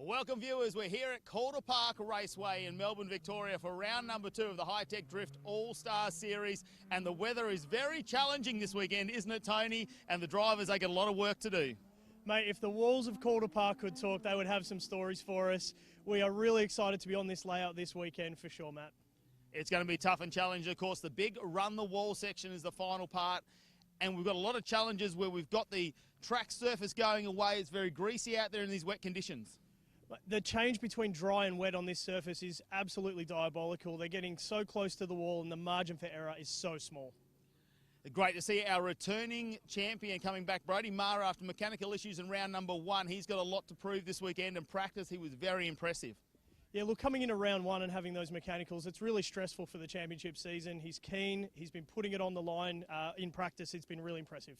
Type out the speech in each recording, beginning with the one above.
Welcome viewers, we're here at Calder Park Raceway in Melbourne, Victoria for round number 2 of the Hi-Tec Drift All-Star Series, and the weather is very challenging this weekend, isn't it, Tony? And the drivers, they got a lot of work to do. Mate, if the walls of Calder Park could talk, they would have some stories for us. We are really excited to be on this layout this weekend for sure, Matt. It's going to be tough and challenging. Of course, the big run the wall section is the final part, and we've got a lot of challenges where we've got the track surface going away. It's very greasy out there in these wet conditions. The change between dry and wet on this surface is absolutely diabolical. They're getting so close to the wall and the margin for error is so small. Great to see our returning champion coming back, Brodie Maher, after mechanical issues in round number 1. He's got a lot to prove this weekend, and practice he was very impressive. Yeah, look, coming into round 1 and having those mechanicals, it's really stressful for the championship season. He's keen, he's been putting it on the line in practice. It's been really impressive.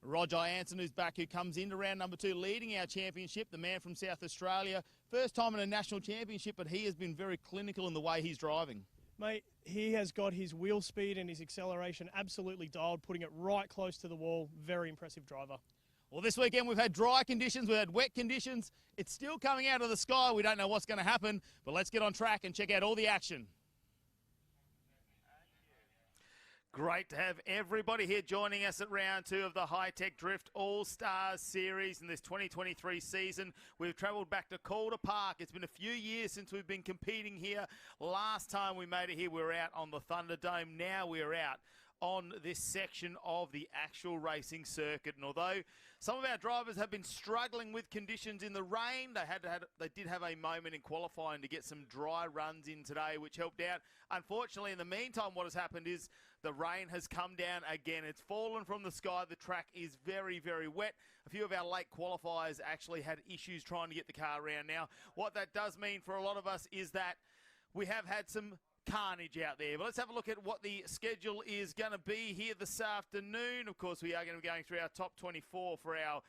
Roger Anson, who's back, who comes into round number 2, leading our championship, the man from South Australia. First time in a national championship, but he has been very clinical in the way he's driving. Mate, he has got his wheel speed and his acceleration absolutely dialed, putting it right close to the wall. Very impressive driver. Well, this weekend we've had dry conditions, we've had wet conditions. It's still coming out of the sky. We don't know what's going to happen, but let's get on track and check out all the action. Great to have everybody here joining us at round 2 of the Hi-Tec Drift All-Stars Series in this 2023 season. We've travelled back to Calder Park. It's been a few years since we've been competing here. Last time we made it here, we were out on the Thunderdome. Now we're out on this section of the actual racing circuit. And although some of our drivers have been struggling with conditions in the rain, they did have a moment in qualifying to get some dry runs in today, which helped out. Unfortunately, in the meantime, what has happened is the rain has come down again. It's fallen from the sky. The track is very, very wet. A few of our late qualifiers actually had issues trying to get the car around. Now, what that does mean for a lot of us is that we have had some carnage out there. But let's have a look at what the schedule is going to be here this afternoon. Of course, we are going to be going through our top 24 for our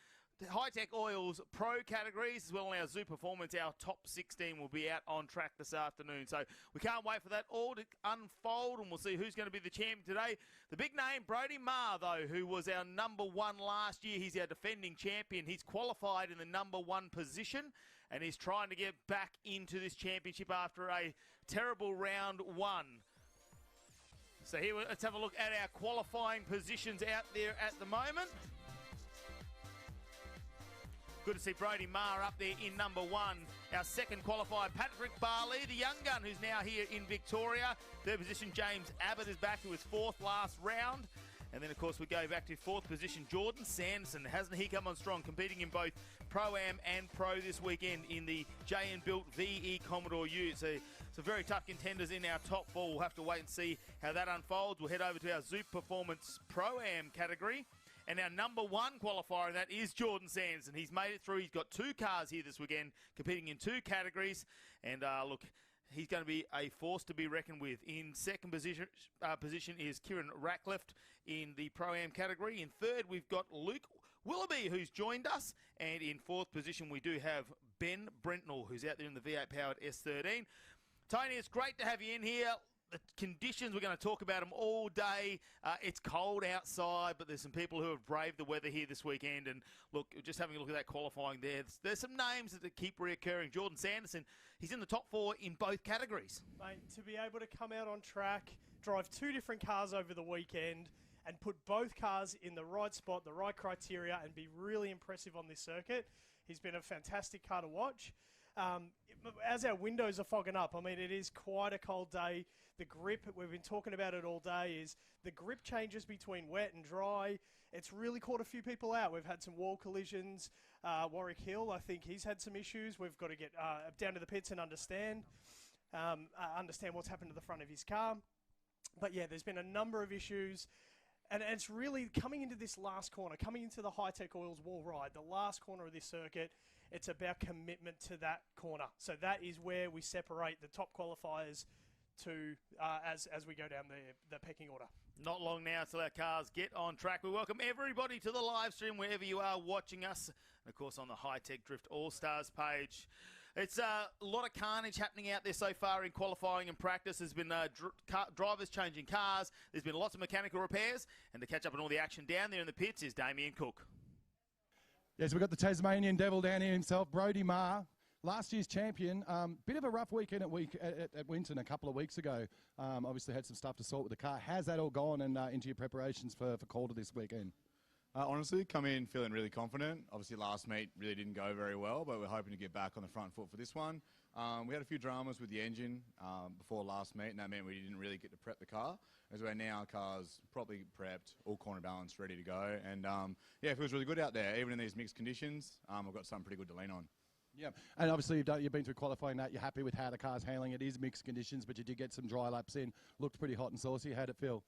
Hi-Tec Oils Pro categories, as well as our Zoo Performance. Our top 16 will be out on track this afternoon. So we can't wait for that all to unfold, and we'll see who's going to be the champion today. The big name, Brodie Maher, though, who was our number 1 last year. He's our defending champion. He's qualified in the number 1 position, and he's trying to get back into this championship after a terrible round 1. So here, let's have a look at our qualifying positions out there at the moment. Good to see Brodie Maher up there in number 1. Our second qualifier, Patrick Barley, the young gun, who's now here in Victoria. Third position, James Abbott is back, who was 4th last round. And then, of course, we go back to 4th position, Jordan Sanderson. Hasn't he come on strong, competing in both Pro-Am and Pro this weekend in the JN-built VE Commodore U. So some very tough contenders in our top 4. We'll have to wait and see how that unfolds. We'll head over to our Zoop Performance Pro-Am category. And our number 1 qualifier, and that is Jordan Sanderson. He's made it through. He's got 2 cars here this weekend, competing in 2 categories. And look, he's going to be a force to be reckoned with. In second position is Kieran Ratcliffe in the Pro-Am category. In third, we've got Luke Willoughby, who's joined us. And in 4th position, we do have Ben Brentnell, who's out there in the V8 powered S13. Tony, it's great to have you in here. The conditions, we're going to talk about them all day. It's cold outside, but there's some people who have braved the weather here this weekend. And look, just having a look at that qualifying there, there's some names that keep reoccurring. Jordan Sanderson, he's in the top 4 in both categories. Mate, to be able to come out on track, drive 2 different cars over the weekend, and put both cars in the right spot, the right criteria, and be really impressive on this circuit. He's been a fantastic car to watch. As our windows are fogging up, I mean, it is quite a cold day. The grip, we've been talking about it all day, is the grip changes between wet and dry. It's really caught a few people out. We've had some wall collisions. Warwick Hill, I think he's had some issues. We've got to get down to the pits and understand what's happened to the front of his car. But yeah, there's been a number of issues. And it's really coming into this last corner, coming into the Hi-Tec Oils wall ride, the last corner of this circuit. It's about commitment to that corner. So that is where we separate the top qualifiers to as we go down the pecking order. Not long now till our cars get on track. We welcome everybody to the live stream wherever you are watching us. And of course on the Hi-Tec Drift All-Stars page. It's a lot of carnage happening out there so far in qualifying and practice. There's been drivers changing cars. There's been lots of mechanical repairs. And to catch up on all the action down there in the pits is Damien Cook. Yes, we've got the Tasmanian Devil down here himself, Brodie Maher. Last year's champion, bit of a rough weekend at Winton a couple of weeks ago. Obviously had some stuff to sort with the car. How's that all gone and into your preparations for Calder this weekend? Honestly, come in feeling really confident. Obviously, last meet really didn't go very well, but we're hoping to get back on the front foot for this one. We had a few dramas with the engine before last meet, and that meant we didn't really get to prep the car. As we're now, our car's properly prepped, all corner balanced, ready to go. And yeah, it feels really good out there, even in these mixed conditions. We've got something pretty good to lean on. Yeah, and obviously you've been through qualifying that. You're happy with how the car's handling. It is mixed conditions, but you did get some dry laps in. Looked pretty hot and saucy. How'd it feel?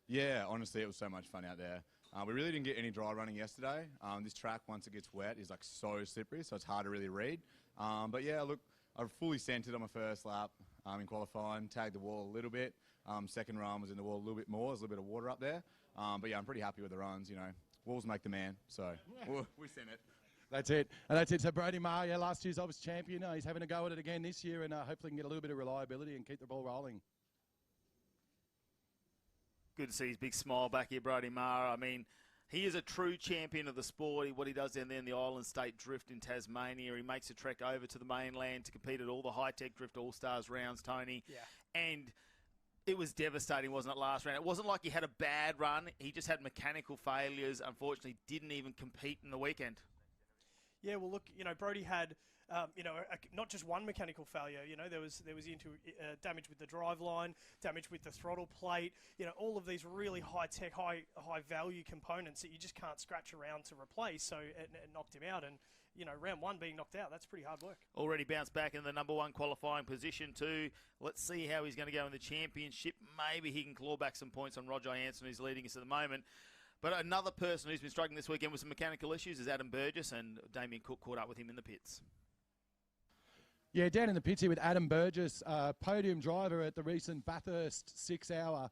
Yeah, honestly, it was so much fun out there. We really didn't get any dry running yesterday. This track, once it gets wet, is like so slippery, so it's hard to really read. But yeah, look, I fully centred on my first lap in qualifying, tagged the wall a little bit. Second run was in the wall a little bit more. There's a little bit of water up there. But yeah, I'm pretty happy with the runs. You know, walls make the man, so we sent it. That's it. And that's it. So Brody Maher, yeah, last year's obvious champion. He's having a go at it again this year, and hopefully can get a little bit of reliability and keep the ball rolling. Good to see his big smile back here, Brody Maher. I mean, he is a true champion of the sport. What he does down there in the Island State Drift in Tasmania, he makes a trek over to the mainland to compete at all the Hi-Tec Drift All-Stars rounds, Tony. Yeah. And it was devastating, wasn't it, last round? It wasn't like he had a bad run. He just had mechanical failures. Unfortunately, didn't even compete in the weekend. Yeah, well, look, Brody had, not just one mechanical failure. There was damage with the driveline, damage with the throttle plate. All of these really high-tech, high value components that you just can't scratch around to replace. So it knocked him out, and round one being knocked out, that's pretty hard work. Already bounced back in the number one qualifying position too. Let's see how he's going to go in the championship. Maybe he can claw back some points on Roger Hanson, who's leading us at the moment. But another person who's been struggling this weekend with some mechanical issues is Adam Burgess, and Damien Cook caught up with him in the pits. Yeah, down in the pits here with Adam Burgess, podium driver at the recent Bathurst 6 Hour.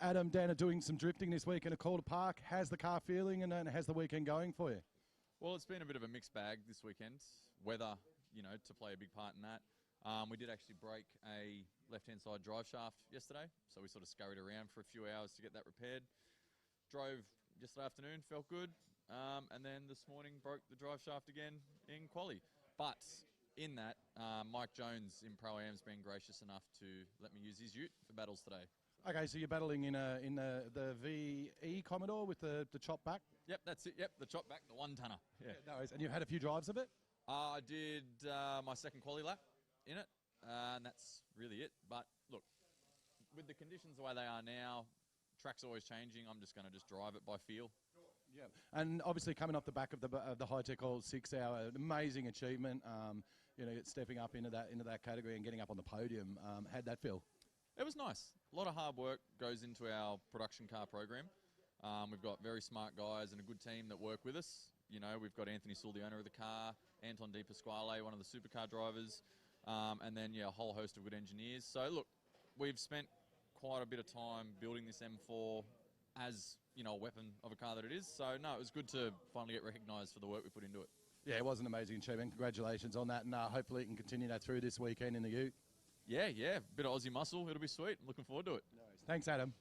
Adam, down are doing some drifting this week in a Calder Park. How's the car feeling, and how's the weekend going for you? Well, it's been a bit of a mixed bag this weekend. Weather, to play a big part in that. We did actually break a left-hand side drive shaft yesterday, so we sort of scurried around for a few hours to get that repaired. Drove yesterday afternoon, felt good, and then this morning broke the drive shaft again in quali. But in that, Mike Jones in Pro-Am's been gracious enough to let me use his ute for battles today. Okay, so you're battling in the VE Commodore with the chop back? Yep, that's it. Yep, the chop back, the 1-tonner. Yeah. No worries. And you've had a few drives of it? I did my second quali lap in it, and that's really it. But look, with the conditions the way they are now, track's always changing. I'm just going to drive it by feel. Yeah, and obviously coming off the back of the Hi-Tec Old 6 Hour, an amazing achievement. Stepping up into that category and getting up on the podium. How'd that feel? It was nice. A lot of hard work goes into our production car program. We've got very smart guys and a good team that work with us. We've got Anthony Sewell, the owner of the car, Anton Di Pasquale, one of the supercar drivers, and then a whole host of good engineers. So look, we've spent quite a bit of time building this M4 as a weapon of a car that it is. So no, it was good to finally get recognised for the work we put into it. Yeah, it was an amazing achievement. Congratulations on that, and hopefully you can continue that through this weekend in the Ute. Yeah, bit of Aussie muscle. It'll be sweet. I'm looking forward to it. Nice. Thanks, Adam.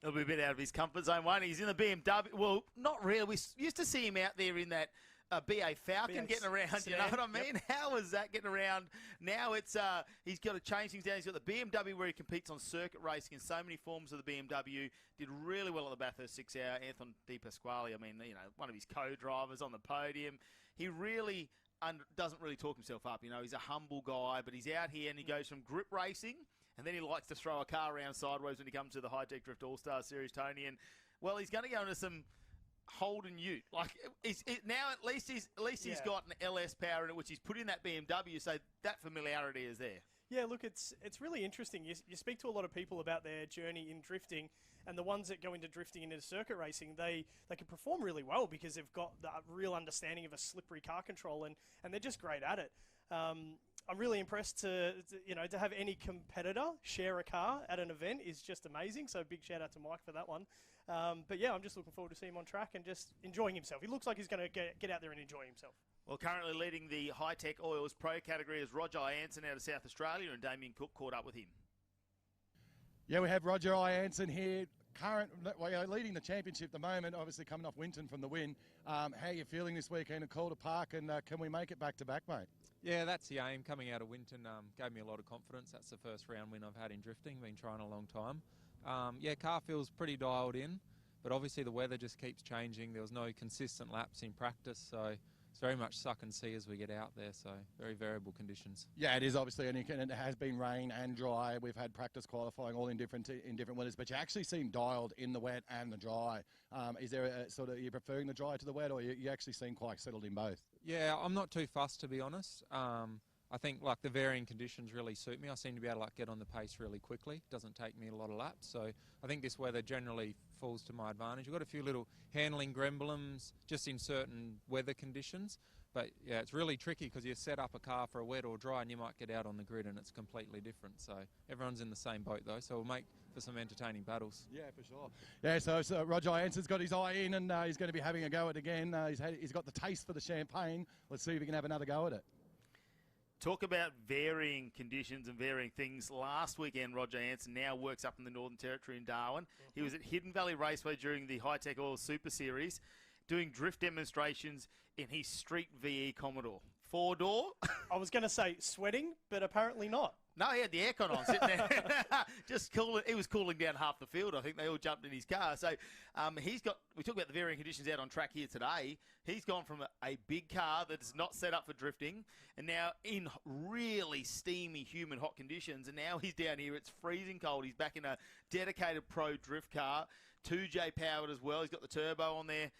It'll be a bit out of his comfort zone. He's in the BMW. Well, not really. We used to see him out there in that BA Falcon getting around. Sedan. You know what I mean? Yep. How is that getting around? Now it's he's got to change things down. He's got the BMW where he competes on circuit racing in so many forms of the BMW. Did really well at the Bathurst 6 Hour. Anton Di Pasquale, one of his co-drivers on the podium. He really doesn't really talk himself up. He's a humble guy, but he's out here and he goes from grip racing, and then he likes to throw a car around sideways when he comes to the Hi-Tec Drift All-Star Series, Tony. And well, he's going to go into some Holden Ute. Now at least he's got an LS power in it, which he's put in that BMW, so that familiarity is there. Yeah, look, it's really interesting. You speak to a lot of people about their journey in drifting, and the ones that go into drifting into circuit racing, they can perform really well because they've got the real understanding of a slippery car control, and they're just great at it. I'm really impressed to have any competitor share a car at an event is just amazing. So big shout out to Mike for that one. But yeah, I'm just looking forward to seeing him on track and just enjoying himself. He looks like he's going to get out there and enjoy himself. Well, currently leading the Hi-Tec Oils Pro category is Roger Hanson out of South Australia, and Damien Cook caught up with him. Yeah, we have Roger Hanson here. leading the championship at the moment, obviously coming off Winton from the win. How are you feeling this weekend at Calder Park, and can we make it back to back, mate? Yeah, that's the aim. Coming out of Winton gave me a lot of confidence. That's the first round win I've had in drifting. Been trying a long time. Yeah, car feels pretty dialed in, but obviously the weather just keeps changing. There was no consistent laps in practice, so it's very much suck and see as we get out there, so very variable conditions. Yeah, it is obviously, and it has been rain and dry. We've had practice qualifying all in different weathers, but you actually seem dialed in the wet and the dry. Is there a sort of, are you preferring the dry to the wet, or you actually seem quite settled in both? Yeah, I'm not too fussed, to be honest. I think like the varying conditions really suit me. I seem to be able to like get on the pace really quickly. Doesn't take me a lot of laps, so I think this weather generally falls to my advantage. We've got a few little handling gremblins just in certain weather conditions, but yeah, it's really tricky because you set up a car for a wet or dry and you might get out on the grid and it's completely different. So everyone's in the same boat though, so we'll make for some entertaining battles. Yeah, for sure. Yeah, so Roger Anson's got his eye in, and he's going to be having a go at it again. He's got the taste for the champagne. Let's see if he can have another go at it. Talk about varying conditions and varying things. Last weekend, Roger Anson now works up in the Northern Territory in Darwin. He was at Hidden Valley Raceway during the Hi-Tec Oil Super Series doing drift demonstrations in his Street VE Commodore. 4-door. I was going to say sweating, but apparently not. No, he had the aircon on sitting there. Just cooling. He was cooling down half the field. I think they all jumped in his car. So we talk about the varying conditions out on track here today. He's gone from a big car that is not set up for drifting, and now in really steamy, humid, hot conditions. And now he's down here. It's freezing cold. He's back in a dedicated pro drift car, 2J powered as well. He's got the turbo on there,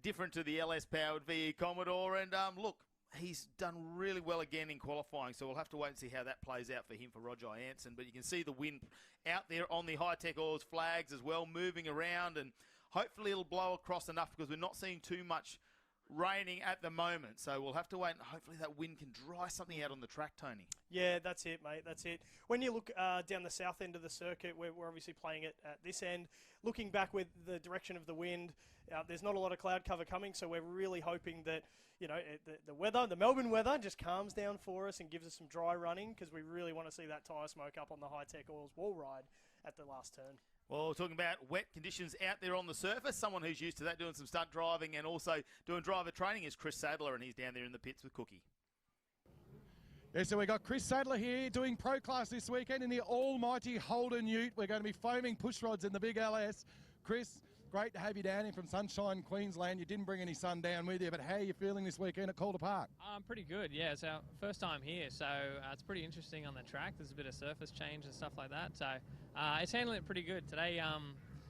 different to the LS powered VE Commodore. And look, he's done really well again in qualifying, so we'll have to wait and see how that plays out for him, for Roger Anson. But you can see the wind out there on the Hi-Tec Oils flags as well, moving around, and hopefully it'll blow across enough because we're not seeing too much raining at the moment. So we'll have to wait, and hopefully that wind can dry something out on the track, Tony. Yeah, that's it, mate. That's it. When you look down the south end of the circuit, we're obviously playing it at this end. Looking back with the direction of the wind, there's not a lot of cloud cover coming, so we're really hoping that the weather, the Melbourne weather, just calms down for us and gives us some dry running, because we really want to see that tyre smoke up on the Hi-Tec Oils wall ride at the last turn. Well, we're talking about wet conditions out there on the surface. Someone who's used to that, doing some stunt driving and also doing driver training, is Chris Sadler, and he's down there in the pits with Cookie. Yeah, so we got Chris Sadler here doing pro class this weekend in the almighty Holden Ute. We're going to be foaming push rods in the big LS. Chris, great to have you down here from sunshine Queensland. You didn't bring any sun down with you, but how are you feeling this weekend at Calder Park? Pretty good, yeah. It's our first time here, so it's pretty interesting on the track. There's a bit of surface change and stuff like that, so it's handling it pretty good. Today,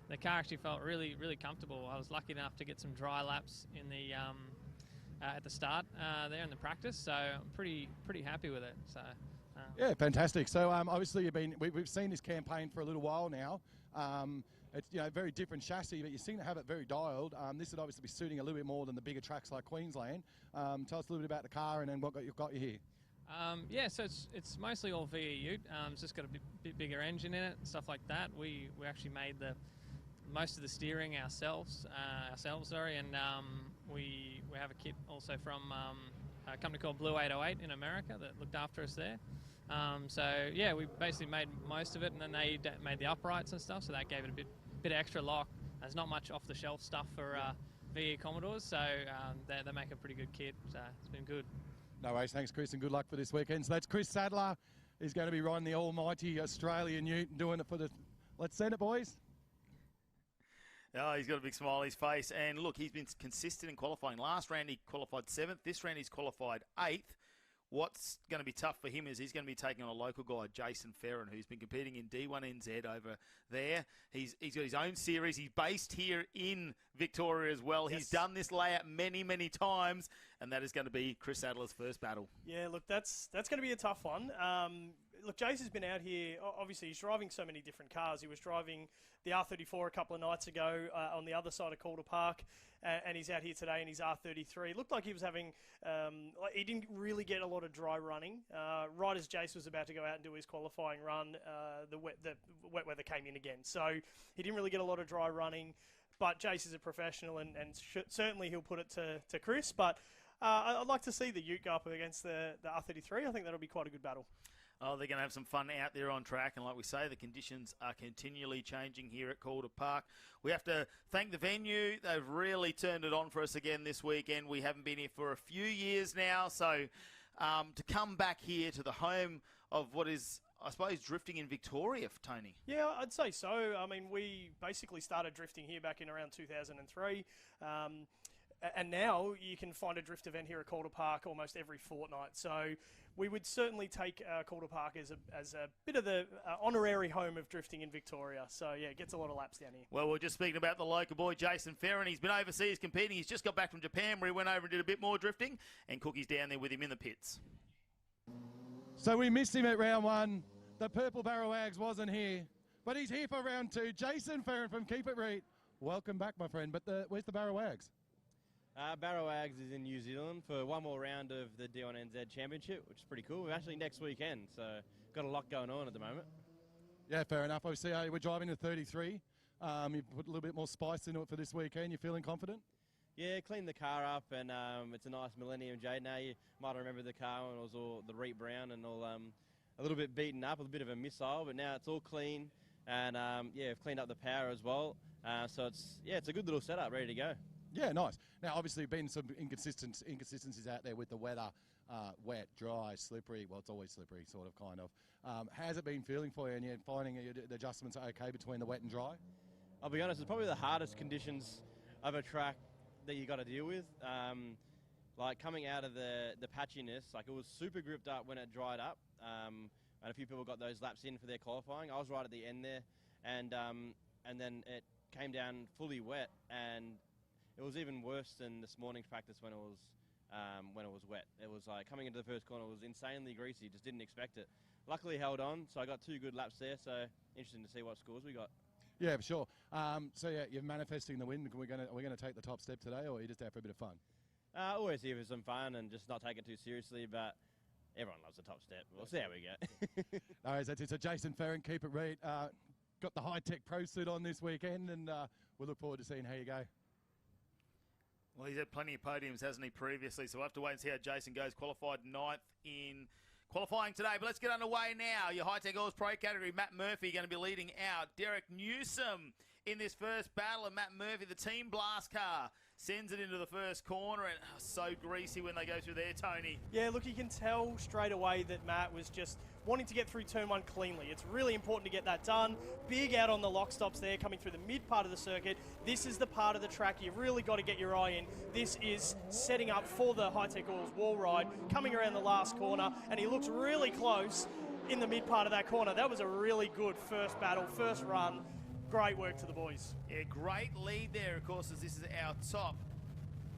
the car actually felt really, really comfortable. I was lucky enough to get some dry laps in the at the start there in the practice, so I'm pretty happy with it. So yeah, fantastic. So obviously we've seen this campaign for a little while now. It's very different chassis, but you seem to have it very dialed. This would obviously be suiting a little bit more than the bigger tracks like Queensland. Tell us a little bit about the car and then what got you here. Yeah, so it's mostly all VE Ute. It's just got a bit bigger engine in it and stuff like that. We actually made most of the steering ourselves, and we have a kit also from a company called Blue 808 in America that looked after us there. So yeah, we basically made most of it, and then they made the uprights and stuff, so that gave it a bit of extra lock. There's not much off-the-shelf stuff for VE Commodores, so they make a pretty good kit, so it's been good. No worries, thanks Chris, and good luck for this weekend. So that's Chris Sadler. He's going to be riding the almighty Australian Ute and doing it for the... Let's send it, boys. Oh, he's got a big smile on his face. And look, he's been consistent in qualifying. Last round he qualified 7th. This round he's qualified 8th. What's going to be tough for him is he's going to be taking on a local guy, Jason Ferrin, who's been competing in D1NZ over there. He's got his own series. He's based here in Victoria as well. Yes. He's done this layout many, many times, and that is going to be Chris Sadler's first battle. Yeah, look, that's going to be a tough one. Look, Jason's been out here. Obviously, he's driving so many different cars. He was driving the R34 a couple of nights ago on the other side of Calder Park, and he's out here today in his R33. It looked like he was having... he didn't really get a lot of dry running. Right as Jace was about to go out and do his qualifying run, the wet weather came in again. So he didn't really get a lot of dry running, but Jace is a professional, and certainly he'll put it to Chris. But I'd like to see the Ute go up against the R33. I think that'll be quite a good battle. Oh, they're going to have some fun out there on track. And like we say, the conditions are continually changing here at Calder Park. We have to thank the venue. They've really turned it on for us again this weekend. We haven't been here for a few years now. So to come back here to the home of what is, I suppose, drifting in Victoria, Tony. Yeah, I'd say so. I mean, we basically started drifting here back in around 2003. And now you can find a drift event here at Calder Park almost every fortnight. So we would certainly take Calder Park as a bit of the honorary home of drifting in Victoria. So, yeah, it gets a lot of laps down here. Well, we're just speaking about the local boy, Jason Ferrin. He's been overseas competing. He's just got back from Japan where he went over and did a bit more drifting. And Cookie's down there with him in the pits. So we missed him at round 1. The Purple Barrel Wags wasn't here. But he's here for round 2. Jason Ferrin from Keep It Reet. Welcome back, my friend. But where's the Barrel Wags? Barrow Ags is in New Zealand for one more round of the D1NZ Championship, which is pretty cool. We're actually next weekend, so got a lot going on at the moment. Yeah, fair enough. Obviously, we're driving to 33. You put a little bit more spice into it for this weekend. You feeling confident? Yeah, cleaned the car up, and it's a nice Millennium J. Now you might remember the car when it was all the Reet Brown and all a little bit beaten up, a bit of a missile, but now it's all clean, and yeah, we've cleaned up the power as well. So it's a good little setup, ready to go. Yeah, nice. Now, obviously, been some inconsistencies out there with the weather, wet, dry, slippery. Well, it's always slippery, sort of, kind of. How's it been feeling for you? And you're finding the adjustments are okay between the wet and dry? I'll be honest, it's probably the hardest conditions of a track that you got to deal with. Like coming out of the patchiness, like it was super gripped up when it dried up, and a few people got those laps in for their qualifying. I was right at the end there, and then it came down fully wet, and it was even worse than this morning's practice when it was wet. It was like coming into the first corner, it was insanely greasy. Just didn't expect it. Luckily held on, so I got 2 good laps there. So interesting to see what scores we got. Yeah, for sure. So yeah, you're manifesting the win. Are we gonna take the top step today, or are you just out for a bit of fun? Always here for some fun and just not take it too seriously, but everyone loves the top step. We'll see how we go. All right, that's it. So Jason Ferrin, Keep It Reet. Got the Hi-Tec Pro suit on this weekend, and we'll look forward to seeing how you go. Well, he's had plenty of podiums, hasn't he, previously? So we'll have to wait and see how Jason goes. Qualified 9th in qualifying today. But let's get underway now. Your Hi-Tec Oils Pro category, Matt Murphy going to be leading out. Derek Newsom in this first battle. And Matt Murphy, the team blast car, sends it into the first corner. And so greasy when they go through there, Tony. Yeah, look, you can tell straight away that Matt was just wanting to get through turn 1 cleanly. It's really important to get that done. Big out on the lock stops there, coming through the mid part of the circuit. This is the part of the track you've really got to get your eye in. This is setting up for the Hi-Tec Oils wall ride, coming around the last corner, and he looks really close in the mid part of that corner. That was a really good first battle, first run. Great work to the boys. Yeah, great lead there, of course, as this is our top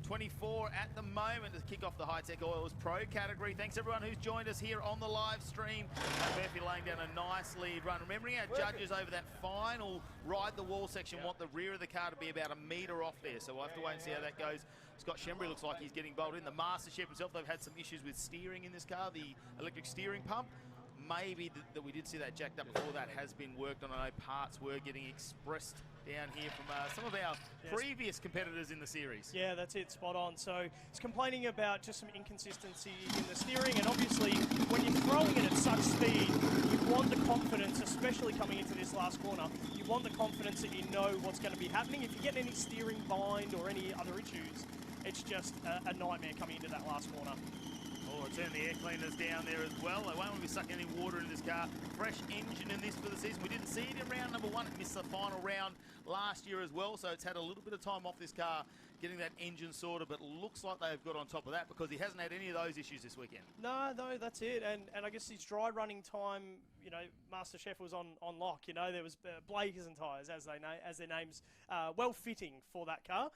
24 at the moment to kick off the Hi-Tec Oils Pro category. Thanks everyone who's joined us here on the live stream. Murphy laying down a nice lead run. Remembering our judges over that final ride the wall section want the rear of the car to be about a metre off there, so we'll have to wait and see how that goes. Scott Shembry looks like he's getting bolted in. The Master Chef himself, they've had some issues with steering in this car, the electric steering pump. Maybe that we did see that jacked up before that has been worked on. I know parts were getting expressed down here from some of our previous competitors in the series. Yeah, that's it, spot on. So he's complaining about just some inconsistency in the steering, and obviously when you're throwing it at such speed, you want the confidence, especially coming into this last corner, you want the confidence that you know what's going to be happening. If you get any steering bind or any other issues, it's just a nightmare coming into that last corner. Oh, turn the air cleaners down there as well. They won't want to be sucking any water into this car. Fresh engine in this for the season. We didn't see it in round number 1. It missed the final round last year as well, so it's had a little bit of time off this car getting that engine sorted, but looks like they've got on top of that because he hasn't had any of those issues this weekend. No, that's it. And I guess his dry running time, you know, Master Chef was on lock. You know, there was Blakers and tyres, as their names, well fitting for that car.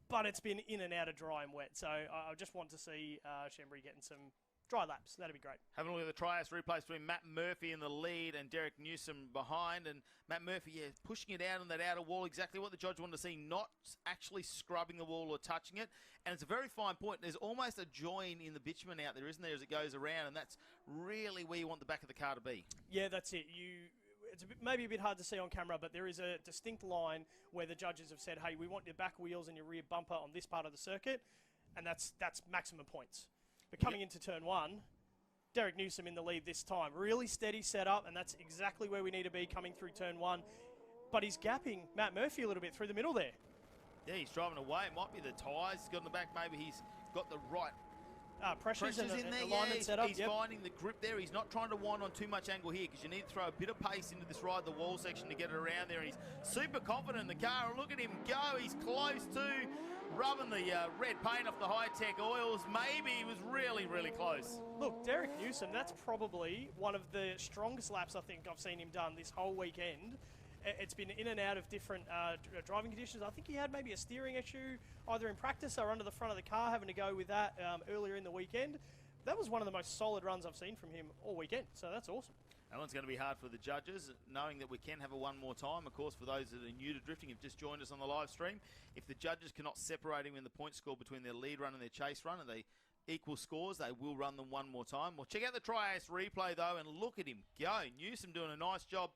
But it's been in and out of dry and wet. So I just want to see Shembry getting some dry laps. That'd be great. Having a look at the Trias replays between Matt Murphy in the lead and Derek Newsom behind. And Matt Murphy, yeah, pushing it out on that outer wall, exactly what the judge wanted to see, not actually scrubbing the wall or touching it. And it's a very fine point. There's almost a join in the bitumen out there, isn't there, as it goes around? And that's really where you want the back of the car to be. Yeah, that's it. It's maybe a bit hard to see on camera, but there is a distinct line where the judges have said, hey, we want your back wheels and your rear bumper on this part of the circuit, and that's maximum points. But coming into turn 1, Derek Newsom in the lead this time. Really steady setup, and that's exactly where we need to be coming through turn 1. But he's gapping Matt Murphy a little bit through the middle there. Yeah, he's driving away. It might be the tyres. He's got in the back. Maybe he's got the right pressures in there. Alignment setup. He's finding the grip there. He's not trying to wind on too much angle here because you need to throw a bit of pace into this ride the wall section to get it around there. He's super confident in the car. Look at him go. He's close to rubbing the red paint off the Hi-Tec oils. Maybe he was really, really close. Look, Derek Newsom, that's probably one of the strongest laps I think I've seen him done this whole weekend. It's been in and out of different driving conditions. I think he had maybe a steering issue either in practice or under the front of the car, having to go with that earlier in the weekend. That was one of the most solid runs I've seen from him all weekend, so that's awesome. That one's going to be hard for the judges, knowing that we can have a one more time. Of course, for those that are new to drifting, have just joined us on the live stream, if the judges cannot separate him in the point score between their lead run and their chase run, and they equal scores, they will run them one more time. Well, check out the Tri-Ace replay, though, and look at him go. Newsom doing a nice job.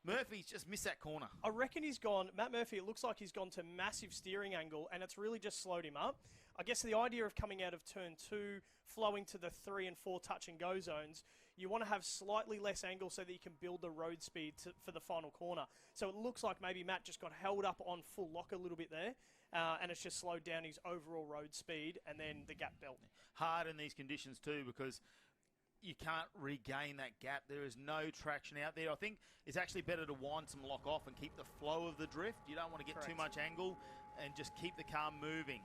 Murphy's just missed that corner. I reckon he's gone, Matt Murphy, it looks like he's gone to massive steering angle, and it's really just slowed him up. I guess the idea of coming out of turn 2, flowing to the 3 and 4 touch and go zones, you want to have slightly less angle so that you can build the road speed for the final corner. So it looks like maybe Matt just got held up on full lock a little bit there, and it's just slowed down his overall road speed, and then the gap belt. Hard in these conditions too, because you can't regain that gap. There is no traction out there. I think it's actually better to wind some lock off and keep the flow of the drift. You don't want to get too much angle and just keep the car moving.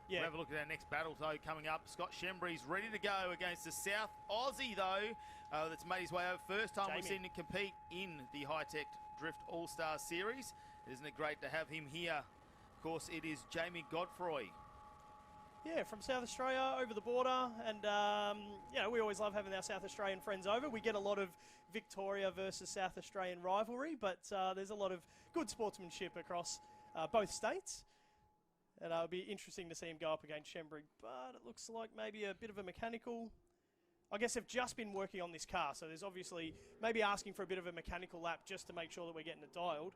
Yeah. We'll have a look at our next battle, though, coming up. Scott Shembry's ready to go against the South Aussie, though, that's made his way over. First time we've seen him compete in the Hi-Tec Drift All-Star Series. Isn't it great to have him here? Of course, it is Jamie Godfrey. Yeah, from South Australia, over the border, and we always love having our South Australian friends over. We get a lot of Victoria versus South Australian rivalry, but there's a lot of good sportsmanship across both states. And it'll be interesting to see him go up against Shembry, but it looks like maybe a bit of a mechanical. I guess they've just been working on this car, so there's obviously maybe asking for a bit of a mechanical lap just to make sure that we're getting it dialed.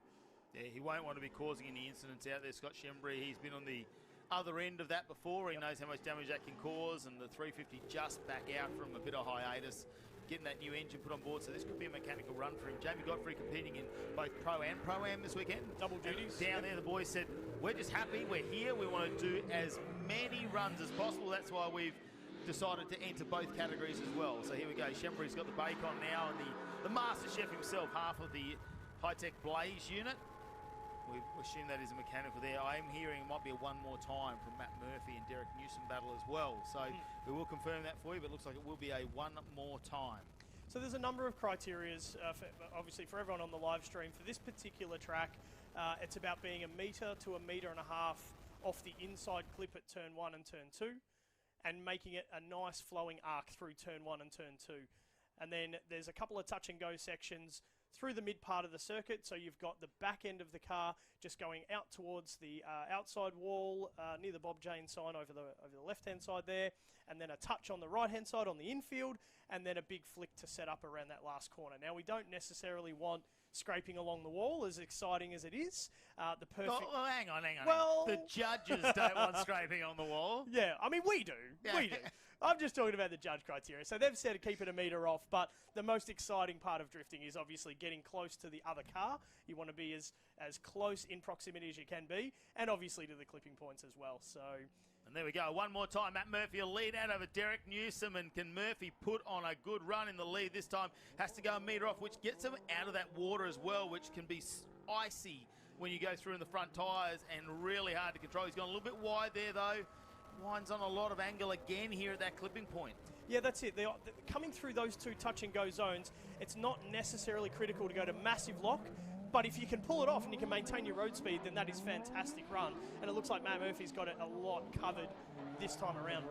Yeah, he won't want to be causing any incidents out there, Scott Shembry. He's been on the other end of that before. He knows how much damage that can cause, and the 350 just back out from a bit of hiatus, getting that new engine put on board, so this could be a mechanical run for him. Jamie Godfrey competing in both Pro and Pro-Am this weekend. Double duties. Down there, the boys said, we're just happy, we're here, we want to do as many runs as possible. That's why we've decided to enter both categories as well. So here we go. Shembry's got the bacon now, and the master chef himself, half of the Hi-Tec Blaze unit. We assume that is a mechanical there. I am hearing it might be a one more time from Matt Murphy and Derek Newsom battle as well. So we will confirm that for you, but it looks like it will be a one more time. So there's a number of criterias, obviously for everyone on the live stream. For this particular track, it's about being 1 metre to 1.5 metres off the inside clip at turn 1 and turn 2, and making it a nice flowing arc through turn 1 and turn 2. And then there's a couple of touch and go sections through the mid part of the circuit, so you've got the back end of the car just going out towards the outside wall near the Bob Jane sign over the left-hand side there, and then a touch on the right-hand side on the infield, and then a big flick to set up around that last corner. Now, we don't necessarily want scraping along the wall, as exciting as it is. The perfect. Oh, hang on. Well, the judges don't want scraping on the wall. Yeah, I mean, we do. Yeah. We do. I'm just talking about the judge criteria. So they've said to keep it 1 metre off, but the most exciting part of drifting is obviously getting close to the other car. You want to be as close in proximity as you can be, and obviously to the clipping points as well. So. And there we go, one more time. Matt Murphy will lead out over Derek Newsom, and can Murphy put on a good run in the lead this time? Has to go 1 metre off, which gets him out of that water as well, which can be icy when you go through in the front tyres and really hard to control. He's gone a little bit wide there though. Winds on a lot of angle again here at that clipping point. Yeah, that's it. They're coming through those two touch and go zones, it's not necessarily critical to go to massive lock, but if you can pull it off and you can maintain your road speed, then that is fantastic run. And it looks like Matt Murphy's got it a lot covered this time around.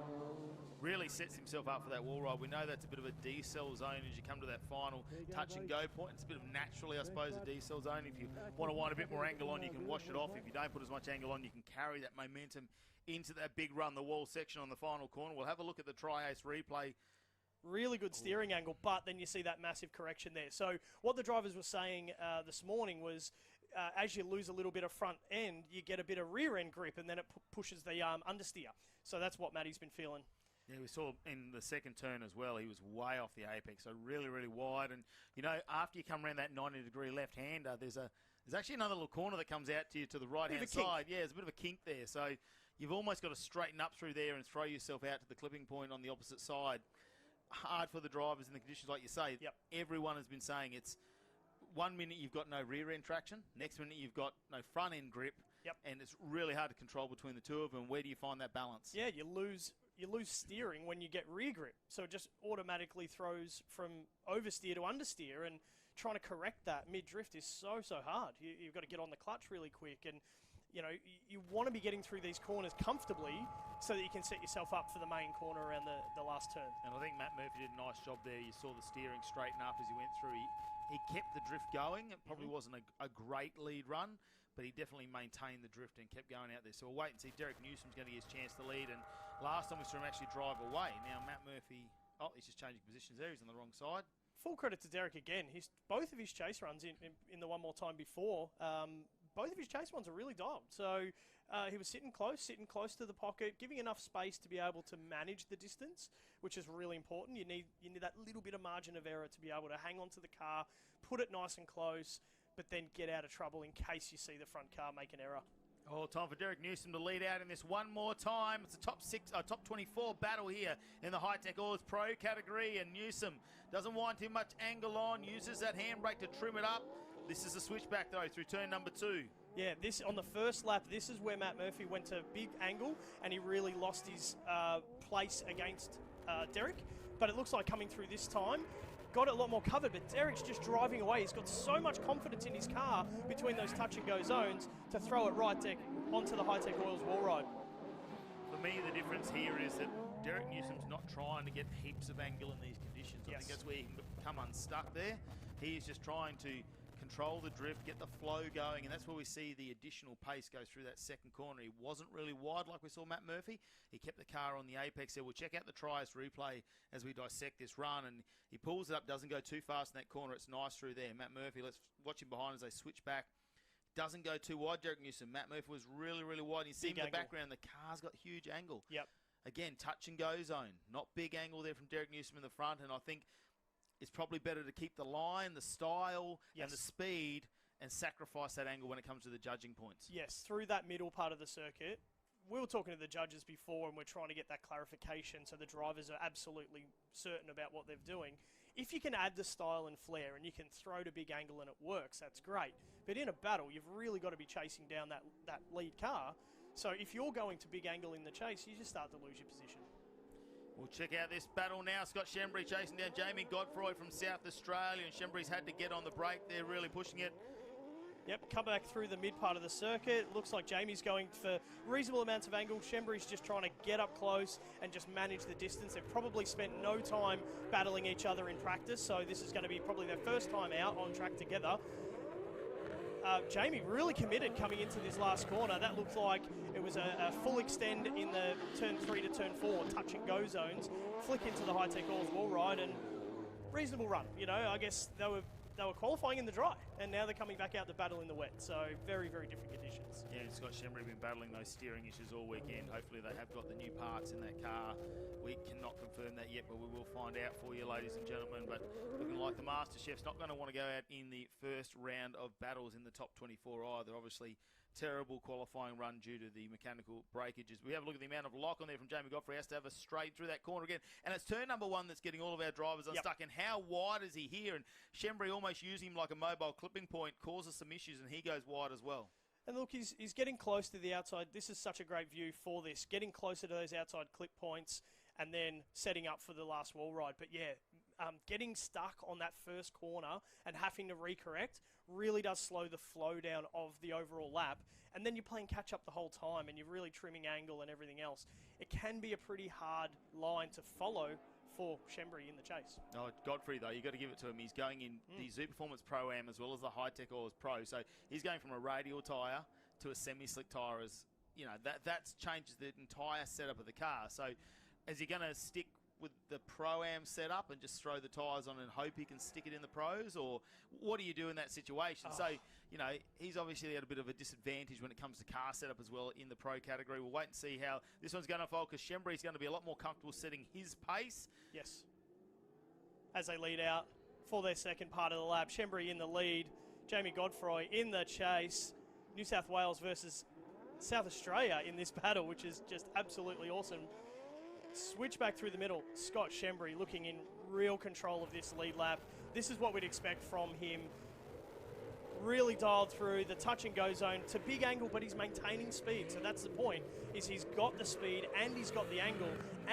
Really sets himself up for that wall ride. We know that's a bit of a decel zone as you come to that final touch and go point. It's a bit of naturally, I suppose, a decel zone. If you want to wind a bit more angle on, you can wash it off. If you don't put as much angle on, you can carry that momentum into that big run, the wall section on the final corner. We'll have a look at the Tri-Ace replay. Really good steering angle, but then you see that massive correction there. So what the drivers were saying this morning was as you lose a little bit of front end, you get a bit of rear end grip, and then it pushes the understeer. So that's what Matty's been feeling. Yeah, we saw in the second turn as well, he was way off the apex, so really, really wide. And, you know, after you come around that 90-degree left-hander, there's actually another little corner that comes out to you to the right-hand side. Yeah, there's a bit of a kink there. So you've almost got to straighten up through there and throw yourself out to the clipping point on the opposite side. Hard for the drivers in the conditions, like you say. Yep. Everyone has been saying it's 1 minute you've got no rear-end traction, next minute you've got no front-end grip, and it's really hard to control between the two of them. Where do you find that balance? Yeah, you lose steering when you get rear grip. So it just automatically throws from oversteer to understeer, and trying to correct that mid-drift is so hard. You've got to get on the clutch really quick, and you know, you want to be getting through these corners comfortably so that you can set yourself up for the main corner around the last turn. And I think Matt Murphy did a nice job there. You saw the steering straighten up as he went through. He kept the drift going. It probably wasn't a great lead run, but he definitely maintained the drift and kept going out there. So we'll wait and see. Derek Newsom's going to get his chance to lead, and last time we saw him actually drive away. Now Matt Murphy, he's just changing positions there. He's on the wrong side. Full credit to Derek again. Both of his chase runs in the one more time before, both of his chase ones are really dialed. So he was sitting close to the pocket, giving enough space to be able to manage the distance, which is really important. You need that little bit of margin of error to be able to hang on to the car, put it nice and close, but then get out of trouble in case you see the front car make an error. Oh, time for Derek Newsom to lead out in this one more time. It's a top 24 battle here in the Hi-Tec Allstars Pro category, and Newsom doesn't want too much angle on, uses that handbrake to trim it up. This is a switchback though through turn number 2. Yeah, this on the first lap, this is where Matt Murphy went to big angle and he really lost his place against Derek. But it looks like coming through this time, got it a lot more covered, but Derek's just driving away. He's got so much confidence in his car between those touch and go zones to throw it right deck onto the Hi-Tec Oils wall ride. For me, the difference here is that Derek Newsom's not trying to get heaps of angle in these conditions. I think that's where he can become unstuck there. He is just trying to control the drift, get the flow going, and that's where we see the additional pace go through that second corner. He wasn't really wide like we saw Matt Murphy. He kept the car on the apex there. We'll check out the tries replay as we dissect this run, and he pulls it up, doesn't go too fast in that corner. It's nice through there. Matt Murphy, let's watch him behind as they switch back. Doesn't go too wide, Derek Newsom. Matt Murphy was really, really wide. You see him in the background, the car's got huge angle. Yep. Again, touch and go zone. Not big angle there from Derek Newsom in the front, and I think it's probably better to keep the line, the style, and the speed, and sacrifice that angle when it comes to the judging points. Yes, through that middle part of the circuit. We were talking to the judges before, and we're trying to get that clarification so the drivers are absolutely certain about what they're doing. If you can add the style and flair and you can throw to big angle and it works, that's great. But in a battle, you've really got to be chasing down that lead car. So if you're going to big angle in the chase, you just start to lose your position. We'll check out this battle now. Scott Shembry chasing down Jamie Godfroy from South Australia, and Shembry's had to get on the brake. They're really pushing it. Yep, come back through the mid part of the circuit. Looks like Jamie's going for reasonable amounts of angle. Shembry's just trying to get up close and just manage the distance. They've probably spent no time battling each other in practice, so this is going to be probably their first time out on track together. Jamie really committed coming into this last corner. That looked like it was a full extend in the turn 3 to turn 4 touch and go zones, flick into the Hi-Tec Oils wall ride, and reasonable run. You know, I guess they were qualifying in the dry, and now they're coming back out to battle in the wet. So very, very different conditions. Yeah, Scott Shembry been battling those steering issues all weekend. Hopefully they have got the new parts in that car. We cannot confirm that yet, but we will find out for you, ladies and gentlemen. But looking like the Master Chef's not going to want to go out in the first round of battles in the top 24 either. Obviously, terrible qualifying run due to the mechanical breakages. We have a look at the amount of lock on there from Jamie Godfrey. He has to have a straight through that corner again. And it's turn number 1 that's getting all of our drivers unstuck. And how wide is he here? And Shembry almost using him like a mobile clipping point, causes some issues, and he goes wide as well. And look, he's getting close to the outside. This is such a great view for this. Getting closer to those outside clip points and then setting up for the last wall ride. But yeah, getting stuck on that first corner and having to recorrect really does slow the flow down of the overall lap. And then you're playing catch up the whole time and you're really trimming angle and everything else. It can be a pretty hard line to follow for Shembry in the chase. Oh, Godfrey, though, you've got to give it to him. He's going in the Zoo Performance Pro-Am as well as the Hi-Tec Oils Pro. So he's going from a radial tyre to a semi-slick tyre. As you know, that changes the entire setup of the car. So is he going to stick with the Pro-Am setup and just throw the tyres on and hope he can stick it in the pros? Or what do you do in that situation? So, you know, he's obviously at a bit of a disadvantage when it comes to car setup as well in the pro category. We'll wait and see how this one's going to unfold, because Shembre's going to be a lot more comfortable setting his pace. Yes. As they lead out for their second part of the lap, Shembre in the lead, Jamie Godfrey in the chase. New South Wales versus South Australia in this battle, which is just absolutely awesome. Switch back through the middle. Scott Shembre looking in real control of this lead lap. This is what we'd expect from him. Really dialed through the touch and go zone to big angle, but he's maintaining speed. So that's the point, is he's got the speed and he's got the angle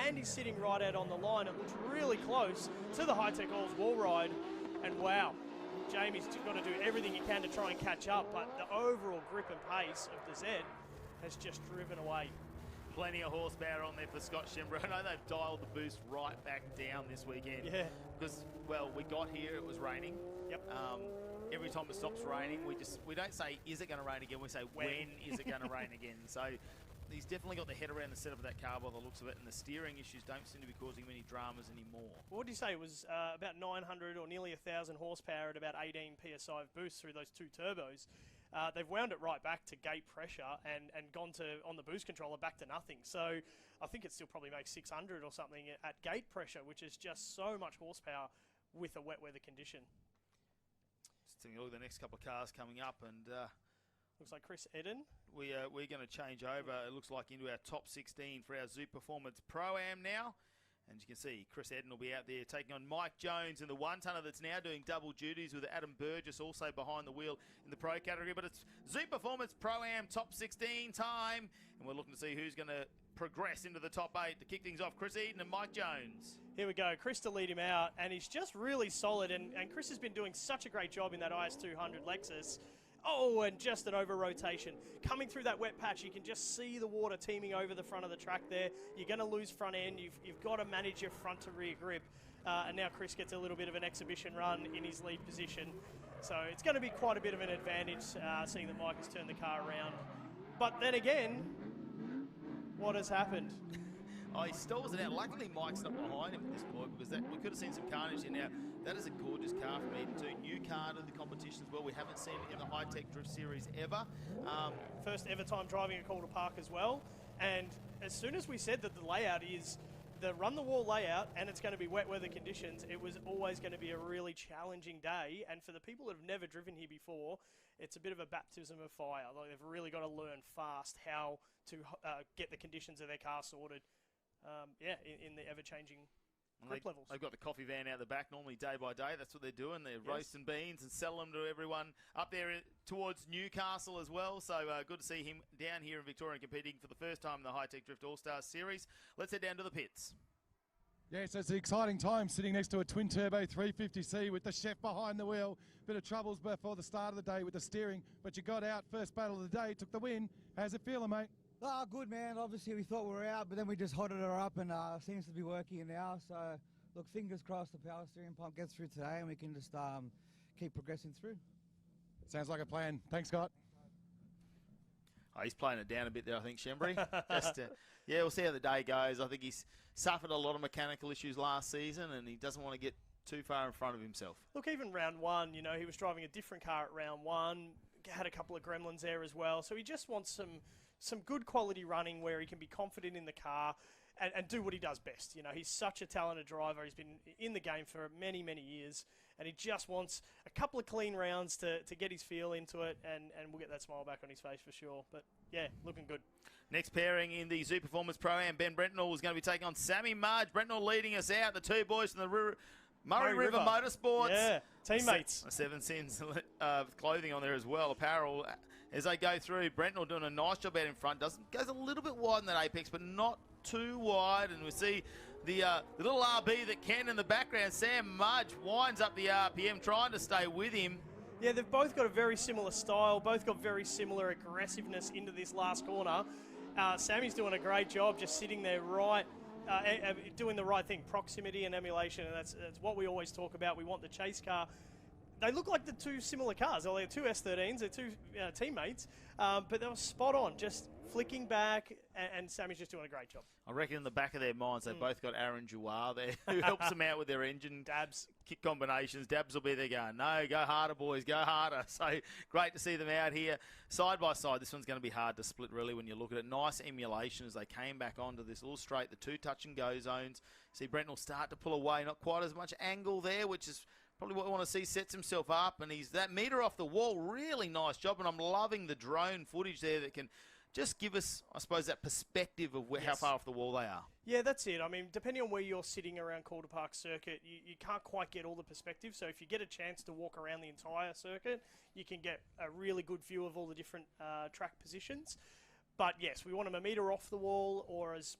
and he's sitting right out on the line. It looks really close to the Hi-Tec Alls wall ride. And wow, Jamie's got to do everything he can to try and catch up, but the overall grip and pace of the Z has just driven away. Plenty of horsepower on there for Scott Shembre. I know they've dialed the boost right back down this weekend. Yeah. Because, well, we got here, it was raining. Yep. Every time it stops raining, we don't say, is it going to rain again? We say, when is it going to rain again? So he's definitely got the head around the setup of that car by the looks of it, and the steering issues don't seem to be causing many dramas anymore. What did you say? It was about 900 or nearly 1,000 horsepower at about 18 PSI of boost through those two turbos. They've wound it right back to gate pressure and gone to, on the boost controller, back to nothing. So I think it still probably makes 600 or something at gate pressure, which is just so much horsepower with a wet weather condition. Just taking a look at the next couple of cars coming up, and looks like Chris Eden. We're going to change over, it looks like, into our top 16 for our Zoo Performance Pro-Am now. And you can see Chris Eden will be out there taking on Mike Jones in the one-tonner that's now doing double duties with Adam Burgess also behind the wheel in the pro category. But it's Zoo Performance Pro-Am top 16 time. And we're looking to see who's going to progress into the top 8 to kick things off. Chris Eden and Mike Jones. Here we go. Chris to lead him out. And he's just really solid. And Chris has been doing such a great job in that IS200 Lexus. Oh, and just an over-rotation. Coming through that wet patch, you can just see the water teeming over the front of the track there. You're going to lose front end. You've got to manage your front to rear grip. And now Chris gets a little bit of an exhibition run in his lead position. So it's going to be quite a bit of an advantage, seeing that Mike has turned the car around. But then again, what has happened? Oh, he stalls it out. Luckily, Mike's not behind him at this point, because we could have seen some carnage here. Now, that is a gorgeous car from Eden too. New car to the competition as well. We haven't seen it in the Hi-Tec Drift Series ever. First ever time driving at Calder Park as well. And as soon as we said that the layout is the run-the-wall layout and it's going to be wet weather conditions, it was always going to be a really challenging day. And for the people that have never driven here before, it's a bit of a baptism of fire. Like, they've really got to learn fast how to get the conditions of their car sorted. In the ever-changing grip levels. They've got the coffee van out the back normally day by day. That's what they're doing. They're roasting beans and selling them to everyone up there towards Newcastle as well. So good to see him down here in Victoria competing for the first time in the Hi-Tec Drift All-Stars Series. Let's head down to the pits. Yes, it's an exciting time sitting next to a twin-turbo 350C with the chef behind the wheel. Bit of troubles before the start of the day with the steering, but you got out first battle of the day, took the win. How's it feeling, mate? Oh, good, man. Obviously, we thought we were out, but then we just hotted her up and seems to be working now. So, look, fingers crossed the power steering pump gets through today and we can just keep progressing through. Sounds like a plan. Thanks, Scott. Oh, he's playing it down a bit there, I think, Shembre. Yeah, we'll see how the day goes. I think he's suffered a lot of mechanical issues last season and he doesn't want to get too far in front of himself. Look, even round one, you know, he was driving a different car at round one, had a couple of gremlins there as well. So he just wants some good quality running where he can be confident in the car and do what he does best. You know, he's such a talented driver. He's been in the game for many, many years, and he just wants a couple of clean rounds to get his feel into it, and we'll get that smile back on his face for sure. But, yeah, looking good. Next pairing in the Zoo Performance Pro-Am, Ben Brentnall is going to be taking on Sammy Marge. Brentnall leading us out, the two boys from the Murray River Motorsports. Yeah, teammates. 7 Sins clothing on there as well, apparel. As they go through, Brentnall doing a nice job out in front. Goes a little bit wide in that apex, but not too wide. And we see the little RB that can in the background. Sam Mudge winds up the RPM, trying to stay with him. Yeah, they've both got a very similar style, both got very similar aggressiveness into this last corner. Sammy's doing a great job just sitting there right, doing the right thing, proximity and emulation, and that's what we always talk about. We want the chase car. They look like the two similar cars. They're two S13s, they're two teammates, but they were spot on, just flicking back, and Sammy's just doing a great job. I reckon in the back of their minds, they've both got Aaron Jouar there, who helps them out with their engine Dabs. kick combinations. Dabs will be there going, no, go harder, boys, go harder. So great to see them out here. Side by side, this one's going to be hard to split, really, when you look at it. Nice emulation as they came back onto this little straight, the 2 touch-and-go zones. See Brent will start to pull away, not quite as much angle there, which is probably what we want to see. Sets himself up, and he's that metre off the wall. Really nice job, and I'm loving the drone footage there that can just give us, I suppose, that perspective of how far off the wall they are. Yeah, that's it. I mean, depending on where you're sitting around Calder Park Circuit, you can't quite get all the perspective. So if you get a chance to walk around the entire circuit, you can get a really good view of all the different track positions. But yes, we want them a metre off the wall, or as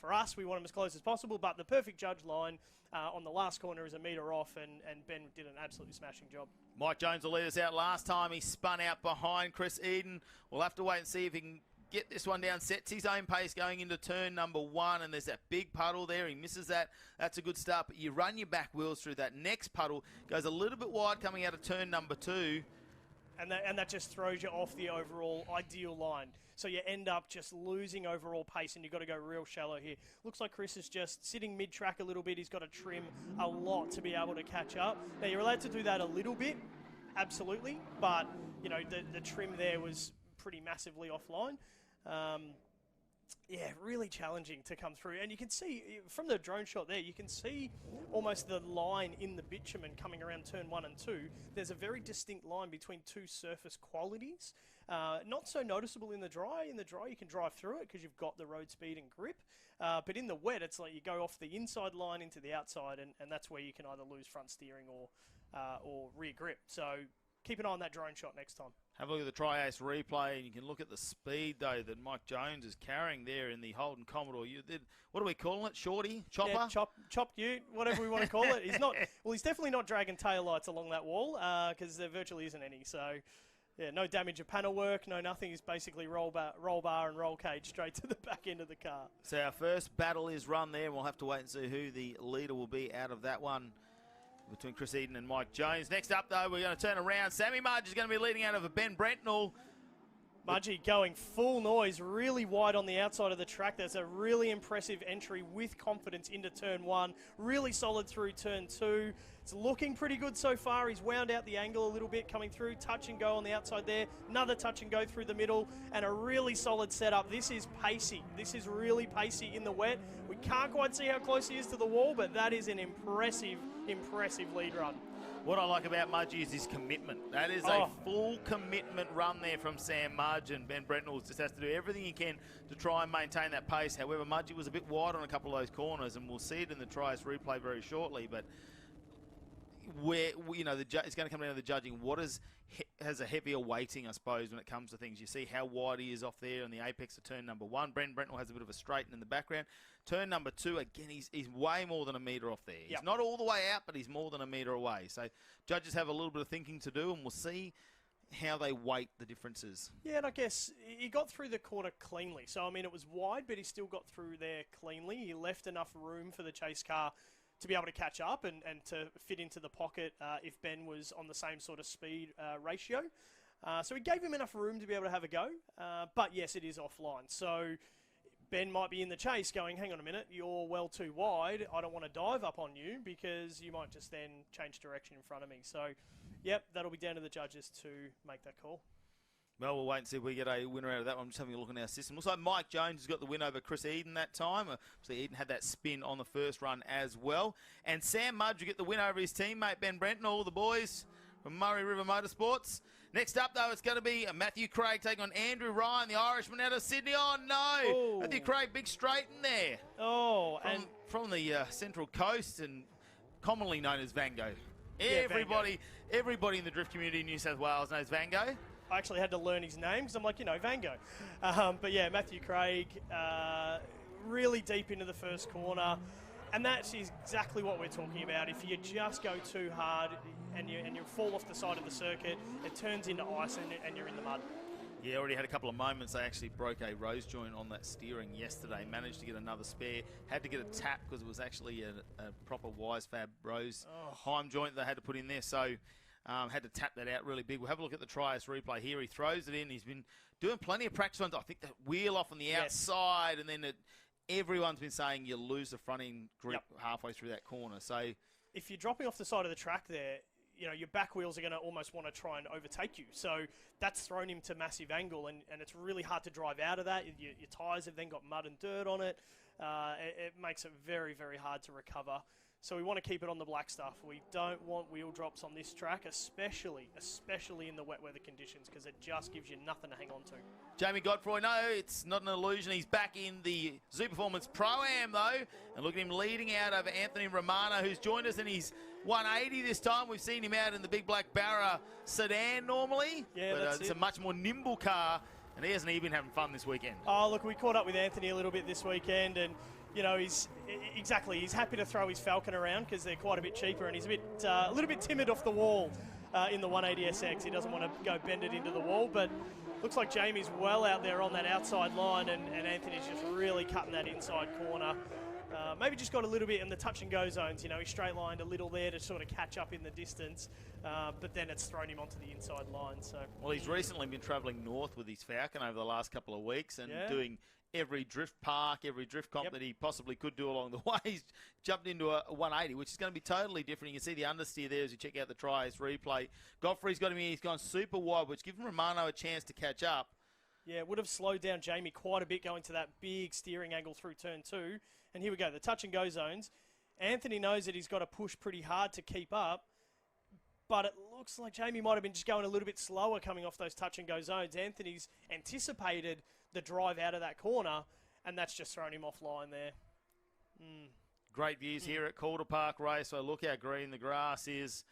for us, we want them as close as possible. But the perfect judge line on the last corner is a metre off, and Ben did an absolutely smashing job. Mike Jones will lead us out. Last time he spun out behind Chris Eden. We'll have to wait and see if he can get this one down. Sets his own pace going into turn number 1, and there's that big puddle there. He misses that. That's a good start, but you run your back wheels through that next puddle. Goes a little bit wide coming out of turn number 2. And that just throws you off the overall ideal line. So you end up just losing overall pace, and you've got to go real shallow here. Looks like Chris is just sitting mid-track a little bit. He's got to trim a lot to be able to catch up. Now, you're allowed to do that a little bit, absolutely, but, the trim there was pretty massively offline. Yeah, really challenging to come through. And you can see, from the drone shot there, you can see almost the line in the bitumen coming around turn 1 and 2. There's a very distinct line between 2 surface qualities. Not so noticeable in the dry. In the dry, you can drive through it because you've got the road speed and grip. But in the wet, it's like you go off the inside line into the outside, and that's where you can either lose front steering or rear grip. So keep an eye on that drone shot next time. Have a look at the Tri-Ace replay, and you can look at the speed, though, that Mike Jones is carrying there in the Holden Commodore. What are we calling it? Shorty? Chopper? Yeah, chop ute, whatever we want to call it. He's definitely not dragging taillights along that wall because there virtually isn't any. So, yeah, no damage of panel work, no nothing. He's basically roll bar and roll cage straight to the back end of the car. So our first battle is run there, and we'll have to wait and see who the leader will be out of that one between Chris Eden and Mike Jones. Next up, though, we're going to turn around. Sammy Mudge is going to be leading out of a Ben Brentnell. Mudgey going full noise, really wide on the outside of the track. There's a really impressive entry with confidence into turn 1. Really solid through turn 2. It's looking pretty good so far. He's wound out the angle a little bit coming through. Touch and go on the outside there. Another touch and go through the middle. And a really solid setup. This is pacey. This is really pacey in the wet. We can't quite see how close he is to the wall, but that is an impressive lead run. What I like about Mudgey is his commitment. That is a full commitment run there from Sam Mudge, and Ben Brentnell just has to do everything he can to try and maintain that pace. However, Mudgey was a bit wide on a couple of those corners, and we'll see it in the Tri-Ace replay very shortly. But where it's going to come down to the judging. What has a heavier weighting, I suppose, when it comes to things? You see how wide he is off there on the apex of turn number 1. Ben Brentnell has a bit of a straighten in the background. Turn number 2, again, he's way more than a metre off there. He's not all the way out, but he's more than a metre away. So judges have a little bit of thinking to do, and we'll see how they weight the differences. Yeah, and I guess he got through the corner cleanly. So, I mean, it was wide, but he still got through there cleanly. He left enough room for the chase car to be able to catch up and to fit into the pocket if Ben was on the same sort of speed ratio. So he gave him enough room to be able to have a go. But yes, it is offline. So Ben might be in the chase going, hang on a minute, you're well too wide. I don't want to dive up on you because you might just then change direction in front of me. So, yep, that'll be down to the judges to make that call. Well, we'll wait and see if we get a winner out of that one. I'm just having a look in our system. Looks like Mike Jones has got the win over Chris Eden that time. Obviously, Eden had that spin on the first run as well. And Sam Mudge will get the win over his teammate Ben Brentnell, the boys from Murray River Motorsports. Next up, though, it's going to be Matthew Craig taking on Andrew Ryan, the Irishman out of Sydney. Oh, no! Ooh. Matthew Craig, big straight in there. Oh, from the Central Coast and commonly known as Vango. Yeah, Everybody in the drift community in New South Wales knows Vango. I actually had to learn his name because I'm like, Vango. But yeah, Matthew Craig, really deep into the first corner. And that's exactly what we're talking about. If you just go too hard and you fall off the side of the circuit, it turns into ice and you're in the mud. Yeah, already had a couple of moments. They actually broke a rose joint on that steering yesterday. Managed to get another spare. Had to get a tap because it was actually a proper Wisefab rose Heim joint they had to put in there. So Had to tap that out really big. We'll have a look at the Trias replay here. He throws it in. He's been doing plenty of practice runs. I think the wheel off on the outside, and then everyone's been saying you lose the front end grip halfway through that corner. So if you're dropping off the side of the track there, you know, your back wheels are going to almost want to try and overtake you. So that's thrown him to massive angle, and it's really hard to drive out of that. Your tyres have then got mud and dirt on it. It makes it very, very hard to recover. So we want to keep it on the black stuff. We don't want wheel drops on this track, especially in the wet weather conditions, because it just gives you nothing to hang on to. Jamie Godfrey, no, it's not an illusion. He's back in the Zoo Performance Pro-Am, though. And look at him leading out over Anthony Romano, who's joined us in his 180 this time. We've seen him out in the big black Barra sedan normally. Yeah, but it's a much more nimble car, and he hasn't even been having fun this weekend. Oh, look, we caught up with Anthony a little bit this weekend, and you know, he's happy to throw his Falcon around because they're quite a bit cheaper, and he's a little bit timid off the wall in the 180SX. He doesn't want to go bend it into the wall, but looks like Jamie's well out there on that outside line, and Anthony's just really cutting that inside corner. Maybe just got a little bit in the touch and go zones. You know, he straight lined a little there to sort of catch up in the distance, but then it's thrown him onto the inside line. So, well, he's recently been travelling north with his Falcon over the last couple of weeks and doing every drift park, every drift comp that he possibly could do along the way. He's jumped into a 180, which is going to be totally different. You can see the understeer there as you check out the Trias replay. Godfrey's got him in. He's gone super wide, which gives Romano a chance to catch up. Yeah, it would have slowed down Jamie quite a bit going to that big steering angle through turn 2. And here we go, the touch and go zones. Anthony knows that he's got to push pretty hard to keep up, but it looks like Jamie might have been just going a little bit slower coming off those touch and go zones. Anthony's anticipated the drive out of that corner, and that's just thrown him offline there. Great views here at Calder Park Raceway. Look how green the grass is.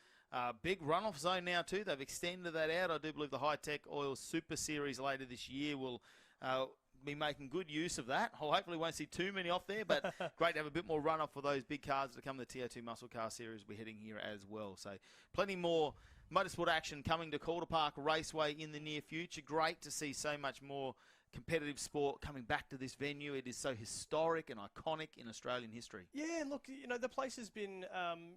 Big runoff zone now too. They've extended that out. I do believe the Hi-Tec Oil Super Series later this year will be making good use of that. Hopefully won't see too many off there, but great to have a bit more runoff for those big cars that come the TO2 Muscle Car Series. We're heading here as well. So plenty more motorsport action coming to Calder Park Raceway in the near future. Great to see so much more competitive sport coming back to this venue. It is so historic and iconic in Australian history. Yeah, and look, you know, the place has been,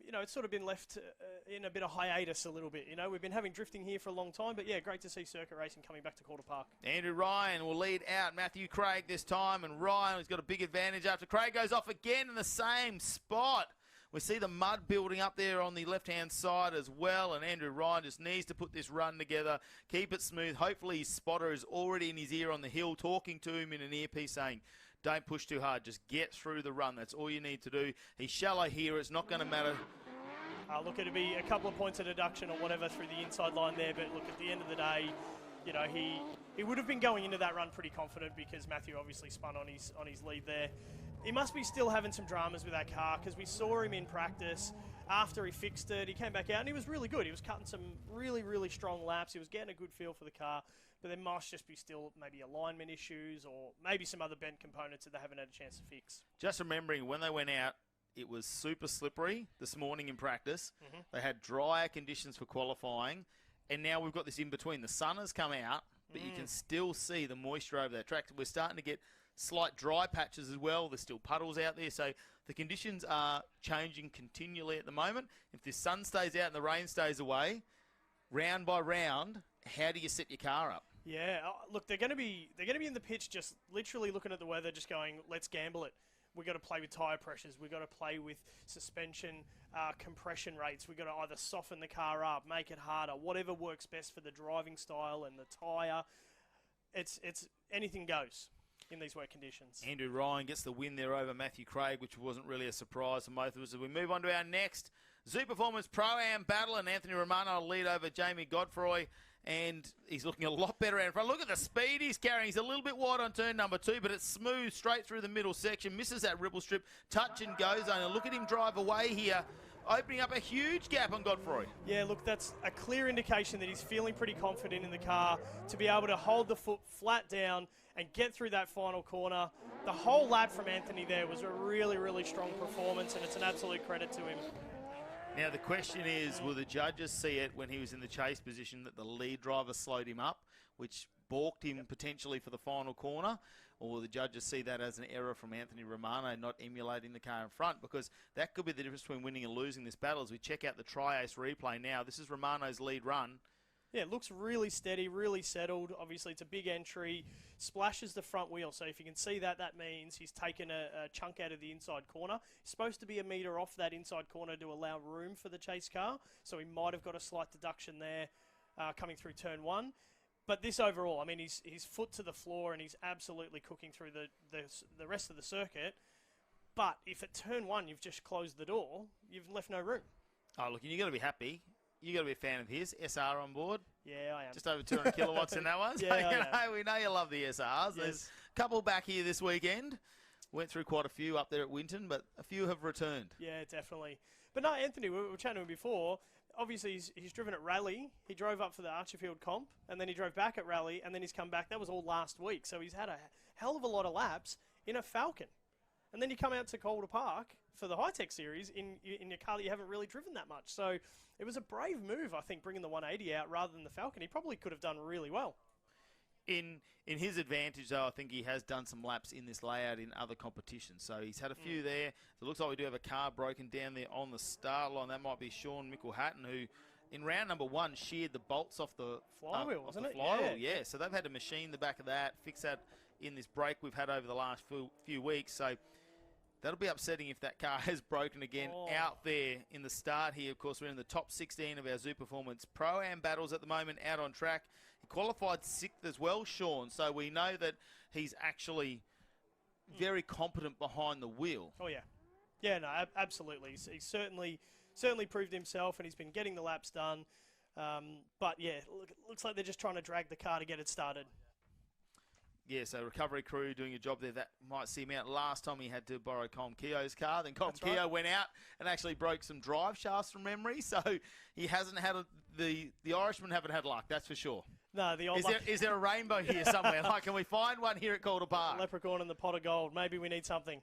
you know, it's sort of been left in a bit of hiatus a little bit. You know, we've been having drifting here for a long time, but yeah, great to see circuit racing coming back to Calder Park. Andrew Ryan will lead out Matthew Craig this time, and Ryan has got a big advantage after Craig goes off again in the same spot. We see the mud building up there on the left-hand side as well, and Andrew Ryan just needs to put this run together, keep it smooth. Hopefully his spotter is already in his ear on the hill, talking to him in an earpiece saying, don't push too hard, just get through the run. That's all you need to do. He's shallow here. It's not going to matter. Look, it'll be a couple of points of deduction or whatever through the inside line there, but look, at the end of the day, you know, he would have been going into that run pretty confident because Matthew obviously spun on his lead there. He must be still having some dramas with that car because we saw him in practice after he fixed it. He came back out and he was really good. He was cutting some really, really strong laps. He was getting a good feel for the car, but there must just be still maybe alignment issues or maybe some other bent components that they haven't had a chance to fix. Just remembering when they went out, it was super slippery this morning in practice. They had drier conditions for qualifying, and now we've got this in between. The sun has come out, but you can still see the moisture over that track. We're starting to get slight dry patches as well. There's still puddles out there, so the conditions are changing continually at the moment. If the sun stays out and the rain stays away, round by round, how do you set your car up? Yeah, look, they're going to be in the pitch just literally looking at the weather, just going, let's gamble it. We've got to play with tyre pressures. We've got to play with suspension compression rates. We've got to either soften the car up, make it harder, whatever works best for the driving style and the tyre. It's anything goes in these wet conditions. Andrew Ryan gets the win there over Matthew Craig, which wasn't really a surprise for both of us. As we move on to our next Zoo Performance Pro-Am battle, and Anthony Romano will lead over Jamie Godfrey, and he's looking a lot better out in front. Look at the speed he's carrying. He's a little bit wide on turn number 2, but it's smooth straight through the middle section. Misses that ripple strip, touch and go zone. And look at him drive away here, opening up a huge gap on Godfrey. Yeah, look, that's a clear indication that he's feeling pretty confident in the car to be able to hold the foot flat down and get through that final corner. The whole lap from Anthony there was a really, really strong performance, and it's an absolute credit to him. Now, the question is, will the judges see it when he was in the chase position that the lead driver slowed him up, which balked him potentially for the final corner? or will the judges see that as an error from Anthony Romano not emulating the car in front? Because that could be the difference between winning and losing this battle. As we check out the Tri-Ace replay now, this is Romano's lead run. Yeah, it looks really steady, really settled. Obviously, it's a big entry, splashes the front wheel. So if you can see that, that means he's taken a chunk out of the inside corner. He's supposed to be a metre off that inside corner to allow room for the chase car. So he might have got a slight deduction there coming through turn 1. But this overall, I mean, he's foot to the floor and he's absolutely cooking through the rest of the circuit. But if at turn 1 you've just closed the door, you've left no room. Oh, look, you've got to be happy. You got to be a fan of his. SR on board. Yeah, I am. Just over 200 kilowatts in that one. Yeah, we know you love the SRs. There's a couple back here this weekend. Went through quite a few up there at Winton, but a few have returned. Yeah, definitely. But no, Anthony, we were chatting to him before. Obviously, he's driven at Raleigh. He drove up for the Archerfield comp, and then he drove back at Raleigh, and then he's come back. That was all last week. So he's had a hell of a lot of laps in a Falcon. And then you come out to Calder Park for the Hi-Tec series in your car that you haven't really driven that much. So it was a brave move, I think, bringing the 180 out rather than the Falcon. He probably could have done really well. In his advantage, though, I think he has done some laps in this layout in other competitions. So he's had a few there. So it looks like we do have a car broken down there on the start line. That might be Sean Mickle-Hatton, who in round number 1 sheared the bolts off the flywheel, wasn't it? Flywheel, yeah. So they've had to machine the back of that, fix that in this break we've had over the last few weeks. So that'll be upsetting if that car has broken again out there in the start here. Of course, we're in the top 16 of our Zoo Performance Pro-Am battles at the moment out on track. He qualified 6th as well, Sean, so we know that he's actually very competent behind the wheel. Oh, yeah. Yeah, no, absolutely. He's certainly proved himself, and he's been getting the laps done. But, yeah, it looks like they're just trying to drag the car to get it started. Yeah, so recovery crew doing a job there. That might see him out. Last time he had to borrow Colm Keogh's car. Then Colm Keogh went out and actually broke some drive shafts from memory. So he hasn't had the Irishmen haven't had luck, that's for sure. No, the old is there a rainbow here somewhere? Like, can we find one here at Calder Park? Leprechaun and the pot of gold. Maybe we need something.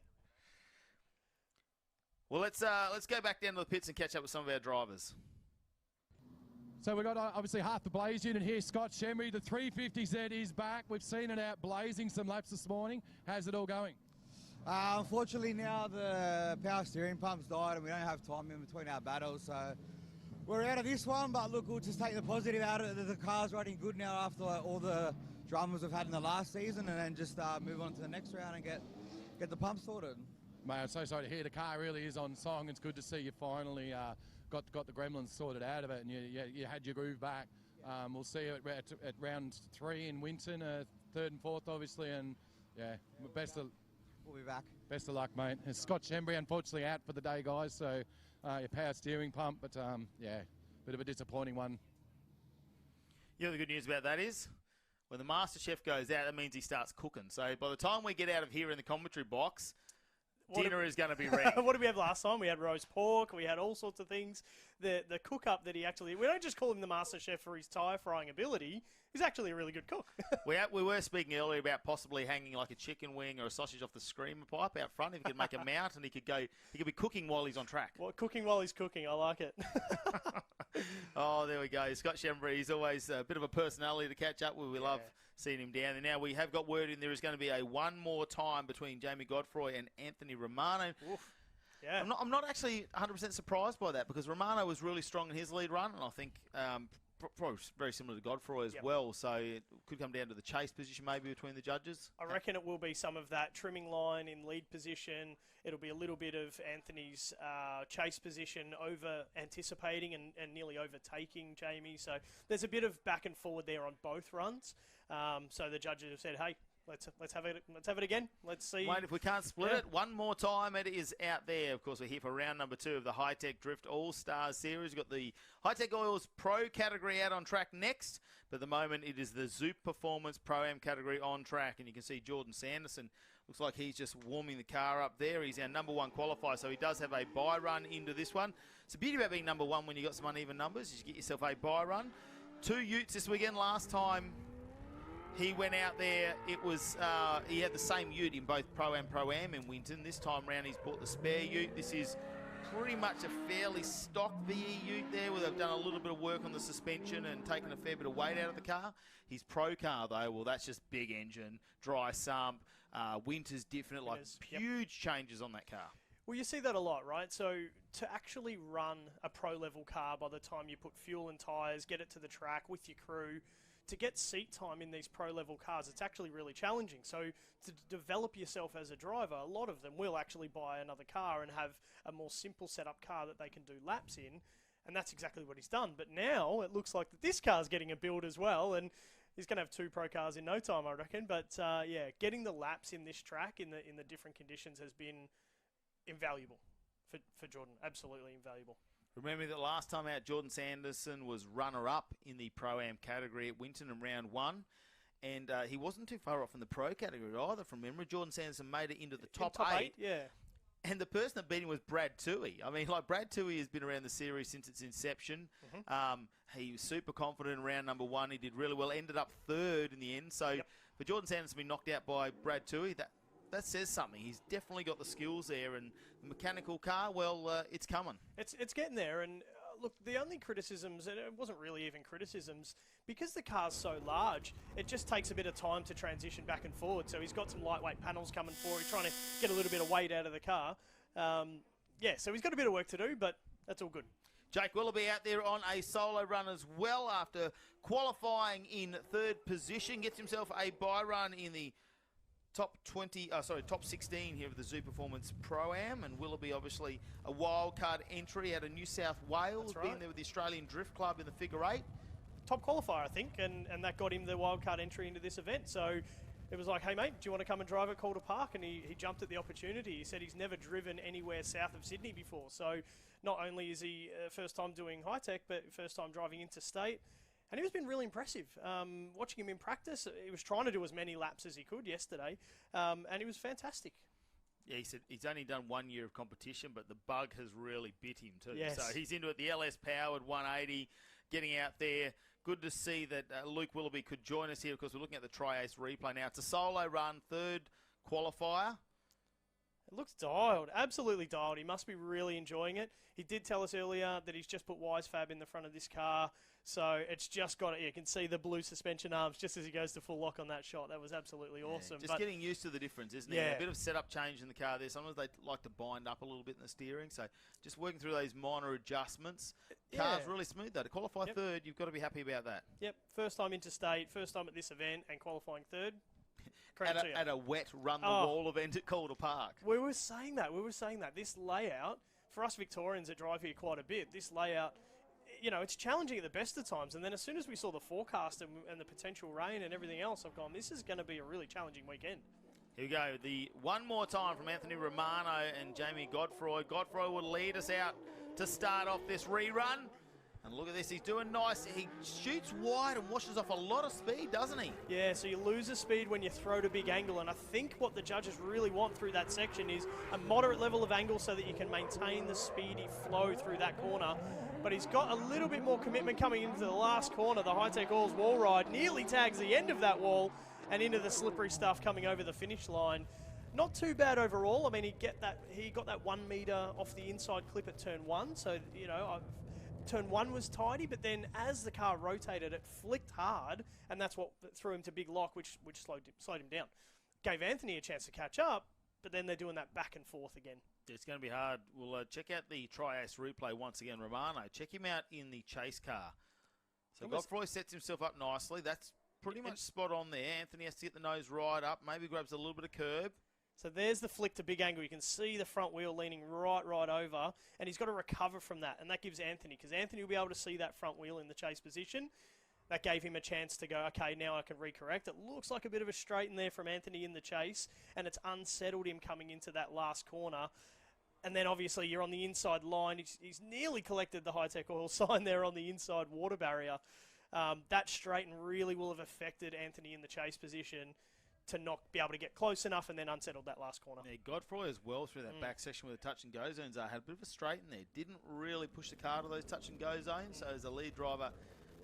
Well, let's go back down to the pits and catch up with some of our drivers. So we've got obviously half the Blaze unit here. Scott Shemry, the 350Z is back. We've seen it out blazing some laps this morning. How's it all going? Unfortunately now the power steering pump's died and we don't have time in between our battles, so we're out of this one, but look, we'll just take the positive out of it. The car's running good now after all the dramas we've had in the last season, and then just move on to the next round and get the pump sorted. Mate, I'm so sorry to hear the car really is on song. It's good to see you finally got the gremlins sorted out of it, and you had your groove back. We'll see you at round 3 in Winton, 3rd and 4th obviously, and yeah, We'll be back. Best of luck, mate. And Scott Shembury unfortunately out for the day, guys, so your power steering pump, but yeah, bit of a disappointing one. You know the good news about that is, when the Master Chef goes out, that means he starts cooking. So by the time we get out of here in the commentary box, dinner is going to be ready. What did we have last time? We had roast pork. We had all sorts of things. The cook-up that he actually... We don't just call him the Master Chef for his tyre frying ability. He's actually a really good cook. We were speaking earlier about possibly hanging like a chicken wing or a sausage off the screamer pipe out front. If he could make a mount and he could be cooking while he's on track. Cooking while he's cooking. I like it. Oh, there we go. Scott Shembury, he's always a bit of a personality to catch up with. We love seeing him down there. Now, we have got word in there is going to be a one more time between Jamie Godfroy and Anthony Romano. Oof. Yeah. I'm not actually 100% surprised by that, because Romano was really strong in his lead run, and I think probably very similar to Godfroy as well, so it could come down to the chase position maybe between the judges. I reckon it will be some of that trimming line in lead position. It'll be a little bit of Anthony's chase position over anticipating and nearly overtaking Jamie. So there's a bit of back and forward there on both runs. So the judges have said, hey, let's have it again. Let's see. Mate, if we can't split it one more time, it is out there. Of course, we're here for round number 2 of the Hi-Tec Drift All-Stars series. We've got the Hi-Tec Oils Pro category out on track next. But at the moment, it is the Zoop Performance Pro-Am category on track. And you can see Jordan Sanderson. Looks like he's just warming the car up there. He's our number 1 qualifier, so he does have a bye run into this one. It's the beauty about being number 1 when you've got some uneven numbers, is you get yourself a bye run. 2 utes this weekend. Last time he went out there, it was he had the same ute in both Pro and Pro-Am in Winton. This time round, he's bought the spare ute. This is pretty much a fairly stock VE ute there, where they've done a little bit of work on the suspension and taken a fair bit of weight out of the car. His Pro car, though, well, that's just big engine, dry sump, Winter's different, like Winters, yep. huge changes on that car. Well, you see that a lot, right? So to actually run a pro-level car by the time you put fuel and tyres, get it to the track with your crew, to get seat time in these pro-level cars, it's actually really challenging. So to develop yourself as a driver, a lot of them will actually buy another car and have a more simple setup car that they can do laps in, and that's exactly what he's done. But now it looks like that this car's getting a build as well, and he's going to have 2 pro cars in no time, I reckon. But yeah, getting the laps in this track in the different conditions has been invaluable for Jordan. Absolutely invaluable. Remember that last time out, Jordan Sanderson was runner-up in the Pro-Am category at Winton in round 1. And he wasn't too far off in the Pro category either. From memory, Jordan Sanderson made it into the top 8. Yeah. And the person that beat him was Brad Toohey. I mean, like, Brad Toohey has been around the series since its inception. He was super confident in round number 1. He did really well. Ended up 3rd in the end. So for Jordan Sanderson to be knocked out by Brad Toohey, that says something. He's definitely got the skills there, and the mechanical car, well, it's coming. It's getting there, and look, the only criticisms, and it wasn't really even criticisms, because the car's so large, it just takes a bit of time to transition back and forward. So he's got some lightweight panels coming forward. He's trying to get a little bit of weight out of the car. Yeah, so he's got a bit of work to do, but that's all good. Jake Willoughby out there on a solo run as well after qualifying in 3rd position. Gets himself a bye run in the top 16 here of the Zoo Performance Pro-Am, and Willoughby obviously a wildcard entry out of New South Wales. That's right. Been there with the Australian Drift Club in the figure 8. Top qualifier, I think, and that got him the wildcard entry into this event. So it was like, hey, mate, do you want to come and drive at Calder Park? And he jumped at the opportunity. He said he's never driven anywhere south of Sydney before. So not only is he first time doing Hi-Tec, but first time driving interstate. And he was been really impressive. Watching him in practice, he was trying to do as many laps as he could yesterday, and he was fantastic. Yeah, he said he's only done 1 year of competition, but the bug has really bit him too. Yes. So he's into it, the LS-powered 180, getting out there. Good to see that Luke Willoughby could join us here. Of course, we're looking at the Tri-Ace replay now. It's a solo run, 3rd qualifier. It looks dialed, absolutely dialed. He must be really enjoying it. He did tell us earlier that he's just put Wisefab in the front of this car. So it's just got it. You can see the blue suspension arms just as he goes to full lock on that shot. That was absolutely awesome. Just getting used to the difference, isn't it? A bit of setup change in the car there. Sometimes they like to bind up a little bit in the steering. So just working through those minor adjustments. Car's really smooth though. To qualify 3rd, you've got to be happy about that. Yep. First time interstate, first time at this event, and qualifying 3rd. At a wet run-the-wall event at Calder Park. We were saying that. This layout, for us Victorians that drive here quite a bit, this layout, you know, it's challenging at the best of times. And then as soon as we saw the forecast and the potential rain and everything else, I've gone, this is going to be a really challenging weekend. Here we go. The one more time from Anthony Romano and Jamie Godfroy. Godfroy will lead us out to start off this rerun. And look at this, he's doing nice. He shoots wide and washes off a lot of speed, doesn't he? Yeah, so you lose the speed when you throw to big angle, and I think what the judges really want through that section is a moderate level of angle so that you can maintain the speedy flow through that corner. But he's got a little bit more commitment coming into the last corner. The Hi-Tec Alls wall ride nearly tags the end of that wall and into the slippery stuff coming over the finish line. Not too bad overall. I mean, he got that 1 metre off the inside clip at turn 1, so, you know, turn 1 was tidy, but then as the car rotated, it flicked hard, and that's what threw him to big lock, which slowed him down. Gave Anthony a chance to catch up, but then they're doing that back and forth again. It's going to be hard. We'll check out the Tri-Ace replay once again. Romano, check him out in the chase car. So Godfroy sets himself up nicely. That's pretty much spot on there. Anthony has to get the nose right up, maybe grabs a little bit of curb. So there's the flick to big angle. You can see the front wheel leaning right over, and he's got to recover from that, and that gives Anthony, because Anthony will be able to see that front wheel in the chase position. That gave him a chance to go, okay, now I can recorrect. It looks like a bit of a straight in there from Anthony in the chase, and it's unsettled him coming into that last corner. And then obviously you're on the inside line. He's nearly collected the Hi-Tec Oil sign there on the inside water barrier. That straighten really will have affected Anthony in the chase position to not be able to get close enough and then unsettled that last corner. Yeah, Godfroy as well through that back section where the touch and go zones are. Had a bit of a straight in there. Didn't really push the car to those touch and go zones. So as a lead driver,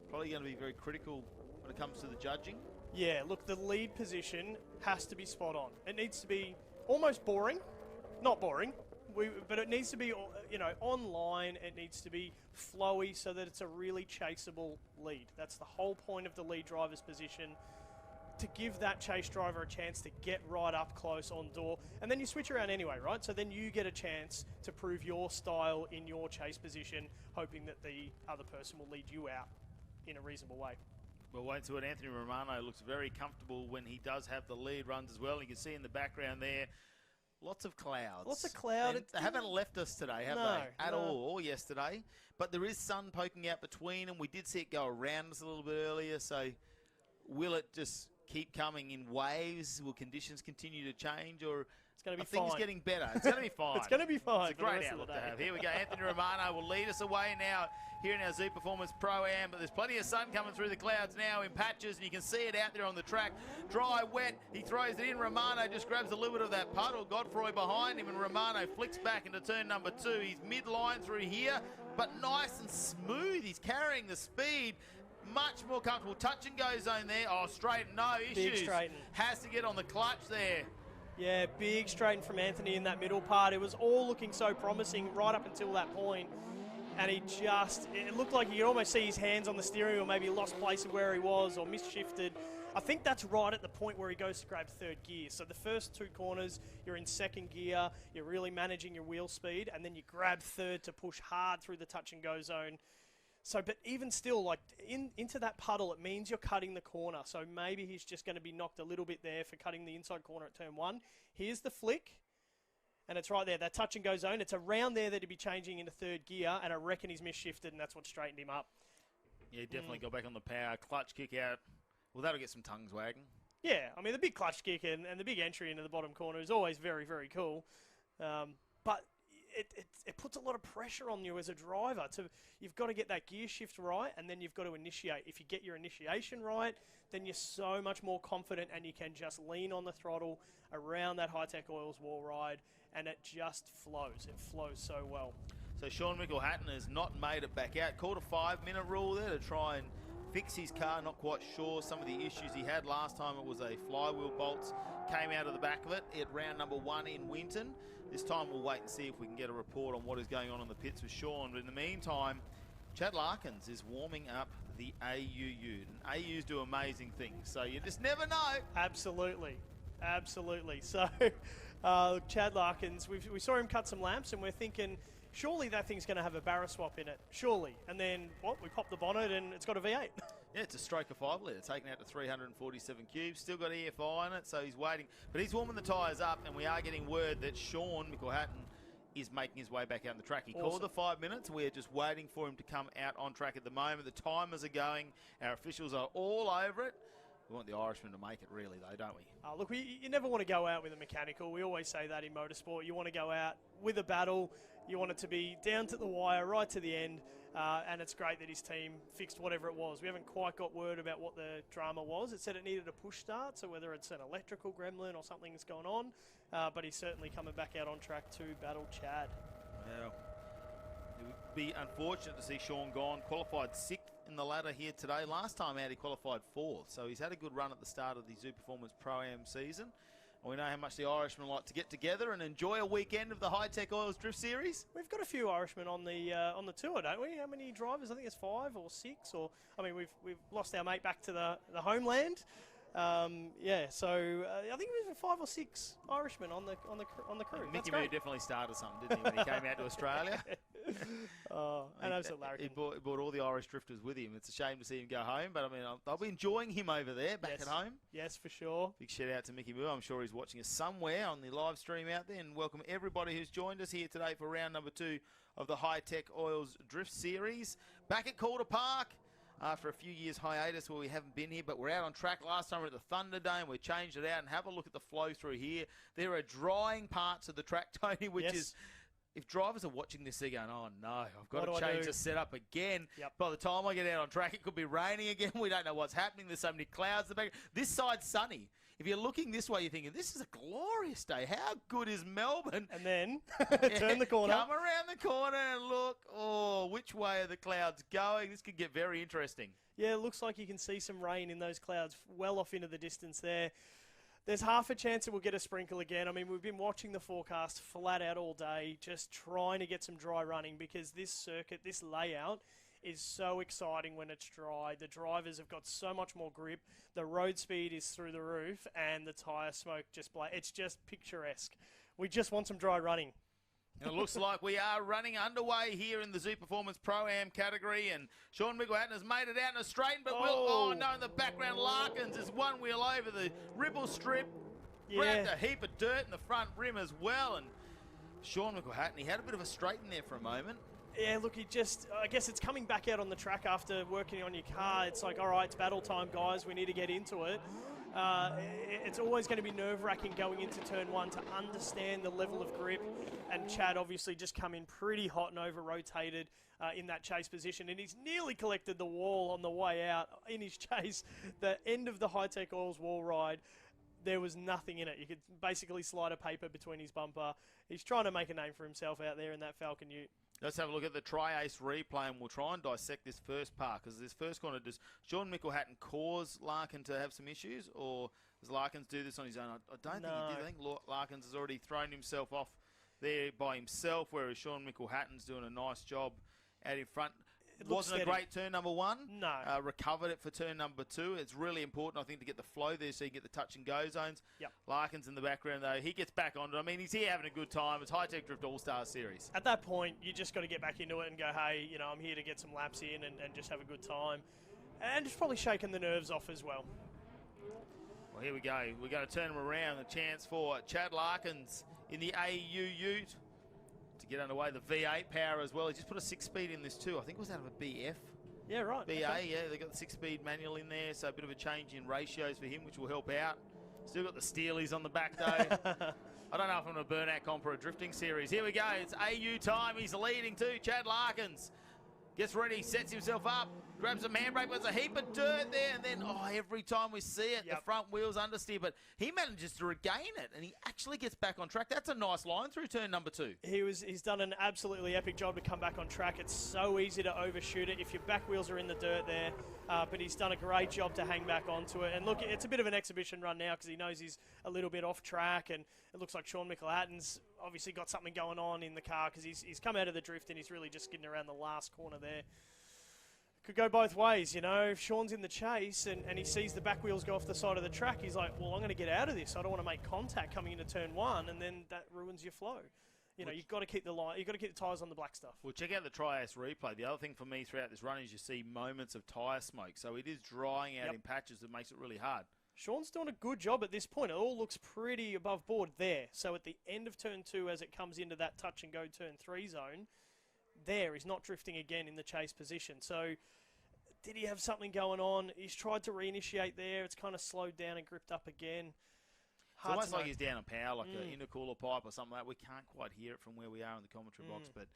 probably going to be very critical when it comes to the judging. Yeah, look, the lead position has to be spot on. It needs to be almost boring. Not boring, but it needs to be, you know, online. It needs to be flowy so that it's a really chaseable lead. That's the whole point of the lead driver's position. to give that chase driver a chance to get right up close on door. And then you switch around anyway, right? So then you get a chance to prove your style in your chase position, hoping that the other person will lead you out in a reasonable way. We'll wait to it. Anthony Romano looks very comfortable when he does have the lead runs as well. You can see in the background there, lots of clouds. Lots of cloud. And they haven't left us today, have No, they? At all, or yesterday. But there is sun poking out between them. We did see it go around us a little bit earlier, so will it just keep coming in waves? Will conditions continue to change, or It's going to be things fine. getting better? It's going to be fine. It's going to be fine. It's a great outlook to have. Here we go. Anthony Romano will lead us away now here in our Zoo Performance Pro-Am, but there's plenty of sun coming through the clouds now in patches, and you can see it out there on the track. Dry, wet, he throws it in. Romano just grabs a little bit of that puddle. Godfroy behind him, and Romano flicks back into turn number 2. He's mid-line through here, but nice and smooth. He's carrying the speed. Much more comfortable. Touch and go zone there. Oh, straighten, no issues. Big straighten. Has to get on the clutch there. Yeah, big straighten from Anthony in that middle part. It was all looking so promising right up until that point. And he just, it looked like you could almost see his hands on the steering wheel, maybe lost place of where he was or misshifted. I think that's right at the point where he goes to grab third gear. So the first 2 corners, you're in second gear, you're really managing your wheel speed, and then you grab third to push hard through the touch and go zone. So, but even still, like into that puddle, it means you're cutting the corner. So maybe he's just going to be knocked a little bit there for cutting the inside corner at turn 1. Here's the flick. And it's right there, that touch and go zone. It's around there that he'd be changing into third gear, and I reckon he's misshifted, and that's what straightened him up. Yeah, definitely got back on the power. Clutch kick out. Well, that'll get some tongues wagging. Yeah, I mean, the big clutch kick and the big entry into the bottom corner is always very, very cool. But it puts a lot of pressure on you as a driver. You've got to get that gear shift right, and then you've got to initiate. If you get your initiation right, then you're so much more confident, and you can just lean on the throttle around that Hi-Tec Oils wall ride, and it just flows. It flows so well. So Sean Mickelhatton has not made it back out. Called a 5-minute rule there to try and fix his car. Not quite sure some of the issues he had last time. It was a flywheel bolts came out of the back of it at round number 1 in Winton. This time we'll wait and see if we can get a report on what is going on in the pits with Sean. But in the meantime, Chad Larkins is warming up the AUU. And AUs do amazing things, so you just never know. Absolutely. Absolutely. So Chad Larkins, we saw him cut some lamps, and we're thinking, surely that thing's going to have a barra swap in it. Surely. And then, we pop the bonnet, and it's got a V8. Yeah, it's a stroke of 5 litre, taken out to 347 cubes. Still got EFI in it, so he's waiting. But he's warming the tyres up, and we are getting word that Sean Mickelhatton is making his way back out on the track. He called the 5 minutes. We're just waiting for him to come out on track at the moment. The timers are going. Our officials are all over it. We want the Irishman to make it, really, though, don't we? Look, you never want to go out with a mechanical. We always say that in motorsport. You want to go out with a battle. You want it to be down to the wire, right to the end. And it's great that his team fixed whatever it was. We haven't quite got word about what the drama was. It said it needed a push start, so whether it's an electrical gremlin or something that's going on. But he's certainly coming back out on track to battle Chad. Well, it would be unfortunate to see Sean gone. Qualified 6th in the ladder here today. Last time out he qualified 4th, so he's had a good run at the start of the Zoo Performance Pro-Am season. We know how much the Irishmen like to get together and enjoy a weekend of the Hi-Tec Oils Drift Series. We've got a few Irishmen on the tour, don't we? How many drivers? I think it's 5 or 6. Or I mean, we've lost our mate back to the homeland. Yeah, so I think it was 5 or 6 Irishmen on the crew. Mickey Moo definitely started something, didn't he, when he came out to Australia? And absolute larrikin. He brought all the Irish drifters with him. It's a shame to see him go home, but I mean, they'll be enjoying him over there back at home. Yes, for sure. Big shout out to Mickey Moo. I'm sure he's watching us somewhere on the live stream out there. And welcome everybody who's joined us here today for round number 2 of the Hi-Tec Oils Drift Series. Back at Calder Park after a few years hiatus where we haven't been here, but we're out on track. Last time we were at the Thunderdome. We changed it out, and have a look at the flow through here. There are drying parts of the track, Tony, which is... If drivers are watching this, they're going, oh no, I've got to change the setup again. Yep. By the time I get out on track, it could be raining again. We don't know what's happening. There's so many clouds in the back. This side's sunny. If you're looking this way, you're thinking, this is a glorious day. How good is Melbourne? And then turn the corner. Come around the corner and look. Oh, which way are the clouds going? This could get very interesting. Yeah, it looks like you can see some rain in those clouds well off into the distance there. There's half a chance that we'll get a sprinkle again. I mean, we've been watching the forecast flat out all day, just trying to get some dry running because this circuit, this layout, is so exciting when it's dry. The drivers have got so much more grip. The road speed is through the roof, and the tyre smoke it's just picturesque. We just want some dry running. And it looks like we are running underway here in the Zoo Performance Pro-Am category, and Sean Mickelhatton has made it out in a straight, but no, in the background, Larkins is one wheel over the ribble strip, grabbed a heap of dirt in the front rim as well, and Sean Mickelhatton, he had a bit of a straight in there for a moment. Yeah, look, I guess it's coming back out on the track after working on your car. It's like, all right, it's battle time, guys, we need to get into it. It's always going to be nerve-wracking going into turn one to understand the level of grip, and Chad obviously just come in pretty hot and over-rotated in that chase position, and he's nearly collected the wall on the way out in his chase. The end of the Hi-Tec Oils wall ride, there was nothing in it. You could basically slide a paper between his bumper. He's trying to make a name for himself out there in that Falcon Ute. Let's have a look at the Tri-Ace replay, and we'll try and dissect this first part, because this first corner, does Sean Mickelhatton cause Larkin to have some issues, or does Larkins do this on his own? I don't think he did. I think Larkins has already thrown himself off there by himself, whereas Sean Mickelhatton's doing a nice job out in front. It wasn't a great turn number one. No. Recovered it for turn number two. It's really important, I think, to get the flow there so you get the touch and go zones. Yep. Larkins in the background, though. He gets back onto it. I mean, he's here having a good time. It's Hi-Tec Drift All-Stars Series. At that point, you just got to get back into it and go, hey, I'm here to get some laps in and just have a good time. And just probably shaking the nerves off as well. Well, here we go. We're going to turn him around. A chance for Chad Larkins in the AU Ute to get underway. The V8 power as well. He just put a 6-speed in this too. I think it was out of a BF. Yeah, right. BA, okay. yeah, they got the 6-speed manual in there, so a bit of a change in ratios for him, which will help out. Still got the Steelies on the back though. I don't know if I'm going to burn out comp for a drifting series. Here we go. It's AU time. He's leading too. Chad Larkins gets ready, sets himself up, grabs a handbrake. There's a heap of dirt there, and then every time we see it, the front wheels understeer, but he manages to regain it, and he actually gets back on track. That's a nice line through turn number two. He's done an absolutely epic job to come back on track. It's so easy to overshoot it if your back wheels are in the dirt there, but he's done a great job to hang back onto it. And look, it's a bit of an exhibition run now because he knows he's a little bit off track, and it looks like Sean Mickelhatton's obviously got something going on in the car because he's come out of the drift and he's really just skidding around the last corner there. Could go both ways, If Sean's in the chase and he sees the back wheels go off the side of the track, he's like, well, I'm going to get out of this. I don't want to make contact coming into turn one, and then that ruins your flow. You've got to keep the line. You've got to keep the tyres on the black stuff. Well, check out the Tri-Ace replay. The other thing for me throughout this run is you see moments of tyre smoke. So it is drying out in patches that makes it really hard. Sean's doing a good job at this point. It all looks pretty above board there. So at the end of turn two, as it comes into that touch and go turn three zone, there he's not drifting again in the chase position. So did he have something going on? He's tried to reinitiate there. It's kind of slowed down and gripped up again. It's almost like he's down a power, like an intercooler pipe or something like that. We can't quite hear it from where we are in the commentary box, but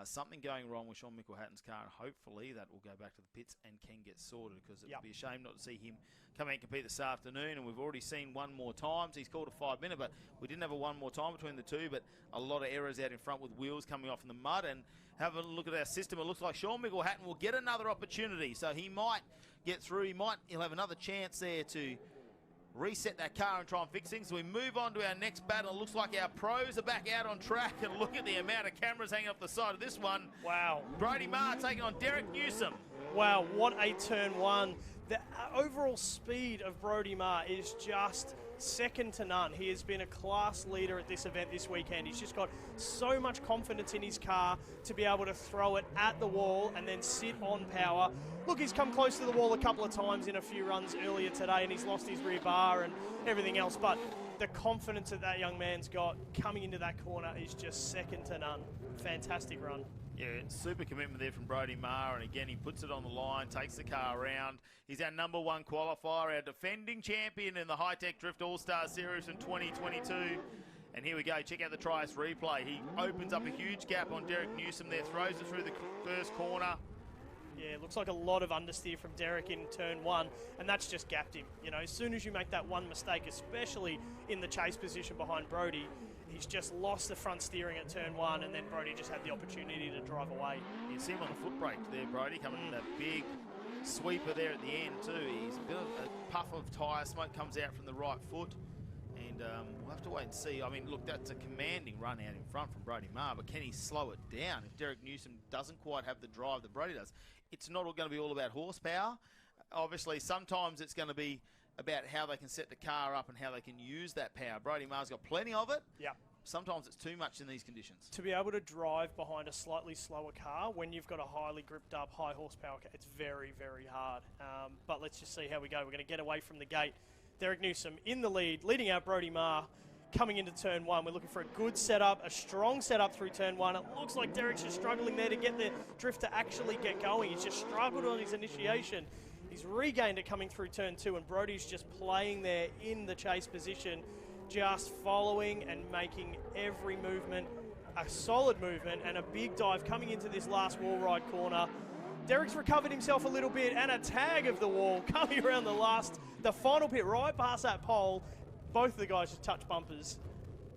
something going wrong with Sean Mickelhatton's car, and hopefully that will go back to the pits and can get sorted, because it would be a shame not to see him come out and compete this afternoon. And we've already seen one more times. He's called a 5-minute, but we didn't have a one more time between the two, but a lot of errors out in front with wheels coming off in the mud. And have a look at our system. It looks like Sean Mickelhatton will get another opportunity, so he might get through. He'll have another chance there to reset that car and try and fix things. So we move on to our next battle. It looks like our pros are back out on track, and look at the amount of cameras hanging off the side of this one. Wow. Brody Marr taking on Derek Newsom. Wow, what a turn one. The overall speed of Brody Marr is just second to none. He has been a class leader at this event this weekend. He's just got so much confidence in his car to be able to throw it at the wall and then sit on power. Look, he's come close to the wall a couple of times in a few runs earlier today, and he's lost his rear bar and everything else, but the confidence that young man's got coming into that corner is just second to none. Fantastic run. Yeah, super commitment there from Brody Marr, and again, he puts it on the line, takes the car around. He's our number one qualifier, our defending champion in the Hi-Tec Drift All-Star Series in 2022. And here we go, check out the Tri-Ace replay. He opens up a huge gap on Derek Newsom there, throws it through the first corner. Yeah, it looks like a lot of understeer from Derek in turn one, and that's just gapped him. As soon as you make that one mistake, especially in the chase position behind Brody, he's just lost the front steering at turn one, and then Brody just had the opportunity to drive away. You see him on the foot brake there, Brody, coming in that big sweeper there at the end too. He's a bit of a puff of tyre smoke comes out from the right foot, and and we'll have to wait and see. I mean, look, that's a commanding run out in front from Brody Maher, but can he slow it down? If Derek Newsom doesn't quite have the drive that Brody does, it's not all going to be all about horsepower. Obviously, sometimes it's going to be about how they can set the car up and how they can use that power. Brody Maher's got plenty of it. Yeah. Sometimes it's too much in these conditions. To be able to drive behind a slightly slower car when you've got a highly gripped up, high horsepower car, it's very, very hard. But let's just see how we go. We're going to get away from the gate. Derek Newsom in the lead, leading out Brody Maher. Coming into turn one, we're looking for a good setup, a strong setup through turn one. It looks like Derek's just struggling there to get the drift to actually get going. He's just struggled on his initiation. He's regained it coming through turn two, and Brody's just playing there in the chase position, just following and making every movement a solid movement and a big dive coming into this last wall ride corner. Derek's recovered himself a little bit, and a tag of the wall coming around the final pit right past that pole. Both of the guys just touch bumpers.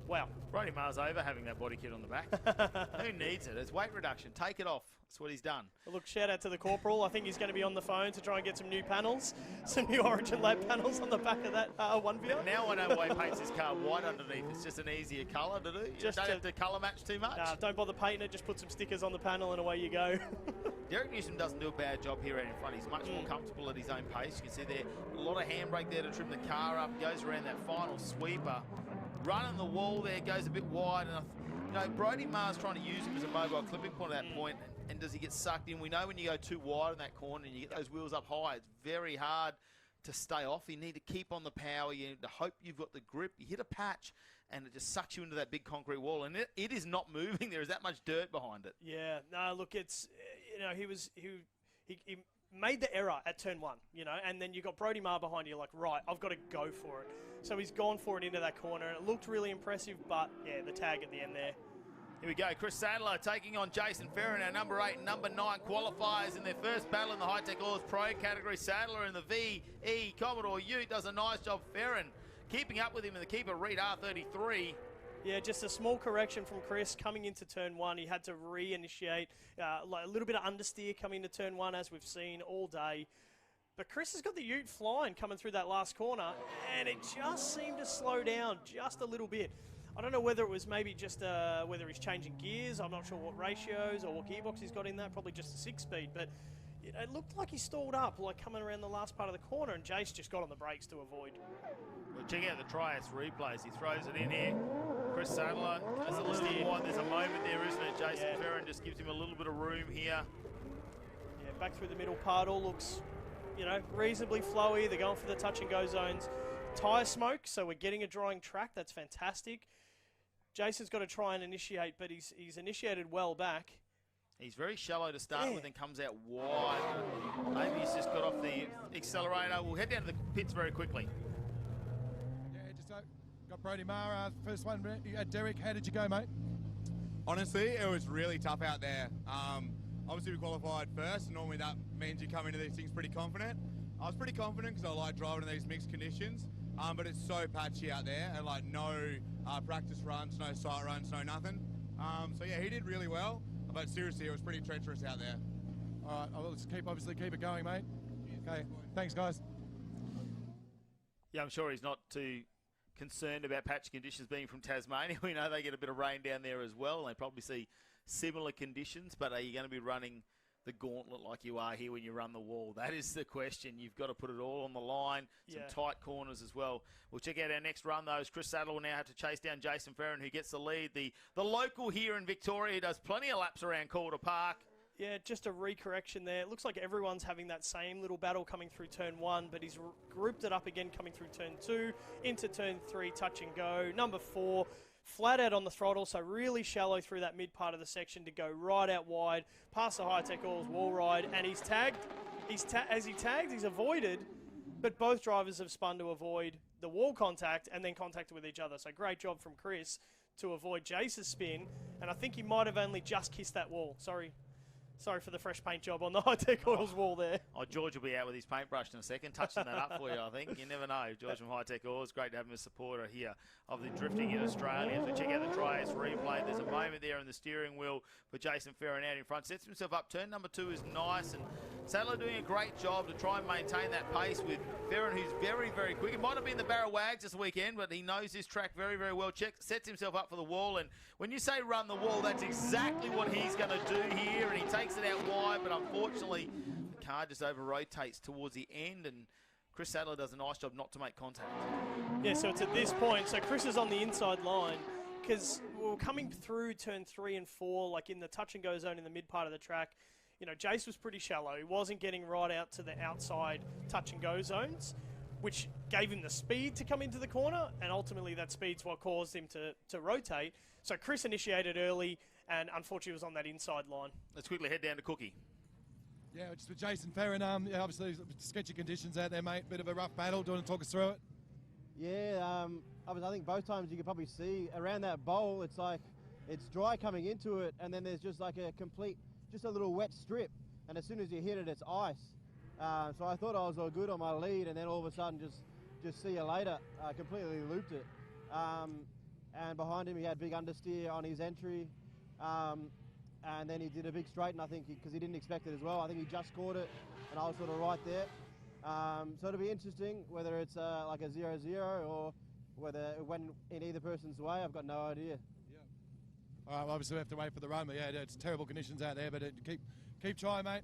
Wow. Brody Maher's over having that body kit on the back. Who needs it? It's weight reduction. Take it off. That's what he's done. Well, look, shout out to the Corporal. I think he's going to be on the phone to try and get some new panels, some new Origin Lab panels on the back of that one video. Now I know why he paints his car white underneath. It's just an easier colour to do. You don't have to colour match too much. Don't bother painting it. Just put some stickers on the panel and away you go. Derek Newsom doesn't do a bad job here out in front. He's much more comfortable at his own pace. You can see there a lot of handbrake there to trim the car up. Goes around that final sweeper. Running the wall there, goes a bit wide. And Brody Maher's trying to use him as a mobile clipping point at that point. And does he get sucked in? We know when you go too wide in that corner and you get those wheels up high, it's very hard to stay off. You need to keep on the power. You need to hope you've got the grip. You hit a patch and it just sucks you into that big concrete wall. And it is not moving. There is that much dirt behind it. Yeah. No, look, it's, he made the error at turn one, and then you got Brody Maher behind you, like, right, I've got to go for it. So he's gone for it into that corner, and it looked really impressive, but, yeah, the tag at the end there. Here we go, Chris Sadler taking on Jason Ferrin, our number 8 and number 9 qualifiers in their first battle in the Hi-Tec Oils Pro category. Sadler in the VE Commodore Ute does a nice job. Ferrin keeping up with him in the keeper Reed R33. Yeah, just a small correction from Chris coming into turn one. He had to reinitiate, a little bit of understeer coming into turn one, as we've seen all day. But Chris has got the Ute flying coming through that last corner, and it just seemed to slow down just a little bit. I don't know whether it was maybe just whether he's changing gears. I'm not sure what ratios or what gearbox he's got in that. Probably just a 6-speed, but it looked like he stalled up, like coming around the last part of the corner, and Jace just got on the brakes to avoid. Well, check out the Trias replays. He throws it in here. Chris Sadler goes a little bit wide. There's a moment there, isn't it? Jason Ferrin just gives him a little bit of room here. Yeah, back through the middle part. All looks, reasonably flowy. They're going for the touch and go zones. Tyre smoke, so we're getting a drying track. That's fantastic. Jason's got to try and initiate, but he's initiated well back. He's very shallow to start with and comes out wide. Maybe he's just got off the accelerator. We'll head down to the pits very quickly. Yeah, just got Brody Maher, first one. Derek, how did you go, mate? Honestly, it was really tough out there. Obviously, we qualified first, and normally that means you come into these things pretty confident. I was pretty confident because I like driving in these mixed conditions, but it's so patchy out there, and like no practice runs, no sight runs, no nothing. So yeah, he did really well, but seriously, it was pretty treacherous out there. All right, I'll just keep it going, mate. Okay, thanks, guys. Yeah, I'm sure he's not too concerned about patch conditions being from Tasmania. We know they get a bit of rain down there as well. They probably see similar conditions, but are you going to be running the gauntlet like you are here when you run the wall? That is the question. You've got to put it all on the line, some tight corners as well. We'll check out our next run, though, as Chris Sadler will now have to chase down Jason Ferrin, who gets the lead. The local here in Victoria does plenty of laps around Calder Park. Yeah, just a recorrection there. It looks like everyone's having that same little battle coming through turn one, but he's grouped it up again coming through turn two, into turn three, touch and go. Number 4, flat out on the throttle, so really shallow through that mid part of the section to go right out wide, past the Hi-Tec Oils wall ride, and he's tagged. As he tagged, he's avoided, but both drivers have spun to avoid the wall contact and then contacted with each other. So great job from Chris to avoid Jace's spin, and I think he might have only just kissed that wall. Sorry for the fresh paint job on the Hi-Tec Oils wall there. Oh, George will be out with his paintbrush in a second, touching that up for you, I think. You never know. George from Hi-Tec Oils, great to have him as a supporter here of the drifting in Australia. As we check out the Trias replay, there's a moment there in the steering wheel for Jason Ferrin out in front. Sets himself up. Turn number 2 is nice, and Sadler doing a great job to try and maintain that pace with Ferrin, who's very, very quick. It might have been the Barrow Wags this weekend, but he knows his track very, very well. Sets himself up for the wall, and when you say run the wall, that's exactly what he's going to do here, and he takes it out wide, but unfortunately, the car just over-rotates towards the end, and Chris Sadler does a nice job not to make contact. Yeah, so it's at this point, so Chris is on the inside line, because we're coming through turn 3 and 4, like in the touch-and-go zone in the mid part of the track. You know, Jace was pretty shallow. He wasn't getting right out to the outside touch-and-go zones, which gave him the speed to come into the corner, and ultimately that speed's what caused him to rotate. So Chris initiated early, and unfortunately was on that inside line. Let's quickly head down to Cookie. Yeah, just with Jason Ferrin, yeah, obviously sketchy conditions out there, mate. Bit of a rough battle. Do you want to talk us through it? Yeah, I think both times you can probably see around that bowl, it's like it's dry coming into it, and then there's just like just a little wet strip, and as soon as you hit it, it's ice. So I thought I was all good on my lead, and then all of a sudden, just see you later, completely looped it. And behind him, he had big understeer on his entry, and then he did a big straighten, I think, because he didn't expect it as well. I think he just caught it, and I was sort of right there. So it'll be interesting whether it's like a 0-0 or whether it went in either person's way. I've got no idea. All right, well, obviously we have to wait for the run, but yeah, it's terrible conditions out there, but keep trying, mate.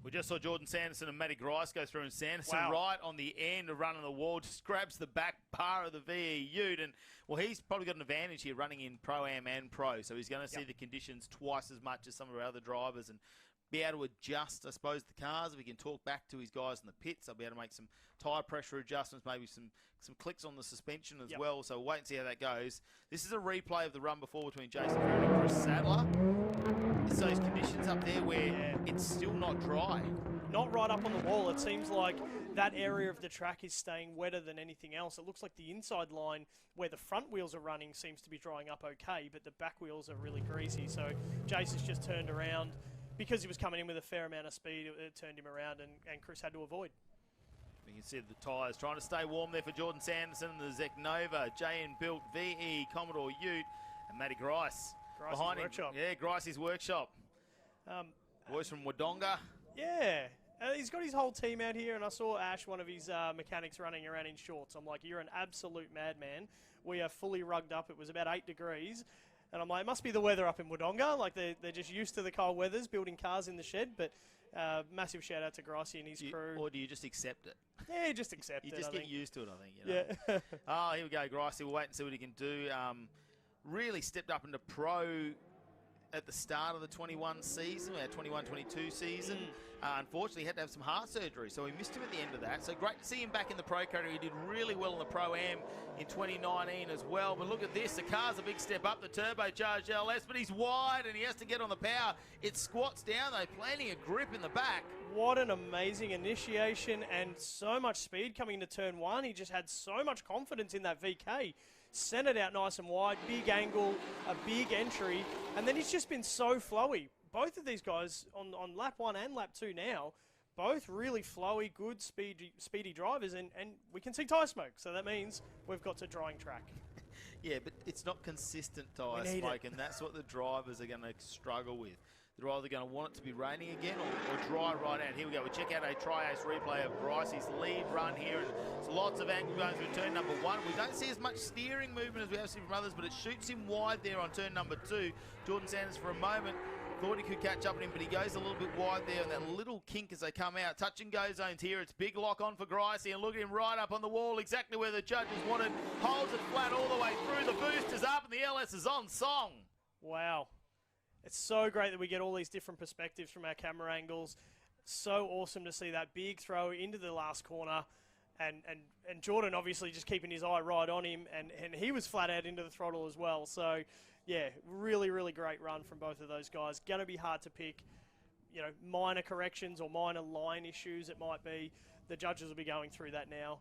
We just saw Jordan Sanderson and Matty Grice go through, and Sanderson right on the end of running the wall just grabs the back bar of the VE Ute, and well, he's probably got an advantage here running in Pro-Am and Pro, so he's going to see the conditions twice as much as some of our other drivers and be able to adjust, I suppose, the cars. If we can talk back to his guys in the pits, they'll be able to make some tyre pressure adjustments, maybe some clicks on the suspension as well. So we'll wait and see how that goes. This is a replay of the run before between Jason Ferrin and Chris Sadler. It's those conditions up there where it's still not dry. Not right up on the wall. It seems like that area of the track is staying wetter than anything else. It looks like the inside line where the front wheels are running seems to be drying up okay, but the back wheels are really greasy. So Jason's just turned around. Because he was coming in with a fair amount of speed, it turned him around, and Chris had to avoid. You can see the tyres trying to stay warm there for Jordan Sanderson, the Zek Nova, JN Built, VE, Commodore Ute, and Matty Grice. Behind him. Workshop. Yeah, Grice's workshop. Boys from Wodonga. Yeah. He's got his whole team out here, and I saw Ash, one of his mechanics, running around in shorts. I'm like, you're an absolute madman. We are fully rugged up. It was about 8 degrees. And I'm like, it must be the weather up in Wodonga. Like, they're just used to the cold weathers, building cars in the shed. But massive shout-out to Gricey and his crew. Or do you just accept it? Yeah, just accept it, You just I get think. used to it, I think. You know? Yeah. Oh, here we go, Gricey. We'll wait and see what he can do. Really stepped up into pro at the start of the 21 season, our 21-22 season. Unfortunately, he had to have some heart surgery, so we missed him at the end of that. So great to see him back in the pro category. He did really well in the Pro-Am in 2019 as well. But look at this. The car's a big step up, the turbocharged LS, but he's wide and he has to get on the power. It squats down, though, plenty of grip in the back. What an amazing initiation and so much speed coming into turn 1. He just had so much confidence in that VK. Sent it out nice and wide, big angle, a big entry, and then he's just been so flowy. Both of these guys on lap 1 and lap 2 now, both really flowy, good, speedy drivers, and we can see tyre smoke, so that means we've got to drying track. Yeah, but it's not consistent tyre smoke, and that's what the drivers are going to struggle with. They're either going to want it to be raining again or dry right out. Here we go. We check out a tri-ace replay of Gricey's lead run here. And it's lots of angle going through turn number 1. We don't see as much steering movement as we have seen from others, but it shoots him wide there on turn number 2. Jordan Sanders for a moment thought he could catch up with him, but he goes a little bit wide there, and that little kink as they come out. Touch and go zones here. It's big lock on for Gricey, and look at him right up on the wall, exactly where the judges wanted. Holds it flat all the way through. The boost is up, and the LS is on song. Wow. It's so great that we get all these different perspectives from our camera angles. So awesome to see that big throw into the last corner. And Jordan obviously just keeping his eye right on him. And he was flat out into the throttle as well. So, yeah, really, really great run from both of those guys. Going to be hard to pick, minor corrections or minor line issues it might be. The judges will be going through that now.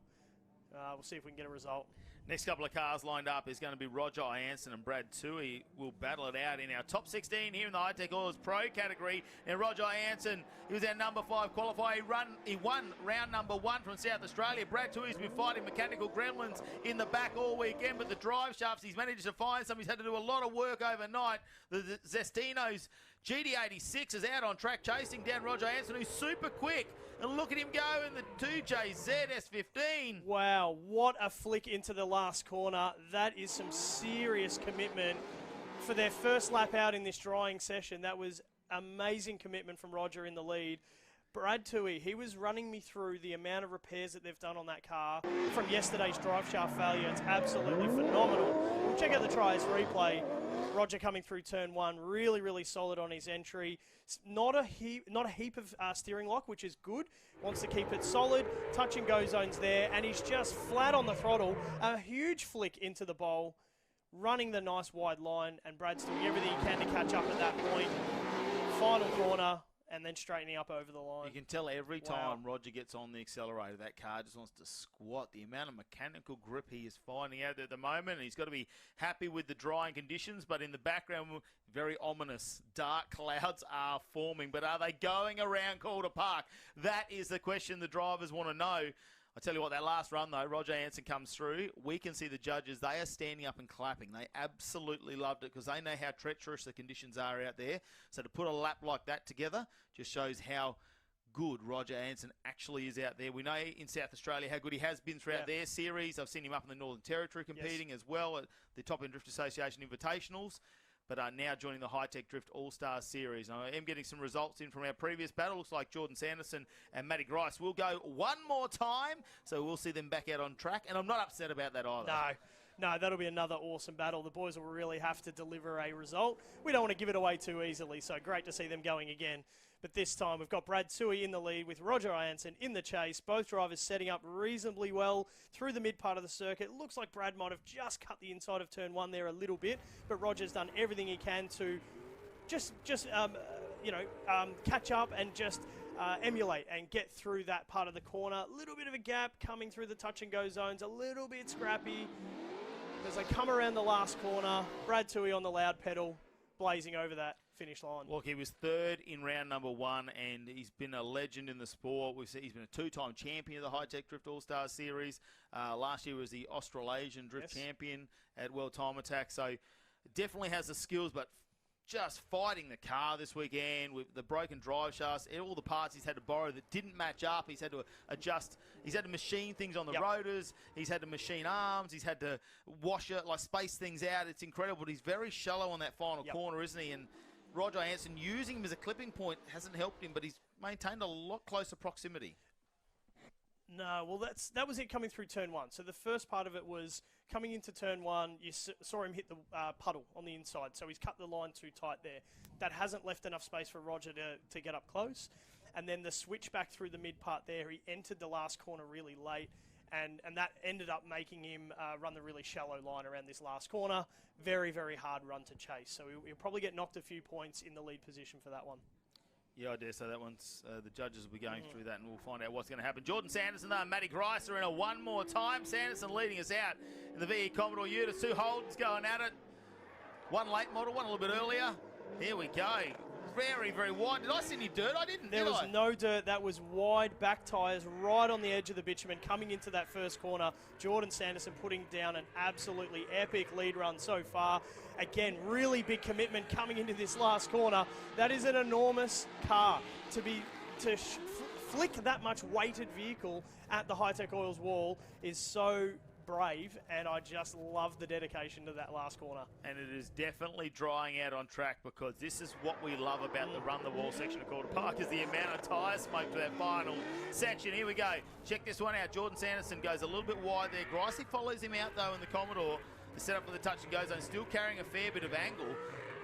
We'll see if we can get a result. Next couple of cars lined up is going to be Roger Ianson and Brad Toohey. Will battle it out in our top 16 here in the Hi-Tec Oilers Pro category. And Roger Ianson, he was our number 5 qualifier. He won round number 1 from South Australia. Brad Toohey's been fighting mechanical gremlins in the back all weekend, but the drive shafts, he's managed to find some. He's had to do a lot of work overnight. The Zestinos GD86 is out on track chasing down Roger Hansen, who's super quick. And look at him go in the 2JZ S15. Wow, what a flick into the last corner. That is some serious commitment for their first lap out in this drying session. That was amazing commitment from Roger in the lead. Brad Toohey, he was running me through the amount of repairs that they've done on that car from yesterday's drive shaft failure. It's absolutely phenomenal. We'll check out the tries replay. Roger coming through turn one, really, really solid on his entry. Not a heap of steering lock, which is good. Wants to keep it solid. Touch and go zones there, and he's just flat on the throttle. A huge flick into the bowl, running the nice wide line, and Brad's doing everything he can to catch up at that point. Final corner, and then straightening up over the line. You can tell every time Roger gets on the accelerator, that car just wants to squat. The amount of mechanical grip he is finding out there at the moment, and he's got to be happy with the drying conditions, but in the background, very ominous. Dark clouds are forming, but are they going around Calder Park? That is the question the drivers want to know. I tell you what, that last run, though, Roger Hansen comes through. We can see the judges. They are standing up and clapping. They absolutely loved it because they know how treacherous the conditions are out there. So to put a lap like that together just shows how good Roger Hansen actually is out there. We know in South Australia how good he has been throughout their series. I've seen him up in the Northern Territory competing as well at the Top End Drift Association Invitationals. But are now joining the Hi-Tec Drift All-Stars Series. And I am getting some results in from our previous battle. Looks like Jordan Sanderson and Matty Grice will go one more time, so we'll see them back out on track. And I'm not upset about that either. No, that'll be another awesome battle. The boys will really have to deliver a result. We don't want to give it away too easily, so great to see them going again. But this time we've got Brad Toohey in the lead with Roger Hansen in the chase. Both drivers setting up reasonably well through the mid part of the circuit. It looks like Brad might have just cut the inside of turn one there a little bit, but Roger's done everything he can to just catch up and just emulate and get through that part of the corner. A little bit of a gap coming through the touch and go zones, a little bit scrappy. As they come around the last corner, Brad Toohey on the loud pedal, blazing over that finish line. Look, he was third in round number one, and he's been a legend in the sport. We've seen he's been a two-time champion of the Hi-Tec Drift All-Stars Series. Last year was the Australasian Drift champion at World Time Attack. So definitely has the skills, but just fighting the car this weekend with the broken drive shafts, all the parts he's had to borrow that didn't match up. He's had to adjust. He's had to machine things on the rotors. He's had to machine arms. He's had to wash it, like space things out. It's incredible, but he's very shallow on that final corner, isn't he? And Roger Hansen using him as a clipping point hasn't helped him, but he's maintained a lot closer proximity. No, well, that was it coming through turn one. So the first part of it was coming into turn one, you saw him hit the puddle on the inside, so he's cut the line too tight there. That hasn't left enough space for Roger to get up close. And then the switch back through the mid part there, he entered the last corner really late, and that ended up making him run the really shallow line around this last corner. Very, very hard run to chase. So he'll probably get knocked a few points in the lead position for that one. Yeah, I dare say that one's the judges will be going through that, and we'll find out what's going to happen. Jordan Sanderson, though, and Matty Grice are in a one more time. Sanderson leading us out in the VE Commodore Ute. Two Holdens going at it. One late model, one a little bit earlier. Here we go. Very, very wide. Did I see any dirt? I didn't, There was no dirt. That was wide back tyres right on the edge of the bitumen coming into that first corner. Jordan Sanderson putting down an absolutely epic lead run so far. Again, really big commitment coming into this last corner. That is an enormous car to flick that much weighted vehicle at the Hi-Tec Oils wall is so brave, and I just love the dedication to that last corner. And it is definitely drying out on track, because this is what we love about the Run the Wall section of Calder Park, is the amount of tyre smoke to that final section. Here we go. Check this one out. Jordan Sanderson goes a little bit wide there. Gricey follows him out, though, in the Commodore to set up for the touch and go zone, still carrying a fair bit of angle.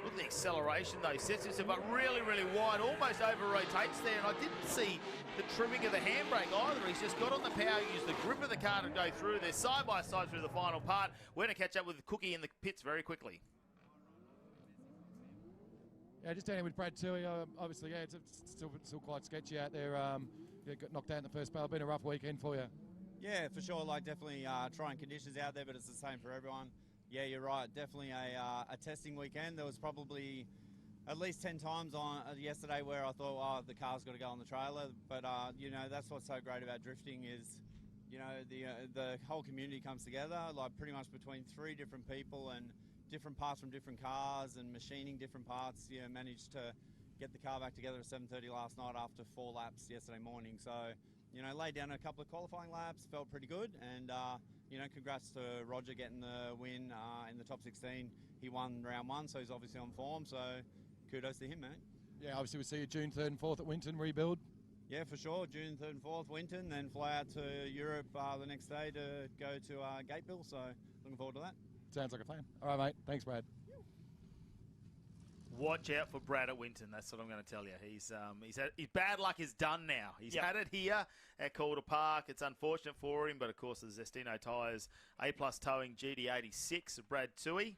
Look at the acceleration, though. He sets himself up really, really wide, almost over-rotates there, and I didn't see the trimming of the handbrake either. He's just got on the power, used the grip of the car to go through. They're side-by-side through the final part. We're going to catch up with Cookie in the pits very quickly. Yeah, just down here with Brad Toohey. Obviously, yeah, it's still quite sketchy out there. Got knocked out in the first battle. Been a rough weekend for you. Yeah, for sure. Like, definitely trying conditions out there, but it's the same for everyone. Yeah, you're right. Definitely a testing weekend. There was probably at least 10 times on yesterday where I thought, oh, the car's got to go on the trailer. But, you know, that's what's so great about drifting is, you know, the whole community comes together, like pretty much between 3 different people and different parts from different cars and machining different parts, you know, managed to get the car back together at 7:30 last night after 4 laps yesterday morning. So, you know, laid down a couple of qualifying laps, felt pretty good, and you know, congrats to Roger getting the win in the top 16. He won round 1, so he's obviously on form. So, kudos to him, mate. Yeah, obviously we'll see you June 3rd and 4th at Winton rebuild. Yeah, for sure. June 3rd and 4th, Winton, then fly out to Europe the next day to go to Gateville. So, looking forward to that. Sounds like a plan. All right, mate. Thanks, Brad. Watch out for Brad at Winton. That's what I'm going to tell you. His bad luck is done now. He's had it here at Calder Park. It's unfortunate for him, but of course the Zestino Tyres A+ Towing GD86 of Brad Toohey.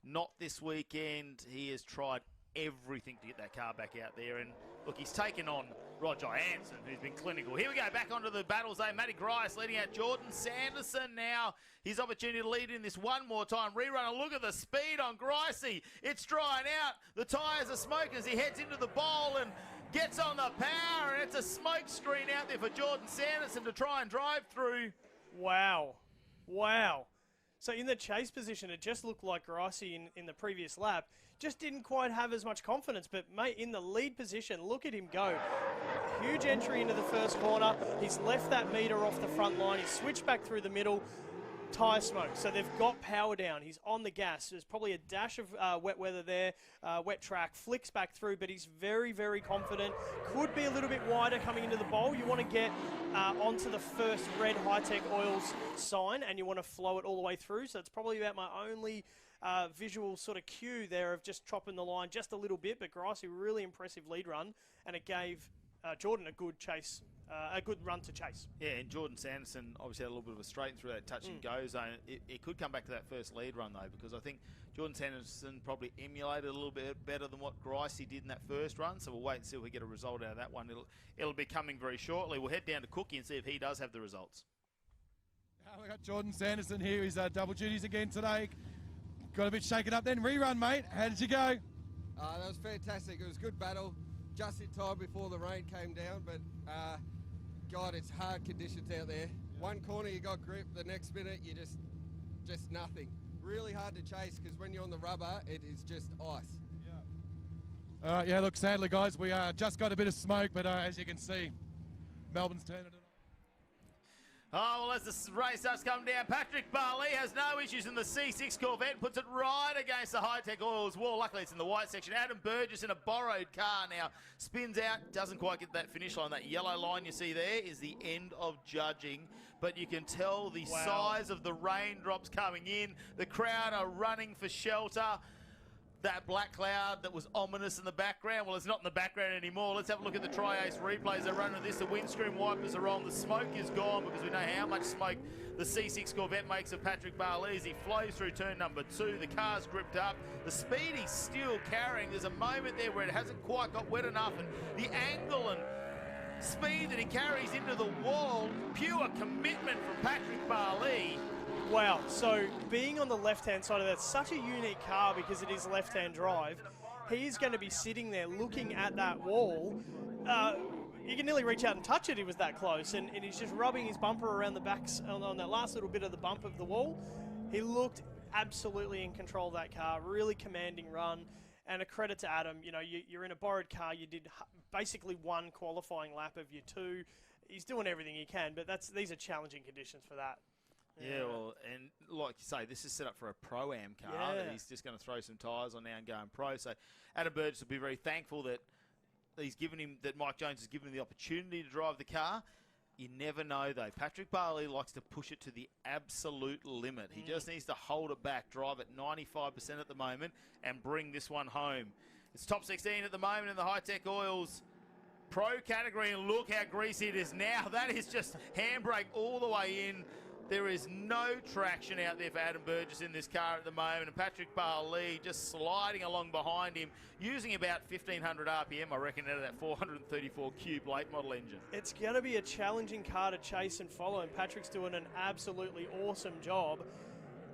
Not this weekend. He has tried everything to get that car back out there, and look, he's taken on Roger Hansen, who's been clinical. Here we go, back onto the battle zone. Matty Grice leading out Jordan Sanderson now. His opportunity to lead in this one more time. Rerun, and look at the speed on Gricey. It's drying out. The tyres are smoking as he heads into the bowl and gets on the power, and it's a smoke screen out there for Jordan Sanderson to try and drive through. Wow. Wow. So in the chase position, it just looked like Gricey in the previous lap. Just didn't quite have as much confidence, but mate, in the lead position, look at him go. Huge entry into the first corner. He's left that meter off the front line. He's switched back through the middle. Tyre smoke, so they've got power down. He's on the gas. There's probably a dash of wet weather there, wet track, flicks back through, but he's very, very confident. Could be a little bit wider coming into the bowl. You want to get onto the first red Hi-Tec oils sign, and you want to flow it all the way through, so it's probably about my only visual sort of cue there of just chopping the line just a little bit, but Gricey, really impressive lead run, and it gave Jordan a good chase. A good run to chase. Yeah, and Jordan Sanderson obviously had a little bit of a straight through that touch and go zone. It could come back to that first lead run though, because I think Jordan Sanderson probably emulated a little bit better than what Gricey did in that first run. So we'll wait and see if we get a result out of that one. It'll be coming very shortly. We'll head down to Cookie and see if he does have the results. We got Jordan Sanderson here. He's double duties again today. Got a bit shaken up then. Rerun, mate. How did you go? That was fantastic. It was a good battle. Just in time before the rain came down, but God, it's hard conditions out there. One corner you got grip, the next minute you just nothing. Really hard to chase because when you're on the rubber, it is just ice. Yeah, look, sadly, guys, we just got a bit of smoke, but as you can see, Melbourne's turning it on. Oh, well, as the race starts coming down, Patrick Barley has no issues in the C6 Corvette, puts it right against the Hi-Tec Oils wall. Luckily, it's in the white section. Adam Burgess in a borrowed car now spins out, doesn't quite get that finish line. That yellow line you see there is the end of judging, but you can tell the size of the raindrops coming in. The crowd are running for shelter. That black cloud that was ominous in the background, well, it's not in the background anymore. Let's have a look at the Tri-Ace replays. They're running this. The windscreen wipers are on. The smoke is gone because we know how much smoke the C6 Corvette makes of Patrick Barley as he flows through turn number 2. The car's gripped up. The speed he's still carrying. There's a moment there where it hasn't quite got wet enough, and the angle and speed that he carries into the wall, pure commitment from Patrick Barley. Wow, so being on the left-hand side of that's such a unique car because it is left-hand drive. He's going to be sitting there looking at that wall. You can nearly reach out and touch it, he was that close, and he's just rubbing his bumper around the back on that last little bit of the bump of the wall. He looked absolutely in control of that car, really commanding run, and a credit to Adam. You know, you're in a borrowed car, you did basically one qualifying lap of your 2. He's doing everything he can, but these are challenging conditions for that. Yeah, well, and like you say, this is set up for a Pro-Am car. That he's just going to throw some tyres on now and go and pro. So Adam Burgess will be very thankful that Mike Jones has given him the opportunity to drive the car. You never know, though. Patrick Barley likes to push it to the absolute limit. He just needs to hold it back, drive at 95% at the moment, and bring this one home. It's top 16 at the moment in the Hi-Tec Oils Pro category, and look how greasy it is now. That is just handbrake all the way in. There is no traction out there for Adam Burgess in this car at the moment, and Patrick Barley just sliding along behind him, using about 1,500 RPM, I reckon, out of that 434 cube late model engine. It's going to be a challenging car to chase and follow, and Patrick's doing an absolutely awesome job.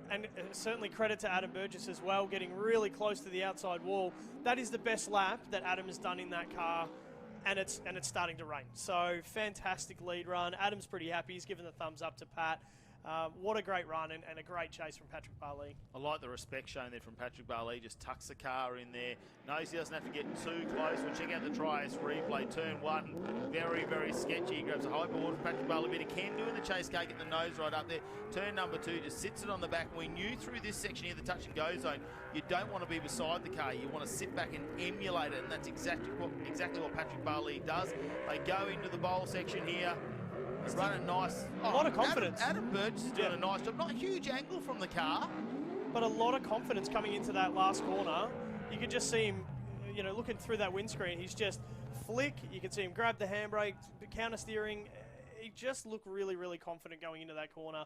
And certainly credit to Adam Burgess as well, getting really close to the outside wall. That is the best lap that Adam has done in that car, and it's starting to rain. So fantastic lead run. Adam's pretty happy. He's given the thumbs up to Pat. What a great run and a great chase from Patrick Barley. I like the respect shown there from Patrick Barley. Just tucks the car in there. Knows he doesn't have to get too close. We'll check out the Trias replay. Turn 1, very, very sketchy. He grabs a high board from Patrick Barley, but he can do in the chase car, get the nose right up there. Turn number 2, just sits it on the back. We knew through this section here, the touch and go zone, you don't want to be beside the car. You want to sit back and emulate it, and that's exactly what Patrick Barley does. They go into the bowl section here. He's running nice. A lot of confidence. Adam Burgess is doing a nice job. Not a huge angle from the car, but a lot of confidence coming into that last corner. You could just see him, looking through that windscreen. He's just flick. You can see him grab the handbrake, counter steering. He just looked really, really confident going into that corner.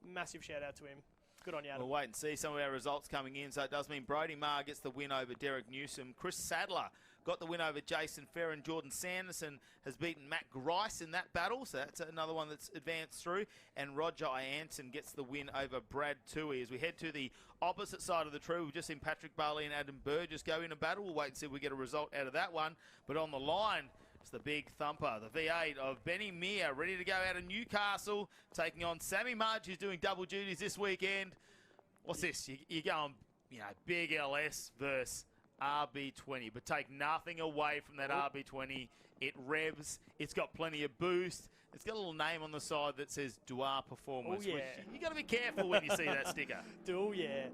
Massive shout out to him. Good on you, Adam. We'll wait and see some of our results coming in. So it does mean Brody Marr gets the win over Derek Newsom. Chris Sadler got the win over Jason Ferrin. Jordan Sanderson has beaten Matt Grice in that battle, so that's another one that's advanced through. And Roger Ianson gets the win over Brad Toohey. As we head to the opposite side of the tree, we've just seen Patrick Barley and Adam Burgess go in a battle. We'll wait and see if we get a result out of that one. But on the line, it's the big thumper, the V8 of Benny Meir, ready to go out of Newcastle, taking on Sammy Mudge, who's doing double duties this weekend. What's this? You're going, big LS versus RB20, but take nothing away from that RB20. It revs. It's got plenty of boost. It's got a little name on the side that says Dwar Performance. Oh, yeah. You got to be careful when you see that sticker. Oh, yeah.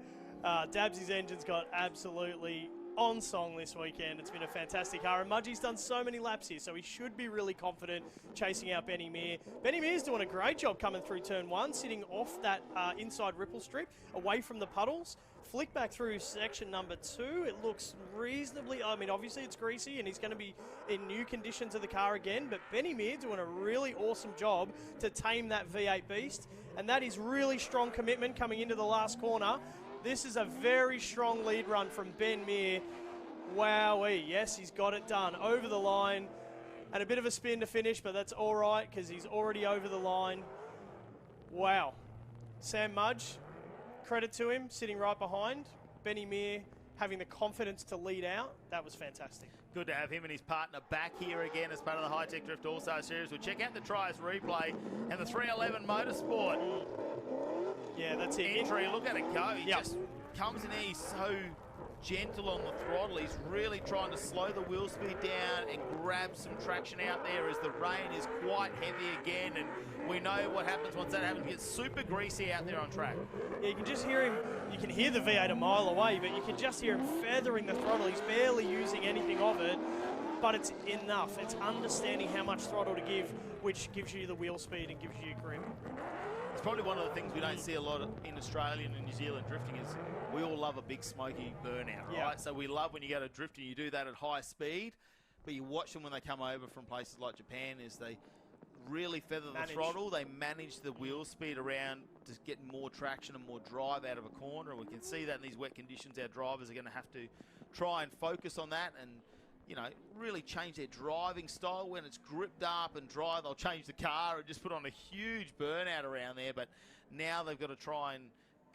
Dabsy's engine's got absolutely on song this weekend. It's been a fantastic car, and Mudgie's done so many laps here, so he should be really confident chasing out Benny Meir. Benny Meir's doing a great job coming through turn 1, sitting off that inside ripple strip, away from the puddles. Flick back through section number 2. It looks reasonably, obviously it's greasy and he's going to be in new conditions of the car again, but Benny Meir doing a really awesome job to tame that V8 beast, and that is really strong commitment coming into the last corner. This is a very strong lead run from Ben Meir. Wowee, yes, he's got it done. Over the line, and a bit of a spin to finish, but that's all right because he's already over the line. Wow. Sam Mudge, credit to him, sitting right behind. Benny Meir having the confidence to lead out. That was fantastic. Good to have him and his partner back here again as part of the Hi-Tec Drift All-Star Series. We'll check out the Trias replay and the 311 Motorsport. Yeah, that's it. Entry, look at it go. He just comes in there, he's so gentle on the throttle. He's really trying to slow the wheel speed down and grab some traction out there as the rain is quite heavy again, and we know what happens once that happens. It gets super greasy out there on track. Yeah, you can just hear him. You can hear the V8 a mile away, but you can just hear him feathering the throttle. He's barely using anything of it, but it's enough. It's understanding how much throttle to give, which gives you the wheel speed and gives you grip. It's probably one of the things we don't see a lot in Australian and New Zealand drifting is we all love a big smoky burnout, right? So we love when you go to drifting, you do that at high speed, but you watch them when they come over from places like Japan is they really feather the throttle. They manage the wheel speed around to get more traction and more drive out of a corner, and we can see that in these wet conditions. Our drivers are going to have to try and focus on that and really change their driving style. When it's gripped up and dry, they'll change the car and just put on a huge burnout around there. But now they've got to try and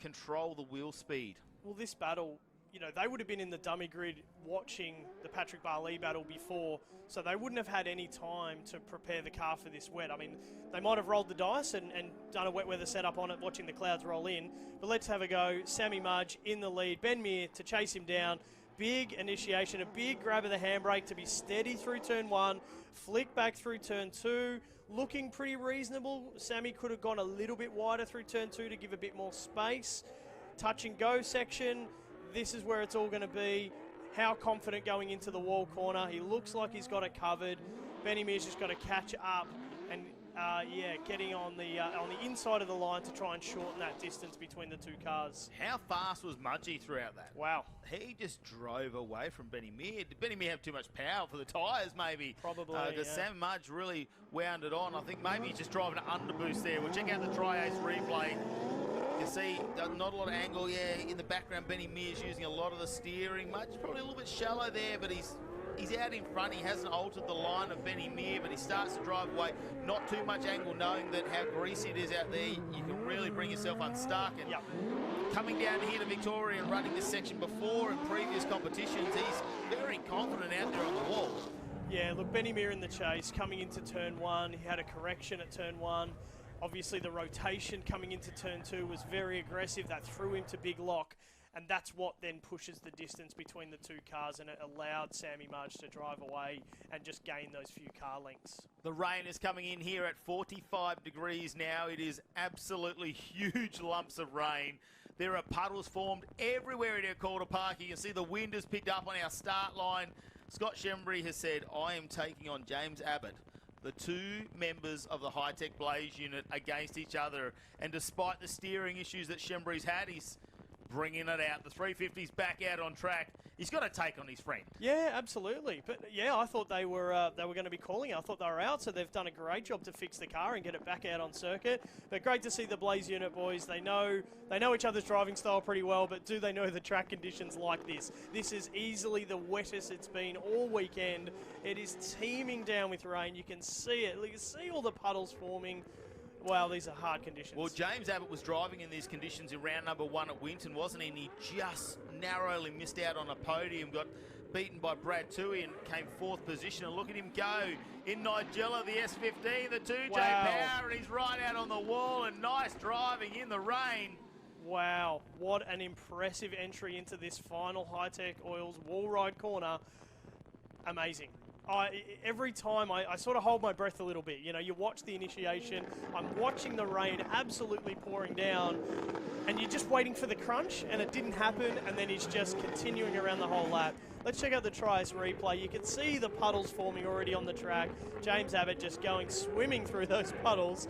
control the wheel speed. Well, this battle, they would have been in the dummy grid watching the Patrick Barley battle before, so they wouldn't have had any time to prepare the car for this wet. I mean, they might have rolled the dice and done a wet weather setup on it, watching the clouds roll in. But let's have a go. Sammy Mudge in the lead. Ben Meir to chase him down. Big initiation, a big grab of the handbrake to be steady through turn 1, flick back through turn 2, looking pretty reasonable. Sammy could have gone a little bit wider through turn 2 to give a bit more space. Touch and go section, this is where it's all going to be. How confident going into the wall corner. He looks like he's got it covered. Benny Meir's just got to catch up and getting on the inside of the line to try and shorten that distance between the two cars. How fast was Mudgee throughout that? Wow. He just drove away from Benny Meir. Did Benny Meir have too much power for the tyres, maybe? Probably, because Sam Mudge really wound it on. I think maybe he's just driving an underboost there. We'll check out the Tri-Ace replay. You see, not a lot of angle. Yeah, in the background, Benny Meir's using a lot of the steering. Mudge probably a little bit shallow there, but he's out in front. He hasn't altered the line of Benny Meir, but he starts to drive away. Not too much angle, knowing that how greasy it is out there. You can really bring yourself unstuck. And coming down here to Victoria and running this section before in previous competitions, he's very confident out there on the wall. Yeah, look, Benny Meir in the chase, coming into turn 1. He had a correction at turn 1. Obviously, the rotation coming into turn 2 was very aggressive. That threw him to big lock, and that's what then pushes the distance between the two cars, and it allowed Sammy Marge to drive away and just gain those few car lengths. The rain is coming in here at 45 degrees now. It is absolutely huge lumps of rain. There are puddles formed everywhere in our Calder Park. You can see the wind has picked up on our start line. Scott Shembry has said, I am taking on James Abbott, the two members of the Hi-Tec Blaze unit, against each other. And despite the steering issues that Shembry's had, he's bringing it out. The 350's back out on track. He's got to take on his friend. Yeah, absolutely. But yeah, I thought they were going to be calling it. I thought they were out, so they've done a great job to fix the car and get it back out on circuit. But great to see the Blaze unit boys. They know each other's driving style pretty well, but do they know the track conditions like this? This is easily the wettest it's been all weekend. It is teeming down with rain. You can see it. You can see all the puddles forming. Wow, these are hard conditions. Well, James Abbott was driving in these conditions in round number 1 at Winton, wasn't he? And he just narrowly missed out on a podium, got beaten by Brad Toohey and came 4th position. And look at him go in Nigella, the S15, the 2J Power, and he's right out on the wall, and nice driving in the rain. Wow, what an impressive entry into this final Hi-Tec Oils wall ride corner. Amazing. Every time I sort of hold my breath a little bit. You know, you watch the initiation, I'm watching the rain absolutely pouring down, and you're just waiting for the crunch, and it didn't happen, and then he's just continuing around the whole lap. Let's check out the Trias replay. You can see the puddles forming already on the track. James Abbott just going swimming through those puddles,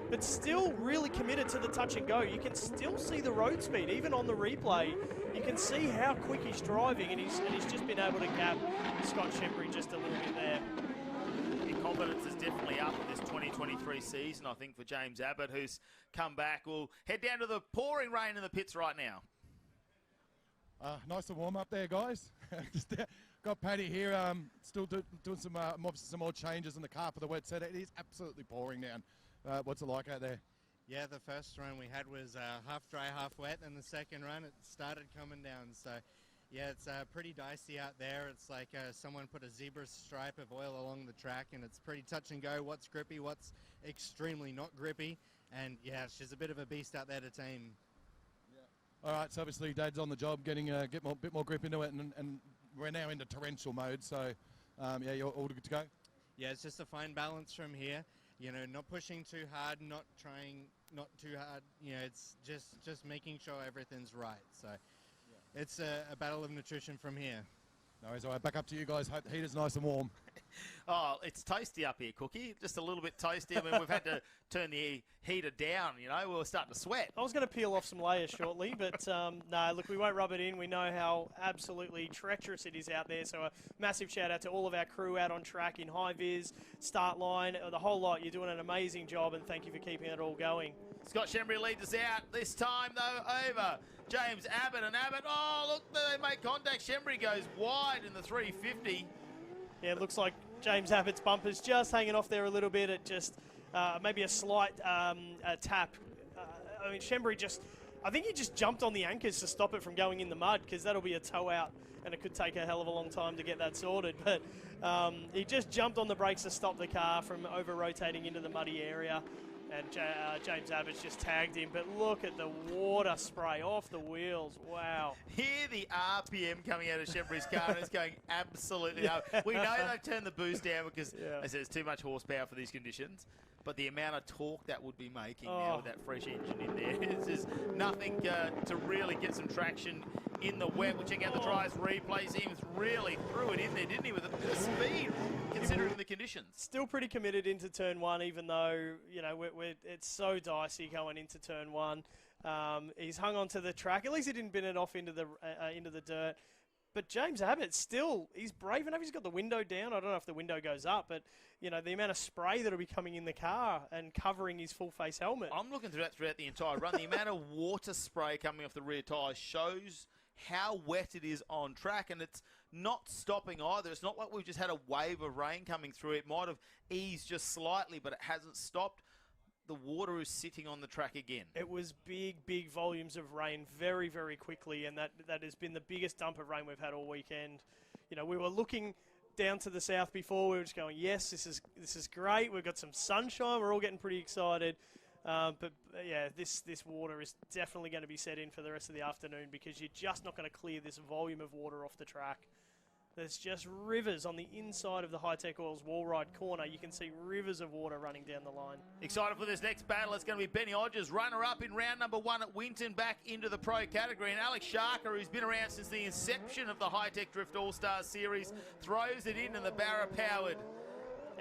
but still really committed to the touch and go. You can still see the road speed, even on the replay. You can see how quick he's driving, and he's just been able to gap Scott Shembry just a little bit there. The confidence is definitely up with this 2023 season, I think, for James Abbott, who's come back. We'll head down to the pouring rain in the pits right now. Nice and warm up there, guys. Just got Paddy here, still doing some more changes in the car for the wet set. It is absolutely pouring down. What's it like out there? Yeah, the first run we had was half dry, half wet, and the second run it started coming down. So, yeah, it's pretty dicey out there. It's like someone put a zebra stripe of oil along the track, and it's pretty touch and go. What's grippy, what's extremely not grippy, and yeah, she's a bit of a beast out there to tame. All right, so obviously Dad's on the job, getting a bit more grip into it, and we're now into torrential mode. So, yeah, you're all good to go. Yeah, it's just a fine balance from here. You know, not pushing too hard, not trying not too hard. You know, it's just making sure everything's right. So, it's a battle of nutrition from here. No worries. All right, back up to you guys. Hope the heater's nice and warm. Oh, it's toasty up here, Cookie. Just a little bit toasty. I mean, we've had to turn the heater down, you know. We were starting to sweat. I was going to peel off some layers shortly, but no, look, we won't rub it in. We know how absolutely treacherous it is out there. So a massive shout out to all of our crew out on track in high vis, start line, the whole lot. You're doing an amazing job, and thank you for keeping it all going. Scott Shembry leads us out. This time, though, over James Abbott. And Abbott, oh, look, they make contact. Shembry goes wide in the 350. Yeah, it looks like James Abbott's bumper's just hanging off there a little bit. It just, maybe a slight tap. I mean, Shembry I think he just jumped on the anchors to stop it from going in the mud, because that'll be a tow out, and it could take a hell of a long time to get that sorted. But he just jumped on the brakes to stop the car from over-rotating into the muddy area. And James Abbott's just tagged him. But look at the water spray off the wheels. Wow. Hear the RPM coming out of Shembry's car, and it's going absolutely up. We know they've turned the boost down because they said it's too much horsepower for these conditions. But the amount of torque that would be making now with that fresh engine in there, it's just nothing to really get some traction in the wet. We'll check out the Trias replays. He was really threw it in there, didn't he, with a bit of speed, considering the conditions. Still pretty committed into turn 1, even though, you know, it's so dicey going into turn 1. He's hung on to the track. At least he didn't bin it off into the dirt. But James Abbott he's brave enough. He's got the window down. I don't know if the window goes up, but, you know, the amount of spray that'll be coming in the car and covering his full face helmet. I'm looking through that throughout the entire run. The amount of water spray coming off the rear tyres shows how wet it is on track, and it's not stopping either. It's not like we've just had a wave of rain coming through. It might have eased just slightly, but it hasn't stopped. The water is sitting on the track again. It was big volumes of rain very, very quickly, and that has been the biggest dump of rain we've had all weekend. You know, we were looking down to the south before. We were just going, yes, this is great. We've got some sunshine. We're all getting pretty excited. Yeah, this water is definitely going to be set in for the rest of the afternoon because you're just not going to clear this volume of water off the track. There's just rivers on the inside of the Hi-Tec Oils wall ride corner. You can see rivers of water running down the line. Excited for this next battle. It's going to be Benny Hodges, runner-up in round number 1 at Winton, back into the pro category. And Alex Sharker, who's been around since the inception of the Hi-Tec Drift All-Stars series, throws it in the Barra-powered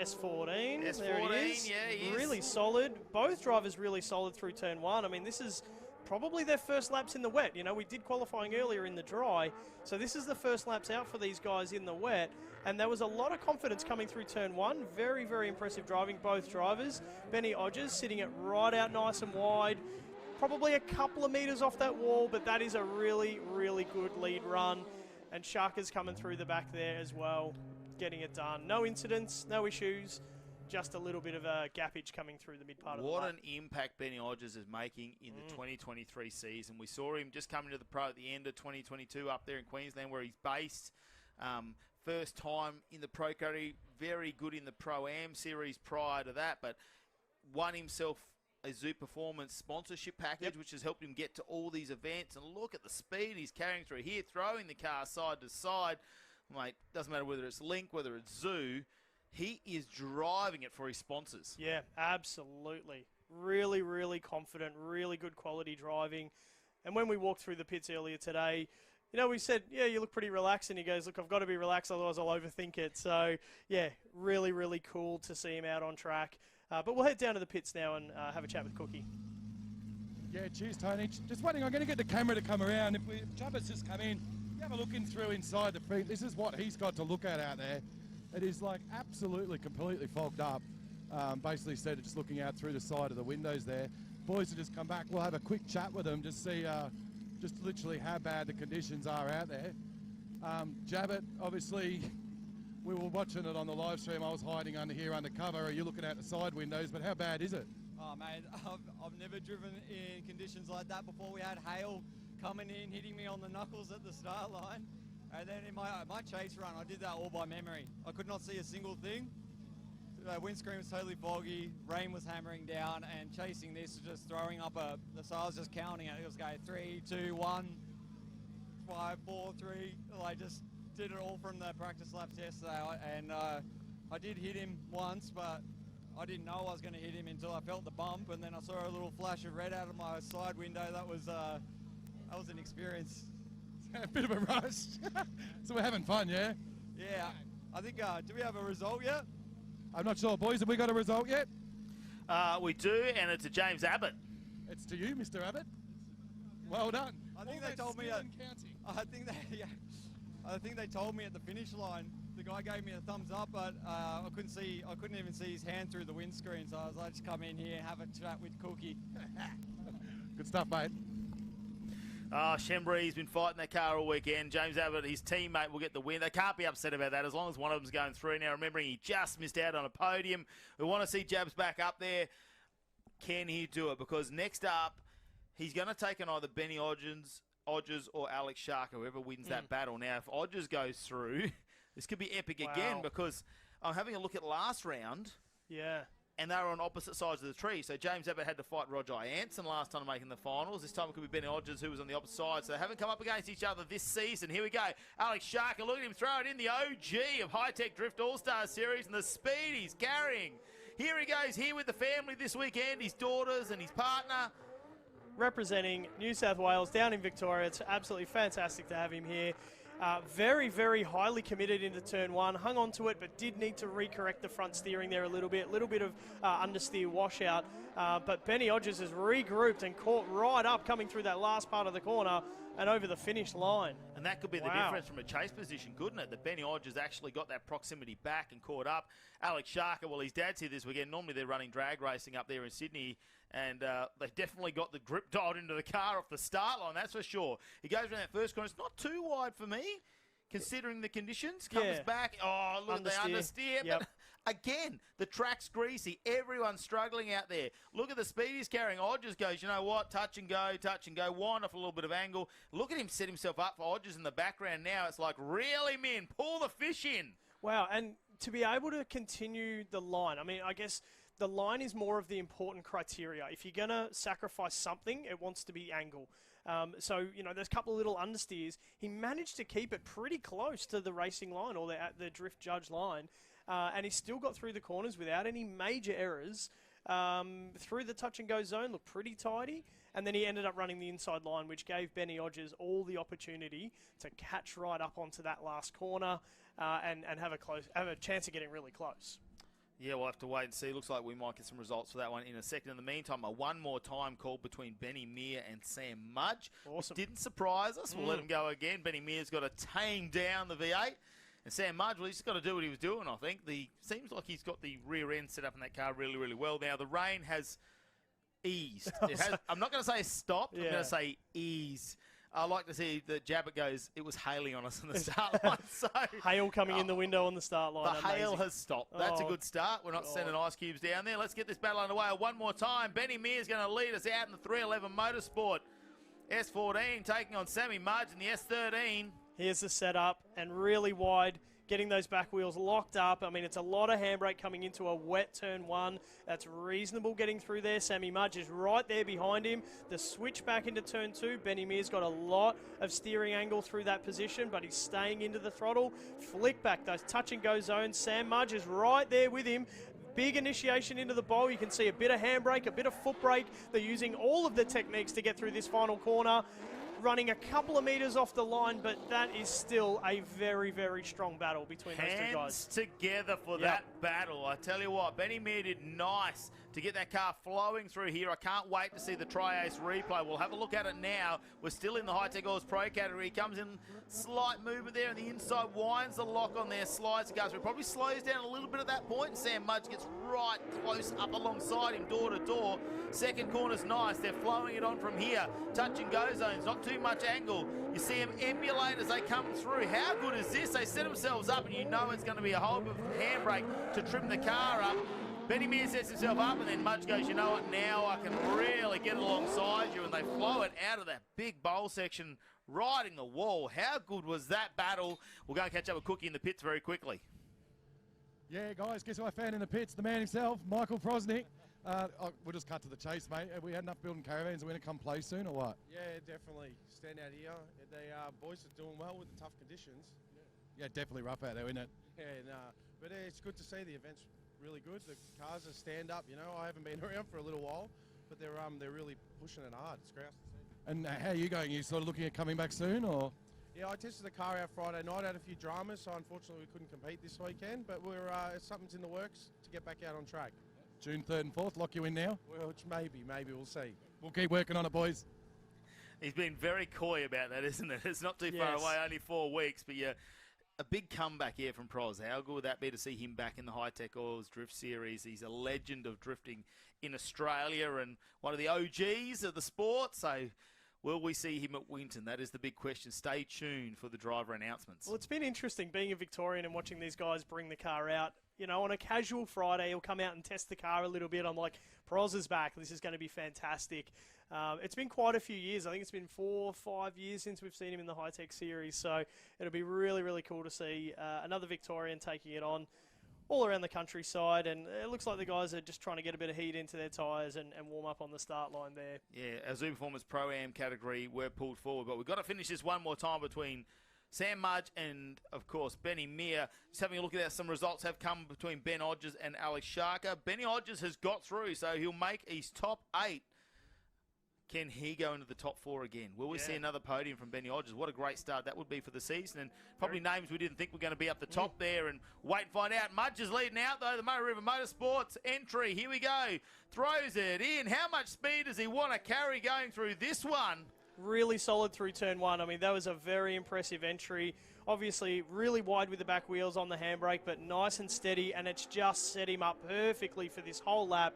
S14. S14, there he is. yeah, he is. Really solid. Both drivers really solid through turn 1. I mean, this is probably their first laps in the wet. You know, we did qualifying earlier in the dry, so this is the first laps out for these guys in the wet, and there was a lot of confidence coming through turn 1. Very, very impressive driving, both drivers. Benny Hodges sitting it right out nice and wide, probably a couple of metres off that wall, but that is a really, really good lead run, and Sharka's coming through the back there as well, getting it done. No incidents, no issues. Just a little bit of a gappage coming through the mid part of the lap. What an impact Benny Hodges is making in the 2023 season. We saw him just coming to the pro at the end of 2022 up there in Queensland where he's based. First time in the pro category, very good in the Pro-Am series prior to that, but won himself a Zoo Performance sponsorship package, which has helped him get to all these events. And look at the speed he's carrying through here, throwing the car side to side. Mate, doesn't matter whether it's Link, whether it's Zoo, he is driving it for his sponsors. Yeah, absolutely. Really, really confident, really good quality driving. And when we walked through the pits earlier today, you know, we said, yeah, you look pretty relaxed. And he goes, look, I've got to be relaxed, otherwise I'll overthink it. So, yeah, really, really cool to see him out on track. But we'll head down to the pits now and have a chat with Cookie. Yeah, cheers, Tony. Just wondering, I'm going to get the camera to come around. If Jabba's just come in, you have a look in through inside the print. This is what he's got to look at out there. It is like absolutely completely fogged up. Basically instead of just looking out through the side of the windows there. Boys have just come back. We'll have a quick chat with them, just see just literally how bad the conditions are out there. Jabbit, obviously, we were watching it on the live stream. I was hiding under here undercover. Are you looking out the side windows? But how bad is it? Oh, mate, I've never driven in conditions like that before. We had hail coming in, hitting me on the knuckles at the start line. And then in my chase run, I did that all by memory. I could not see a single thing. The windscreen was totally foggy, rain was hammering down, and chasing this, just throwing up so I was just counting it. It was going 3, 2, 1, 5, 4, 3. I just did it all from the practice laps yesterday. And I did hit him once, but I didn't know I was going to hit him until I felt the bump, and then I saw a little flash of red out of my side window. That was an experience. A bit of a rush. So we're having fun, yeah? Yeah. I think, do we have a result yet? I'm not sure, boys. Have we got a result yet? We do, and it's a James Abbott. It's to you, Mr. Abbott. Well done. I think they told me. I think they told me at the finish line. The guy gave me a thumbs up, but I couldn't even see his hand through the windscreen. So I was like, just come in here and have a chat with Cookie. Good stuff, mate. Shembree's been fighting that car all weekend. James Abbott, his teammate, will get the win. They can't be upset about that as long as one of them's going through. Now, remembering he just missed out on a podium. We want to see Jabs back up there. Can he do it? Because next up, he's going to take on either Benny Hodges or Alex Sharker, whoever wins that battle. Now, if Hodges goes through, this could be epic again because I'm having a look at last round. Yeah. And they were on opposite sides of the tree. So James Abbott had to fight Roger Anson last time making the finals. This time it could be Benny Hodges who was on the opposite side. So they haven't come up against each other this season. Here we go. Alex Sharker, look at him throw it in, the OG of Hi-Tec Drift All-Stars series, and the speed he's carrying. Here he goes, here with the family this weekend, his daughters and his partner. Representing New South Wales down in Victoria. It's absolutely fantastic to have him here. Very, very highly committed into turn 1, hung on to it, but did need to recorrect the front steering there a little bit of understeer washout. But Benny Hodges has regrouped and caught right up coming through that last part of the corner and over the finish line. And that could be the difference from a chase position, couldn't it? That Benny Hodges actually got that proximity back and caught up. Alex Sharker, well, his dad's here this weekend. Normally they're running drag racing up there in Sydney, and they definitely got the grip dialed into the car off the start line, that's for sure. He goes around that first corner. It's not too wide for me, considering the conditions. Comes back. Oh, look at the understeer. Yep. But again, the track's greasy. Everyone's struggling out there. Look at the speed he's carrying. Hodges goes, you know what, touch and go, wind off a little bit of angle. Look at him set himself up for Hodges in the background now. It's like, reel him in, pull the fish in. Wow, and to be able to continue the line, I mean, I guess the line is more of the important criteria. If you're going to sacrifice something, it wants to be angle. So, there's a couple of little understeers. He managed to keep it pretty close to the racing line or the drift judge line. And he still got through the corners without any major errors. Through the touch and go zone, looked pretty tidy. And then he ended up running the inside line, which gave Benny Hodges all the opportunity to catch right up onto that last corner and have a chance of getting really close. Yeah, we'll have to wait and see. Looks like we might get some results for that one in a second. In the meantime, a one more time call between Benny Meir and Sam Mudge. Awesome. Which didn't surprise us. We'll let him go again. Benny Meir's got to tame down the V8. And Sam Mudge, well, he's just got to do what he was doing, I think. Seems like he's got the rear end set up in that car really, really well. Now, the rain has eased. I'm not going to say stopped. I'm going to say eased. I like to see that Jabbit goes, it was hailing on us on the start line. So hail coming in the window on the start line. The hail has stopped. That's a good start. We're not sending ice cubes down there. Let's get this battle underway one more time. Benny Meir's going to lead us out in the 311 Motorsport. S14 taking on Sammy Mudge in the S13. Here's the setup, and really wide, getting those back wheels locked up. I mean, it's a lot of handbrake coming into a wet turn one. That's reasonable getting through there. Sammy Mudge is right there behind him. The switch back into turn two. Benny Meir's got a lot of steering angle through that position, but he's staying into the throttle. Flick back, those touch and go zones. Sam Mudge is right there with him. Big initiation into the bowl. You can see a bit of handbrake, a bit of foot brake. They're using all of the techniques to get through this final corner. Running a couple of meters off the line, but that is still a very, very strong battle between those two guys. Hands together for that battle. I tell you what, Benny Meir did nice to get that car flowing through here. I can't wait to see the Tri-Ace replay. We'll have a look at it now. We're still in the Hi-Tec Oils Pro category. He comes in, slight movement there, and the inside winds the lock on there, slides the car through. Probably slows down a little bit at that point, and Sam Mudge gets right close up alongside him, door to door. Second corner's nice. They're flowing it on from here. Touch and go zones, not too much angle. You see them emulate as they come through. How good is this? They set themselves up, and you know it's going to be a whole bit of handbrake to trim the car up. Benny Meir sets himself up, and then Mudge goes, you know what, now I can really get alongside you, and they flow it out of that big bowl section, riding the wall. How good was that battle? We'll go and catch up with Cookie in the pits very quickly. Yeah, guys, guess who I found in the pits? The man himself, Michael Prosnick. We'll just cut to the chase, mate. Have we had enough building caravans? Are we going to come play soon or what? Yeah, definitely. Stand out here. The boys are doing well with the tough conditions. Yeah, definitely rough out there, isn't it? Yeah, but it's good to see the event's really good. The cars are stand up. I haven't been around for a little while, but they're really pushing it hard. It's great to see. And how are you going? Are you sort of looking at coming back soon, or? Yeah, I tested the car out Friday night. Had a few dramas, so unfortunately we couldn't compete this weekend. But something's in the works to get back out on track. June 3rd and 4th, lock you in now? Well, maybe we'll see. We'll keep working on it, boys. He's been very coy about that, isn't it? It's not too far away, only 4 weeks, but yeah. A big comeback here from Pros. How good would that be to see him back in the Hi-Tec Oils Drift Series? He's a legend of drifting in Australia and one of the OGs of the sport. So will we see him at Winton? That is the big question. Stay tuned for the driver announcements. Well, it's been interesting being a Victorian and watching these guys bring the car out. On a casual Friday, he'll come out and test the car a little bit. I'm like, Pros is back. This is going to be fantastic. It's been quite a few years. I think it's been 4 or 5 years since we've seen him in the Hi-Tec series. So it'll be really, really cool to see another Victorian taking it on all around the countryside. And it looks like the guys are just trying to get a bit of heat into their tyres and warm up on the start line there. Yeah, our Zoom Performance Pro-Am category, we're pulled forward. But we've got to finish this one more time between Sam Mudge and, of course, Benny Meir. Just having a look at that, some results have come between Ben Hodges and Alex Sharker. Benny Hodges has got through, so he'll make his top 8. Can he go into the top 4 again? Will we see another podium from Benny Hodges? What a great start that would be for the season. And probably names we didn't think were going to be up the top there. And wait and find out. Mudge is leading out, though. The Murray River Motorsports entry. Here we go. Throws it in. How much speed does he want to carry going through this one? Really solid through turn 1. I mean, that was a very impressive entry. Obviously, really wide with the back wheels on the handbrake, but nice and steady, and it's just set him up perfectly for this whole lap.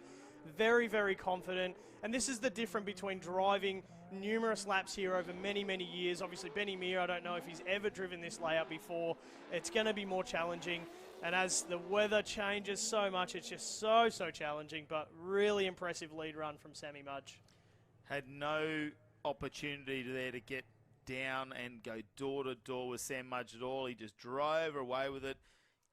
Very, very confident. And this is the difference between driving numerous laps here over many, many years. Obviously, Benny Meir, I don't know if he's ever driven this layout before. It's going to be more challenging. And as the weather changes so much, it's just so challenging. But really impressive lead run from Sammy Mudge. Had no opportunity there to get down and go door to door with Sam Mudge at all. He just drove away with it.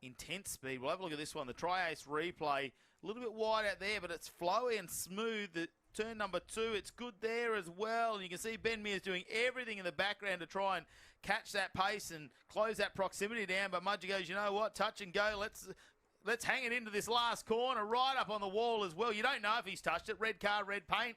intense speed. We'll have a look at this one. The Tri-Ace replay, a little bit wide out there, but it's flowy and smooth. The turn number 2, it's good there as well. And you can see Ben Mears doing everything in the background to try and catch that pace and close that proximity down. But Mudgee goes, you know what, touch and go. Let's hang it into this last corner, right up on the wall as well. You don't know if he's touched it. Red car, red paint.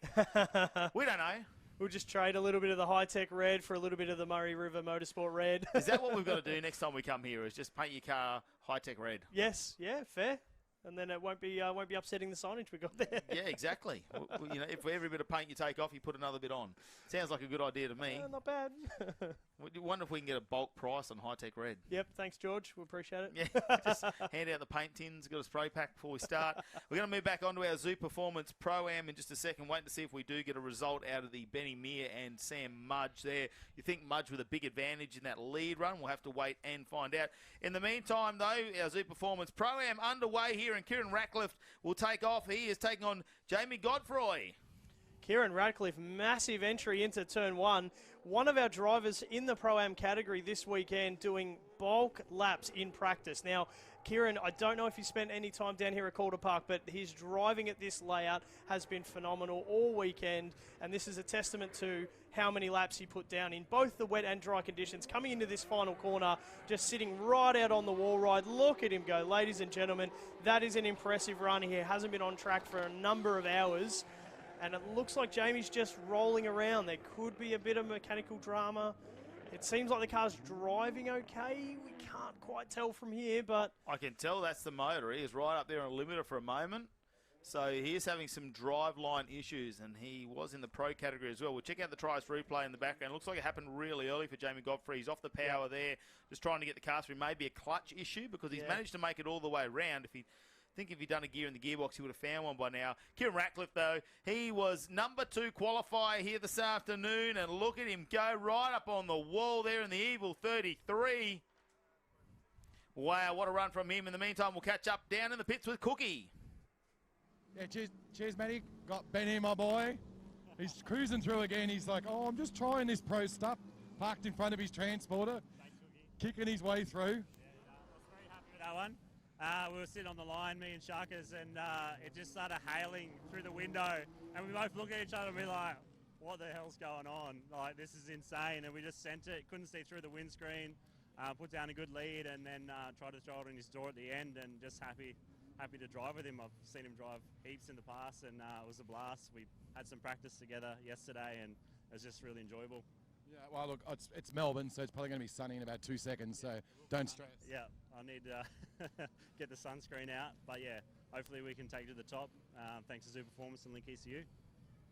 We don't know. We'll just trade a little bit of the Hi-Tec red for a little bit of the Murray River Motorsport red. Is that what we've got to do next time we come here, is just paint your car Hi-Tec red? Yes, yeah, fair. And then it won't be upsetting the signage we got there. Yeah, exactly. You know, if for every bit of paint you take off, you put another bit on. Sounds like a good idea to me. Not bad. I wonder if we can get a bulk price on Hi-Tec red. Yep, thanks, George. We appreciate it. Yeah, just hand out the paint tins. Got a spray pack before we start. We're going to move back onto our Zoo Performance Pro-Am in just a second. Waiting to see if we do get a result out of the Benny Meir and Sam Mudge there. You think Mudge with a big advantage in that lead run? We'll have to wait and find out. In the meantime, though, our Zoo Performance Pro-Am underway here, and Kieran Ratcliffe will take off. He is taking on Jamie Godfrey. Kieran Ratcliffe, massive entry into turn 1. One of our drivers in the Pro-Am category this weekend doing bulk laps in practice. Now, Kieran, I don't know if he spent any time down here at Calder Park, but his driving at this layout has been phenomenal all weekend, and this is a testament to how many laps he put down in both the wet and dry conditions. Coming into this final corner, just sitting right out on the wall ride. Look at him go, ladies and gentlemen. That is an impressive run. He hasn't been on track for a number of hours, and it looks like Jamie's just rolling around. There could be a bit of mechanical drama. It seems like the car's driving okay. We can't quite tell from here, but I can tell that's the motor. He is right up there on a limiter for a moment. So he is having some drive line issues, and he was in the pro category as well. We'll check out the Trice replay in the background. Looks like it happened really early for Jamie Godfrey. He's off the power there, just trying to get the car through. Maybe a clutch issue because he's managed to make it all the way around. If he'd done a gear in the gearbox, he would have found one by now. Kieran Ratcliffe, though, he was number 2 qualifier here this afternoon, and look at him go right up on the wall there in the Evil 33. Wow, what a run from him. In the meantime, we'll catch up down in the pits with Cookie. Yeah, cheers, Matty. Got Benny, my boy. He's cruising through again. He's like, oh, I'm just trying this pro stuff. Parked in front of his transporter, kicking his way through. I was very happy with that one. We were sitting on the line, me and Sharkers, and it just started hailing through the window. And we both look at each other and we're like, what the hell's going on? Like, this is insane. And we just sent it, couldn't see through the windscreen, put down a good lead, and then tried to throw it in his door at the end, and just happy to drive with him. I've seen him drive heaps in the past, and it was a blast. We had some practice together yesterday, and it was just really enjoyable. Yeah, well, look, it's Melbourne, so it's probably going to be sunny in about 2 seconds, so don't stress. Yeah, I need to get the sunscreen out, but yeah, hopefully we can take it to the top. Thanks to Zoo Performance and Link ECU.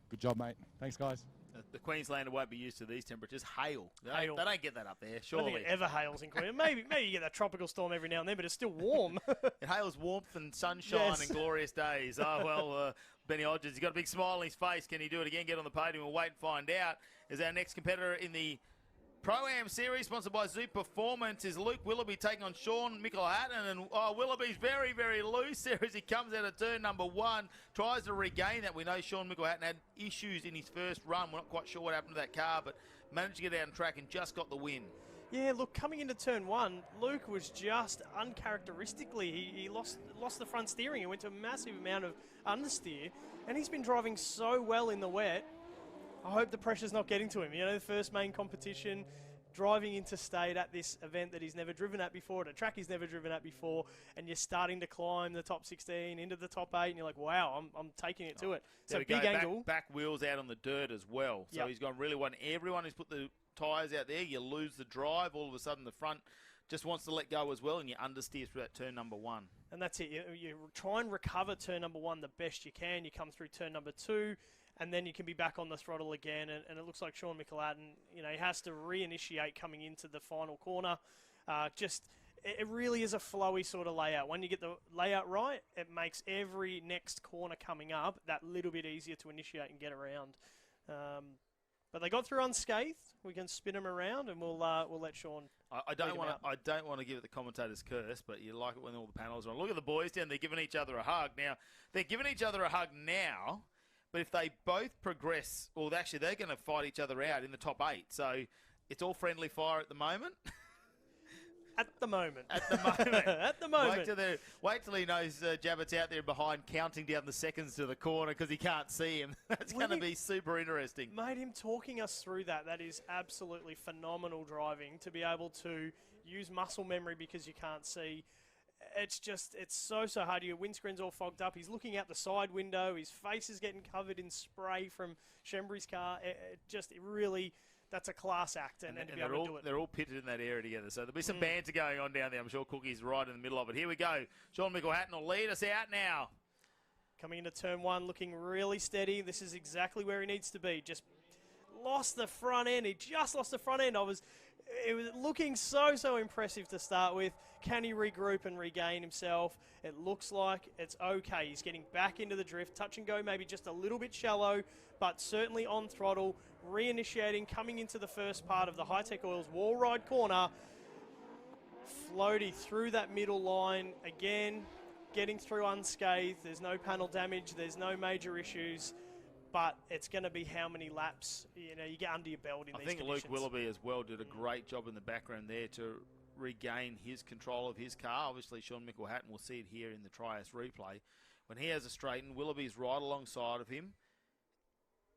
Good job, mate. Thanks, guys. The Queenslander won't be used to these temperatures. Hail. They Hail. don't get that up there, I don't surely. think it ever hails in Queensland. Maybe you get that tropical storm every now and then, but it's still warm. It hails warmth and sunshine Yes. and glorious days. Oh, well, Benny Hodges, he's got a big smile on his face. Can he do it again? Get on the podium. We'll wait and find out. As our next competitor in the Pro-Am Series, sponsored by Zoo Performance, is Luke Willoughby taking on Sean Michelhatton. And Willoughby's very, very loose there as he comes out of turn number 1, tries to regain that. We know Sean Michelhatton had issues in his first run. We're not quite sure what happened to that car, but managed to get out on track and just got the win. Yeah, look, coming into turn 1, Luke was just uncharacteristically, he lost the front steering. He went to a massive amount of understeer, and he's been driving so well in the wet. I hope the pressure's not getting to him. You know, the first main competition, driving interstate at this event that he's never driven at before, at a track he's never driven at before, and you're starting to climb the top 16 into the top 8, and you're like, wow, I'm taking it to it. It's a big angle. Back wheels out on the dirt as well. So Yep. he's gone really well. Everyone who's put the tyres out there, you lose the drive. All of a sudden the front just wants to let go as well, and you understeer through that turn number 1. And that's it. You try and recover turn number 1 the best you can. You come through turn number 2, and then you can be back on the throttle again. And it looks like Sean Michelhatton, you know, he has to reinitiate coming into the final corner. It really is a flowy sort of layout. When you get the layout right, it makes every next corner coming up that little bit easier to initiate and get around. But they got through unscathed. We can spin them around, and we'll let Sean. I don't want to give it the commentator's curse, but you like it when all the panels are on. Look at the boys down. They're giving each other a hug now. They're giving each other a hug now. But if they both progress, well, actually, they're going to fight each other out in the top 8. So it's all friendly fire at the moment. At the moment. At the moment. At the moment. Wait till he knows Jabbert's out there behind counting down the seconds to the corner because he can't see him. That's going to be super interesting. Mate, him talking us through that is absolutely phenomenal driving to be able to use muscle memory because you can't see. It's so hard. Your windscreen's all fogged up. He's looking out the side window. His face is getting covered in spray from Shembry's car. That's a class act, and to be able to do it. They're all pitted in that area together, so there'll be some banter going on down there. I'm sure Cookie's right in the middle of it. Here we go. Sean Mickelhatton will lead us out now. Coming into turn one, looking really steady. This is exactly where he needs to be. Just lost the front end. He just lost the front end. It was looking so impressive to start with. Can he regroup and regain himself? It looks like it's okay. He's getting back into the drift. Touch and go maybe just a little bit shallow, but certainly on throttle. Reinitiating, coming into the first part of the Hi-Tec Oils wall ride corner. Floaty through that middle line. Again, getting through unscathed. There's no panel damage. There's no major issues. But it's going to be how many laps you get under your belt in these conditions. I think Luke Willoughby as well did a great job in the background there to regain his control of his car. Obviously, Sean Mickelhatton will see it here in the Trias replay. When he has a straighten, Willoughby's right alongside of him,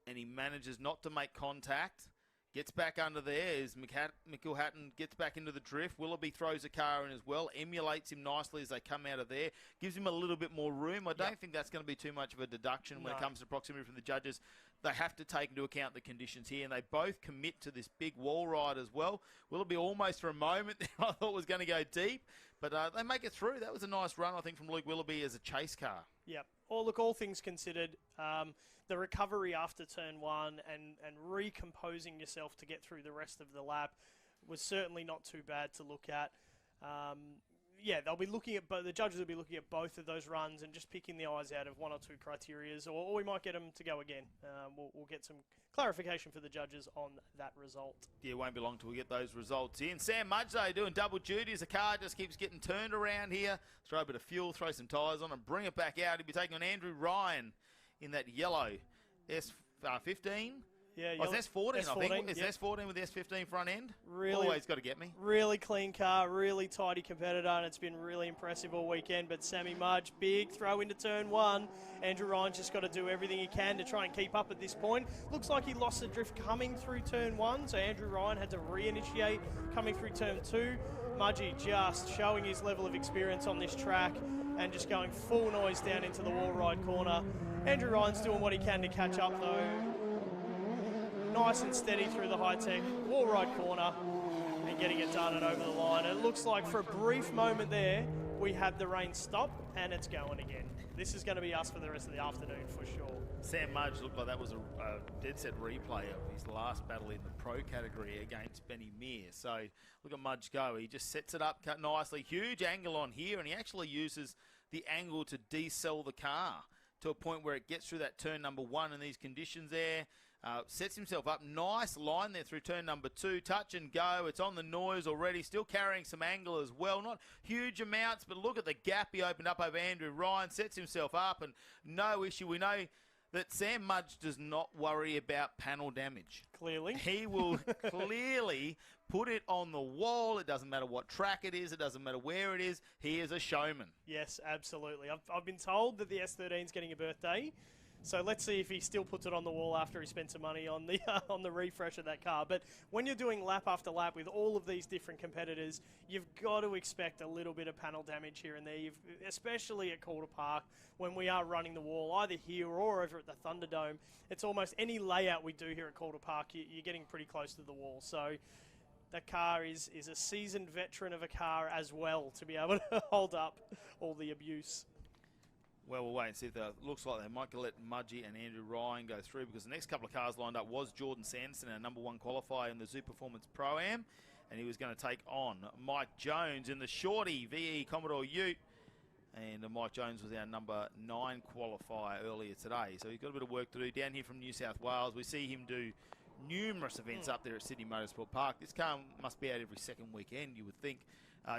and he manages not to make contact. Gets back under there as Mickelhatton gets back into the drift. Willoughby throws a car in as well, emulates him nicely as they come out of there, gives him a little bit more room. I don't think that's going to be too much of a deduction when it comes to proximity from the judges. They have to take into account the conditions here, and they both commit to this big wall ride as well. Willoughby almost for a moment there I thought was going to go deep, but they make it through. That was a nice run, I think, from Luke Willoughby as a chase car. Yep. All things considered, the recovery after turn one and recomposing yourself to get through the rest of the lap was certainly not too bad to look at. They'll be looking at the judges will be looking at both of those runs and just picking the eyes out of one or two criterias, or we might get them to go again. We'll get some clarification for the judges on that result. Yeah, it won't be long till we get those results in. Sam Mudge, though, doing double duty as the car just keeps getting turned around here. Throw a bit of fuel, throw some tyres on and bring it back out. He'll be taking on Andrew Ryan in that yellow S15. Yeah, it's S14, I think. It's yep. S14 with the S15 front end. Really, always got to get me. Really clean car, really tidy competitor, and it's been really impressive all weekend. But Sammy Mudge, big throw into turn one. Andrew Ryan's just got to do everything he can to try and keep up at this point. Looks like he lost the drift coming through turn one, so Andrew Ryan had to reinitiate coming through turn two. Mudgey just showing his level of experience on this track and just going full noise down into the wall ride corner. Andrew Ryan's doing what he can to catch up though. Nice and steady through the Hi-Tec wall ride corner and getting it done and over the line. It looks like for a brief moment there, we had the rain stop and it's going again. This is going to be us for the rest of the afternoon for sure. Sam Mudge looked like that was a dead set replay of his last battle in the pro category against Benny Meir. So look at Mudge go. He just sets it up nicely. Huge angle on here, and he actually uses the angle to decel the car to a point where it gets through that turn number one in these conditions there. Sets himself up. Nice line there through turn number two. Touch and go. It's on the noise already. Still carrying some angle as well. Not huge amounts, but look at the gap he opened up over Andrew Ryan. Sets himself up and no issue. We know that Sam Mudge does not worry about panel damage. Clearly. He will clearly put it on the wall. It doesn't matter what track it is. It doesn't matter where it is. He is a showman. Yes, absolutely. I've been told that the S13 is getting a birthday. So let's see if he still puts it on the wall after he spent some money on the refresh of that car. But when you're doing lap after lap with all of these different competitors, you've got to expect a little bit of panel damage here and there, especially at Calder Park when we are running the wall, either here or over at the Thunderdome. It's almost any layout we do here at Calder Park, you're getting pretty close to the wall. So that car is a seasoned veteran of a car as well to be able to hold up all the abuse. Well, we'll wait and see if that looks like they might let Mudgey and Andrew Ryan go through, because the next couple of cars lined up was Jordan Sanderson, our number one qualifier in the Zoo Performance Pro-Am, and he was going to take on Mike Jones in the Shorty VE Commodore Ute. And Mike Jones was our number 9 qualifier earlier today. So he's got a bit of work to do down here from New South Wales. We see him do numerous events up there at Sydney Motorsport Park. This car must be out every second weekend, you would think.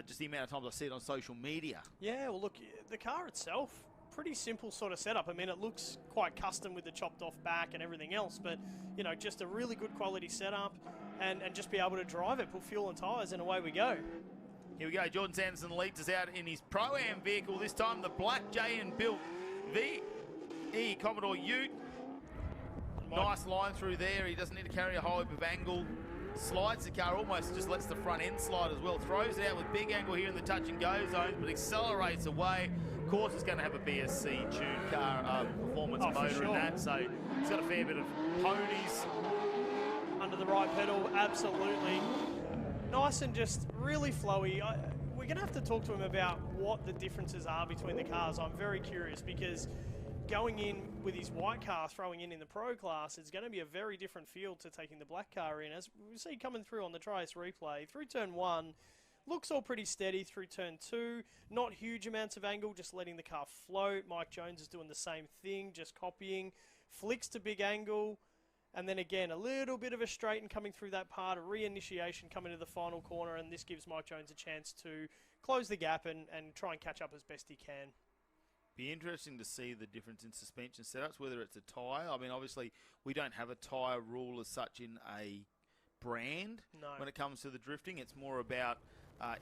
Just the amount of times I see it on social media. Yeah, well, look, the car itself, pretty simple sort of setup. I mean, it looks quite custom with the chopped off back and everything else, but, you know, just a really good quality setup and just be able to drive it, put fuel and tyres, and away we go. Here we go. Jordan Sanderson leads us out in his Pro-Am vehicle. This time the black J&B built VE Commodore Ute. Nice line through there. He doesn't need to carry a whole heap of angle. Slides the car, almost just lets the front end slide as well. Throws it out with big angle here in the touch and go zones, but accelerates away. Of course, it's going to have a BSC tuned car performance motor in that, so it's got a fair bit of ponies. Under the right pedal, absolutely. Nice and just really flowy. We're going to have to talk to him about what the differences are between the cars. I'm very curious because going in with his white car, throwing in the pro class, is going to be a very different feel to taking the black car in. As we see coming through on the Tri-S replay, through turn 1, looks all pretty steady. Through turn 2, not huge amounts of angle, just letting the car float. Mike Jones is doing the same thing, just copying. Flicks to big angle, and then again, a little bit of a straighten coming through that part, a reinitiation coming to the final corner, and this gives Mike Jones a chance to close the gap and try and catch up as best he can. Be interesting to see the difference in suspension setups, whether it's a tyre. I mean, obviously, we don't have a tyre rule as such in a brand when it comes to the drifting. It's more about,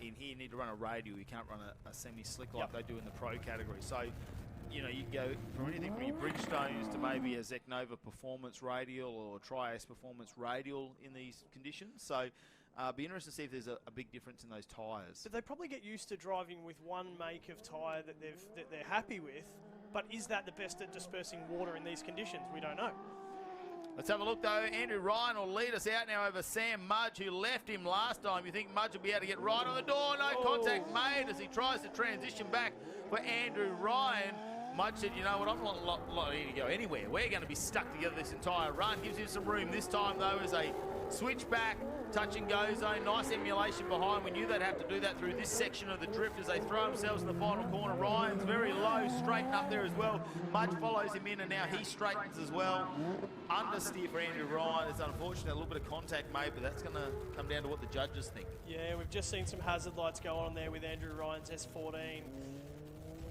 in here, you need to run a radial. You can't run a semi-slick like they do in the pro category. So, you know, you can go from anything from your Bridgestones to maybe a Zeknova Performance Radial or Tri-S Performance Radial in these conditions. So, be interested to see if there's a big difference in those tyres. But they probably get used to driving with one make of tyre that they're happy with. But is that the best at dispersing water in these conditions? We don't know. Let's have a look, though. Andrew Ryan will lead us out now over Sam Mudge, who left him last time. You think Mudge will be able to get right on the door? No contact made as he tries to transition back for Andrew Ryan. Mudge said, you know what, I'm not here to go anywhere. We're going to be stuck together this entire run. Gives him some room this time, though, as a switchback, touch and go zone. Nice emulation behind. We knew they'd have to do that through this section of the drift as they throw themselves in the final corner. Ryan's very low, straighten up there as well. Mudge follows him in, and now he straightens as well. Understeer for Andrew Ryan. It's unfortunate, a little bit of contact made, but that's going to come down to what the judges think. Yeah, we've just seen some hazard lights go on there with Andrew Ryan's S14.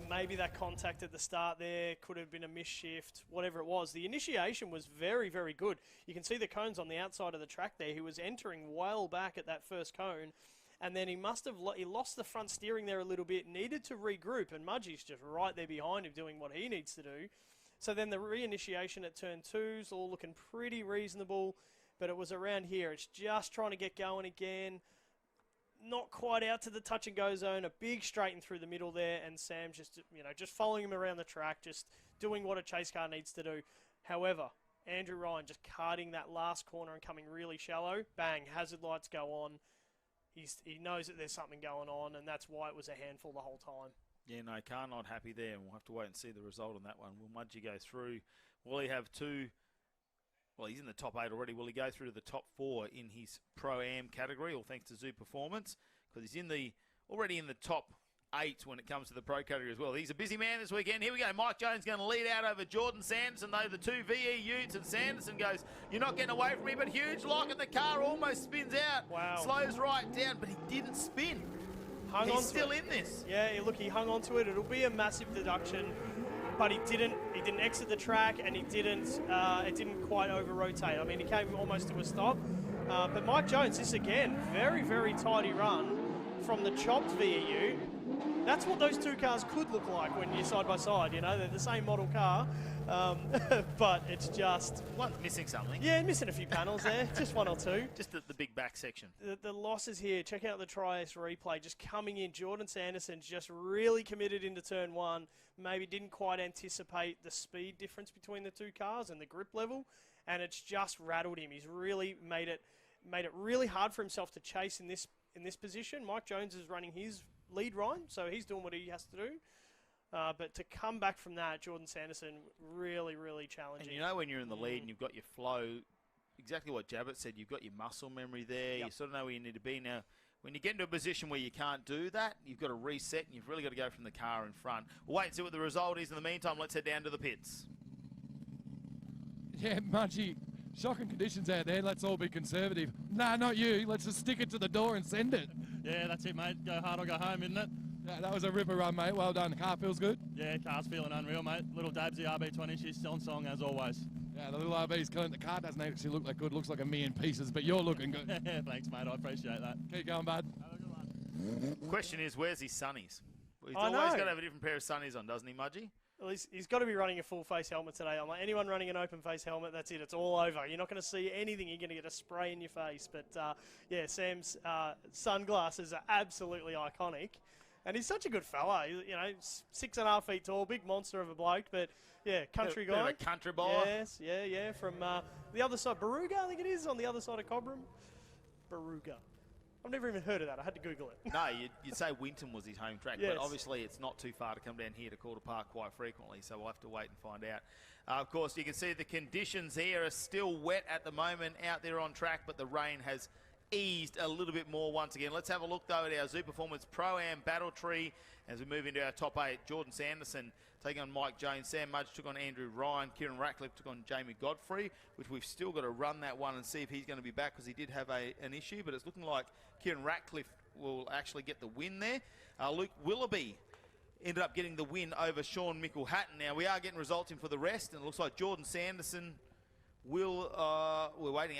Maybe that contact at the start there could have been a mishift, whatever it was. The initiation was very, very good. You can see the cones on the outside of the track there. He was entering well back at that first cone, and then he must have he lost the front steering there a little bit, needed to regroup, and Mudgie's just right there behind him doing what he needs to do. So then the reinitiation at turn 2's all looking pretty reasonable, but it was around here. It's just trying to get going again. Not quite out to the touch and go zone, a big straighten through the middle there, and Sam just, just following him around the track, just doing what a chase car needs to do. However, Andrew Ryan just carting that last corner and coming really shallow. Bang, hazard lights go on. He knows that there's something going on, and that's why it was a handful the whole time. Yeah, no, Carr not happy there, and we'll have to wait and see the result on that one. Will Mudgee go through? Will he have two? Well, he's in the top 8 already. Will he go through to the top 4 in his Pro-Am category, all thanks to Zoo Performance? Because he's already in the top 8 when it comes to the Pro category as well. He's a busy man this weekend. Here we go. Mike Jones going to lead out over Jordan Sanderson, though, the 2 VE Utes, and Sanderson goes, you're not getting away from me, but huge lock, and the car almost spins out. Wow. Slows right down, but he didn't spin. He's still in this. Yeah, look, he hung on to it. It'll be a massive deduction. But he didn't exit the track, and it didn't quite over-rotate. I mean, he came almost to a stop. But Mike Jones, this again, very, very tidy run from the chopped VEU. That's what those two cars could look like when you're side by side, they're the same model car. But it's just... One's missing something. Yeah, missing a few panels there, just one or two. Just the big back section. The losses here, check out the Tri-S replay, just coming in. Jordan Sanderson's just really committed into turn 1. Maybe didn't quite anticipate the speed difference between the two cars and the grip level, and it's just rattled him. He's really made it really hard for himself to chase in this position. Mike Jones is running his lead run, so he's doing what he has to do. But to come back from that, Jordan Sanderson, really, really challenging. And when you're in the lead and you've got your flow, exactly what Jabbit said, you've got your muscle memory there. Yep. You sort of know where you need to be. Now, when you get into a position where you can't do that, you've got to reset, and you've really got to go from the car in front. We'll wait and see what the result is. In the meantime, let's head down to the pits. Yeah, Mudgee, shocking conditions out there. Let's all be conservative. Nah, not you. Let's just stick it to the door and send it. Yeah, that's it, mate. Go hard or go home, isn't it? Yeah, that was a ripper run, mate. Well done. The car feels good? Yeah, car's feeling unreal, mate. Little Dabsy RB20, she's still on song as always. Yeah, the little RB's killing. The car doesn't actually look that good. Looks like a million pieces, but you're looking good. Thanks, mate. I appreciate that. Keep going, bud. Have a good one. Question is, where's his sunnies? He's I always know. got to have a different pair of sunnies on, doesn't he, Mudgy? Well, he's got to be running a full face helmet today. I'm like, anyone running an open face helmet, that's it. It's all over. You're not going to see anything. You're going to get a spray in your face. But, yeah, Sam's sunglasses are absolutely iconic. And he's such a good fella. You know, 6.5 feet tall, big monster of a bloke. But, yeah, country Bit of guy. a country boy. Yes, yeah. From the other side, Baruga, I think it is, on the other side of Cobram. Baruga. I've never even heard of that. I had to Google it. No, you'd say Winton was his home track, Yes. but obviously it's not too far to come down here to Calder Park quite frequently, so we'll have to wait and find out. Of course, you can see the conditions here are still wet at the moment out there on track, but the rain has eased a little bit more once again. Let's have a look, though, at our Zoo Performance Pro-Am Battle Tree as we move into our top 8. Jordan Sanderson taking on Mike Jones. Sam Mudge took on Andrew Ryan. Kieran Ratcliffe took on Jamie Godfrey, which we've still got to run that one and see if he's going to be back because he did have an issue, but it's looking like Kieran Ratcliffe will actually get the win there. Luke Willoughby ended up getting the win over Sean Mickle-Hatton. Now, we are getting results in for the rest, and it looks like Jordan Sanderson will, we're waiting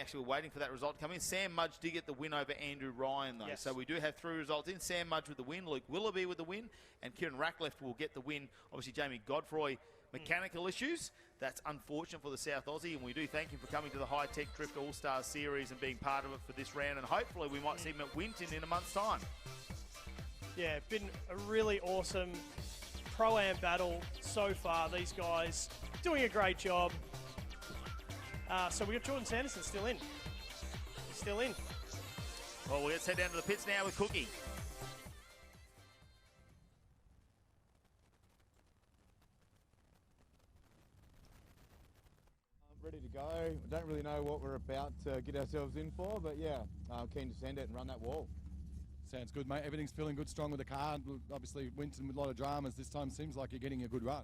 for that result to come in. Sam Mudge did get the win over Andrew Ryan, though. Yes. So we do have 3 results in. Sam Mudge with the win, Luke Willoughby with the win, and Kieran Ratcliffe will get the win. Obviously, Jamie Godfrey, mechanical issues. That's unfortunate for the South Aussie, and we do thank him for coming to the Hi-Tec Drift All-Stars Series and being part of it for this round, and hopefully we might see him at Winton in a month's time. Yeah, been a really awesome Pro-Am battle so far. These guys doing a great job. So we got Jordan Sanderson still in. He's still in. Well, let's head down to the pits now with Cookie. Ready to go. I don't really know what we're about to get ourselves in for, but yeah, I'm keen to send it and run that wall. Sounds good, mate. Everything's feeling good, strong with the car. Obviously, Winton with a lot of dramas. This time seems like you're getting a good run.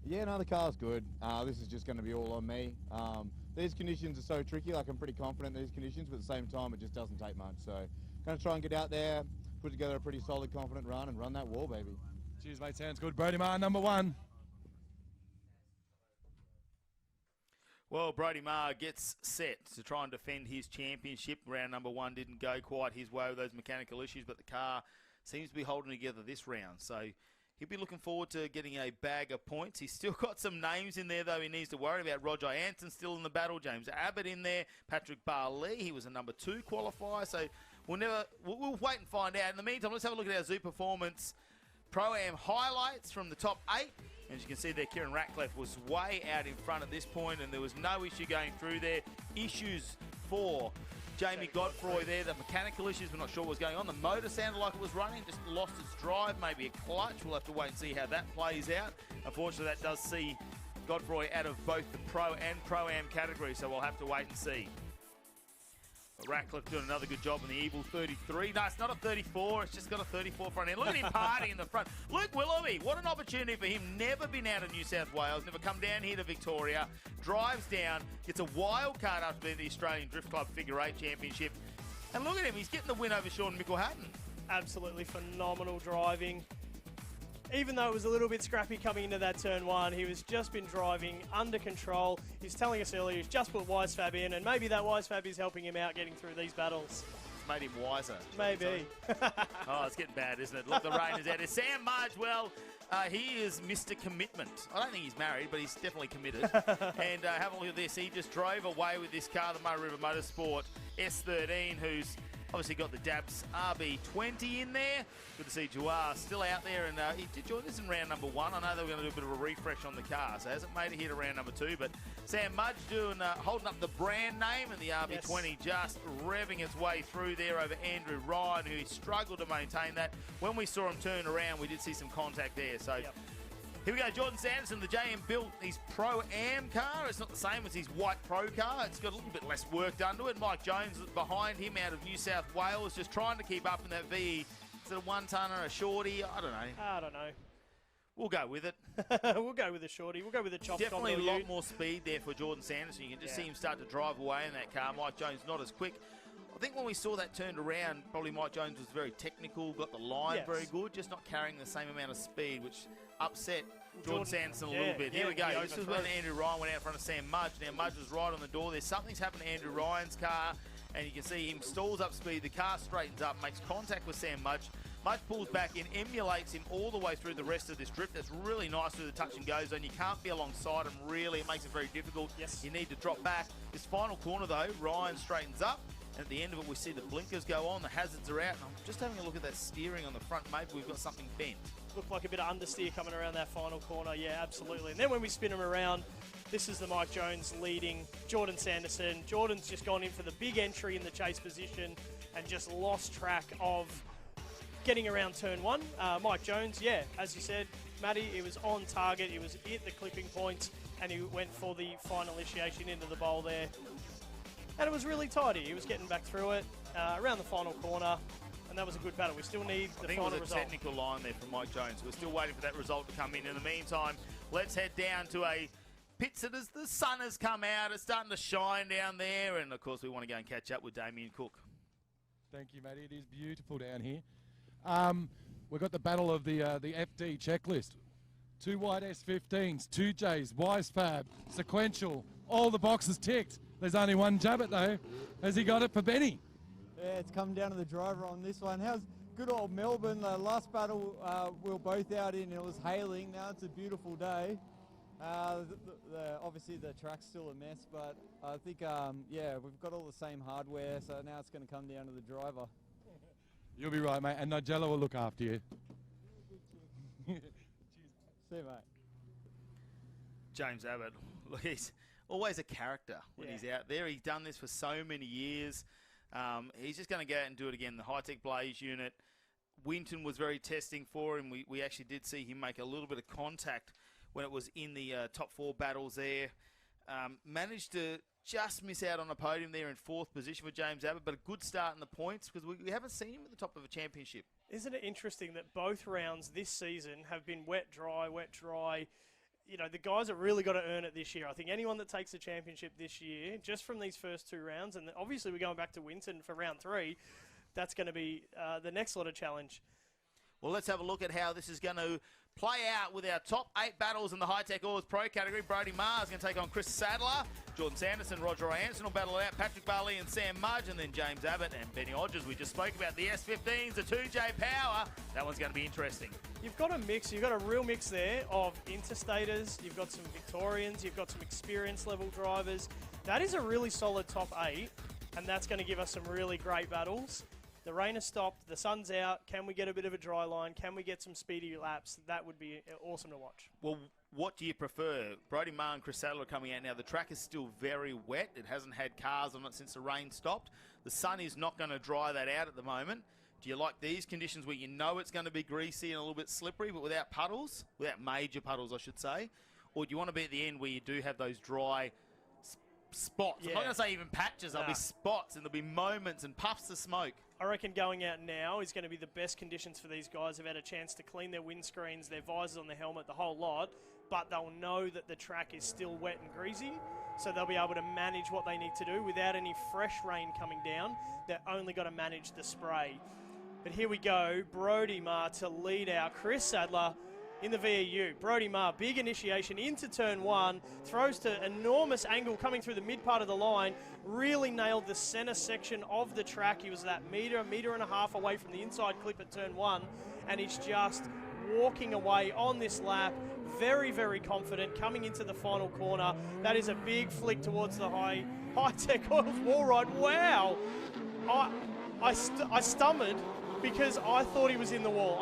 Yeah, no, the car's good. This is just going to be all on me. These conditions are so tricky. Like, I'm pretty confident in these conditions, but at the same time, it just doesn't take much. So, going to try and get out there, put together a pretty solid, confident run, and run that wall, baby. Cheers, mate. Sounds good. Brody Marr, number 1. Well, Brody Marr gets set to try and defend his championship. Round number 1 didn't go quite his way with those mechanical issues, but the car seems to be holding together this round. So he'll be looking forward to getting a bag of points. He's still got some names in there, though, he needs to worry about. Roger Anson still in the battle. James Abbott in there. Patrick Barley, he was a number 2 qualifier. So we'll wait and find out. In the meantime, let's have a look at our Zoo Performance Pro-Am highlights from the top 8. As you can see there, Kieran Ratcliffe was way out in front at this point, and there was no issue going through there. Issues for Jamie Godfrey there, the mechanical issues, we're not sure what was going on. The motor sounded like it was running, just lost its drive, maybe a clutch. We'll have to wait and see how that plays out. Unfortunately, that does see Godfrey out of both the Pro and Pro-Am categories, so we'll have to wait and see. But Ratcliffe doing another good job in the Evil 33. No, it's not a 34. It's just got a 34 front end. Look at him partying in the front. Luke Willoughby, what an opportunity for him. Never been out of New South Wales. Never come down here to Victoria. Drives down. Gets a wild card after being the Australian Drift Club Figure 8 Championship. And look at him. He's getting the win over Sean Mickle-Hatton. Absolutely phenomenal driving. Even though it was a little bit scrappy coming into that turn 1, he was just been driving under control. He's telling us earlier he's just put Wisefab in, and maybe that Wisefab is helping him out getting through these battles. It's made him wiser. Maybe. Oh, it's getting bad, isn't it? Look, the rain is out. There's Sam Marge, well, he is Mr. Commitment. I don't think he's married, but he's definitely committed. And have a look at this. He just drove away with this car, the Murray River Motorsport S13, who's obviously got the DABS RB20 in there. Good to see Juar still out there, and he did join us in round number 1. I know they were going to do a bit of a refresh on the car, so hasn't made it here to round number 2. But Sam Mudge doing holding up the brand name, and the RB20 just revving its way through there over Andrew Ryan, who struggled to maintain that. When we saw him turn around, we did see some contact there. So. Yep. Here we go, Jordan Sanderson, the JM built his Pro-Am car. It's not the same as his white Pro car. It's got a little bit less work done to it. Mike Jones behind him out of New South Wales, just trying to keep up in that VE. Is it a 1-tonner, a shorty? I don't know. We'll go with it. We'll go with a shorty. We'll go with a chop. Definitely a lot more speed there for Jordan Sanderson. You can just see him start to drive away in that car. Mike Jones not as quick. I think when we saw that turned around, probably Mike Jones was very technical, got the line very good, just not carrying the same amount of speed, which upset Jordan Sanderson a little bit. Here we go. This is when Andrew Ryan went out in front of Sam Mudge. Now, Mudge was right on the door. There's something's happened to Andrew Ryan's car, and you can see him stalls up speed, the car straightens up, makes contact with Sam Mudge. Mudge pulls back in, emulates him all the way through the rest of this drift. That's really nice through the touch and go zone. You can't be alongside him, really. It makes it very difficult. Yes. You need to drop back. This final corner, though, Ryan straightens up. And at the end of it, we see the blinkers go on, the hazards are out. And I'm just having a look at that steering on the front. Maybe we've got something bent. Looked like a bit of understeer coming around that final corner. Yeah, absolutely. And then when we spin him around, this is the Mike Jones leading Jordan Sanderson. Jordan's just gone in for the big entry in the chase position and just lost track of getting around turn one. Mike Jones, yeah, as you said, Matty, it was on target. It was hit the clipping points, and he went for the final initiation into the bowl there. And it was really tidy. He was getting back through it around the final corner, and that was a good battle. We still need the final result. I think it was a technical line there from Mike Jones. We're still waiting for that result to come in. In the meantime, let's head down to a pit sit as the sun has come out. It's starting to shine down there, and of course we want to go and catch up with Damien Cook. Thank you, Matty. It is beautiful down here. We've got the battle of the FD checklist. 2 white S15s, 2 Js, Wisefab, sequential, all the boxes ticked. There's only one Jabbit though. Has he got it for Benny? Yeah, it's come down to the driver on this one. How's good old Melbourne? The last battle we were both out in, it was hailing. Now it's a beautiful day. Obviously the track's still a mess, but I think, yeah, we've got all the same hardware, so now it's going to come down to the driver. You'll be right, mate, and Nigella will look after you. See you, mate. James Abbott, look, he's always a character when he's out there. He's done this for so many years. He's just going to go out and do it again. The Hi-Tec Blaze unit, Winton was very testing for him. We actually did see him make a little bit of contact when it was in the top 4 battles there. Managed to just miss out on a podium there in 4th position for James Abbott, but a good start in the points because we haven't seen him at the top of a championship. Isn't it interesting that both rounds this season have been wet, dry, wet, dry? You know, the guys have really got to earn it this year. I think anyone that takes the championship this year, just from these first 2 rounds, and obviously we're going back to Winton for round 3, that's going to be the next lot of challenge. Well, let's have a look at how this is going to play out with our top 8 battles in the Hi-Tec Oars Pro category. Brody Maher is going to take on Chris Sadler. Jordan Sanderson, Roger Anderson will battle it out. Patrick Barley and Sam Mudge, and then James Abbott and Benny Hodges. We just spoke about the S15s, the 2J Power. That one's going to be interesting. You've got a mix. You've got a real mix there of interstaters. You've got some Victorians. You've got some experience level drivers. That is a really solid top 8, and that's going to give us some really great battles. The rain has stopped, the sun's out. Can we get a bit of a dry line? Can we get some speedy laps? That would be awesome to watch. Well, what do you prefer? Brody Maher and Chris Sadler are coming out now. The track is still very wet. It hasn't had cars on it since the rain stopped. The sun is not going to dry that out at the moment. Do you like these conditions where you know it's going to be greasy and a little bit slippery, but without puddles? Without major puddles, I should say. Or do you want to be at the end where you do have those dry spots? Yeah. I'm not going to say even patches. There'll be spots and there'll be moments and puffs of smoke. I reckon going out now is going to be the best conditions for these guys. They've had a chance to clean their windscreens, their visors on their helmet, the whole lot, but they'll know that the track is still wet and greasy, so they'll be able to manage what they need to do without any fresh rain coming down. They're only got to manage the spray. But here we go, Brody Maher to lead out Chris Sadler in the VEU. Brody Maher, big initiation into turn 1, throws to enormous angle coming through the mid part of the line, really nailed the center section of the track. He was that meter and a half away from the inside clip at turn 1, and he's just walking away on this lap, very, very confident, coming into the final corner. That is a big flick towards the Hi-Tec Oils wall ride. Wow! I stumbled because I thought he was in the wall.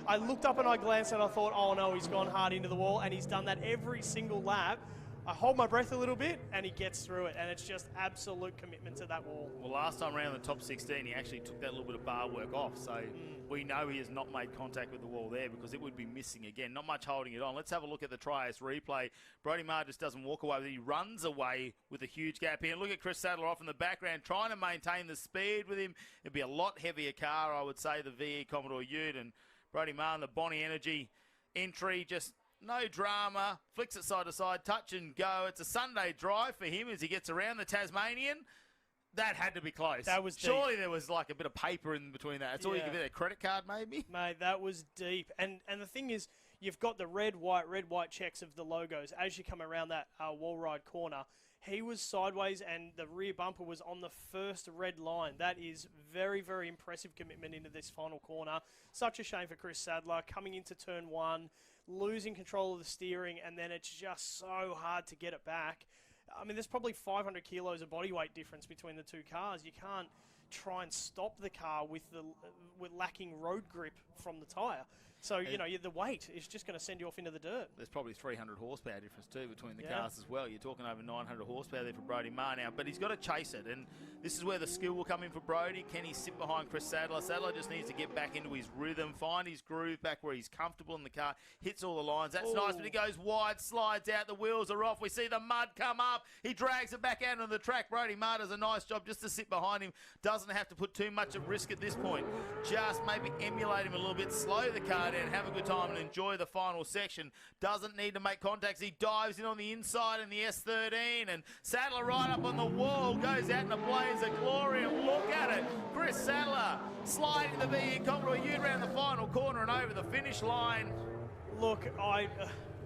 I looked up and I glanced and I thought, oh no, he's gone hard into the wall, and he's done that every single lap. I hold my breath a little bit and he gets through it, and it's just absolute commitment to that wall. Well, last time around the top 16, he actually took that little bit of bar work off, so we know he has not made contact with the wall there because it would be missing again. Not much holding it on. Let's have a look at the Trias replay. Brody Maher just doesn't walk away with it. He runs away with a huge gap here. Look at Chris Sadler off in the background trying to maintain the speed with him. It'd be a lot heavier car, I would say, the VE Commodore Ute, and Brody Maher and the Bonnie Energy entry, just no drama, flicks it side to side, touch and go. It's a Sunday drive for him as he gets around the Tasmanian. That had to be close. That was deep. Surely there was like a bit of paper in between that. That's all you could be. A credit card maybe? Mate, that was deep. And the thing is, you've got the red, white checks of the logos as you come around that wall ride corner. He was sideways and the rear bumper was on the first red line. That is very, very impressive commitment into this final corner. Such a shame for Chris Sadler coming into turn 1, losing control of the steering, and then it's just so hard to get it back. I mean, there's probably 500 kilos of body weight difference between the two cars. You can't try and stop the car with lacking road grip from the tyre. So, you know, the weight is just going to send you off into the dirt. There's probably 300 horsepower difference too between the cars as well. You're talking over 900 horsepower there for Brodie Maher now, but he's got to chase it, and this is where the skill will come in for Brodie. Can he sit behind Chris Sadler? Sadler just needs to get back into his rhythm, find his groove back where he's comfortable in the car, hits all the lines. That's nice, but he goes wide, slides out, the wheels are off. We see the mud come up. He drags it back out on the track. Brodie Maher does a nice job just to sit behind him. Doesn't have to put too much at risk at this point. Just maybe emulate him a little bit, slow the car down, have a good time and enjoy the final section. Doesn't need to make contacts. He dives in on the inside in the S13, and Sadler right up on the wall, goes out in the blaze of glory, and look at it. Chris Sadler sliding the VE Commodore Ute around the final corner and over the finish line. Look,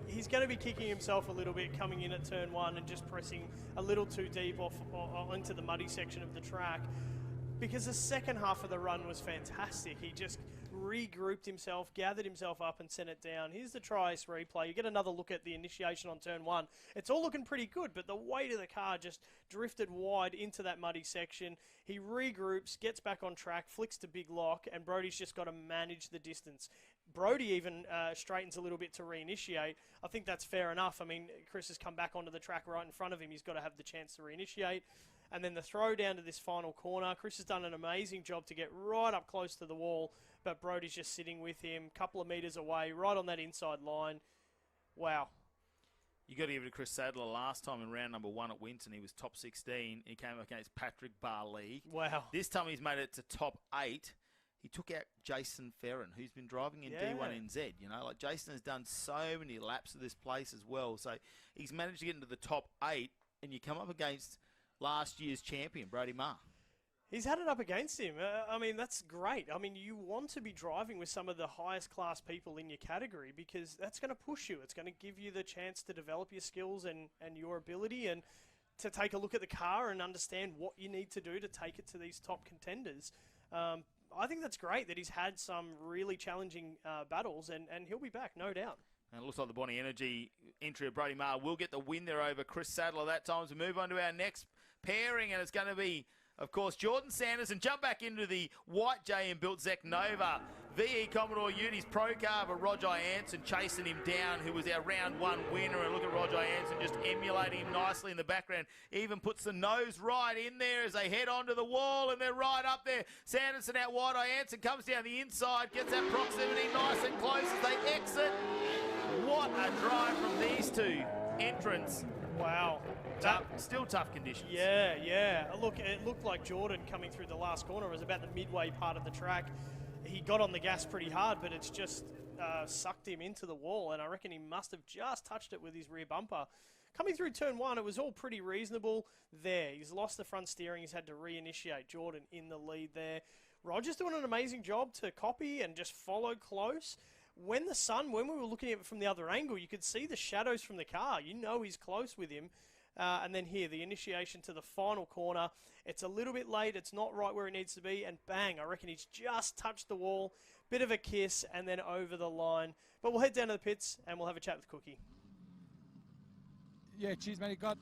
he's going to be kicking himself a little bit coming in at turn 1 and just pressing a little too deep off into the muddy section of the track, because the second half of the run was fantastic. He just regrouped himself, gathered himself up and sent it down. Here's the Triace replay. You get another look at the initiation on turn 1. It's all looking pretty good, but the weight of the car just drifted wide into that muddy section. He regroups, gets back on track, flicks to big lock, and Brodie's just got to manage the distance. Brodie even straightens a little bit to reinitiate. I think that's fair enough. I mean, Chris has come back onto the track right in front of him. He's got to have the chance to reinitiate. And then the throw down to this final corner. Chris has done an amazing job to get right up close to the wall, but Brodie's just sitting with him, a couple of metres away, right on that inside line. Wow. You got to give it to Chris Sadler. Last time in round number 1 at Winton, he was top 16. He came up against Patrick Barley. Wow. This time he's made it to top 8. He took out Jason Ferrin, who's been driving in D1NZ. You know, like Jason has done so many laps of this place as well. So he's managed to get into the top 8, and you come up against last year's champion, Brodie Maher. He's had it up against him. I mean, that's great. I mean, you want to be driving with some of the highest class people in your category, because that's going to push you. It's going to give you the chance to develop your skills and your ability, and to take a look at the car and understand what you need to do to take it to these top contenders. I think that's great that he's had some really challenging battles, and he'll be back, no doubt. And it looks like the Bonnie Energy entry of Brodie Maher will get the win there over Chris Sadler that time. As we move on to our next pairing, and it's going to be, of course, Jordan Sanders, and jump back into the white JM built Zek Nova VE Commodore Ute, pro car of Roger Anson chasing him down, who was our round 1 winner. And look at Roger Anson just emulating him nicely in the background. Even puts the nose right in there as they head onto the wall, and they're right up there. Sanderson out wide. Anson comes down the inside, gets that proximity nice and close as they exit. What a drive from these two entrants. Wow. Still tough conditions. Yeah. Look, it looked like Jordan coming through the last corner was about the midway part of the track. He got on the gas pretty hard, but it's just sucked him into the wall, and I reckon he must have just touched it with his rear bumper. Coming through turn 1, it was all pretty reasonable there. He's lost the front steering. He's had to reinitiate. Jordan in the lead there. Roger's doing an amazing job to copy and just follow close. When we were looking at it from the other angle, you could see the shadows from the car. You know he's close with him. And then here, the initiation to the final corner. It's a little bit late. It's not right where it needs to be. And bang, I reckon he's just touched the wall. Bit of a kiss and then over the line. But we'll head down to the pits and we'll have a chat with Cookie. Yeah, cheers, mate. Got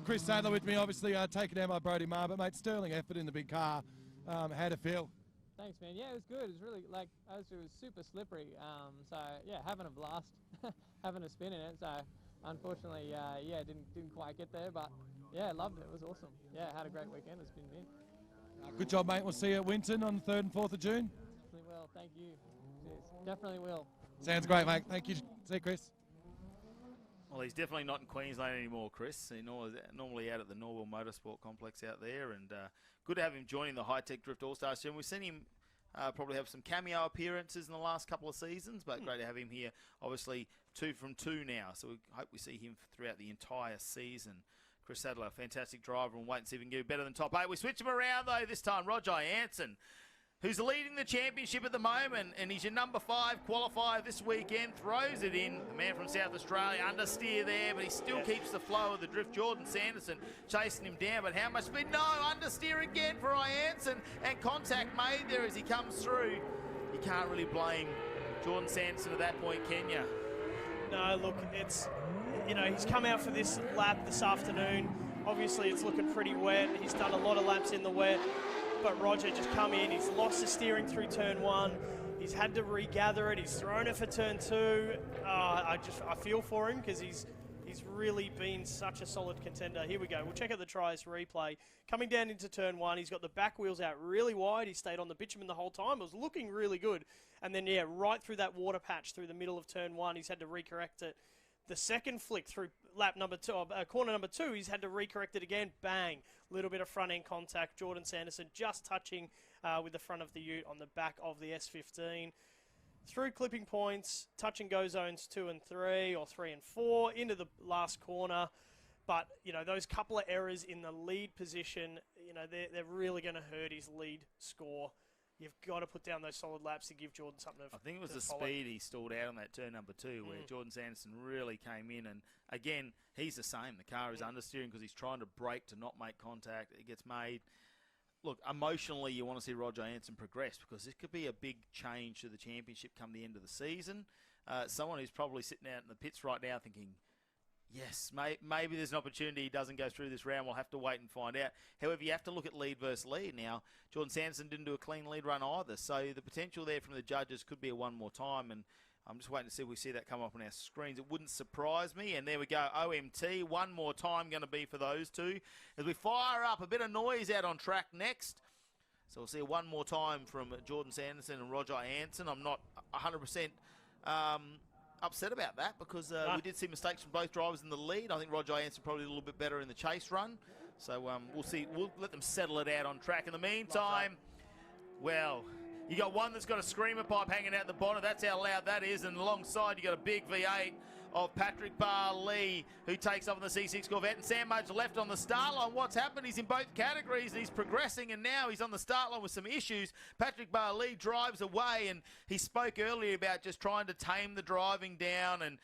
Chris Sadler with me, obviously taken out by Brodie Maher. But, mate, sterling effort in the big car. How'd it feel? Thanks, man. Yeah, it was good. It was really, it was super slippery. So, yeah, having a blast, having a spin in it. So, unfortunately, didn't quite get there. But, yeah, loved it. It was awesome. Yeah, had a great weekend. It's been mint. Good job, mate. We'll see you at Winton on the 3rd and 4th of June. Definitely will. Thank you. Cheers. Definitely will. Sounds great, mate. Thank you. See you, Chris. Well, he's definitely not in Queensland anymore, Chris. He's normally out at the Norwell Motorsport Complex out there, and good to have him joining the Hi-Tec Drift All-Stars team. We've seen him probably have some cameo appearances in the last couple of seasons, but great to have him here. Obviously, 2 from 2 now, so we hope we see him throughout the entire season. Chris Sadler, fantastic driver, and wait and see if we can get better than top 8. We switch him around, though, this time. Roger Anson. who's leading the championship at the moment, and he's your number 5 qualifier this weekend, throws it in. The man from South Australia, understeer there, but he still keeps the flow of the drift. Jordan Sanderson chasing him down, but how much speed? No, understeer again for Ianson, and contact made there as he comes through. You can't really blame Jordan Sanderson at that point, can you? No, look, it's, you know, he's come out for this lap this afternoon. Obviously, it's looking pretty wet. He's done a lot of laps in the wet. But Roger just come in, he's lost the steering through turn 1, he's had to regather it, he's thrown it for turn 2. I feel for him because he's really been such a solid contender. Here we go, we'll check out the tries replay. Coming down into turn 1, he's got the back wheels out really wide, he stayed on the bitumen the whole time, it was looking really good. And then, yeah, right through that water patch through the middle of turn 1, he's had to recorrect it. The second flick through lap number 2, corner number 2, he's had to recorrect it again. Bang, little bit of front end contact. Jordan Sanderson just touching with the front of the ute on the back of the S15. Through clipping points, touch and go zones 2 and 3, or 3 and 4, into the last corner. But, you know, those couple of errors in the lead position, you know, they're really going to hurt his lead score. You've got to put down those solid laps to give Jordan something to I think it was the follow. speed he stalled out on that turn number 2 where Jordan Sanderson really came in. And, again, he's the same. The car is understeering because he's trying to brake to not make contact. It gets made. Look, emotionally, you want to see Roger Anson progress because this could be a big change to the championship come the end of the season. Someone who's probably sitting out in the pits right now thinking, yes, maybe there's an opportunity he doesn't go through this round. We'll have to wait and find out. However, you have to look at lead versus lead. Now, Jordan Sanderson didn't do a clean lead run either, so the potential there from the judges could be a one more time, and I'm just waiting to see if we see that come up on our screens. It wouldn't surprise me, and there we go, OMT, one more time going to be for those two. As we fire up a bit of noise out on track next, so we'll see one more time from Jordan Sanderson and Roger Anson. I'm not 100% upset about that because we did see mistakes from both drivers in the lead. I think Roger Anson probably a little bit better in the chase run. So we'll see. We'll let them settle it out on track. In the meantime, well, you got one that's got a screamer pipe hanging out the bottom. That's how loud that is. And alongside, you got a big V8 of Patrick Barley, who takes off on the C6 Corvette. And Sam Mudge left on the start line. What's happened? He's in both categories and he's progressing, and now he's on the start line with some issues. Patrick Barley drives away, and he spoke earlier about just trying to tame the driving down and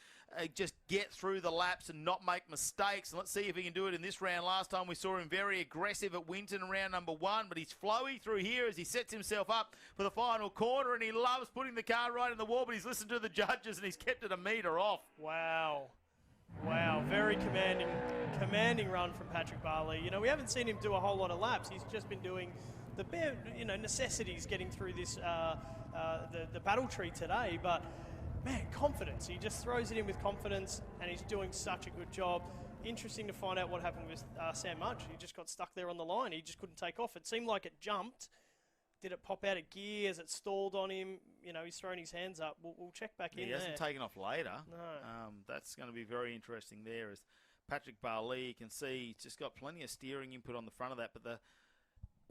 just get through the laps and not make mistakes. And let's see if he can do it in this round. Last time we saw him very aggressive at Winton in round number 1, but he's flowy through here as he sets himself up for the final corner, and he loves putting the car right in the wall, but he's listened to the judges and he's kept it a metre off. Wow. Wow, very commanding run from Patrick Barley. You know, we haven't seen him do a whole lot of laps. He's just been doing the bare, you know, necessities getting through this, the battle tree today, but man, confidence. He just throws it in with confidence, and he's doing such a good job. Interesting to find out what happened with Sam Mudge. He just got stuck there on the line. He just couldn't take off. It seemed like it jumped. Did it pop out of gear as it stalled on him? You know, he's thrown his hands up. We'll check back in there. He hasn't taken off later. No. That's going to be very interesting there. As Patrick Barley, you can see, he's just got plenty of steering input on the front of that, but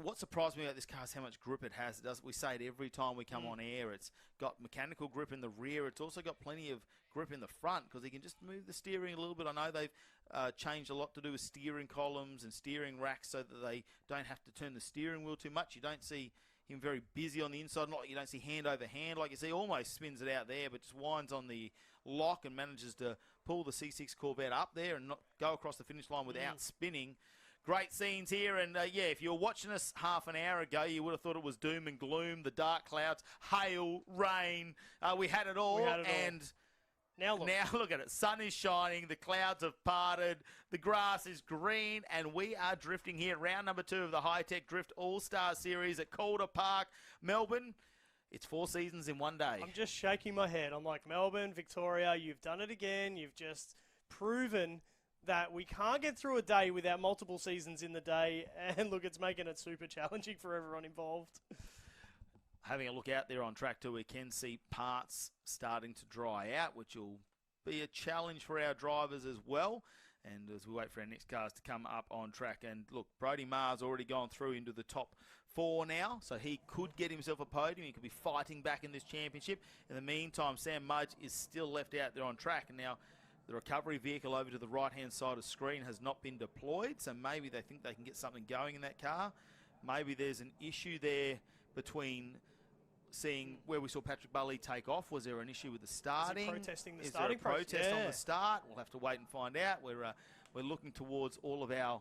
what surprised me about this car is how much grip it has. We say it every time we come on air. It's got mechanical grip in the rear. It's also got plenty of grip in the front because he can just move the steering a little bit. I know they've changed a lot to do with steering columns and steering racks so that they don't have to turn the steering wheel too much. You don't see him very busy on the inside. Not like you don't see hand over hand. Like you see, almost spins it out there, but just winds on the lock and manages to pull the C6 Corvette up there and not go across the finish line without spinning. Great scenes here, and yeah, if you were watching us half an hour ago, you would have thought it was doom and gloom, the dark clouds, hail, rain. We had it all, and now look at it. Sun is shining, the clouds have parted, the grass is green, and we are drifting here. Round number 2 of the Hi-Tec Drift All-Star Series at Calder Park, Melbourne. It's 4 seasons in one day. I'm just shaking my head. I'm like, Melbourne, Victoria, you've done it again. You've just proven that we can't get through a day without multiple seasons in the day, and look, it's making it super challenging for everyone involved. Having a look out there on track 2, we can see parts starting to dry out, which will be a challenge for our drivers as well. And as we wait for our next cars to come up on track, and look, Brody Maher's already gone through into the top 4 now, so he could get himself a podium. He could be fighting back in this championship. In the meantime, Sam Mudge is still left out there on track, and now the recovery vehicle over to the right-hand side of the screen has not been deployed, so maybe they think they can get something going in that car. Maybe there's an issue there between seeing where we saw Patrick Barley take off? Was there an issue with the starting? Protesting the Is starting there a protest on yeah. the start? We'll have to wait and find out. We're looking towards all of our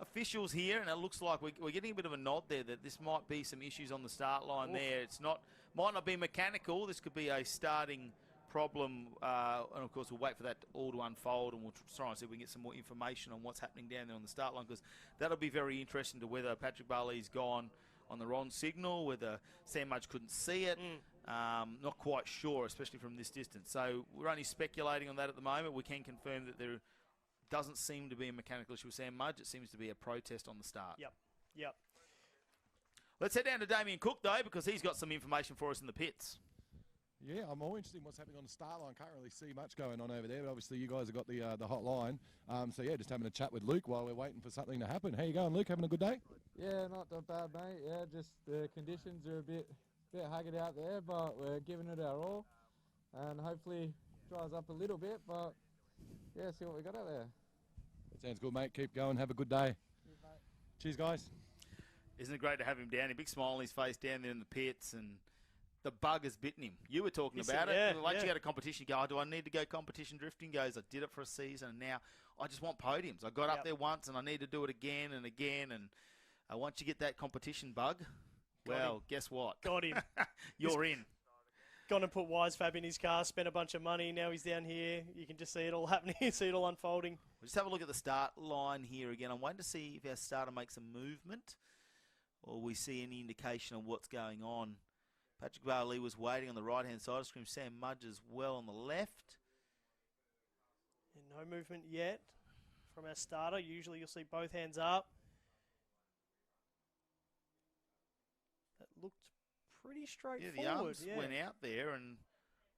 officials here, and it looks like we're getting a bit of a nod there that this might be some issues on the start line there. It's might not be mechanical. This could be a starting problem, and of course we'll wait for that all to unfold, and we'll try and see if we can get some more information on what's happening down there on the start line, because that'll be very interesting to whether Patrick Barley's gone on the wrong signal, whether Sam Mudge couldn't see it. Not quite sure, especially from this distance. So we're only speculating on that at the moment. We can confirm that there doesn't seem to be a mechanical issue with Sam Mudge. It seems to be a protest on the start. Yep. Let's head down to Damien Cook, though, because he's got some information for us in the pits. Yeah, I'm more interested in what's happening on the start line. Can't really see much going on over there, but obviously you guys have got the hot line. So yeah, just having a chat with Luke while we're waiting for something to happen. How you going, Luke? Having a good day? Yeah, not that bad, mate. Yeah, just the conditions are a bit haggard out there, but we're giving it our all, and hopefully dries up a little bit. But yeah, see what we got out there. That sounds good, mate. Keep going. Have a good day. Cheers, guys. Isn't it great to have him down? A big smile on his face down there in the pits, and the bug has bitten him. You were talking about it. Once you go to competition, you go, oh, do I need to go competition drifting? He goes, I did it for a season, and now I just want podiums. I got up there once, and I need to do it again and again. And once you get that competition bug, guess what? Got him. You're in. Gone and put Wisefab in his car, spent a bunch of money. Now he's down here. You can just see it all happening, see it all unfolding. We'll just have a look at the start line here again. I'm waiting to see if our starter makes a movement or we see any indication of what's going on. Patrick Barley was waiting on the right-hand side of the screen. Sam Mudge as well on the left. And no movement yet from our starter. Usually you'll see both hands up. That looked pretty straightforward. Yeah, the arms went out there and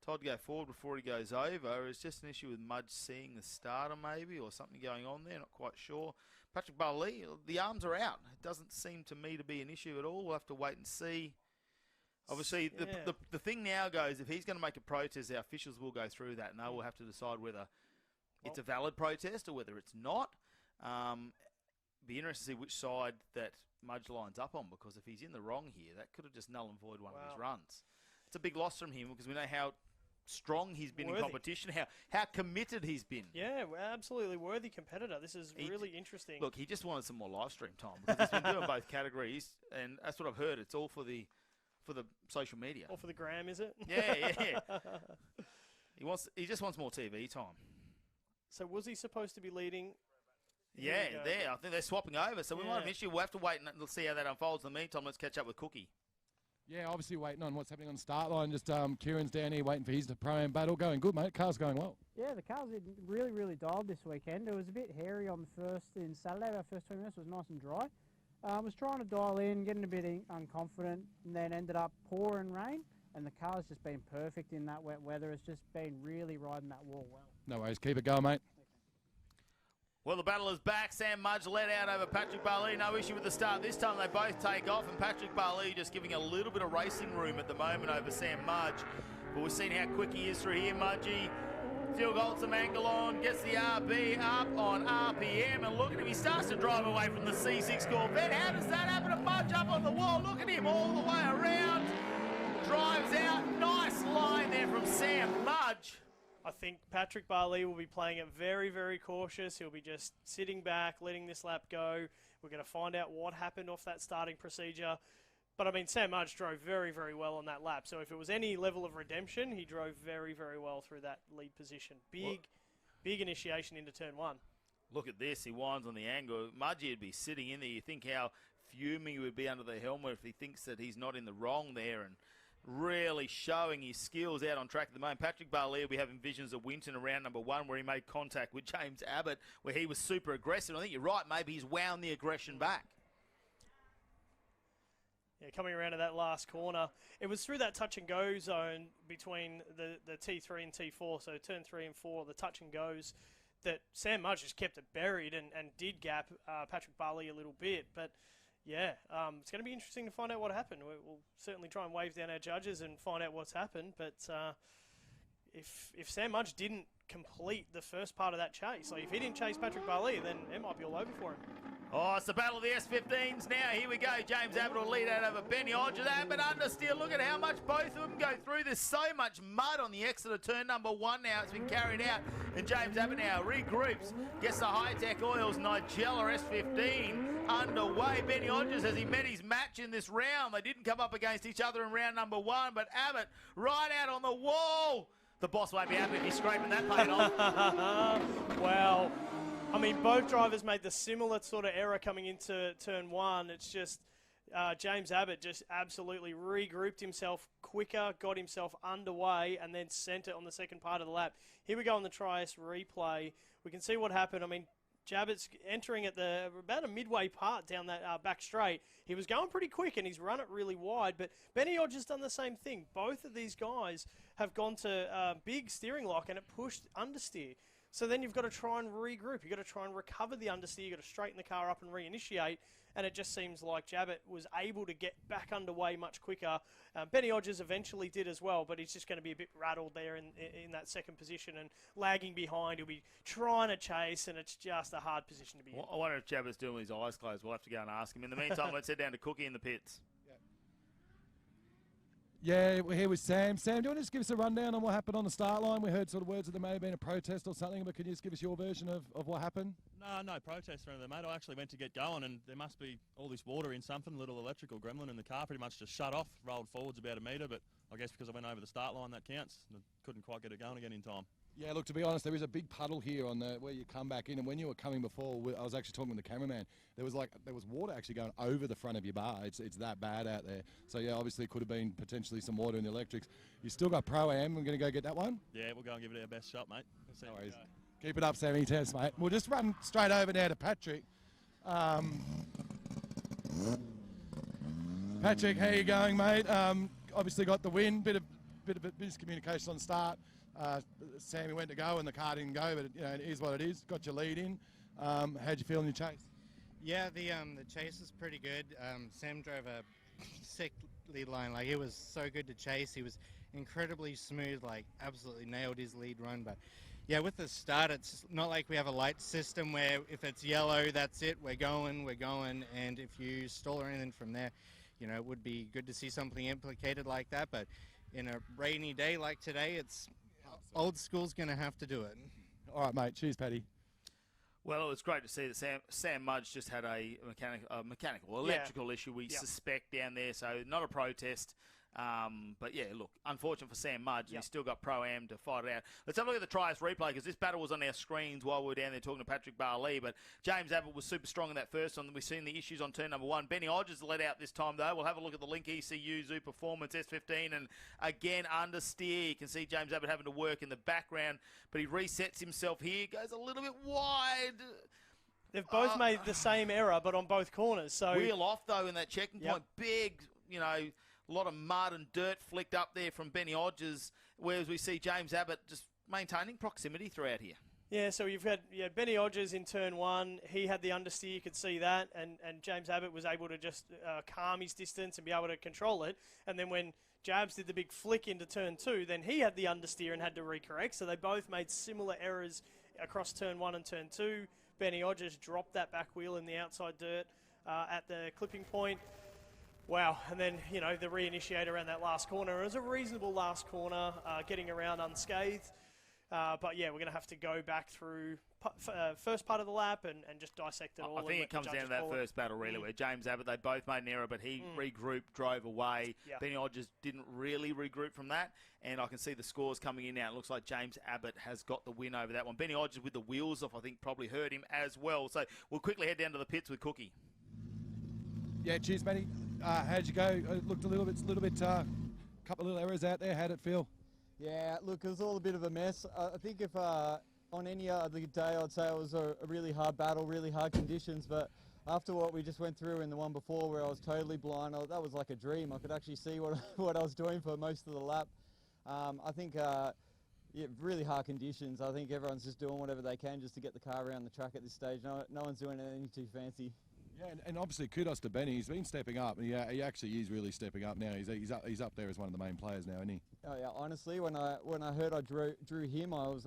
told to go forward before he goes over. It's just an issue with Mudge seeing the starter maybe, or something going on there, not quite sure. Patrick Barley, the arms are out. It doesn't seem to me to be an issue at all. We'll have to wait and see. Obviously, the thing now goes, if he's going to make a protest, our officials will go through that, and they will have to decide whether it's a valid protest or whether it's not. Be interested to see which side that Mudge lines up on, because if he's in the wrong here, that could have just null and void one of his runs. It's a big loss from him, because we know how strong he's been in competition, how committed he's been. Yeah, absolutely worthy competitor. This is really interesting. Look, he just wanted some more live stream time, because he's been doing both categories, and that's what I've heard. It's all for the social media. Or for the gram, is it? Yeah. He just wants more TV time. So was he supposed to be leading? Yeah, there. I think they're swapping over. So we might have an issue. We'll have to wait and see how that unfolds. In the meantime, let's catch up with Cookie. Yeah, obviously waiting on what's happening on the start line. Just Kieran's down here waiting for his pro-am battle. Going good, mate. Car's going well. Yeah, the cars really, really dialed this weekend. It was a bit hairy on the first in Saturday. Our first 20 minutes was nice and dry. I was trying to dial in, getting a bit unconfident, and then ended up pouring rain. And the car's just been perfect in that wet weather. It's just been really riding that wall well. No worries. Keep it going, mate. Well, the battle is back. Sam Mudge led out over Patrick Barley. No issue with the start. This time they both take off, and Patrick Barley just giving a little bit of racing room at the moment over Sam Mudge. But we've seen how quick he is through here. Mudgey still got some angle on, gets the RB up on RPM, and look at him. He starts to drive away from the C6 Corvette. How does that happen to Mudge up on the wall? Look at him all the way around. Drives out. Nice line there from Sam Mudge. I think Patrick Barley will be playing it very, very cautious. He'll be just sitting back, letting this lap go. We're going to find out what happened off that starting procedure. But, I mean, Sam Mudge drove very, very well on that lap. So if it was any level of redemption, he drove very, very well through that lead position. Big initiation into turn one. Look at this. He winds on the angle. Mudgey would be sitting in there. You think how fuming he would be under the helmet if he thinks that he's not in the wrong there, and really showing his skills out on track at the moment. Patrick Barley will be having visions of Winton around number one, where he made contact with James Abbott, where he was super aggressive. I think you're right. Maybe he's wound the aggression back. Yeah, coming around to that last corner, it was through that touch and go zone between the T3 and T4, so turn 3 and 4, the touch and goes, that Sam Mudge just kept it buried and did gap Patrick Barley a little bit. But yeah, it's going to be interesting to find out what happened. We'll certainly try and wave down our judges and find out what's happened. But if Sam Mudge didn't complete the first part of that chase, like if he didn't chase Patrick Barley, then it might be all over for him. Oh, it's the battle of the S15s now. Here we go. James Abbott will lead out over Benny Hodges. Abbott understeer. Look at how much both of them go through. There's so much mud on the exit of turn number 1 now. It's been carried out. And James Abbott now regroups. Gets the Hi-Tec Oils Nigella S15 underway. Benny Hodges, as he met his match in this round, they didn't come up against each other in round number 1, but Abbott right out on the wall. The boss won't be happy if he's scraping that paint off. Well, I mean, both drivers made the similar sort of error coming into turn 1. It's just James Abbott just absolutely regrouped himself quicker, got himself underway, and then sent it on the second part of the lap. Here we go on the Tri-S replay. We can see what happened. I mean, Abbott's entering at about a midway part down that back straight. He was going pretty quick, and he's run it really wide, but Benny Hodges has done the same thing. Both of these guys have gone to big steering lock, and it pushed understeer. So then you've got to try and regroup. You've got to try and recover the understeer. You've got to straighten the car up and reinitiate. And it just seems like Jabbett was able to get back underway much quicker. Benny Hodges eventually did as well, but he's just going to be a bit rattled there in that second position and lagging behind. He'll be trying to chase, and it's just a hard position to be in. I wonder if Jabbett's doing with his eyes closed. We'll have to go and ask him. In the meantime, let's head down to Cookie in the pits. Yeah, we're here with Sam. Sam, do you want to just give us a rundown on what happened on the start line? We heard sort of words that there may have been a protest or something, but can you just give us your version of what happened? No protest or anything, mate. I actually went to get going, and there must be all this water in something, a little electrical gremlin, and the car pretty much just shut off, rolled forwards about a metre, but I guess because I went over the start line, that counts. I couldn't quite get it going again in time. Yeah, look, to be honest, there is a big puddle here on where you come back in, and when you were coming before, I was actually talking with the cameraman. There was water actually going over the front of your bar. It's that bad out there. So yeah, obviously it could have been potentially some water in the electrics. You still got Pro-Am. We're going to go get that one. Yeah, we'll go and give it our best shot, mate. No worries. Keep it up, Sammy. Test, mate. We'll just run straight over now to Patrick. Patrick, how you going, mate? Obviously got the win. Bit of miscommunication on the start. Sammy went to go and the car didn't go, but you know, it is what it is. Got your lead in. How'd you feel in your chase? Yeah, the chase was pretty good. Sam drove a sick lead line. Like, it was so good to chase. He was incredibly smooth, like absolutely nailed his lead run. But yeah, with the start, it's not like we have a light system where if it's yellow, that's it. We're going. And if you stall or anything from there, you know, it would be good to see something implicated like that. But in a rainy day like today, it's old school's going to have to do it. All right, mate. Cheers, Paddy. Well, it was great to see that Sam Mudge just had a electrical issue we suspect down there, so not a protest. But yeah, look, unfortunate for Sam Mudge, and he's still got Pro-Am to fight it out. Let's have a look at the Tri-S replay, because this battle was on our screens while we were down there talking to Patrick Barley, but James Abbott was super strong in that first one. We've seen the issues on turn number 1. Benny Hodges let out this time, though. We'll have a look at the Link ECU Zoo Performance S15, and again, understeer. You can see James Abbott having to work in the background, but he resets himself here, goes a little bit wide. They've both made the same error, but on both corners. So wheel off, though, in that checking point. Big, you know, a lot of mud and dirt flicked up there from Benny Hodges, whereas we see James Abbott just maintaining proximity throughout here. Yeah, so you've had Benny Hodges in turn 1. He had the understeer, you could see that, and James Abbott was able to just calm his distance and be able to control it. And then when Jabs did the big flick into turn 2, then he had the understeer and had to recorrect. So they both made similar errors across turn 1 and turn 2. Benny Hodges dropped that back wheel in the outside dirt at the clipping point. Wow, and then, you know, the reinitiate around that last corner. It was a reasonable last corner, getting around unscathed. But yeah, we're going to have to go back through first part of the lap and just dissect it all. I think it comes down to that first battle, really, where James Abbott, they both made an error, but he regrouped, drove away. Benny Hodges didn't really regroup from that, and I can see the scores coming in now. It looks like James Abbott has got the win over that one. Benny Hodges with the wheels off, I think, probably hurt him as well. So we'll quickly head down to the pits with Cookie. Yeah, cheers, Benny. How'd you go? It looked a little bit, couple of little errors out there. How'd it feel? Yeah, look, it was all a bit of a mess. I think if on any other day, I'd say it was a really hard battle, really hard conditions, but after what we just went through in the one before where I was totally blind, that was like a dream. I could actually see what I was doing for most of the lap. I think really hard conditions. I think everyone's just doing whatever they can just to get the car around the track at this stage. No one's doing anything too fancy. Yeah, and obviously kudos to Benny. He's been stepping up. Yeah, he actually is really stepping up now. He's up there as one of the main players now, isn't he? Oh yeah, honestly, when I heard I drew him, I was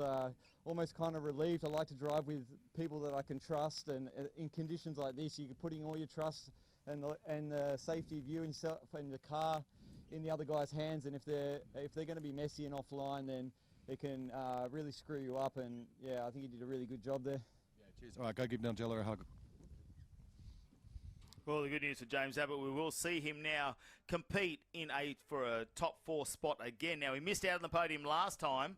almost kind of relieved. I like to drive with people that I can trust, and in conditions like this, you're putting all your trust and the safety of you and yourself and the car in the other guy's hands. And if they're going to be messy and offline, then it can really screw you up. And yeah, I think he did a really good job there. Yeah, cheers. All right, go give Nigella a hug. Well, the good news for James Abbott, we will see him now compete for a top 4 spot again. Now, he missed out on the podium last time.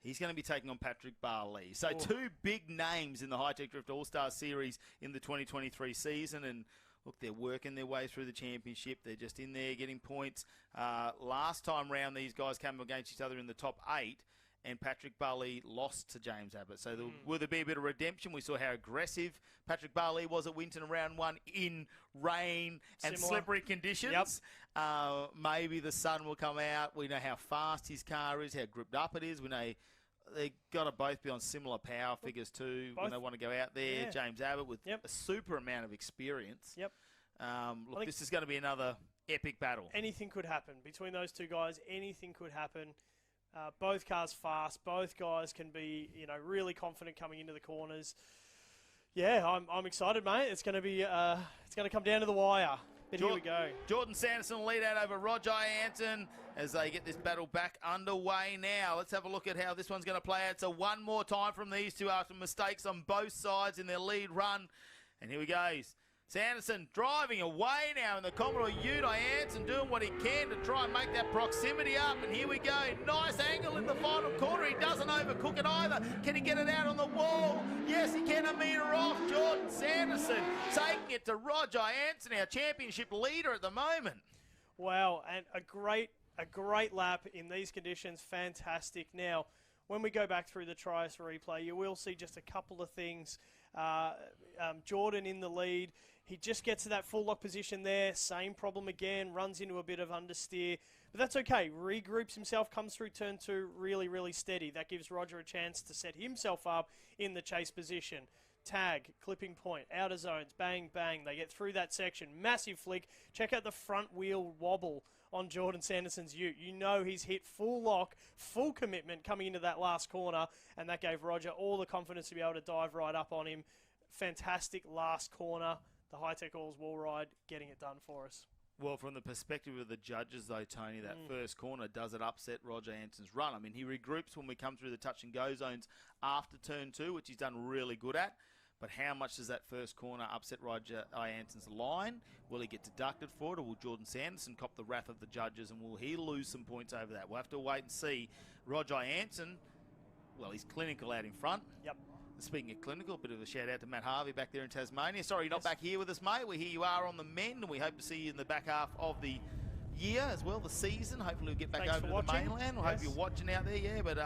He's going to be taking on Patrick Barley. So 2 big names in the Hi-Tec Drift All-Star Series in the 2023 season. And look, they're working their way through the championship. They're just in there getting points. Last time round, these guys came against each other in the top 8. And Patrick Barley lost to James Abbott. So will there be a bit of redemption? We saw how aggressive Patrick Barley was at Winton round 1 in rain and slippery conditions. Yep. Maybe the sun will come out. We know how fast his car is, how gripped up it is. We know they've got to both be on similar power figures too when they want to go out there. Yeah. James Abbott with a super amount of experience. Yep. Look, this is going to be another epic battle. Anything could happen. Between those two guys, anything could happen. Both cars fast. Both guys can be, really confident coming into the corners. Yeah, I'm excited, mate. It's going to be, it's going to come down to the wire. But here we go. Jordan Sanderson lead out over Roger Anton as they get this battle back underway now. Let's have a look at how this one's going to play out. So one more time from these two after mistakes on both sides in their lead run. And here we go. Sanderson driving away now in the Commodore Ute. Anson doing what he can to try and make that proximity up. And here we go. Nice angle in the final corner. He doesn't overcook it either. Can he get it out on the wall? Yes, he can. A metre off. Jordan Sanderson taking it to Roger Anson, our championship leader at the moment. Wow, and a great lap in these conditions. Fantastic. Now, when we go back through the Trias replay, you will see just a couple of things. Jordan in the lead. He just gets to that full lock position there. Same problem again. Runs into a bit of understeer. But that's okay. Regroups himself. Comes through turn 2 really, really steady. That gives Roger a chance to set himself up in the chase position. Tag, clipping point, outer zones, bang, bang. They get through that section. Massive flick. Check out the front wheel wobble on Jordan Sanderson's Ute. You know he's hit full lock, full commitment coming into that last corner, and that gave Roger all the confidence to be able to dive right up on him. Fantastic last corner. The Hi-Tec Alls wall ride getting it done for us. Well, from the perspective of the judges, though, Tony, that first corner, does it upset Roger Anson's run? I mean, he regroups when we come through the touch-and-go zones after turn 2, which he's done really good at. But how much does that first corner upset Roger Anson's line? Will he get deducted for it, or will Jordan Sanderson cop the wrath of the judges, and will he lose some points over that? We'll have to wait and see. Roger Anson, well, he's clinical out in front. Yep. Speaking of clinical, a bit of a shout-out to Matt Harvey back there in Tasmania. Sorry you're not back here with us, mate. We hear you are on the mend, and we hope to see you in the back half of the year as well, the season. Hopefully we'll get back over to the mainland. We hope you're watching out there, yeah, but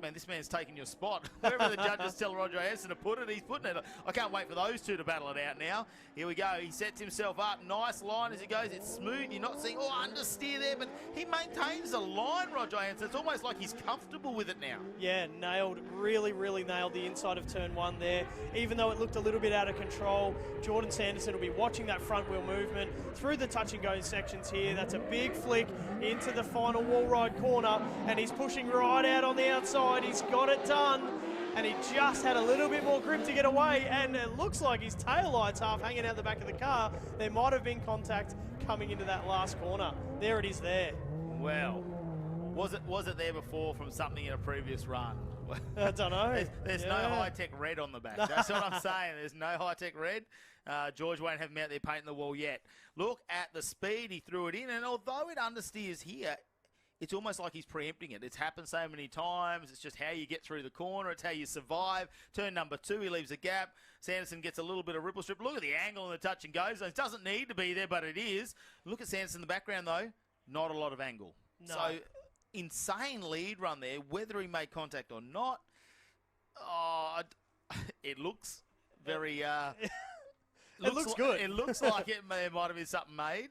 man, this man's taking your spot. Wherever the judges tell Roger Anson to put it, he's putting it. I can't wait for those two to battle it out now. Here we go. He sets himself up. Nice line as he goes. It's smooth. You're not seeing, understeer there, but he maintains the line, Roger Anson. It's almost like he's comfortable with it now. Yeah, nailed. Really, really nailed the inside of turn 1 there. Even though it looked a little bit out of control, Jordan Sanderson will be watching that front wheel movement through the touch and go sections here. That's a big flick into the final wall ride corner, and he's pushing right out on the outside. He's got it done, and he just had a little bit more grip to get away, and it looks like his tail light's half hanging out the back of the car. There might have been contact coming into that last corner. There it is there. Well, was it there before from something in a previous run? I don't know. There's no Hi-Tec red on the back. That's what I'm saying. There's no Hi-Tec red. George won't have him out there painting the wall yet. Look at the speed he threw it in, and although it understeers here, it's almost like he's preempting it. It's happened so many times. It's just how you get through the corner. It's how you survive. Turn number 2, he leaves a gap. Sanderson gets a little bit of ripple strip. Look at the angle in the touch and go zones. Doesn't need to be there, but it is. Look at Sanderson in the background, though. Not a lot of angle. No. So, insane lead run there. Whether he made contact or not, it looks very... It looks good. It looks like it might have been something made.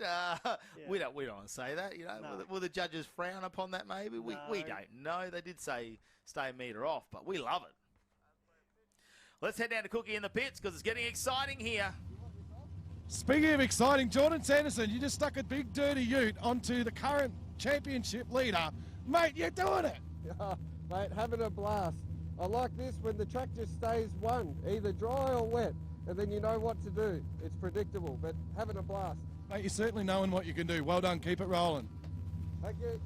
We don't want to say that, you know. No. Will the judges frown upon that? Maybe we don't know. They did say stay a metre off, but we love it. Let's head down to Cookie in the pits because it's getting exciting here. Speaking of exciting, Jordan Sanderson, you just stuck a big dirty ute onto the current championship leader. Mate, you're doing it. Yeah, mate, having a blast. I like this when the track just stays one, either dry or wet, and then you know what to do. It's predictable, but having a blast. Mate, you're certainly knowing what you can do. Well done. Keep it rolling. Thank you.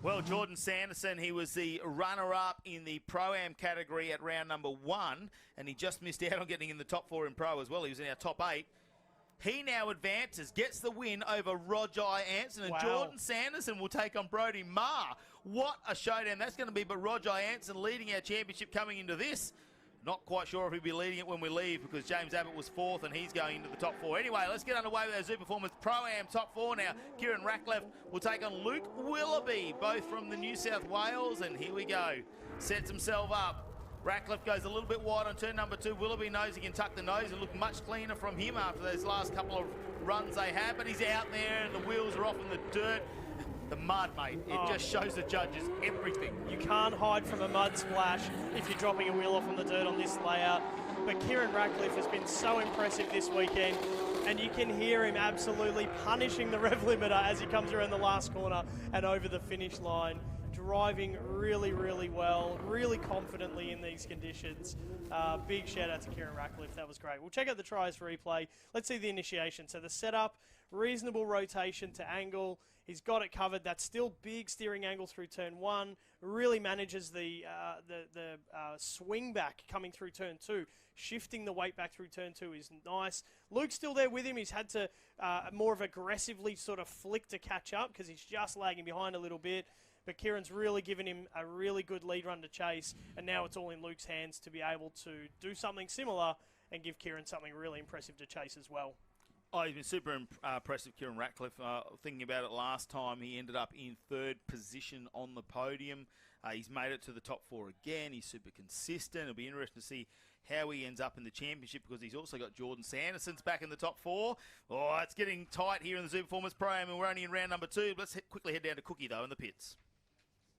Well, Jordan Sanderson, he was the runner-up in the Pro-Am category at round number 1, and he just missed out on getting in the top 4 in Pro as well. He was in our top 8. He now advances, gets the win over Roger Anson, and Jordan Sanderson will take on Brody Marr. What a showdown that's going to be, but Roger Anson leading our championship coming into this. Not quite sure if he'll be leading it when we leave because James Abbott was 4th and he's going into the top 4. Anyway, let's get underway with our Zoo Performance Pro-Am top 4 now. Kieran Ratcliffe will take on Luke Willoughby, both from the New South Wales, and here we go. Sets himself up. Ratcliffe goes a little bit wide on turn number 2. Willoughby knows he can tuck the nose and look much cleaner from him after those last couple of runs they had, but he's out there and the wheels are off in the dirt. The mud, mate, it just shows the judges everything. You can't hide from a mud splash if you're dropping a wheel off on the dirt on this layout. But Kieran Ratcliffe has been so impressive this weekend, and you can hear him absolutely punishing the rev limiter as he comes around the last corner and over the finish line. Driving really, really well, really confidently in these conditions. Big shout out to Kieran Ratcliffe, that was great. We'll check out the tries for replay. Let's see the initiation. So the setup, reasonable rotation to angle. He's got it covered. That's still big steering angle through turn 1. Really manages the swing back coming through turn 2. Shifting the weight back through turn 2 is nice. Luke's still there with him. He's had to more of aggressively sort of flick to catch up because he's just lagging behind a little bit. But Kieran's really given him a really good lead run to chase, and now it's all in Luke's hands to be able to do something similar and give Kieran something really impressive to chase as well. Oh, he's been super impressive, Kieran Ratcliffe. Thinking about it last time, he ended up in 3rd position on the podium. He's made it to the top 4 again. He's super consistent. It'll be interesting to see how he ends up in the championship because he's also got Jordan Sanderson's back in the top 4. Oh, it's getting tight here in the Zoo Performance Pro-Am, and we're only in round number 2. Let's quickly head down to Cookie, though, in the pits.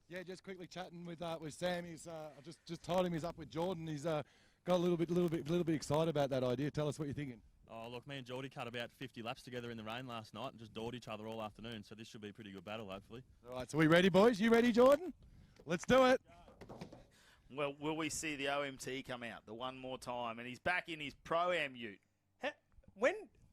Yeah, just quickly chatting with Sam. He's just told him he's up with Jordan. He's got a little bit excited about that idea. Tell us what you're thinking. Oh, look, me and Geordie cut about 50 laps together in the rain last night and just doored each other all afternoon, so this should be a pretty good battle, hopefully. All right, so we ready, boys? You ready, Jordan? Let's do it. Well, will we see the OMT come out the one more time? And he's back in his Pro-Am ute.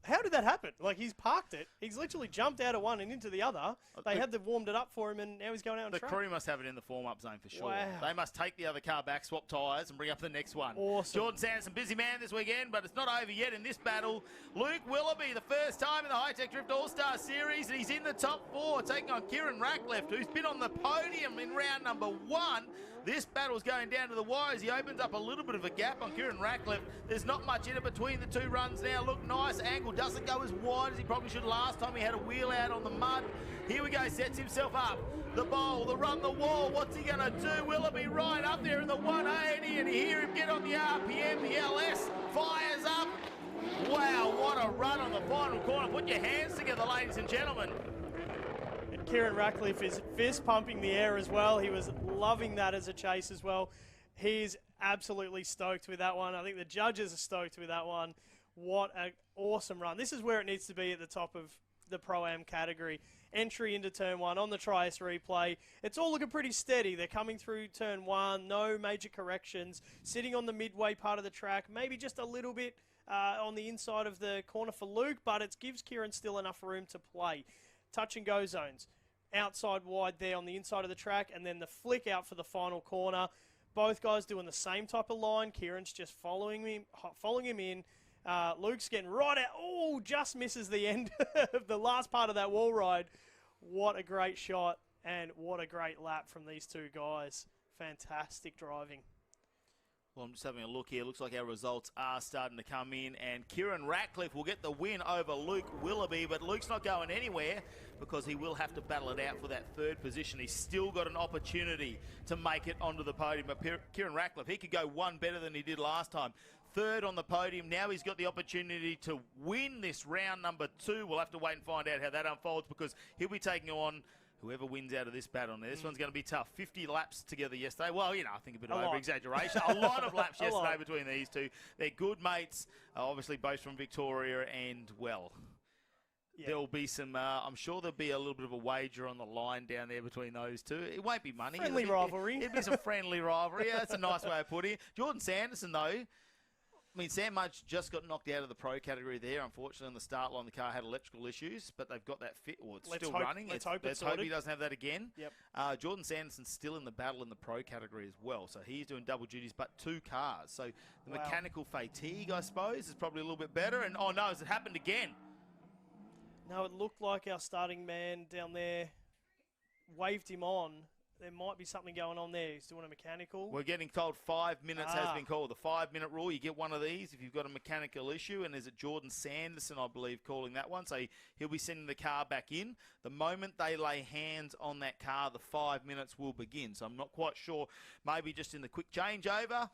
How did that happen? Like, he's parked it. He's literally jumped out of one and into the other. They had warmed it up for him, and now he's going out on track. The crew must have it in the form-up zone for sure. Wow. They must take the other car back, swap tyres, and bring up the next one. Awesome. Jordan Sanderson, busy man this weekend, but it's not over yet in this battle. Luke Willoughby, the first time in the Hi-Tec Drift All-Star Series, and he's in the top 4, taking on Kieran Ratcliffe, who's been on the podium in round number 1. This battle's going down to the wires. He opens up a little bit of a gap on Kieran Ratcliffe. There's not much in it between the 2 runs now. Look, nice angle. Doesn't go as wide as he probably should last time. He had a wheel out on the mud. Here we go. Sets himself up. The bowl, the run, the wall. What's he going to do? Willoughby right up there in the 180. And you hear him get on the RPM. The LS fires up. Wow, what a run on the final corner. Put your hands together, ladies and gentlemen. Kieran Ratcliffe is fist pumping the air as well. He was loving that as a chase as well. He's absolutely stoked with that one. I think the judges are stoked with that one. What an awesome run. This is where it needs to be at the top of the Pro-Am category. Entry into turn 1 on the Trias replay. It's all looking pretty steady. They're coming through turn 1, no major corrections. Sitting on the midway part of the track, maybe just a little bit on the inside of the corner for Luke, but it gives Kieran still enough room to play. Touch and go zones. Outside wide there on the inside of the track, and then the flick out for the final corner. Both guys doing the same type of line. Kieran's just following him in. Luke's getting right out. Oh, just misses the end of the last part of that wall ride. What a great shot, and what a great lap from these 2 guys. Fantastic driving. Well, I'm just having a look here. Looks like our results are starting to come in, and Kieran Ratcliffe will get the win over Luke Willoughby, but Luke's not going anywhere because he will have to battle it out for that 3rd position. He's still got an opportunity to make it onto the podium, but Kieran Ratcliffe, he could go one better than he did last time. 3rd on the podium. Now he's got the opportunity to win this round number 2. We'll have to wait and find out how that unfolds because he'll be taking on whoever wins out of this battle, now this one's going to be tough. 50 laps together yesterday. Well, I think a bit of A lot. over-exaggeration. A lot of laps A yesterday lot. between these two. They're good mates, obviously both from Victoria, and, well, there'll be some, I'm sure there'll be a little bit of a wager on the line down there between those two. It won't be money. Friendly rivalry. It'll be some friendly rivalry. Yeah, that's a nice way of putting it. Jordan Sanderson, though, Sam Mudge just got knocked out of the pro category there. Unfortunately, on the start line, the car had electrical issues, but they've got that fit. Well, it's still running. Let's hope he doesn't have that again. Yep. Jordan Sanderson's still in the battle in the pro category as well, so he's doing double duties, but 2 cars. So the mechanical fatigue, I suppose, is probably a little bit better. And, oh, no, has it happened again? No, it looked like our starting man down there waved him on. There might be something going on there. He's doing a mechanical. We're getting told 5 minutes has been called. The 5-minute rule, you get one of these if you've got a mechanical issue, and is it Jordan Sanderson, I believe, calling that one. So he'll be sending the car back in. The moment they lay hands on that car, the 5 minutes will begin. So I'm not quite sure. Maybe just in the quick changeover.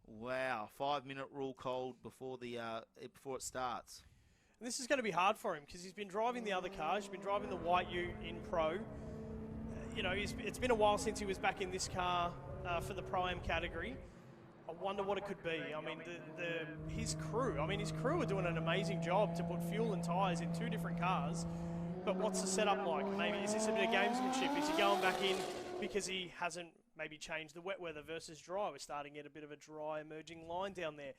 Wow, 5-minute rule called before it starts. And this is going to be hard for him because he's been driving the other cars. He's been driving the white ute in pro. It's been a while since he was back in this car for the Pro-Am category. I wonder what it could be. I mean, his crew are doing an amazing job to put fuel and tyres in 2 different cars. But what's the setup like? Maybe is this a bit of gamesmanship? Is he going back in because he hasn't maybe changed the wet weather versus dry? We're starting to get a bit of a dry emerging line down there.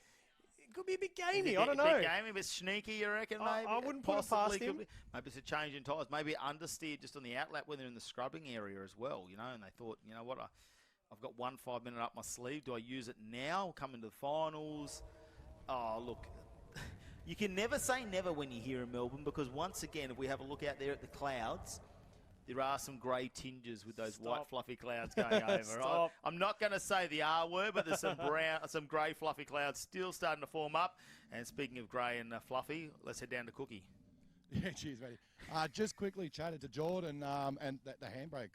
It could be a bit gamey, I don't know. A bit gamey, a bit sneaky, you reckon, maybe? I wouldn't put it past him. Maybe it's a change in tyres. Maybe understeered just on the outlap when they're in the scrubbing area as well, and they thought, you know what, I've got 1 5-minute up my sleeve. Do I use it now, come into the finals? Oh, look, you can never say never when you're here in Melbourne because, once again, if we have a look out there at the clouds, there are some grey tinges with those white fluffy clouds going over. Right? I'm not going to say the R word, but there's some grey fluffy clouds still starting to form up. And speaking of grey and fluffy, let's head down to Cookie. Yeah, cheers, buddy. Just quickly chatted to Jordan, and the handbrake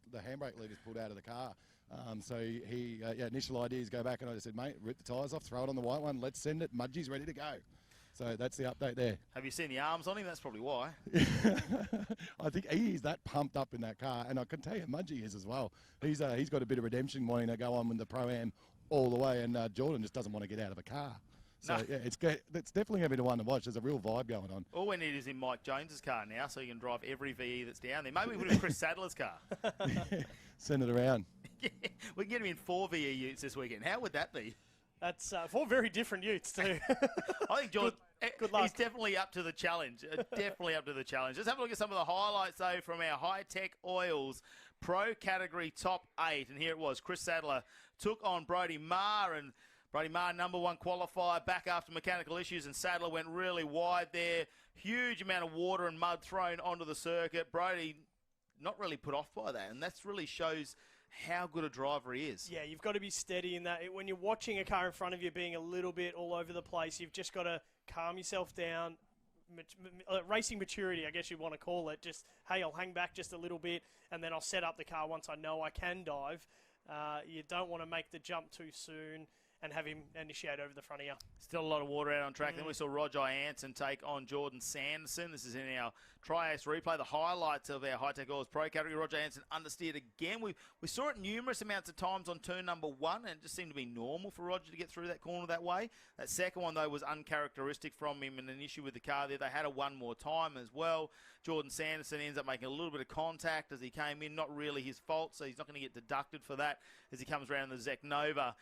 lever's pulled out of the car. So he initial idea is go back, and I just said, mate, rip the tyres off, throw it on the white one, let's send it. Mudgy's ready to go. So that's the update there. Have you seen the arms on him? That's probably why. I think he is that pumped up in that car, and I can tell you Mudgy is as well. He's got a bit of redemption wanting to go on with the Pro-Am all the way, and Jordan just doesn't want to get out of a car. So, yeah, it's definitely going to be the one to watch. There's a real vibe going on. All we need is in Mike Jones's car now, so you can drive every VE that's down there. Maybe we put him in Chris Sadler's car. Send it around. Yeah, we can get him in 4 VE utes this weekend. How would that be? That's 4 very different utes too. I think Jordan, good luck. He's definitely up to the challenge. Definitely up to the challenge. Let's have a look at some of the highlights, though, from our Hi-Tec Oils Pro Category Top 8. And here it was. Chris Sadler took on Brody Marr, and Brody Marr, #1 qualifier, back after mechanical issues, and Sadler went really wide there. Huge amount of water and mud thrown onto the circuit. Brody not really put off by that, and that really shows how good a driver he is. Yeah, you've got to be steady in that. When you're watching a car in front of you being a little bit all over the place, you've just got to calm yourself down. Racing maturity, I guess you want to call it. Just, hey, I'll hang back just a little bit, and then I'll set up the car once I know I can dive. You don't want to make the jump too soon and have him initiate over the front of you. Still a lot of water out on track. Then we saw Roger Anson take on Jordan Sanderson. This is in our Tri-Ace replay, the highlights of our Hi-Tec Oils Pro category. Roger Anson understeered again. We saw it numerous amounts of times on turn #1, and it just seemed to be normal for Roger to get through that corner that way. That second one, though, was uncharacteristic from him, and an issue with the car there. They had a 1 more time as well. Jordan Sanderson ends up making a little bit of contact as he came in. Not really his fault, so he's not going to get deducted for that as he comes around the Zek Nova.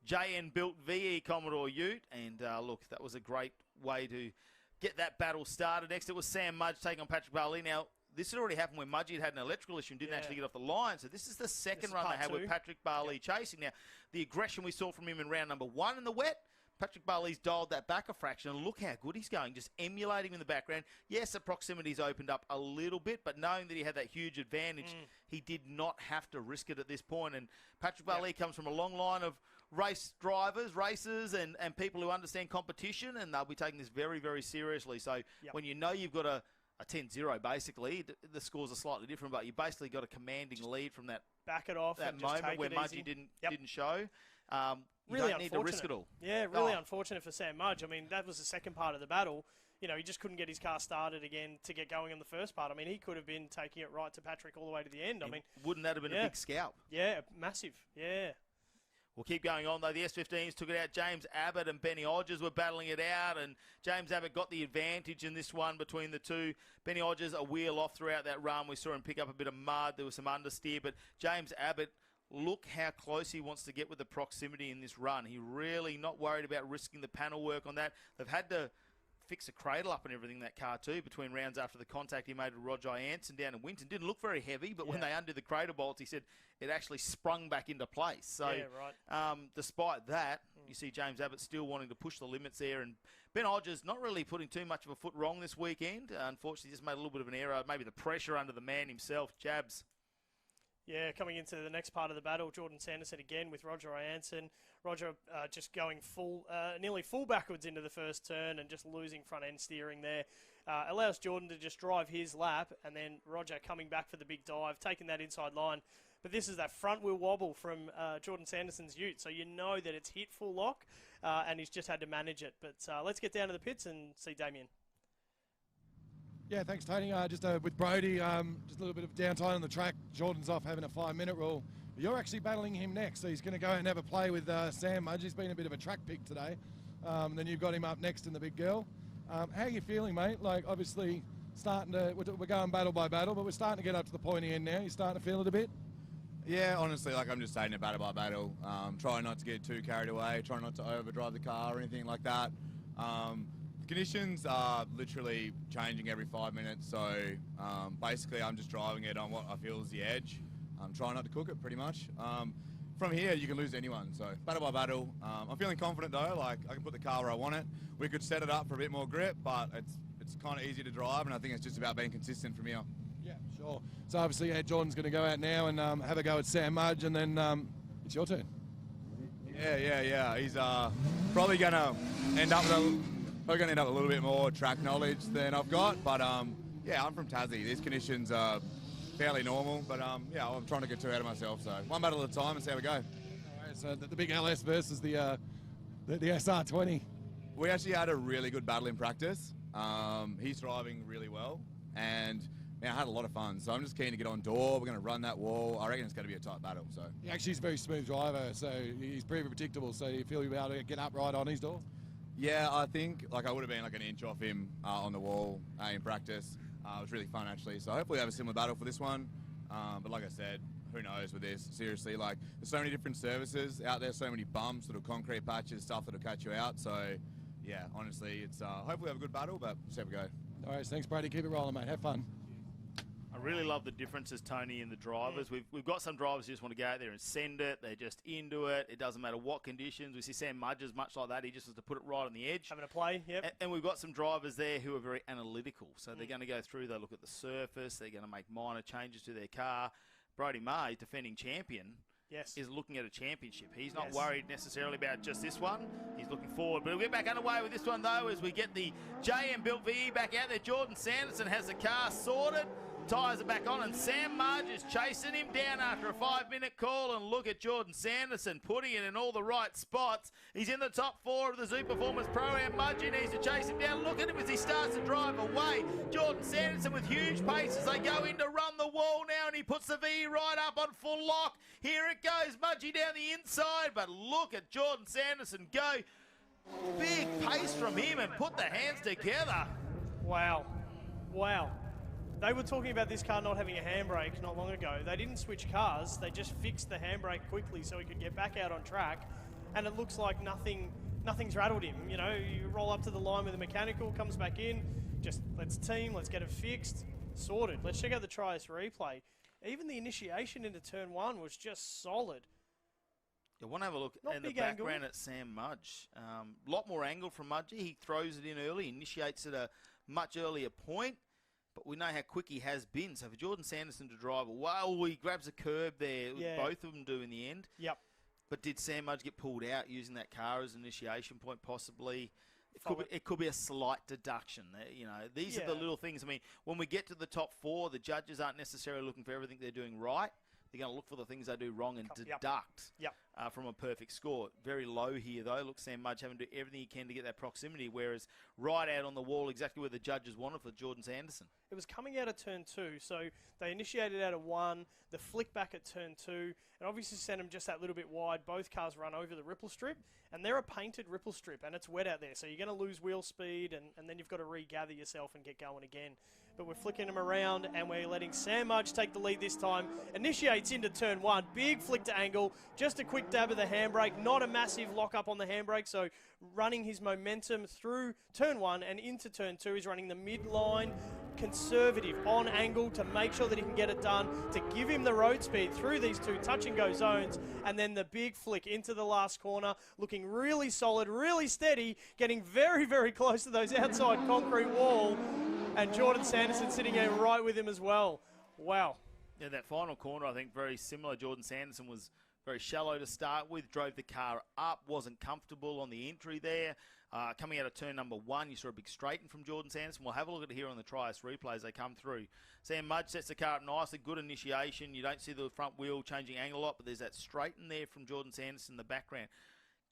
JN built VE Commodore Ute, and look, that was a great way to get that battle started. Next, it was Sam Mudge taking on Patrick Barley. Now, this had already happened when Mudgy had an electrical issue and didn't actually get off the line, so this is the second run they had with Patrick Barley chasing. Now, the aggression we saw from him in round #1 in the wet, Patrick Barley's dialed that back a fraction, and look how good he's going, just emulating him in the background. Yes, the proximity's opened up a little bit, but knowing that he had that huge advantage, he did not have to risk it at this point. And Patrick Barley comes from a long line of race drivers, racers, and people who understand competition, and they'll be taking this very, very seriously. So when you know you've got a 10-0, basically, the scores are slightly different, but you basically got a commanding lead from that back it off that and just moment take where it Mudgy easy. didn't show. You Really don't need to risk it all. Yeah, really unfortunate for Sam Mudge. I mean, that was the second part of the battle. You know, he just couldn't get his car started again to get going in the first part. I mean, he could have been taking it right to Patrick all the way to the end. I mean, wouldn't that have been a big scalp? Yeah, massive. Yeah. We'll keep going on, though. The S15s took it out. James Abbott and Benny Hodges were battling it out, and James Abbott got the advantage in this one between the two. Benny Hodges a wheel off throughout that run. We saw him pick up a bit of mud. There was some understeer, but James Abbott, look how close he wants to get with the proximity in this run. He really not worried about risking the panel work on that. They've had to fix a cradle up and everything in that car too between rounds after the contact he made with Roger Jansen down in Winton. Didn't look very heavy, but when they undid the cradle bolts, he said it actually sprung back into place. So despite that, you see James Abbott still wanting to push the limits there, and Ben Hodges not really putting too much of a foot wrong this weekend. Unfortunately, just made a little bit of an error, maybe the pressure under the man himself, Jabs. Yeah, coming into the next part of the battle, Jordan Sanderson again with Roger Jansen. Roger just going nearly full backwards into the first turn and just losing front end steering there. Allows Jordan to just drive his lap, and then Roger coming back for the big dive, taking that inside line. But this is that front wheel wobble from Jordan Sanderson's ute, so you know that it's hit full lock, and he's just had to manage it. But let's get down to the pits and see Damien. Yeah, thanks, Tony. Just with Brody, just a little bit of downtime on the track. Jordan's off having a 5-minute rule. But you're actually battling him next, so he's going to go and have a play with Sam Mudge. He's been a bit of a track pick today. Then you've got him up next in the big girl. How are you feeling, mate? Like, obviously, we're going battle by battle, but we're starting to get up to the pointy end now. You're starting to feel it a bit? Yeah, honestly, like I'm just saying it battle by battle. Trying not to get too carried away, trying not to overdrive the car or anything like that. Conditions are literally changing every 5 minutes, so basically I'm just driving it on what I feel is the edge. I'm trying not to cook it pretty much. From here, you can lose anyone, so battle by battle. I'm feeling confident though, like I can put the car where I want it. We could set it up for a bit more grip, but it's kind of easy to drive, and I think it's just about being consistent from here. Yeah, sure. So obviously, Jordan's going to go out now and have a go at Sam Mudge, and then it's your turn. Yeah. He's probably going to end up with a little bit more track knowledge than I've got, but yeah, I'm from Tassie. These conditions are fairly normal, but yeah, I'm trying to get too out of myself. So one battle at a time and see how we go. All right, so the big LS versus the SR20. We actually had a really good battle in practice. He's driving really well, and I had a lot of fun. So I'm just keen to get on door. We're going to run that wall. I reckon it's going to be a tight battle. So he actually is a very smooth driver, so he's pretty predictable. So you feel you'll be able to get up right on his door? Yeah, I think I would have been like an inch off him on the wall in practice. It was really fun actually. So hopefully we have a similar battle for this one. But like I said, who knows with this? Seriously, like there's so many different services out there, so many bumps, little concrete patches, stuff that'll catch you out. So yeah, honestly, it's hopefully we have a good battle, but let's have a go. All right, thanks, Brady. Keep it rolling, mate. Have fun. I really love the differences, Tony, in the drivers. We've got some drivers who just want to go out there and send it. They're just into it. It doesn't matter what conditions. We see Sam Mudge is much like that. He just wants to put it right on the edge. Having a play, yep. And we've got some drivers there who are very analytical. So they're going to go through, they look at the surface, they're going to make minor changes to their car. Brody May, defending champion, is looking at a championship. He's not worried necessarily about just this one. He's looking forward. But we'll get back underway with this one, though, as we get the JM Built VE back out there. Jordan Sanderson has the car sorted. Tyres are back on, and Sam Mudge is chasing him down after a 5-minute call. And look at Jordan Sanderson putting it in all the right spots. He's in the top 4 of the Zoo Performance Pro-Am. Mudge needs to chase him down. Look at him as he starts to drive away. Jordan Sanderson with huge pace as they go in to run the wall now, and he puts the V right up on full lock. Here it goes, Mudgey down the inside, but look at Jordan Sanderson go. Big pace from him and put the hands together. Wow. They were talking about this car not having a handbrake not long ago. They didn't switch cars. They just fixed the handbrake quickly so he could get back out on track. And it looks like nothing's rattled him. You know, you roll up to the line with the mechanical, comes back in, just let's team, let's get it fixed, sorted. Let's check out the Trias replay. Even the initiation into turn 1 was just solid. You want to have a look in the background at Sam Mudge. A lot more angle from Mudgey. He throws it in early, initiates at a much earlier point. But we know how quick he has been. So for Jordan Sanderson to drive, he grabs a curb there. Yeah. Both of them do in the end. Yep. But did Sam Mudge get pulled out using that car as an initiation point? Possibly. It could be a slight deduction. You know, these are the little things. I mean, when we get to the top 4, the judges aren't necessarily looking for everything they're doing right. They're going to look for the things they do wrong and deduct. Yep. from a perfect score. Very low here, though. Look, Sam Mudge having to do everything he can to get that proximity, whereas right out on the wall, exactly where the judges wanted for Jordan Sanderson. It was coming out of turn 2, so they initiated out of 1, the flick back at turn 2, and obviously sent them just that little bit wide. Both cars run over the ripple strip, and they're a painted ripple strip, and it's wet out there, so you're going to lose wheel speed, and then you've got to regather yourself and get going again. But we're flicking them around, and we're letting Sam Mudge take the lead this time. Initiates into turn 1, big flick to angle, just a quick dab of the handbrake, not a massive lock up on the handbrake, so running his momentum through turn 1 and into turn 2. He's running the midline, conservative on angle to make sure that he can get it done, to give him the road speed through these 2 touch and go zones, and then the big flick into the last corner, looking really solid, really steady, getting very, very close to those outside concrete wall, and Jordan Sanderson sitting there right with him as well. Wow. Yeah, that final corner, I think, very similar. Jordan Sanderson was very shallow to start with, drove the car up, wasn't comfortable on the entry there. Coming out of turn number 1, you saw a big straighten from Jordan Sanderson. We'll have a look at it here on the Trias replay as they come through. Sam Mudge sets the car up nicely, good initiation. You don't see the front wheel changing angle a lot, but there's that straighten there from Jordan Sanderson in the background.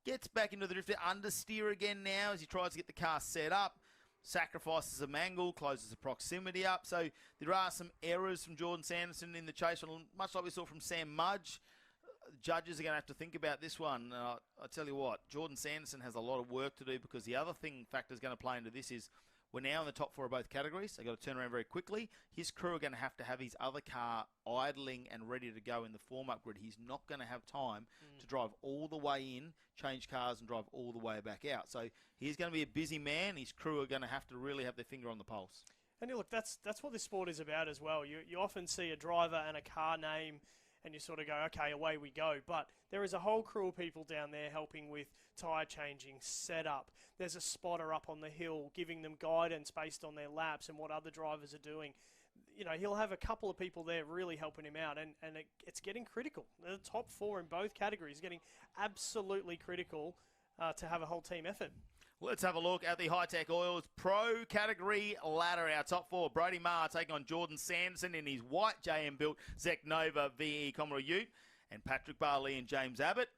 Gets back into the drifter, understeer again now as he tries to get the car set up. Sacrifices some angle, closes the proximity up. So there are some errors from Jordan Sanderson in the chase, much like we saw from Sam Mudge. Judges are going to have to think about this one. I tell you what, Jordan Sanderson has a lot of work to do, because the other factor is going to play into this is we're now in the top 4 of both categories. They've got to turn around very quickly. His crew are going to have his other car idling and ready to go in the form-up grid. He's not going to have time to drive all the way in, change cars, and drive all the way back out. So he's going to be a busy man. His crew are going to have to really have their finger on the pulse. And look, that's what this sport is about as well. You often see a driver and a car name, and you sort of go, okay, away we go. But there is a whole crew of people down there helping with tyre changing, setup. There's a spotter up on the hill giving them guidance based on their laps and what other drivers are doing. You know, he'll have a couple of people there really helping him out, and it's getting critical. The top 4 in both categories getting absolutely critical to have a whole team effort. Let's have a look at the Hi-Tec Oils Pro category ladder. Our top 4, Brody Maher taking on Jordan Sanderson in his white JM-built Zek Nova VE Commodore Ute, and Patrick Barley and James Abbott.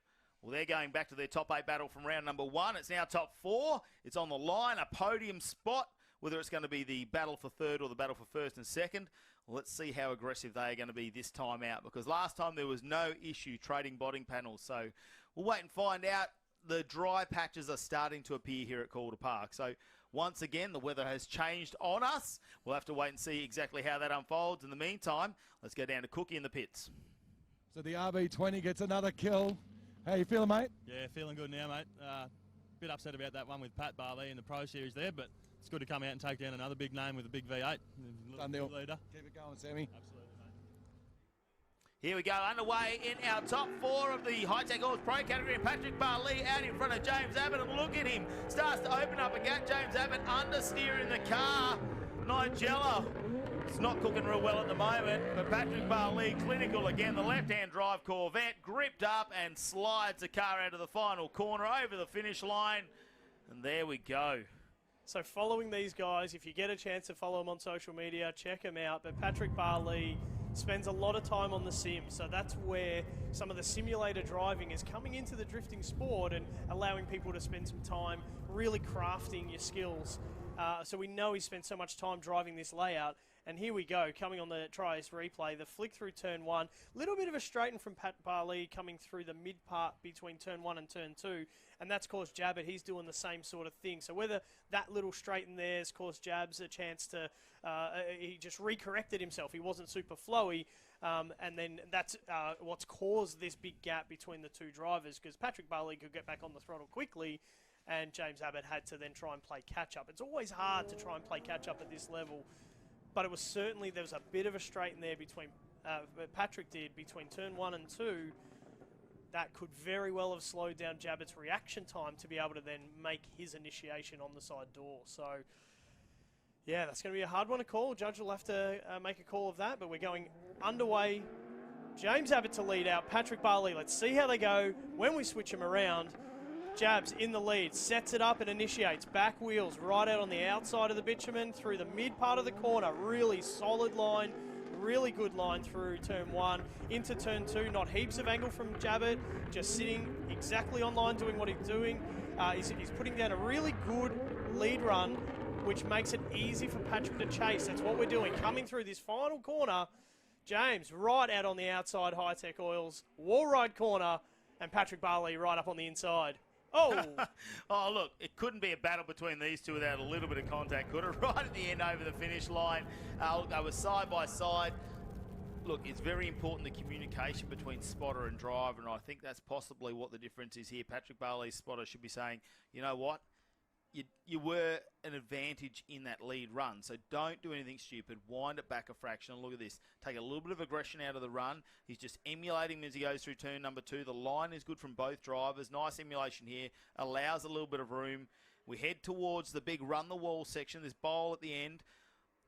Well, they're going back to their top 8 battle from round number 1. It's now top 4. It's on the line, a podium spot, whether it's going to be the battle for 3rd or the battle for 1st and 2nd. Well, let's see how aggressive they are going to be this time out, because last time there was no issue trading botting panels. So we'll wait and find out. The dry patches are starting to appear here at Calder Park. So once again, the weather has changed on us. We'll have to wait and see exactly how that unfolds. In the meantime, let's go down to Cookie in the pits. So the RB20 gets another kill. How you feeling, mate? Yeah, feeling good now, mate. Bit upset about that one with Pat Barley in the Pro Series there, but it's good to come out and take down another big name with a big V8. Done deal. Leader. Keep it going, Sammy. Absolutely. Here we go, underway in our top 4 of the Hi-Tec Oils Pro category. Patrick Barley out in front of James Abbott, and look at him. Starts to open up a gap. James Abbott understeering the car. Nigella, it's not cooking real well at the moment, but Patrick Barley, clinical again. The left-hand drive Corvette, gripped up and slides the car out of the final corner over the finish line. And there we go. So following these guys, if you get a chance to follow them on social media, check them out. But Patrick Barley spends a lot of time on the sim, so that's where some of the simulator driving is coming into the drifting sport and allowing people to spend some time really crafting your skills. So we know he spent so much time driving this layout. And here we go, coming on the Trias replay, the flick through turn 1. Little bit of a straighten from Pat Barley coming through the mid part between turn 1 and turn 2. And that's caused Jabbett, he's doing the same sort of thing. So whether that little straighten there has caused Jabs a chance to, he just recorrected himself. He wasn't super flowy. And then that's what's caused this big gap between the 2 drivers, because Patrick Barley could get back on the throttle quickly, and James Abbott had to then try and play catch-up. It's always hard to try and play catch-up at this level. But it was certainly, there was a bit of a straighten there between, Patrick did, between turn 1 and 2. That could very well have slowed down Jabbett's reaction time to be able to then make his initiation on the side door. So, yeah, that's going to be a hard one to call. Judge will have to make a call of that, but we're going underway. James Abbott to lead out, Patrick Barley. Let's see how they go when we switch them around. Jabs in the lead, sets it up and initiates. Back wheels right out on the outside of the bitumen through the mid part of the corner. Really solid line, really good line through turn 1 into turn 2. Not heaps of angle from Jabbit, just sitting exactly on line doing what he's doing. He's putting down a really good lead run, which makes it easy for Patrick to chase. That's what we're doing. Coming through this final corner, James right out on the outside, Hi-Tec Oils, wall ride corner, and Patrick Barley right up on the inside. Oh! Oh, look, it couldn't be a battle between these two without a little bit of contact, could it? Right at the end over the finish line. Look, they were side by side. Look, it's very important, the communication between spotter and driver, and I think that's possibly what the difference is here. Patrick Barley's spotter should be saying, you know what? You were an advantage in that lead run, so don't do anything stupid. Wind it back a fraction. Look at this. Take a little bit of aggression out of the run. He's just emulating him as he goes through turn number 2. The line is good from both drivers. Nice emulation here. Allows a little bit of room. We head towards the big run-the-wall section. This bowl at the end.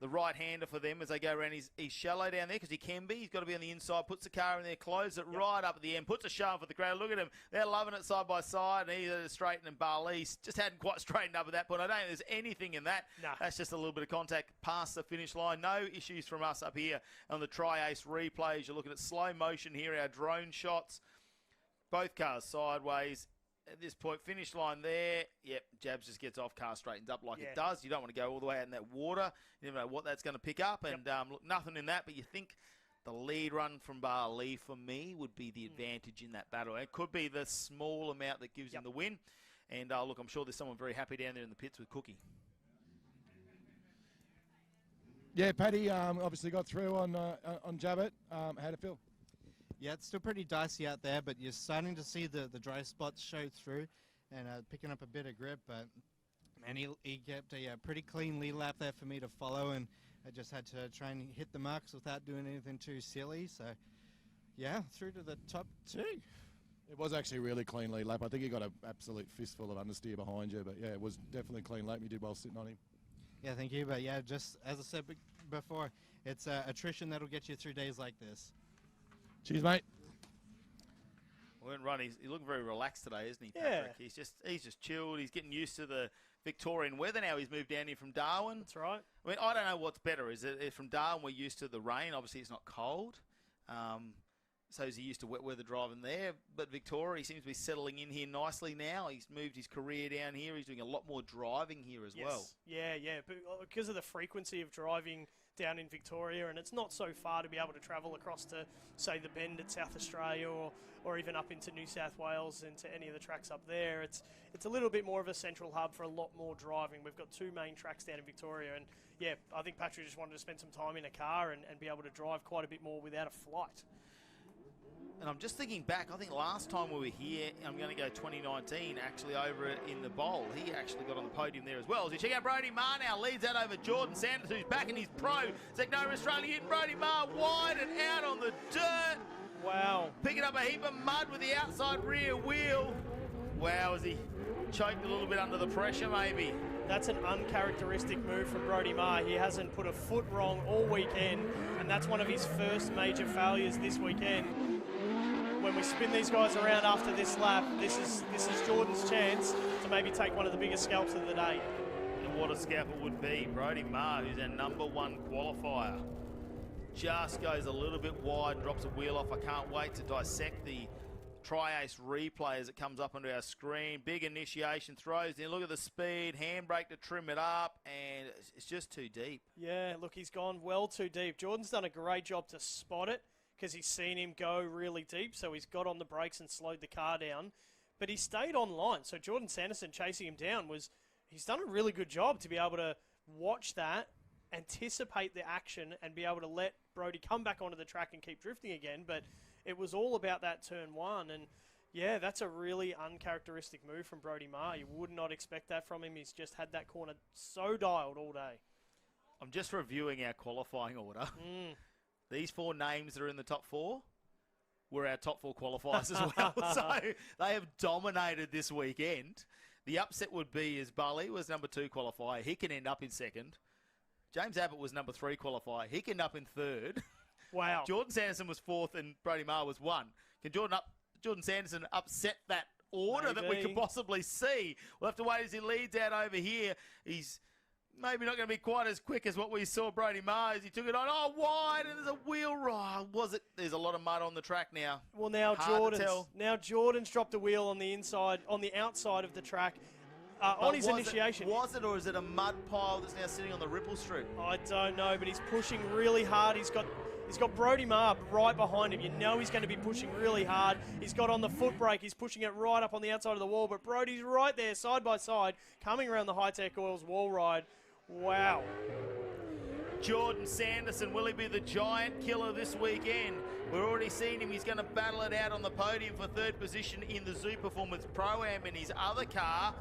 The right-hander for them as they go around. He's shallow down there because he can be. He's got to be on the inside. Puts the car in there, closes it right up at the end. Puts a shove for the crowd. Look at him. They're loving it side by side. And he's straightening, and Barley just hadn't quite straightened up at that point. I don't think there's anything in that. Nah. That's just a little bit of contact past the finish line. No issues from us up here on the Tri-Ace replays. You're looking at slow motion here, our drone shots. Both cars sideways. At this point, finish line there. Yep, Jabs just gets off, car straightens up like it does. You don't want to go all the way out in that water. You never know what that's going to pick up. And look, nothing in that, but you think the lead run from Barley, for me, would be the advantage in that battle. It could be the small amount that gives him the win. And look, I'm sure there's someone very happy down there in the pits with Cookie. Yeah, Paddy obviously got through on Jabbit. How'd it feel? Yeah, it's still pretty dicey out there, but you're starting to see the dry spots show through and picking up a bit of grip. But, man, he kept a pretty clean lead lap there for me to follow, and I just had to try and hit the marks without doing anything too silly. So, yeah, through to the top 2. It was actually a really clean lead lap. I think you got an absolute fistful of understeer behind you, but, yeah, it was definitely a clean lap. You did well sitting on him. Yeah, thank you. But, yeah, just as I said before, it's attrition that'll get you through days like this. Cheers, mate. Well, he's looking very relaxed today, isn't he, Patrick? Yeah. He's just chilled. He's getting used to the Victorian weather now. He's moved down here from Darwin. That's right. I mean, I don't know what's better. Is it from Darwin we're used to the rain? Obviously, it's not cold. So is he used to wet weather driving there? But Victoria, he seems to be settling in here nicely now. He's moved his career down here. He's doing a lot more driving here as well. Yeah, but because of the frequency of driving down in Victoria, and it's not so far to be able to travel across to, say, the Bend at South Australia or even up into New South Wales and to any of the tracks up there. It's a little bit more of a central hub for a lot more driving. We've got 2 main tracks down in Victoria, and yeah, I think Patrick just wanted to spend some time in a car and be able to drive quite a bit more without a flight. And I'm just thinking back, I think last time we were here, I'm going to go 2019, actually over in the bowl. He actually got on the podium there as well. So check out Brody Marr now, leads out over Jordan Sanders, who's back in his pro. Secnova Australia in Brody Marr, wide and out on the dirt. Wow. Picking up a heap of mud with the outside rear wheel. Wow, has he choked a little bit under the pressure maybe? That's an uncharacteristic move from Brody Marr. He hasn't put a foot wrong all weekend, and that's one of his first major failures this weekend. When we spin these guys around after this lap, this is Jordan's chance to maybe take one of the biggest scalps of the day. And what a scalp it would be. Brody Marr, who's our #1 qualifier, just goes a little bit wide, drops a wheel off. I can't wait to dissect the Tri-Ace replay as it comes up onto our screen. Big initiation, throws in, look at the speed, handbrake to trim it up, and it's just too deep. Yeah, look, he's gone well too deep. Jordan's done a great job to spot it, because he's seen him go really deep, so he's got on the brakes and slowed the car down. But he stayed on line, so Jordan Sanderson chasing him down he's done a really good job to be able to watch that, anticipate the action, and be able to let Brody come back onto the track and keep drifting again. But it was all about that turn 1, and yeah, that's a really uncharacteristic move from Brody Marr. You would not expect that from him. He's just had that corner so dialed all day. I'm just reviewing our qualifying order. These 4 names that are in the top 4 were our top 4 qualifiers as well. So they have dominated this weekend. The upset would be is Barley was #2 qualifier. He can end up in 2nd. James Abbott was #3 qualifier. He can end up in 3rd. Wow. Jordan Sanderson was 4th and Brody Marr was 1. Can Jordan Sanderson upset that order that we could possibly see? We'll have to wait as he leads out over here. He's Maybe not going to be quite as quick as what we saw Brody Marr as he took it on. Oh, wide, and there's a wheel ride. Was it? There's a lot of mud on the track now. Well, now Hard to tell. Jordan's dropped a wheel on the outside of the track on his initiation. Was it, or is it a mud pile that's now sitting on the ripple strip? I don't know, but he's pushing really hard. He's got Brody Marr right behind him. You know he's going to be pushing really hard. He's got on the foot brake. He's pushing it right up on the outside of the wall, but Brody's right there, side by side, coming around the Hi-Tec Oils wall ride. Wow. Jordan Sanderson, will he be the giant killer this weekend? We're already seeing him. He's going to battle it out on the podium for third position in the Zoo Performance Pro-Am in his other car.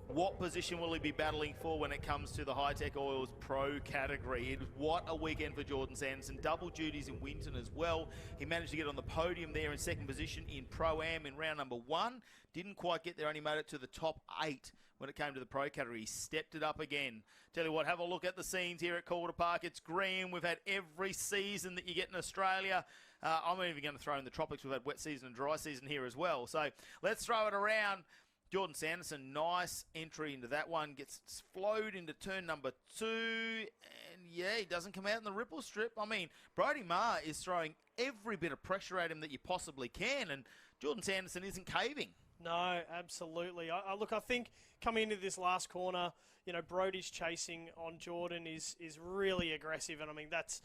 What position will he be battling for when it comes to the Hi-Tec Oils Pro category? What a weekend for Jordan Sanderson. Double duties in Winton as well. He managed to get on the podium there in second position in Pro-Am in round number 1. Didn't quite get there, only made it to the top 8 when it came to the Pro category. He stepped it up again. Tell you what, have a look at the scenes here at Calder Park. It's green. We've had every season that you get in Australia. I'm even going to throw in the tropics. We've had wet season and dry season here as well. So let's throw it around. Jordan Sanderson, nice entry into that one. Gets flowed into turn number 2. And, yeah, he doesn't come out in the ripple strip. I mean, Brody Marr is throwing every bit of pressure at him that you possibly can. And Jordan Sanderson isn't caving. No, absolutely. Look, I think coming into this last corner, you know, Brody's chasing on Jordan is really aggressive. And, I mean, that's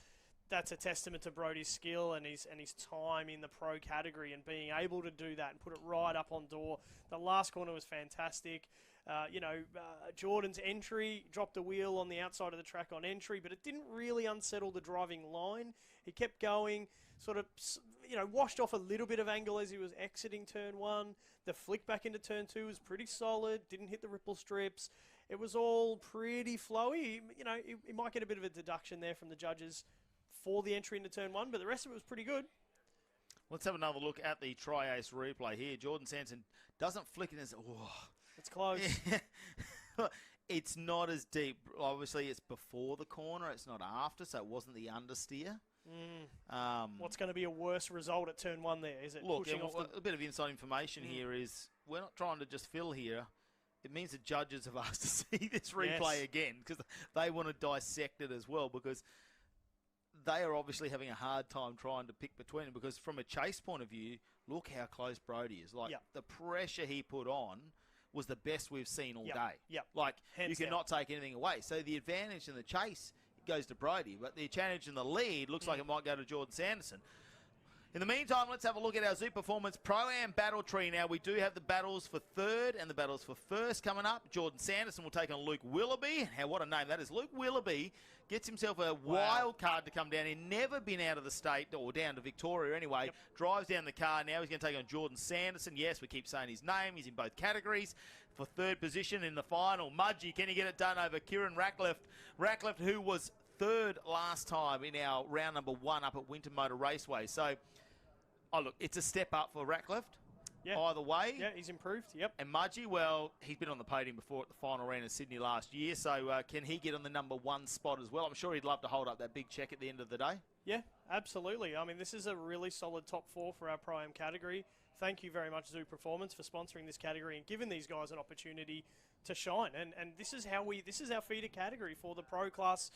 a testament to Brody's skill and his time in the pro category and being able to do that and put it right up on door. The last corner was fantastic. Jordan's entry dropped the wheel on the outside of the track on entry, but it didn't really unsettle the driving line. He kept going, sort of, washed off a little bit of angle as he was exiting turn 1. The flick back into turn 2 was pretty solid, didn't hit the ripple strips. It was all pretty flowy. He might get a bit of a deduction there from the judges for the entry into turn 1, but the rest of it was pretty good. Let's have another look at the Tri-Ace replay here. Jordan Sanderson doesn't flick it as... It's close. It's not as deep. Obviously, it's before the corner. It's not after, so it wasn't the understeer. What's going to be a worse result at turn 1 there? Is it pushing off a bit of inside information here is we're not trying to just fill here. It means the judges have asked to see this replay again because they want to dissect it as well because they are obviously having a hard time trying to pick between them because from a chase point of view, look how close Brody is. Like, the pressure he put on was the best we've seen all day. Like, you cannot take anything away. So the advantage in the chase goes to Brody, but the advantage in the lead looks like it might go to Jordan Sanderson. In the meantime, let's have a look at our Zoo Performance Pro-Am battle tree. Now, we do have the battles for third and the battles for first coming up. Jordan Sanderson will take on Luke Willoughby. Now, what a name that is. Luke Willoughby gets himself a wild card to come down. He'd never been out of the state, or down to Victoria anyway. Drives down the car. Now he's going to take on Jordan Sanderson. Yes, we keep saying his name. He's in both categories. For third position in the final, Mudgee, can he get it done over Kieran Ratcliffe? Ratcliffe, who was third last time in our round number 1 up at Winton Motor Raceway. So, look, it's a step up for Ratcliffe. Either way. Yeah, he's improved. Yep. And Mudgee, well, he's been on the podium before at the final round in Sydney last year. So can he get on the number 1 spot as well? I'm sure he'd love to hold up that big check at the end of the day. Yeah, absolutely. I mean, this is a really solid top 4 for our Pro-Am category. Thank you very much, Zoo Performance, for sponsoring this category and giving these guys an opportunity to shine. And this is our feeder category for the Pro class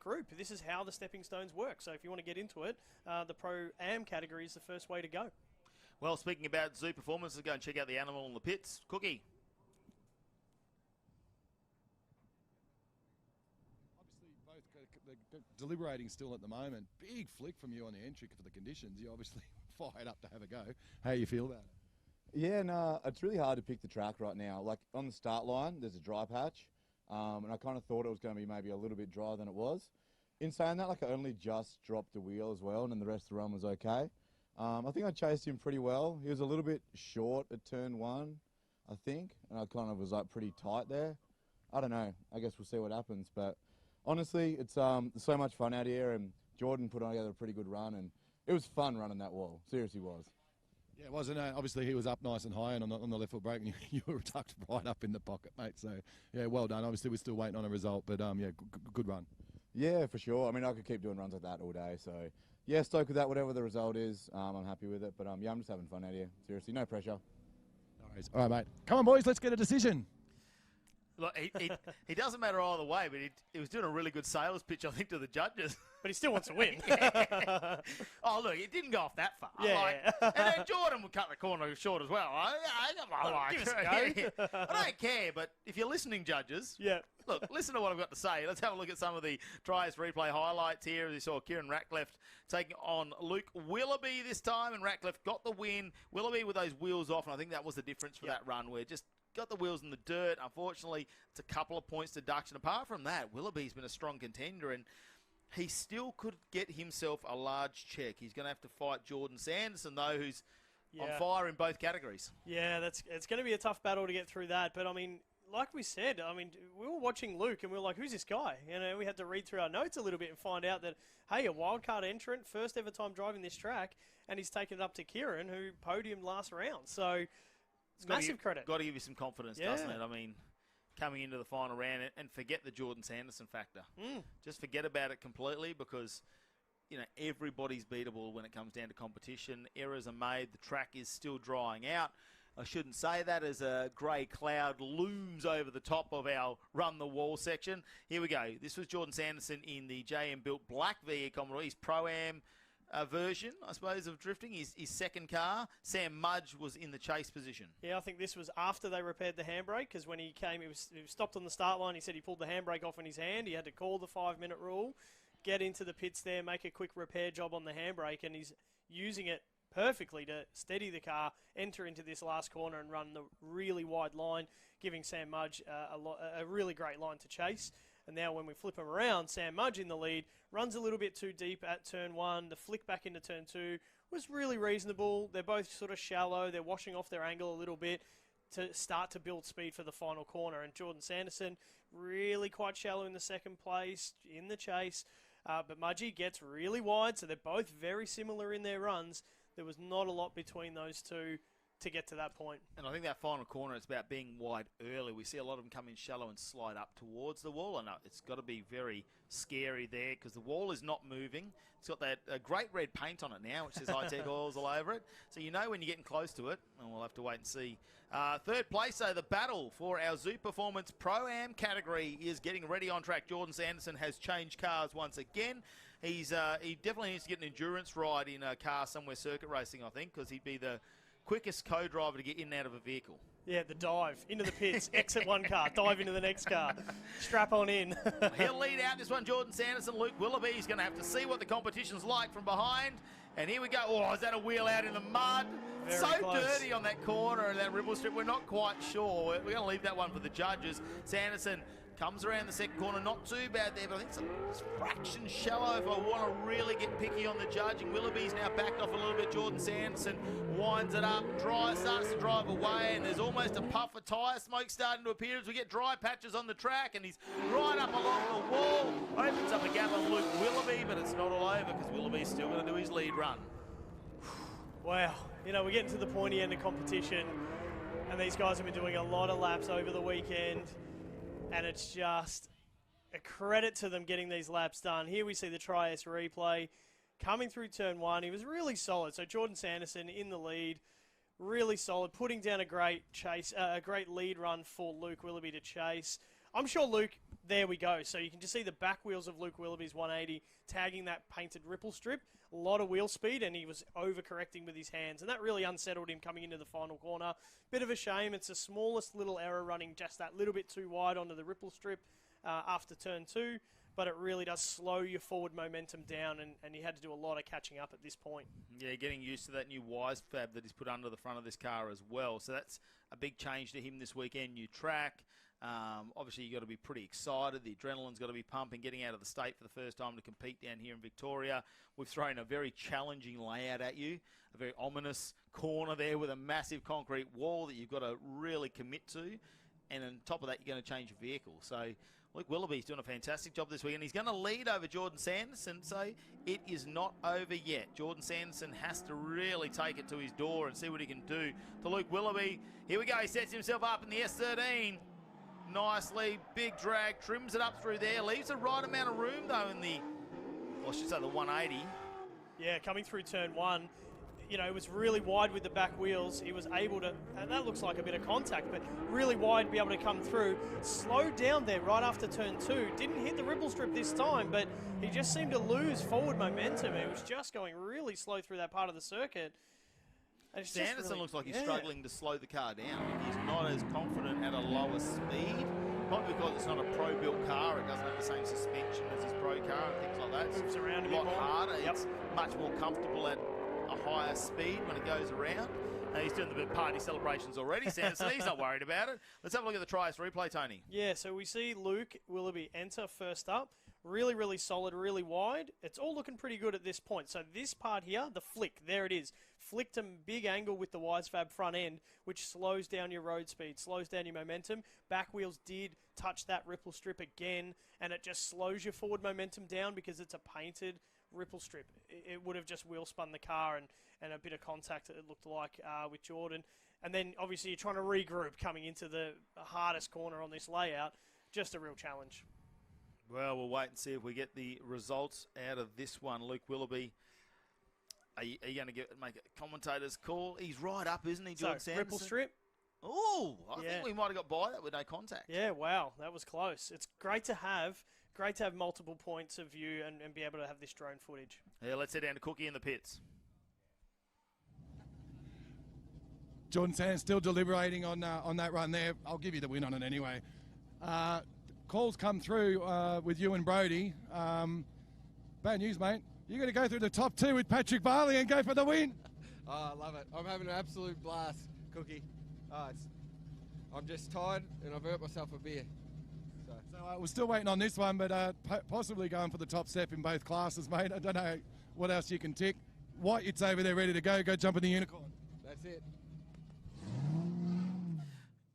group. This is how the stepping stones work. So if you want to get into it, the Pro-Am category is the first way to go. Well, speaking about Zoo Performance, let's go and check out the animal in the pits. Cookie. Obviously, both deliberating still at the moment. Big flick from you on the entry for the conditions. You're obviously fired up to have a go. How you feel about it? Yeah, no, it's really hard to pick the track right now. Like, on the start line, there's a dry patch, and I kind of thought it was going to be maybe a little bit drier than it was. In saying that, like, I only just dropped the wheel as well, and then the rest of the run was okay. I think I chased him pretty well. He was a little bit short at turn 1, I think, and I kind of was like pretty tight there. I don't know. I guess we'll see what happens. But honestly, it's so much fun out here, and Jordan put together a pretty good run, and it was fun running that wall. Seriously was. Yeah, it was. And obviously he was up nice and high and on the left foot brake, and you were tucked right up in the pocket, mate. So yeah, well done. Obviously we're still waiting on a result, but yeah, good run. Yeah, for sure. I mean, I could keep doing runs like that all day. So yeah, stoked with that. Whatever the result is, I'm happy with it. But yeah, I'm just having fun out here. Seriously, no pressure. No worries. All right, mate. Come on, boys. Let's get a decision. Look, he doesn't matter either way, but he was doing a really good sales pitch, I think, to the judges. But he still wants to win. Oh, look, it didn't go off that far. Yeah. And then Jordan would cut the corner short as well. Give us a go. I don't care, but if you're listening, judges, look, listen to what I've got to say. Let's have a look at some of the Trias replay highlights here. As you saw, Kieran Ratcliffe taking on Luke Willoughby this time, and Ratcliffe got the win. Willoughby with those wheels off, and I think that was the difference for that run, where just got the wheels in the dirt. Unfortunately, it's a couple of points deduction. Apart from that, Willoughby's been a strong contender, and he still could get himself a large check. He's going to have to fight Jordan Sanderson, though, who's on fire in both categories. Yeah, it's going to be a tough battle to get through that. But, I mean, like we said, we were watching Luke, and we were like, who's this guy? We had to read through our notes a little bit and find out that, hey, a wildcard entrant, first ever time driving this track, and he's taken it up to Kieran, who podiumed last round. So, massive credit. Got to give you some confidence, doesn't it? I mean, coming into the final round and forget the Jordan Sanderson factor. Just forget about it completely, because everybody's beatable when it comes down to competition. Errors are made. The track is still drying out. I shouldn't say that as a grey cloud looms over the top of our Run the Wall section. Here we go. This was Jordan Sanderson in the JM built black VE Commodore. His Pro-Am version, I suppose, of drifting, his second car. Sam Mudge was in the chase position. Yeah, I think this was after they repaired the handbrake, because when he came, he was stopped on the start line. He said he pulled the handbrake off in his hand. He had to call the 5-minute rule, get into the pits there, make a quick repair job on the handbrake, and he's using it perfectly to steady the car, enter into this last corner and run the really wide line, giving Sam Mudge a really great line to chase. And now when we flip him around, Sam Mudge in the lead, runs a little bit too deep at turn 1. The flick back into turn 2 was really reasonable. They're both sort of shallow. They're washing off their angle a little bit to start to build speed for the final corner. And Jordan Sanderson really quite shallow in the second place, in the chase. But Mudgey gets really wide, so they're both very similar in their runs. There was not a lot between those two to get to that point. And I think that final corner, it's about being wide early. We see a lot of them come in shallow and slide up towards the wall, and it's got to be very scary there because the wall is not moving. It's got that great red paint on it now, which says Hi-Tec oils all over it. So you know when you're getting close to it, and we'll have to wait and see. Third place, so the battle for our Zoo Performance Pro-Am category is getting ready on track. Jordan Sanderson has changed cars once again. He definitely needs to get an endurance ride in a car somewhere circuit racing, I think, because he'd be the quickest co-driver to get in and out of a vehicle. Yeah, the dive into the pits, exit one car, dive into the next car, strap on in. He'll lead out this one, Jordan Sanderson. Luke Willoughby is going to have to see what the competition's like from behind. And here we go. Oh, is that a wheel out in the mud? Very so close. Dirty on that corner and that ripple strip. We're not quite sure. We're going to leave that one for the judges. Sanderson comes around the second corner, not too bad there, but I think it's a fraction shallow if I want to really get picky on the judging. Willoughby's now backed off a little bit. Jordan Sanderson winds it up, starts to drive away, and there's almost a puff of tyre smoke starting to appear as we get dry patches on the track, and he's right up along the wall. Opens up a gap on Luke Willoughby, but it's not all over because Willoughby's still going to do his lead run. Wow, we're getting to the pointy end of competition, and these guys have been doing a lot of laps over the weekend. And it's just a credit to them getting these laps done. Here we see the Trias replay coming through turn 1. He was really solid. So Jordan Sanderson in the lead, really solid, putting down a great chase, a great lead run for Luke Willoughby to chase. I'm sure Luke, there we go. So you can just see the back wheels of Luke Willoughby's 180 tagging that painted ripple strip. A lot of wheel speed, and he was overcorrecting with his hands, and that really unsettled him coming into the final corner. Bit of a shame. It's the smallest little error running just that little bit too wide onto the ripple strip after turn 2, but it really does slow your forward momentum down, and he had to do a lot of catching up at this point. Yeah, getting used to that new Wise fab that he's put under the front of this car as well, so that's a big change to him this weekend. New track. Obviously, you've got to be pretty excited. The adrenaline's got to be pumping, getting out of the state for the first time to compete down here in Victoria. We've thrown a very challenging layout at you, a very ominous corner there with a massive concrete wall that you've got to really commit to. And on top of that, you're going to change your vehicle. So Luke Willoughby's doing a fantastic job this week, and he's going to lead over Jordan Sanderson. So it is not over yet. Jordan Sanderson has to really take it to his door and see what he can do to Luke Willoughby. Here we go. He sets himself up in the S13. Nicely, big drag, trims it up through there, leaves the right amount of room though in the, well, I should say the 180. Yeah, coming through turn 1, you know, it was really wide with the back wheels. He was able to, and that looks like a bit of contact, but really wide to be able to come through. Slowed down there right after turn 2. Didn't hit the ripple strip this time, but he just seemed to lose forward momentum. He was just going really slow through that part of the circuit. Sanderson looks like he's struggling to slow the car down. He's not as confident at a lower speed. Not because it's not a pro-built car, it doesn't have the same suspension as his pro car and things like that. It moves around a lot bit more. harder. Yep. It's much more comfortable at a higher speed when it goes around. He's doing the bit party celebrations already, Sanderson. He's not worried about it. Let's have a look at the tries replay, Tony. Yeah, so we see Luke Willoughby enter first up. Really, really solid, really wide. It's all looking pretty good at this point. So this part here, the flick, there it is. Flicked a big angle with the Wisefab front end, which slows down your road speed, slows down your momentum. Back wheels did touch that ripple strip again, and it just slows your forward momentum down because it's a painted ripple strip. It would have just wheel spun the car and a bit of contact, it looked like, with Jordan. And then, obviously, you're trying to regroup coming into the hardest corner on this layout. Just a real challenge. Well, we'll wait and see if we get the results out of this one. Luke Willoughby, are you going to make a commentator's call? He's right up, isn't he, Jordan Sanderson? Ripple strip. Oh, I think we might have got by that with no contact. Yeah, wow, that was close. It's great to have multiple points of view and be able to have this drone footage. Yeah, let's head down to Cookie in the pits. Jordan Sands still deliberating on that run there. I'll give you the win on it anyway. Calls come through with you and Brody. Bad news, mate. You're going to go through the top 2 with Patrick Barley and go for the win. Oh, I love it. I'm having an absolute blast, Cookie. I'm just tired and I've earned myself a beer. So we're still waiting on this one, but possibly going for the top step in both classes, mate. I don't know what else you can tick. White, it's over there ready to go. Go jump in the unicorn. That's it.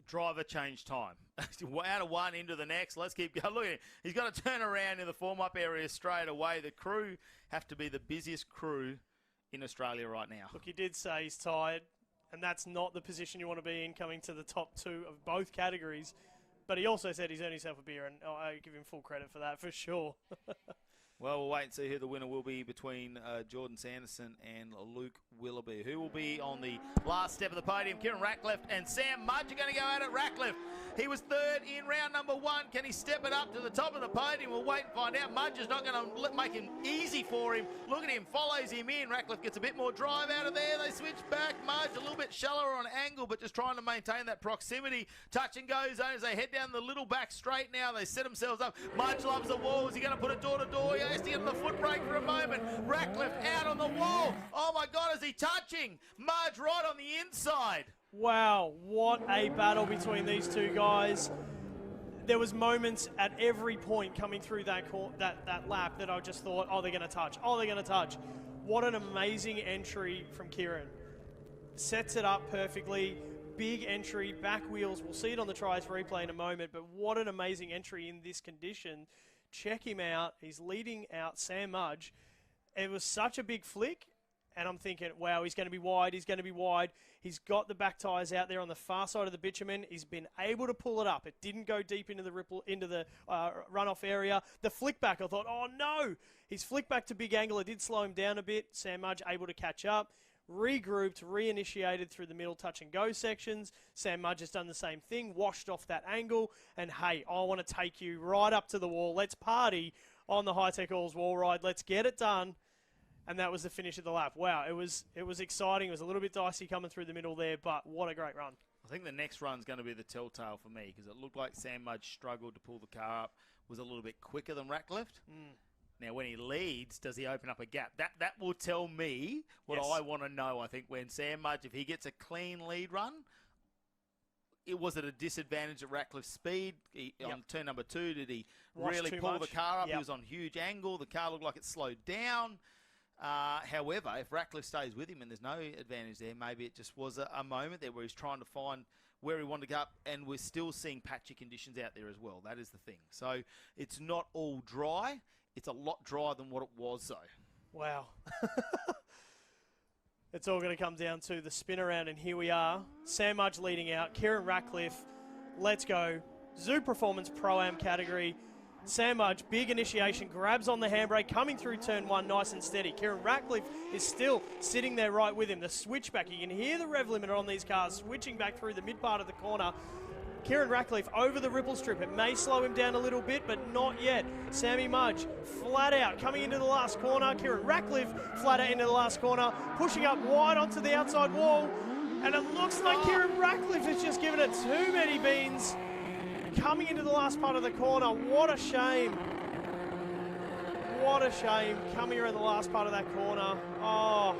Driver change time. Out of one into the next. Let's keep going. Look at him. He's got to turn around in the form-up area straight away. The crew have to be the busiest crew in Australia right now. Look, he did say he's tired, and that's not the position you want to be in coming to the top 2 of both categories. But he also said he's earned himself a beer, and I give him full credit for that, for sure. Well, we'll wait and see who the winner will be between Jordan Sanderson and Luke Willoughby. Who will be on the last step of the podium? Kieran Ratcliffe and Sam Mudge are going to go at it. Ratcliffe, he was third in round number 1. Can he step it up to the top of the podium? We'll wait and find out. Mudge is not going to make him easy for him. Look at him, follows him in. Ratcliffe gets a bit more drive out of there. They switch back. Mudge a little bit shallower on angle, but just trying to maintain that proximity. Touch and go zone as they head down the little back straight now. They set themselves up. Mudge loves the wall. Is he going to put it door to door? He has to get on the foot brake for a moment. Ratcliffe out on the wall. Oh my God, is he touching? Mudge right on the inside. Wow, what a battle between these two guys. There was moments at every point coming through that lap that I just thought, oh, they're going to touch. Oh, they're going to touch. What an amazing entry from Kieran. Sets it up perfectly. Big entry, back wheels. We'll see it on the tries replay in a moment, but what an amazing entry in this condition. Check him out. He's leading out Sam Mudge. It was such a big flick, and I'm thinking, wow, he's going to be wide. He's going to be wide. He's got the back tyres out there on the far side of the bitumen. He's been able to pull it up. It didn't go deep into the runoff area. The flick back, I thought, oh no. His flick back to big angle, it did slow him down a bit. Sam Mudge able to catch up. Regrouped, reinitiated through the middle touch and go sections. Sam Mudge has done the same thing, washed off that angle, and hey, I want to take you right up to the wall. Let's party on the Hi-Tec Alls wall ride. Let's get it done. And that was the finish of the lap. Wow, it was exciting. It was a little bit dicey coming through the middle there, but what a great run. I think the next run's going to be the telltale for me because it looked like Sam Mudge struggled to pull the car up, was a little bit quicker than Ratcliffe. Now, when he leads, does he open up a gap? That will tell me what I want to know. I think when Sam Mudge, if he gets a clean lead run, was it a disadvantage at Ratcliffe's speed? On turn number 2, did he really pull the car up? He was on huge angle. The car looked like it slowed down. However, if Ratcliffe stays with him and there's no advantage there, maybe it just was a moment there where he's trying to find where he wanted to go up, and we're still seeing patchy conditions out there as well. That is the thing. So it's not all dry. It's a lot drier than what it was, though. Wow. It's all going to come down to the spin around, and here we are. Sam Mudge leading out. Kieran Ratcliffe, let's go. Zoo Performance Pro-Am category. Sam Mudge, big initiation, grabs on the handbrake, coming through turn 1, nice and steady. Kieran Ratcliffe is still sitting there right with him. The switchback, you can hear the rev limiter on these cars switching back through the mid part of the corner. Kieran Ratcliffe over the ripple strip. It may slow him down a little bit, but not yet. Sammy Mudge flat out coming into the last corner. Kieran Ratcliffe flat out into the last corner, pushing up wide onto the outside wall. And it looks like Kieran Ratcliffe has just given it too many beans. Coming into the last part of the corner. What a shame. What a shame coming around the last part of that corner. Oh.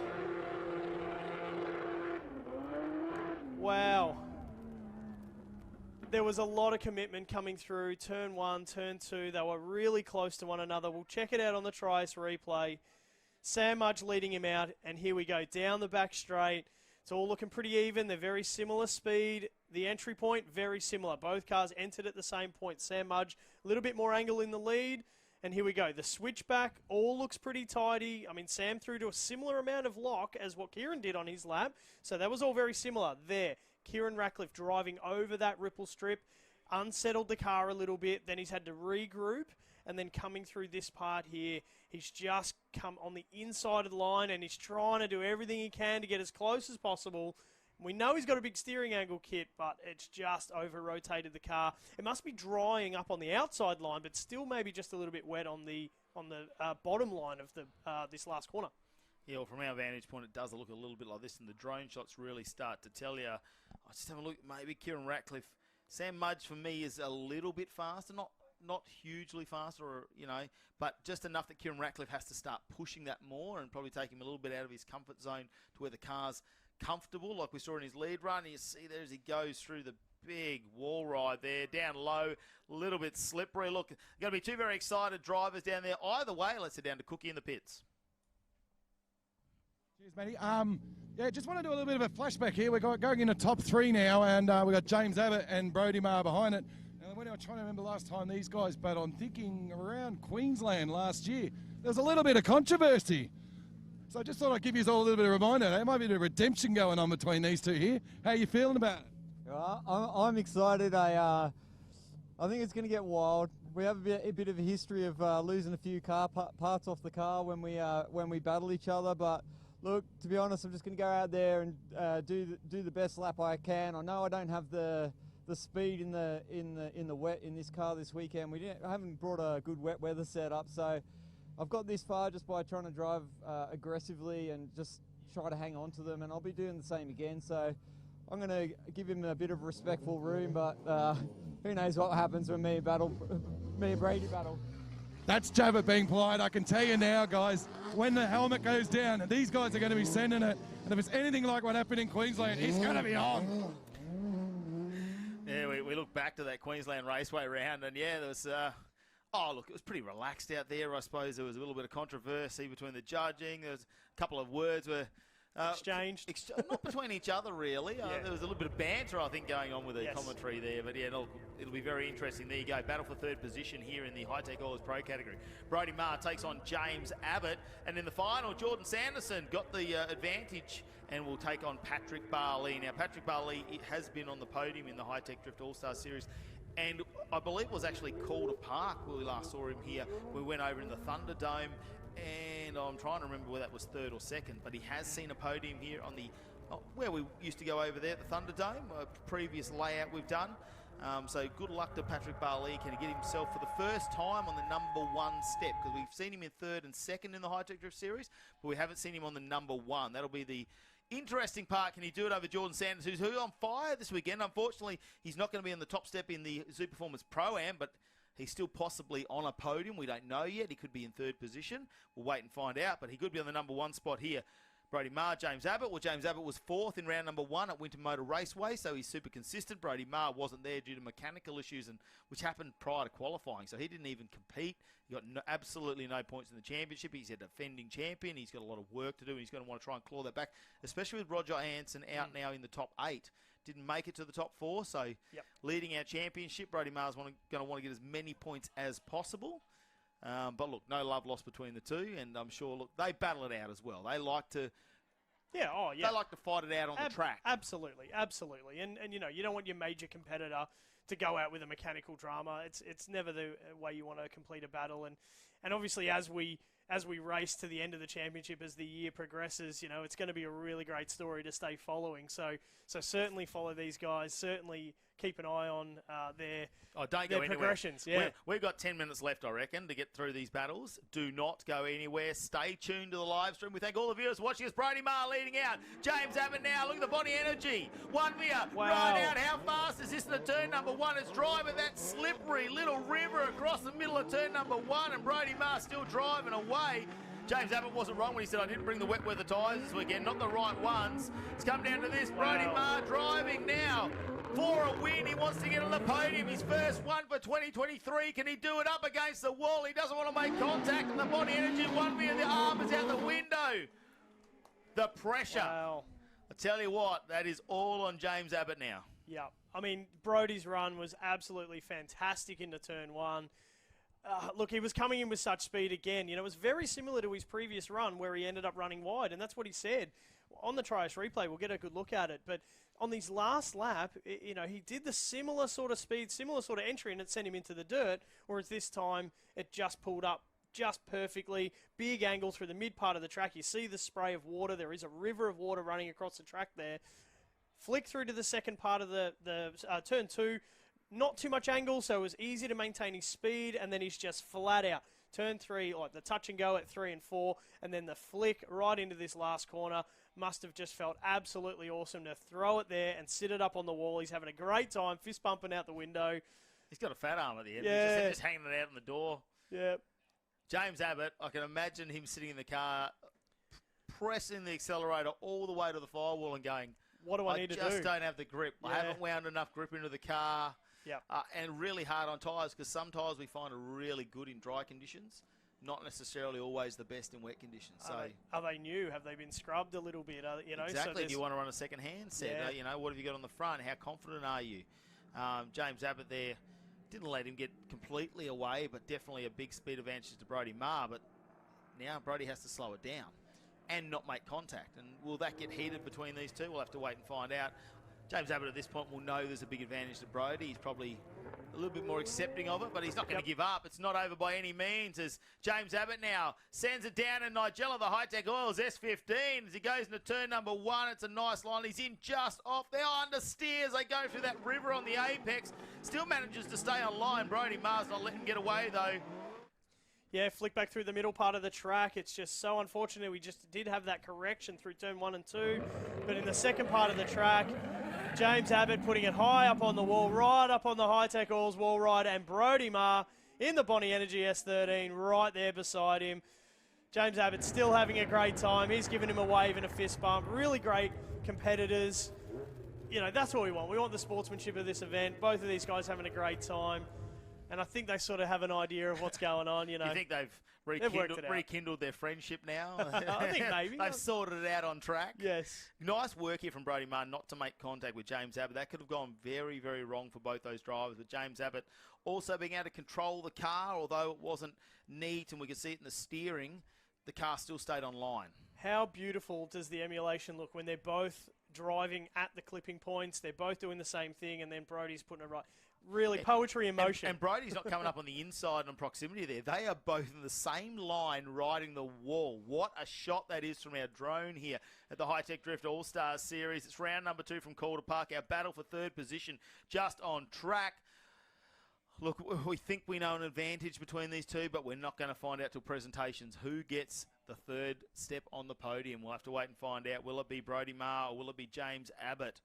Wow. There was a lot of commitment coming through turn 1, turn 2. They were really close to one another. We'll check it out on the Trice replay. Sam Mudge leading him out, and here we go down the back straight. It's all looking pretty even. They're very similar speed. The entry point, very similar. Both cars entered at the same point. Sam Mudge, a little bit more angle in the lead. And here we go. The switchback all looks pretty tidy. I mean, Sam threw to a similar amount of lock as what Kieran did on his lap. So that was all very similar there. Kieran Ratcliffe driving over that ripple strip, unsettled the car a little bit. Then he's had to regroup. And then coming through this part here, he's just come on the inside of the line and he's trying to do everything he can to get as close as possible. We know he's got a big steering angle kit, but it's just over-rotated the car. It must be drying up on the outside line, but still maybe just a little bit wet on the bottom line of the this last corner. Yeah, well, from our vantage point, it does look a little bit like this, and the drone shots really start to tell you. I just have a look, maybe Kieran Ratcliffe. Sam Mudge, for me, is a little bit faster, not hugely faster, or, but just enough that Kieran Ratcliffe has to start pushing that more and probably take him a little bit out of his comfort zone to where the car's comfortable, like we saw in his lead run. You see there as he goes through the big wall ride there, down low, a little bit slippery. Look, going to be two very excited drivers down there. Either way, let's head down to Cookie in the pits. Cheers, Matty. Yeah, just want to do a little bit of a flashback here. We're going into top 3 now, and we've got James Abbott and Brodie Maher behind it. And when I was trying to remember last time these guys, but I'm thinking around Queensland last year, there was a little bit of controversy. So I just thought I'd give you all a little bit of a reminder. There might be a bit of redemption going on between these two here. How are you feeling about it? I'm excited. I think it's going to get wild. We have a bit of a history of losing a few parts off the car when we battle each other. But look, to be honest, I'm just going to go out there and do the best lap I can. I know I don't have the speed in the wet in this car this weekend. I haven't brought a good wet weather setup, so I've got this far just by trying to drive aggressively and just try to hang on to them, and I'll be doing the same again. So I'm going to give him a bit of respectful room, but who knows what happens when me and Brady battle. That's Javert being polite. I can tell you now, guys, when the helmet goes down, these guys are going to be sending it, and if it's anything like what happened in Queensland, it's going to be on. Yeah, we look back to that Queensland Raceway round, and yeah, there was... it was pretty relaxed out there. I suppose there was a little bit of controversy between the judging. There was a couple of words were exchanged. Not between each other, really. Yeah. There was a little bit of banter, I think, going on with the commentary there. But yeah, it'll be very interesting. There you go. Battle for third position here in the Hi-Tec Allstars Pro category. Brodie Maher takes on James Abbott. And in the final, Jordan Sanderson got the advantage and will take on Patrick Barley. Now, Patrick Barley has been on the podium in the Hi-Tec Drift All-Star Series. And I believe it was actually Calder Park where we last saw him here. We went over in the Thunderdome, and I'm trying to remember whether that was third or second, but he has seen a podium here on the where we used to go over there, the Thunderdome, a previous layout we've done. So good luck to Patrick Barley. Can he get himself for the first time on the number 1 step? Because we've seen him in third and second in the Hi-Tec Drift Series, but we haven't seen him on the number 1. That'll be the interesting part. Can he do it over Jordan Sanders, who's on fire this weekend? Unfortunately, he's not going to be on the top step in the Zoo Performance Pro-Am, but he's still possibly on a podium. We don't know yet. He could be in third position. We'll wait and find out, but he could be on the number 1 spot here. Brodie Maher, James Abbott. Well, James Abbott was 4th in round number 1 at Winter Motor Raceway, so he's super consistent. Brodie Maher wasn't there due to mechanical issues, which happened prior to qualifying, so he didn't even compete. He got absolutely no points in the championship. He's a defending champion. He's got a lot of work to do, and he's going to want to try and claw that back, especially with Roger Hansen out now in the top 8. Didn't make it to the top 4, so leading our championship, Brodie Maher's going to want to get as many points as possible. But look, no love lost between the two, and I'm sure, look, they battle it out as well. They like to... Yeah, They like to fight it out on the track. Absolutely. And you know, you don't want your major competitor to go out with a mechanical drama. It's never the way you want to complete a battle. And obviously as we race to the end of the championship, as the year progresses, you know, it's going to be a really great story to stay following. So certainly follow these guys. Certainly keep an eye on their progressions. Yeah. We've got 10 minutes left, I reckon, to get through these battles. Do not go anywhere. Stay tuned to the live stream. We thank all the viewers watching us. Brody Maher leading out. James Abbott now. Look at the body energy. One via right out. How fast is this in the turn number 1? It's driving that slippery little river across the middle of turn number 1, and Brody Maher still driving away. James Abbott wasn't wrong when he said, I didn't bring the wet weather tyres this weekend, not the right ones. It's come down to this. Brody Maher driving now for a win. He wants to get on the podium. His first one for 2023. Can he do it up against the wall? He doesn't want to make contact, and the body energy one via the arm is out the window. The pressure. Wow. I tell you what, that is all on James Abbott now. Yeah. I mean, Brody's run was absolutely fantastic into turn 1. Look, he was coming in with such speed again. You know, it was very similar to his previous run where he ended up running wide, and that's what he said. On the Triash replay, we'll get a good look at it, but on his last lap, you know, he did the similar sort of speed, similar sort of entry, and it sent him into the dirt, whereas this time it just pulled up just perfectly. Big angle through the mid part of the track. You see the spray of water. There is a river of water running across the track there. Flick through to the second part of the turn 2. Not too much angle, so it was easy to maintain his speed, and then he's just flat out. Turn 3, like the touch and go at 3 and 4, and then the flick right into this last corner. Must have just felt absolutely awesome to throw it there and sit it up on the wall. He's having a great time, fist bumping out the window. He's got a fat arm at the end. Yeah. He's just hanging it out on the door. Yeah. James Abbott, I can imagine him sitting in the car, pressing the accelerator all the way to the firewall and going, what do I need to do? I just don't have the grip. Yeah. I haven't wound enough grip into the car. Yep. And really hard on tyres, because some tyres we find are really good in dry conditions, not necessarily always the best in wet conditions. Are they new? Have they been scrubbed a little bit? You know, exactly. Do you want to run a second-hand set? Yeah. You know, what have you got on the front? How confident are you? James Abbott there didn't let him get completely away, but definitely a big speed advantage to Brody Maher. But now Brody has to slow it down and not make contact. And will that get heated between these two? We'll have to wait and find out. James Abbott at this point will know there's a big advantage to Brody. He's probably a little bit more accepting of it, but he's not going to give up. It's not over by any means, as James Abbott now sends it down, and Nigella, the Hi-Tec Oils S15, as he goes into turn number 1. It's a nice line. He's in just off there, understeers. They go through that river on the apex. Still manages to stay on line. Brody Maher's not letting him get away, though. Yeah, flick back through the middle part of the track. It's just so unfortunate. We just did have that correction through turn 1 and 2. But in the second part of the track, James Abbott putting it high up on the wall, right up on the Hi-Tec Oils wall ride, and Brody Maher in the Bonnie Energy S13 right there beside him. James Abbott still having a great time. He's giving him a wave and a fist bump. Really great competitors. You know, that's what we want. We want the sportsmanship of this event. Both of these guys having a great time. And I think they sort of have an idea of what's going on, you know. You think they've rekindled their friendship now? I think maybe. They've sorted it out on track. Yes. Nice work here from Brody Maher not to make contact with James Abbott. That could have gone very, very wrong for both those drivers. But James Abbott also being able to control the car, although it wasn't neat and we could see it in the steering, the car still stayed on line. How beautiful does the emulation look when they're both driving at the clipping points, they're both doing the same thing, and then Brody's putting it right. Really, poetry in motion. And Brody's not coming up on the inside and proximity there. They are both in the same line riding the wall. What a shot that is from our drone here at the Hi-Tec Drift All-Stars Series. It's round number 2 from Calder Park. Our battle for third position just on track. Look, we think we know an advantage between these two, but we're not going to find out till presentations who gets the third step on the podium. We'll have to wait and find out. Will it be Brody Maher or will it be James Abbott?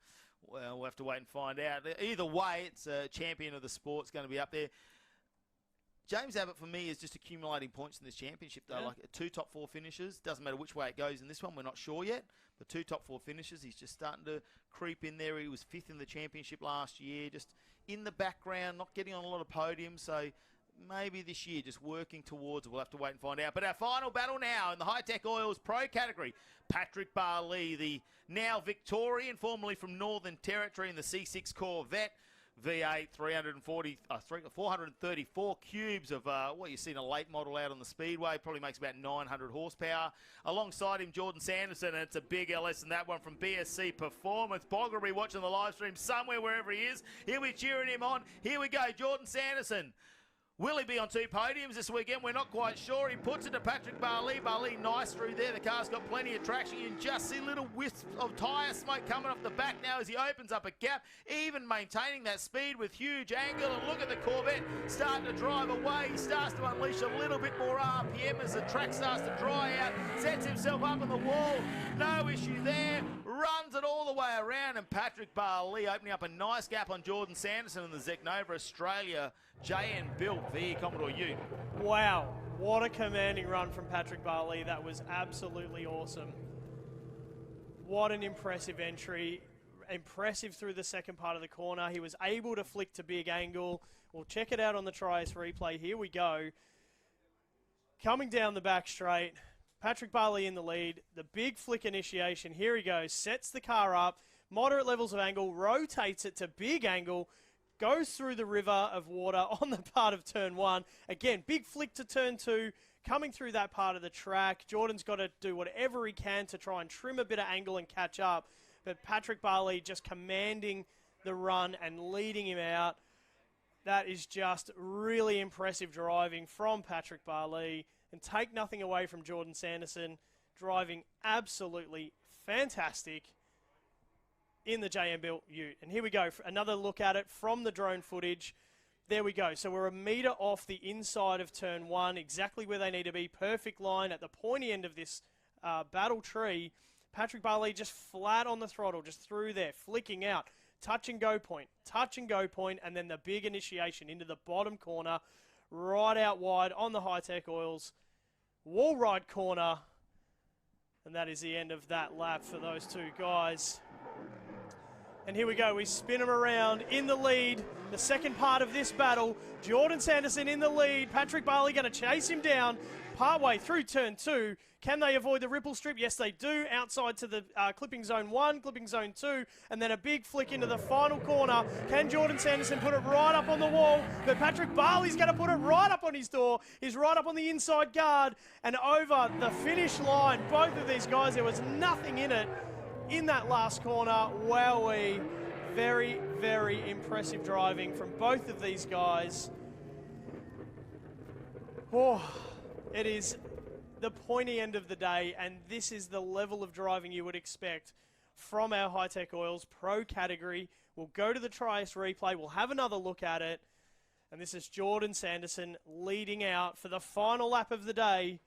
Well, we'll have to wait and find out. Either way, it's a champion of the sport's going to be up there. James Abbott, for me, is just accumulating points in this championship, though. Yeah. Like 2 top 4 finishes. Doesn't matter which way it goes in this one. We're not sure yet. But 2 top 4 finishes. He's just starting to creep in there. He was 5th in the championship last year. Just in the background, not getting on a lot of podiums. So maybe this year, just working towards it. We'll have to wait and find out. But our final battle now in the Hi-Tec Oils Pro category. Patrick Barley, the now Victorian, formerly from Northern Territory in the C6 Corvette, V8, 434 cubes of what you see in a late model out on the Speedway. Probably makes about 900 horsepower. Alongside him, Jordan Sanderson, and it's a big LS in that one from BSC Performance. Bog will be watching the live stream somewhere, wherever he is. He'll be cheering him on. Here we go, Jordan Sanderson. Will he be on 2 podiums this weekend? We're not quite sure. He puts it to Patrick Barley. Barley nice through there. The car's got plenty of traction. You can just see little wisps of tyre smoke coming off the back now as he opens up a gap, even maintaining that speed with huge angle. And look at the Corvette starting to drive away. He starts to unleash a little bit more RPM as the track starts to dry out. Sets himself up on the wall. No issue there. Runs it all the way around. And Patrick Barley opening up a nice gap on Jordan Sanderson in the Zeknova Australia JN built V Commodore Ute. Wow, what a commanding run from Patrick Barley. That was absolutely awesome. What an impressive entry. Impressive through the second part of the corner. He was able to flick to big angle. We'll check it out on the Trias replay. Here we go. Coming down the back straight, Patrick Barley in the lead. The big flick initiation. Here he goes. Sets the car up. Moderate levels of angle. Rotates it to big angle. Goes through the river of water on the part of turn 1. Again, big flick to turn 2, coming through that part of the track. Jordan's got to do whatever he can to try and trim a bit of angle and catch up. But Patrick Barley just commanding the run and leading him out. That is just really impressive driving from Patrick Barley. And take nothing away from Jordan Sanderson, driving absolutely fantastic in the JM built Ute. And here we go, another look at it from the drone footage. There we go. So we're a metre off the inside of turn 1, exactly where they need to be. Perfect line at the pointy end of this battle tree. Patrick Barley just flat on the throttle, just through there, flicking out. Touch and go point, and then the big initiation into the bottom corner, right out wide on the Hi-Tec oils. Wall ride corner. And that is the end of that lap for those two guys. And here we go, we spin him around in the lead. The second part of this battle, Jordan Sanderson in the lead. Patrick Barley going to chase him down partway through turn 2. Can they avoid the ripple strip? Yes, they do. Outside to the clipping zone 1, clipping zone 2, and then a big flick into the final corner. Can Jordan Sanderson put it right up on the wall? But Patrick Barley's going to put it right up on his door. He's right up on the inside guard and over the finish line. Both of these guys, there was nothing in it. In that last corner, wowee, very, very impressive driving from both of these guys. Oh, it is the pointy end of the day, and this is the level of driving you would expect from our Hi-Tec Oils Pro category. We'll go to the Trias replay, we'll have another look at it, and this is Jordan Sanderson leading out for the final lap of the day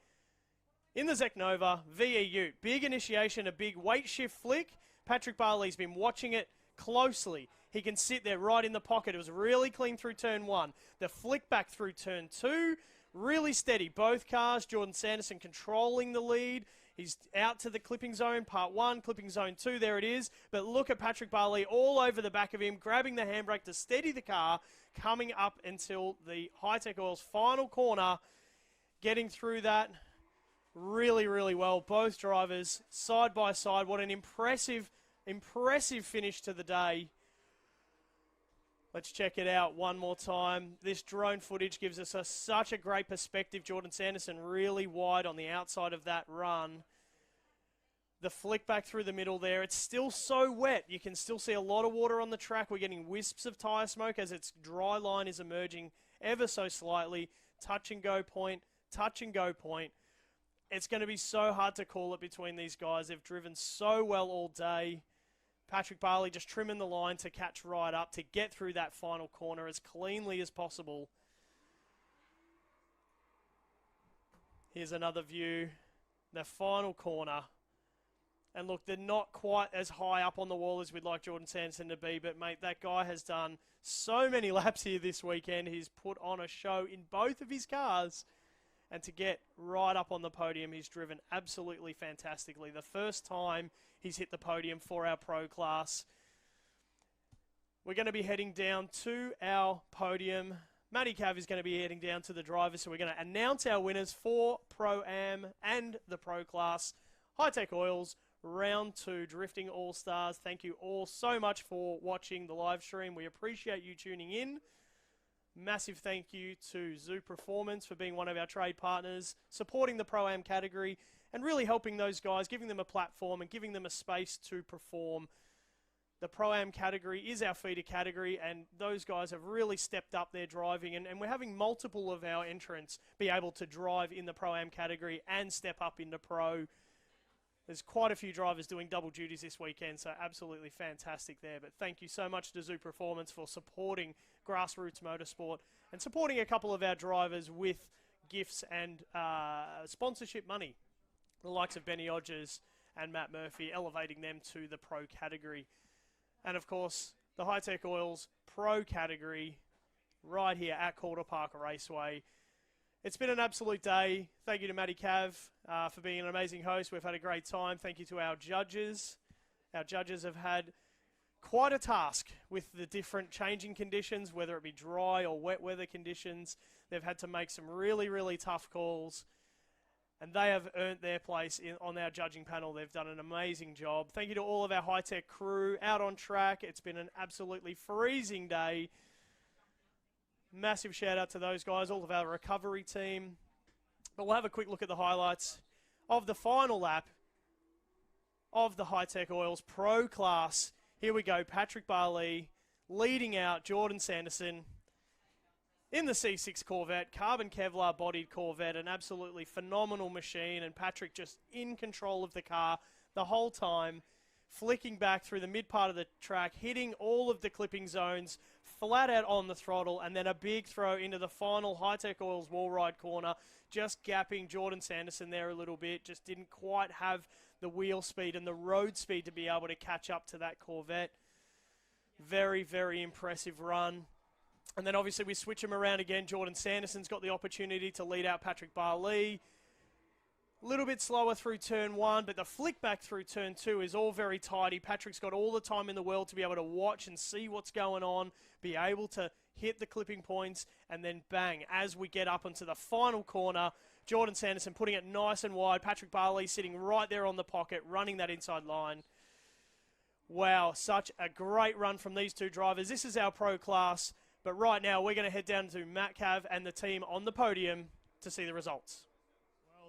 in the Zeknova VE Ute. Big initiation, a big weight shift flick. Patrick Barley's been watching it closely. He can sit there right in the pocket. It was really clean through turn 1. The flick back through turn 2, really steady. Both cars, Jordan Sanderson controlling the lead. He's out to the clipping zone, part 1, clipping zone 2, there it is. But look at Patrick Barley all over the back of him, grabbing the handbrake to steady the car, coming up until the Hi-Tec Oils final corner, getting through that really, really well. Both drivers side by side. What an impressive finish to the day. Let's check it out one more time. This drone footage gives us such a great perspective. Jordan Sanderson really wide on the outside of that run. The flick back through the middle there. It's still so wet. You can still see a lot of water on the track. We're getting wisps of tyre smoke as its dry line is emerging ever so slightly. Touch and go point, touch and go point. It's going to be so hard to call it between these guys. They've driven so well all day. Patrick Barley just trimming the line to catch right up to get through that final corner as cleanly as possible. Here's another view. The final corner. And look, they're not quite as high up on the wall as we'd like Jordan Sanderson to be, but mate, that guy has done so many laps here this weekend. He's put on a show in both of his cars. And to get right up on the podium, he's driven absolutely fantastically. The first time he's hit the podium for our pro class. We're going to be heading down to our podium. Matty Cav is going to be heading down to the drivers, so we're going to announce our winners for Pro-Am and the pro class. Hi-Tec Oils, Round 2 Drifting All-Stars. Thank you all so much for watching the live stream. We appreciate you tuning in. Massive thank you to Zoo Performance for being one of our trade partners, supporting the Pro-Am category, and really helping those guys, giving them a platform and giving them a space to perform. The Pro-Am category is our feeder category, and those guys have really stepped up their driving, and we're having multiple of our entrants be able to drive in the Pro-Am category and step up into Pro. There's quite a few drivers doing double duties this weekend, so absolutely fantastic there. But thank you so much to Zoo Performance for supporting Grassroots Motorsport and supporting a couple of our drivers with gifts and sponsorship money. The likes of Benny Odgers and Matt Murphy, elevating them to the Pro category. And of course, the Hi-Tec Oils Pro category right here at Calder Park Raceway. It's been an absolute day. Thank you to Matty Cav for being an amazing host. We've had a great time. Thank you to our judges. Our judges have had quite a task with the different changing conditions, whether it be dry or wet weather conditions. They've had to make some really, really tough calls, and they have earned their place on our judging panel. They've done an amazing job. Thank you to all of our Hi-Tec crew out on track. It's been an absolutely freezing day. Massive shout out to those guys, all of our recovery team. But we'll have a quick look at the highlights of the final lap of the Hi-Tec Oils Pro class. Here we go, Patrick Barley leading out Jordan Sanderson in the C6 Corvette, carbon Kevlar bodied Corvette, an absolutely phenomenal machine, and Patrick just in control of the car the whole time, flicking back through the mid part of the track, hitting all of the clipping zones, flat out on the throttle, and then a big throw into the final Hi-Tec Oils wall ride corner, just gapping Jordan Sanderson there a little bit, just didn't quite have the wheel speed and the road speed to be able to catch up to that Corvette. Very, very impressive run. And then obviously we switch him around again. Jordan Sanderson's got the opportunity to lead out Patrick Barley. A little bit slower through turn 1, but the flick back through turn 2 is all very tidy. Patrick's got all the time in the world to be able to watch and see what's going on, be able to hit the clipping points, and then bang, as we get up into the final corner, Jordan Sanderson putting it nice and wide. Patrick Barley sitting right there on the pocket, running that inside line. Wow, such a great run from these two drivers. This is our pro class, but right now we're going to head down to Matt Cav and the team on the podium to see the results.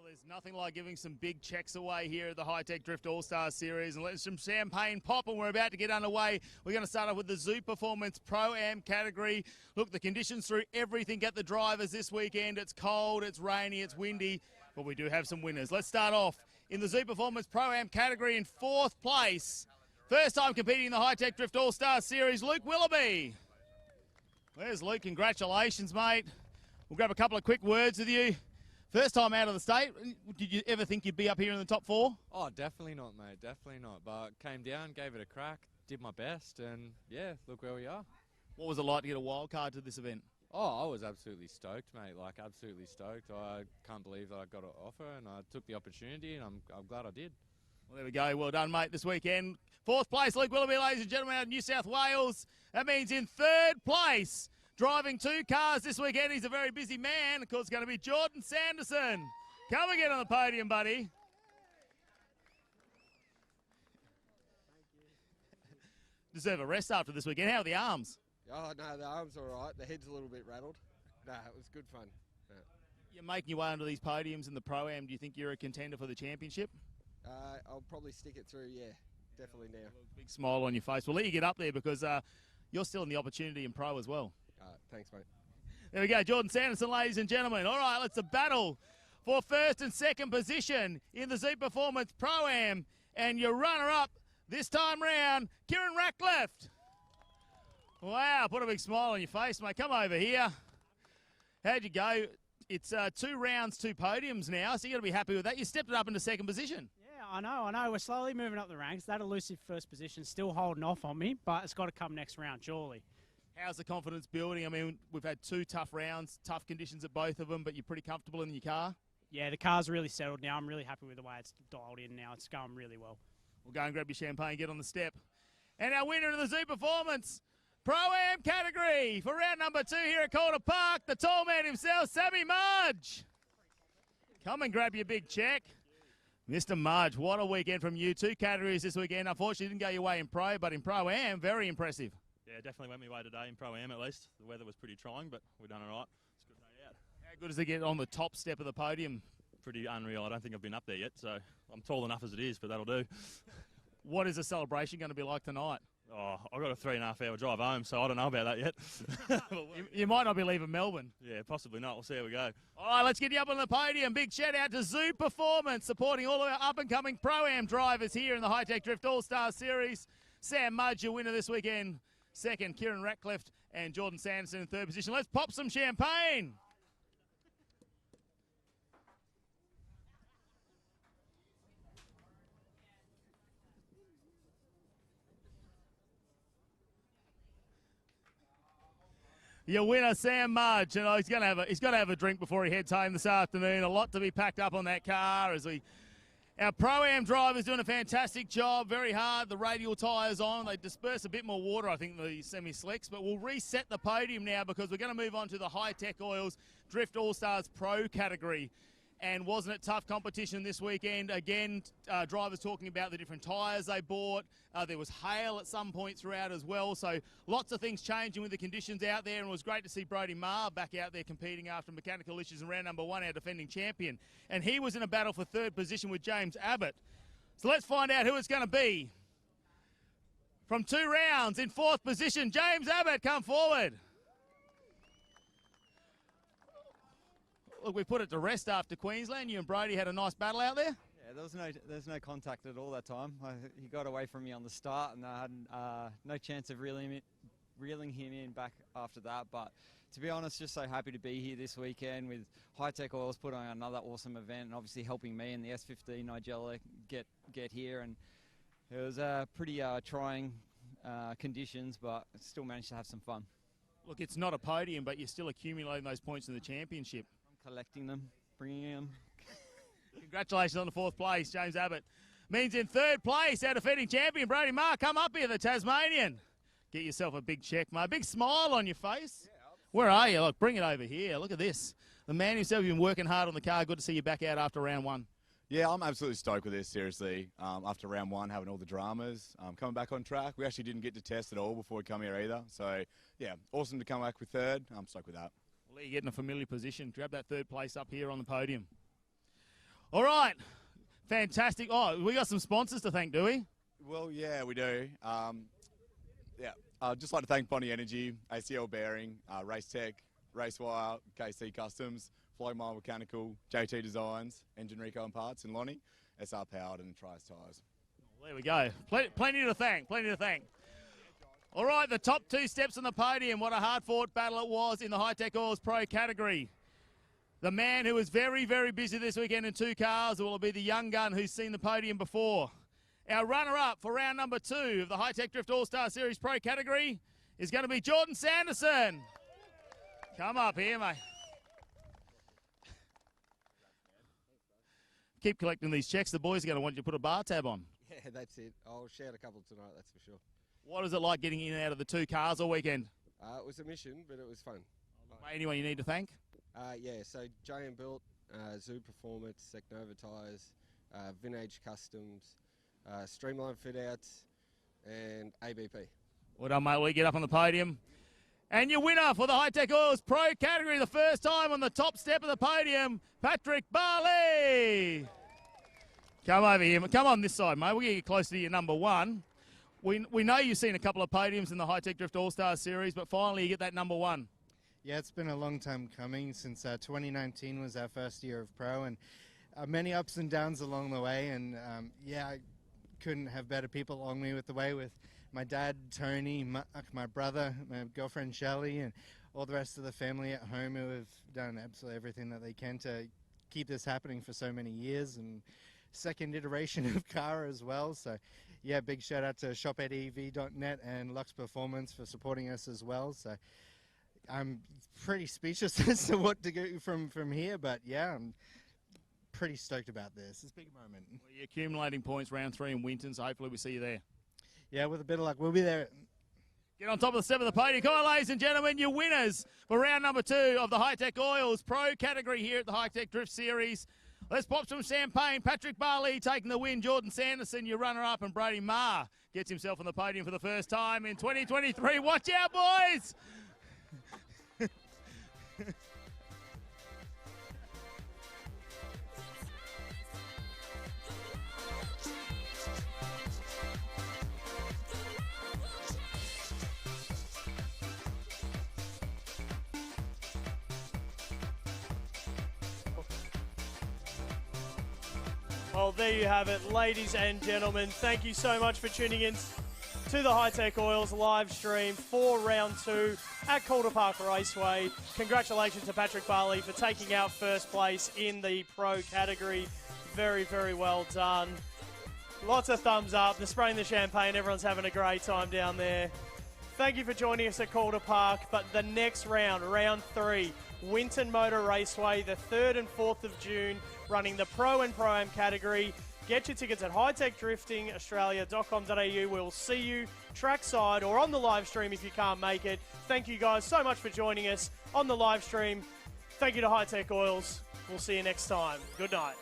There's nothing like giving some big checks away here at the Hi-Tec Drift All-Stars Series and letting some champagne pop, and we're about to get underway. We're going to start off with the Zoo Performance Pro-Am category. Look, the conditions through everything at the drivers this weekend. It's cold, it's rainy, it's windy, but we do have some winners. Let's start off in the Zoo Performance Pro-Am category in 4th place. First time competing in the Hi-Tec Drift All-Stars Series, Luke Willoughby. Where's Luke? Congratulations, mate. We'll grab a couple of quick words with you. First time out of the state, did you ever think you'd be up here in the top 4? Oh, definitely not, mate, definitely not. But came down, gave it a crack, did my best, and yeah, look where we are. What was it like to get a wild card to this event? Oh, I was absolutely stoked, mate, like absolutely stoked. I can't believe that I got an offer, and I took the opportunity, and I'm glad I did. Well, there we go. Well done, mate, this weekend. 4th place, Luke Willoughby, ladies and gentlemen, out of New South Wales. That means in 3rd place, driving 2 cars this weekend. He's a very busy man. Of course, it's going to be Jordan Sanderson. Come and get on the podium, buddy. Deserve a rest after this weekend. How are the arms? Oh, no, the arm's all right. The head's a little bit rattled. No, it was good fun. Yeah. You're making your way onto these podiums in the Pro-Am. Do you think you're a contender for the championship? I'll probably stick it through, yeah, definitely now. Big smile on your face. We'll let you get up there because you're still in the opportunity in Pro as well. Thanks, mate. There we go, Jordan Sanderson, ladies and gentlemen. All right, let's battle for 1st and 2nd position in the Z Performance Pro-Am. And your runner-up this time round, Kieran Ratcliffe. Wow, put a big smile on your face, mate. Come over here. How'd you go? It's 2 rounds, 2 podiums now, so you got to be happy with that. You stepped it up into 2nd position. Yeah, I know. We're slowly moving up the ranks. That elusive 1st position still holding off on me, but it's got to come next round, surely. How's the confidence building? I mean, we've had 2 tough rounds, tough conditions at both of them, but you're pretty comfortable in your car? Yeah, the car's really settled now. I'm really happy with the way it's dialed in now. It's going really well. We'll go and grab your champagne, get on the step. And our winner of the Z Performance Pro-Am category for round number 2 here at Calder Park, the tall man himself, Sammy Mudge. Come and grab your big check. Mr. Mudge, what a weekend from you. 2 categories this weekend. Unfortunately, didn't go your way in Pro, but in Pro-Am, very impressive. Yeah, definitely went my way today in Pro-Am at least. The weather was pretty trying, but we done all right. It's a good day out. How good is it get on the top step of the podium? Pretty unreal. I don't think I've been up there yet, so I'm tall enough as it is, but that'll do. What is the celebration going to be like tonight? Oh, I've got a 3.5-hour drive home, so I don't know about that yet. You might not be leaving Melbourne. Yeah, possibly not. We'll see how we go. All right, let's get you up on the podium. Big shout out to Zoo Performance, supporting all of our up-and-coming Pro-Am drivers here in the Hi-Tec Drift All-Stars Series. Sam Mudge, your winner this weekend. Second, Kieran Ratcliffe and Jordan Sanderson in third position. Let's pop some champagne. Your winner, Sam Mudge. You know, he's got to have a drink before he heads home this afternoon. A lot to be packed up on that car as our Pro-Am drivers doing a fantastic job, very hard. The radial tyres on. They disperse a bit more water, I think, the semi-slicks. But we'll reset the podium now because we're going to move on to the Hi-Tec Oils Drift All-Stars Pro category. And wasn't it tough competition this weekend? Again, drivers talking about the different tyres they bought. There was hail at some point throughout as well. So lots of things changing with the conditions out there. And it was great to see Brodie Marr back out there competing after mechanical issues in round number 1, our defending champion. And he was in a battle for third position with James Abbott. So let's find out who it's going to be. From 2 rounds in 4th position, James Abbott, come forward. Look, we put it to rest after Queensland. You and Brodie had a nice battle out there. Yeah, there's no contact at all that time. He got away from me on the start, and I had no chance of reeling him in back after that. But to be honest, just so happy to be here this weekend with Hi-Tec Oils put on another awesome event, and obviously helping me and the S15 Nigella get here. And it was pretty trying conditions, but still managed to have some fun. Look, it's not a podium, but you're still accumulating those points in the championship. Collecting them, bringing them. Congratulations on the 4th place, James Abbott. Means in 3rd place, our defending champion, Brodie Marr. Come up here, the Tasmanian. Get yourself a big check, mate. Big smile on your face. Where are you? Look, bring it over here. Look at this. The man himself, you've been working hard on the car. Good to see you back out after round 1. Yeah, I'm absolutely stoked with this, seriously. After round 1, having all the dramas, coming back on track. We actually didn't get to test at all before we come here either. So, yeah, awesome to come back with 3rd. I'm stoked with that. Well, you get in a familiar position. Grab that 3rd place up here on the podium. All right. Fantastic. Oh, we got some sponsors to thank, do we? Well, yeah, we do. I'd just like to thank Bonnie Energy, ACL Bearing, Race Tech, Racewire, KC Customs, Flow Mile Mechanical, JT Designs, Engine Rico and Parts, and Lonnie, SR Powered, and Trice Tyres. Well, there we go. Plenty to thank. Plenty to thank. All right, the top 2 steps on the podium. What a hard-fought battle it was in the Hi-Tec Oils Pro category. The man who was very, very busy this weekend in 2 cars will be the young gun who's seen the podium before. Our runner-up for round number 2 of the Hi-Tec Drift All-Star Series Pro category is going to be Jordan Sanderson. Come up here, mate. Keep collecting these checks. The boys are going to want you to put a bar tab on. Yeah, that's it. I'll shout a couple tonight, that's for sure. What is it like getting in and out of the 2 cars all weekend? It was a mission, but it was fun. Anyone you need to thank? Yeah, so J&M Built, Zoo Performance, Secnova Tyres, Vintage Customs, Streamline Fit-Outs, and ABP. Well done, mate. We get up on the podium. And your winner for the Hi-Tec Oils Pro category, the first time on the top step of the podium, Patrick Barley. Come over here. Come on this side, mate. We'll get you closer to your number 1. We know you've seen a couple of podiums in the Hi-Tec Drift All-Star Series, but finally you get that number 1. Yeah, it's been a long time coming since 2019 was our first year of pro, and many ups and downs along the way. And yeah, I couldn't have better people along me with the way, with my dad, Tony, my brother, my girlfriend, Shelley, and all the rest of the family at home who have done absolutely everything that they can to keep this happening for so many years. And second iteration of car as well. So yeah, big shout out to shop@ev.net and Lux Performance for supporting us as well. So I'm pretty speechless as to what to go from here, but yeah, I'm pretty stoked about this. It's a big moment. Well, you're accumulating points round 3 in Winton, so hopefully we see you there. Yeah, with a bit of luck, we'll be there. Get on top of the step of the podium. Come on, ladies and gentlemen, your winners for round number 2 of the Hi-Tec Oils Pro category here at the Hi-Tec Drift Series. Let's pop some champagne. Patrick Barley taking the win. Jordan Sanderson, your runner-up, and Brady Marr gets himself on the podium for the first time in 2023. Watch out, boys! Well, there you have it, ladies and gentlemen. Thank you so much for tuning in to the Hi-Tec Oils live stream for round 2 at Calder Park Raceway. Congratulations to Patrick Barley for taking out first place in the pro category. Very, very well done. Lots of thumbs up. They're spraying the champagne. Everyone's having a great time down there. Thank you for joining us at Calder Park. But the next round, round 3, Winton Motor Raceway, the 3rd and 4th of June, running the Pro and Pro-Am category. Get your tickets at hitecdriftingaustralia.com.au. We'll see you trackside or on the live stream if you can't make it. Thank you guys so much for joining us on the live stream. Thank you to Hi-Tec Oils. We'll see you next time. Good night.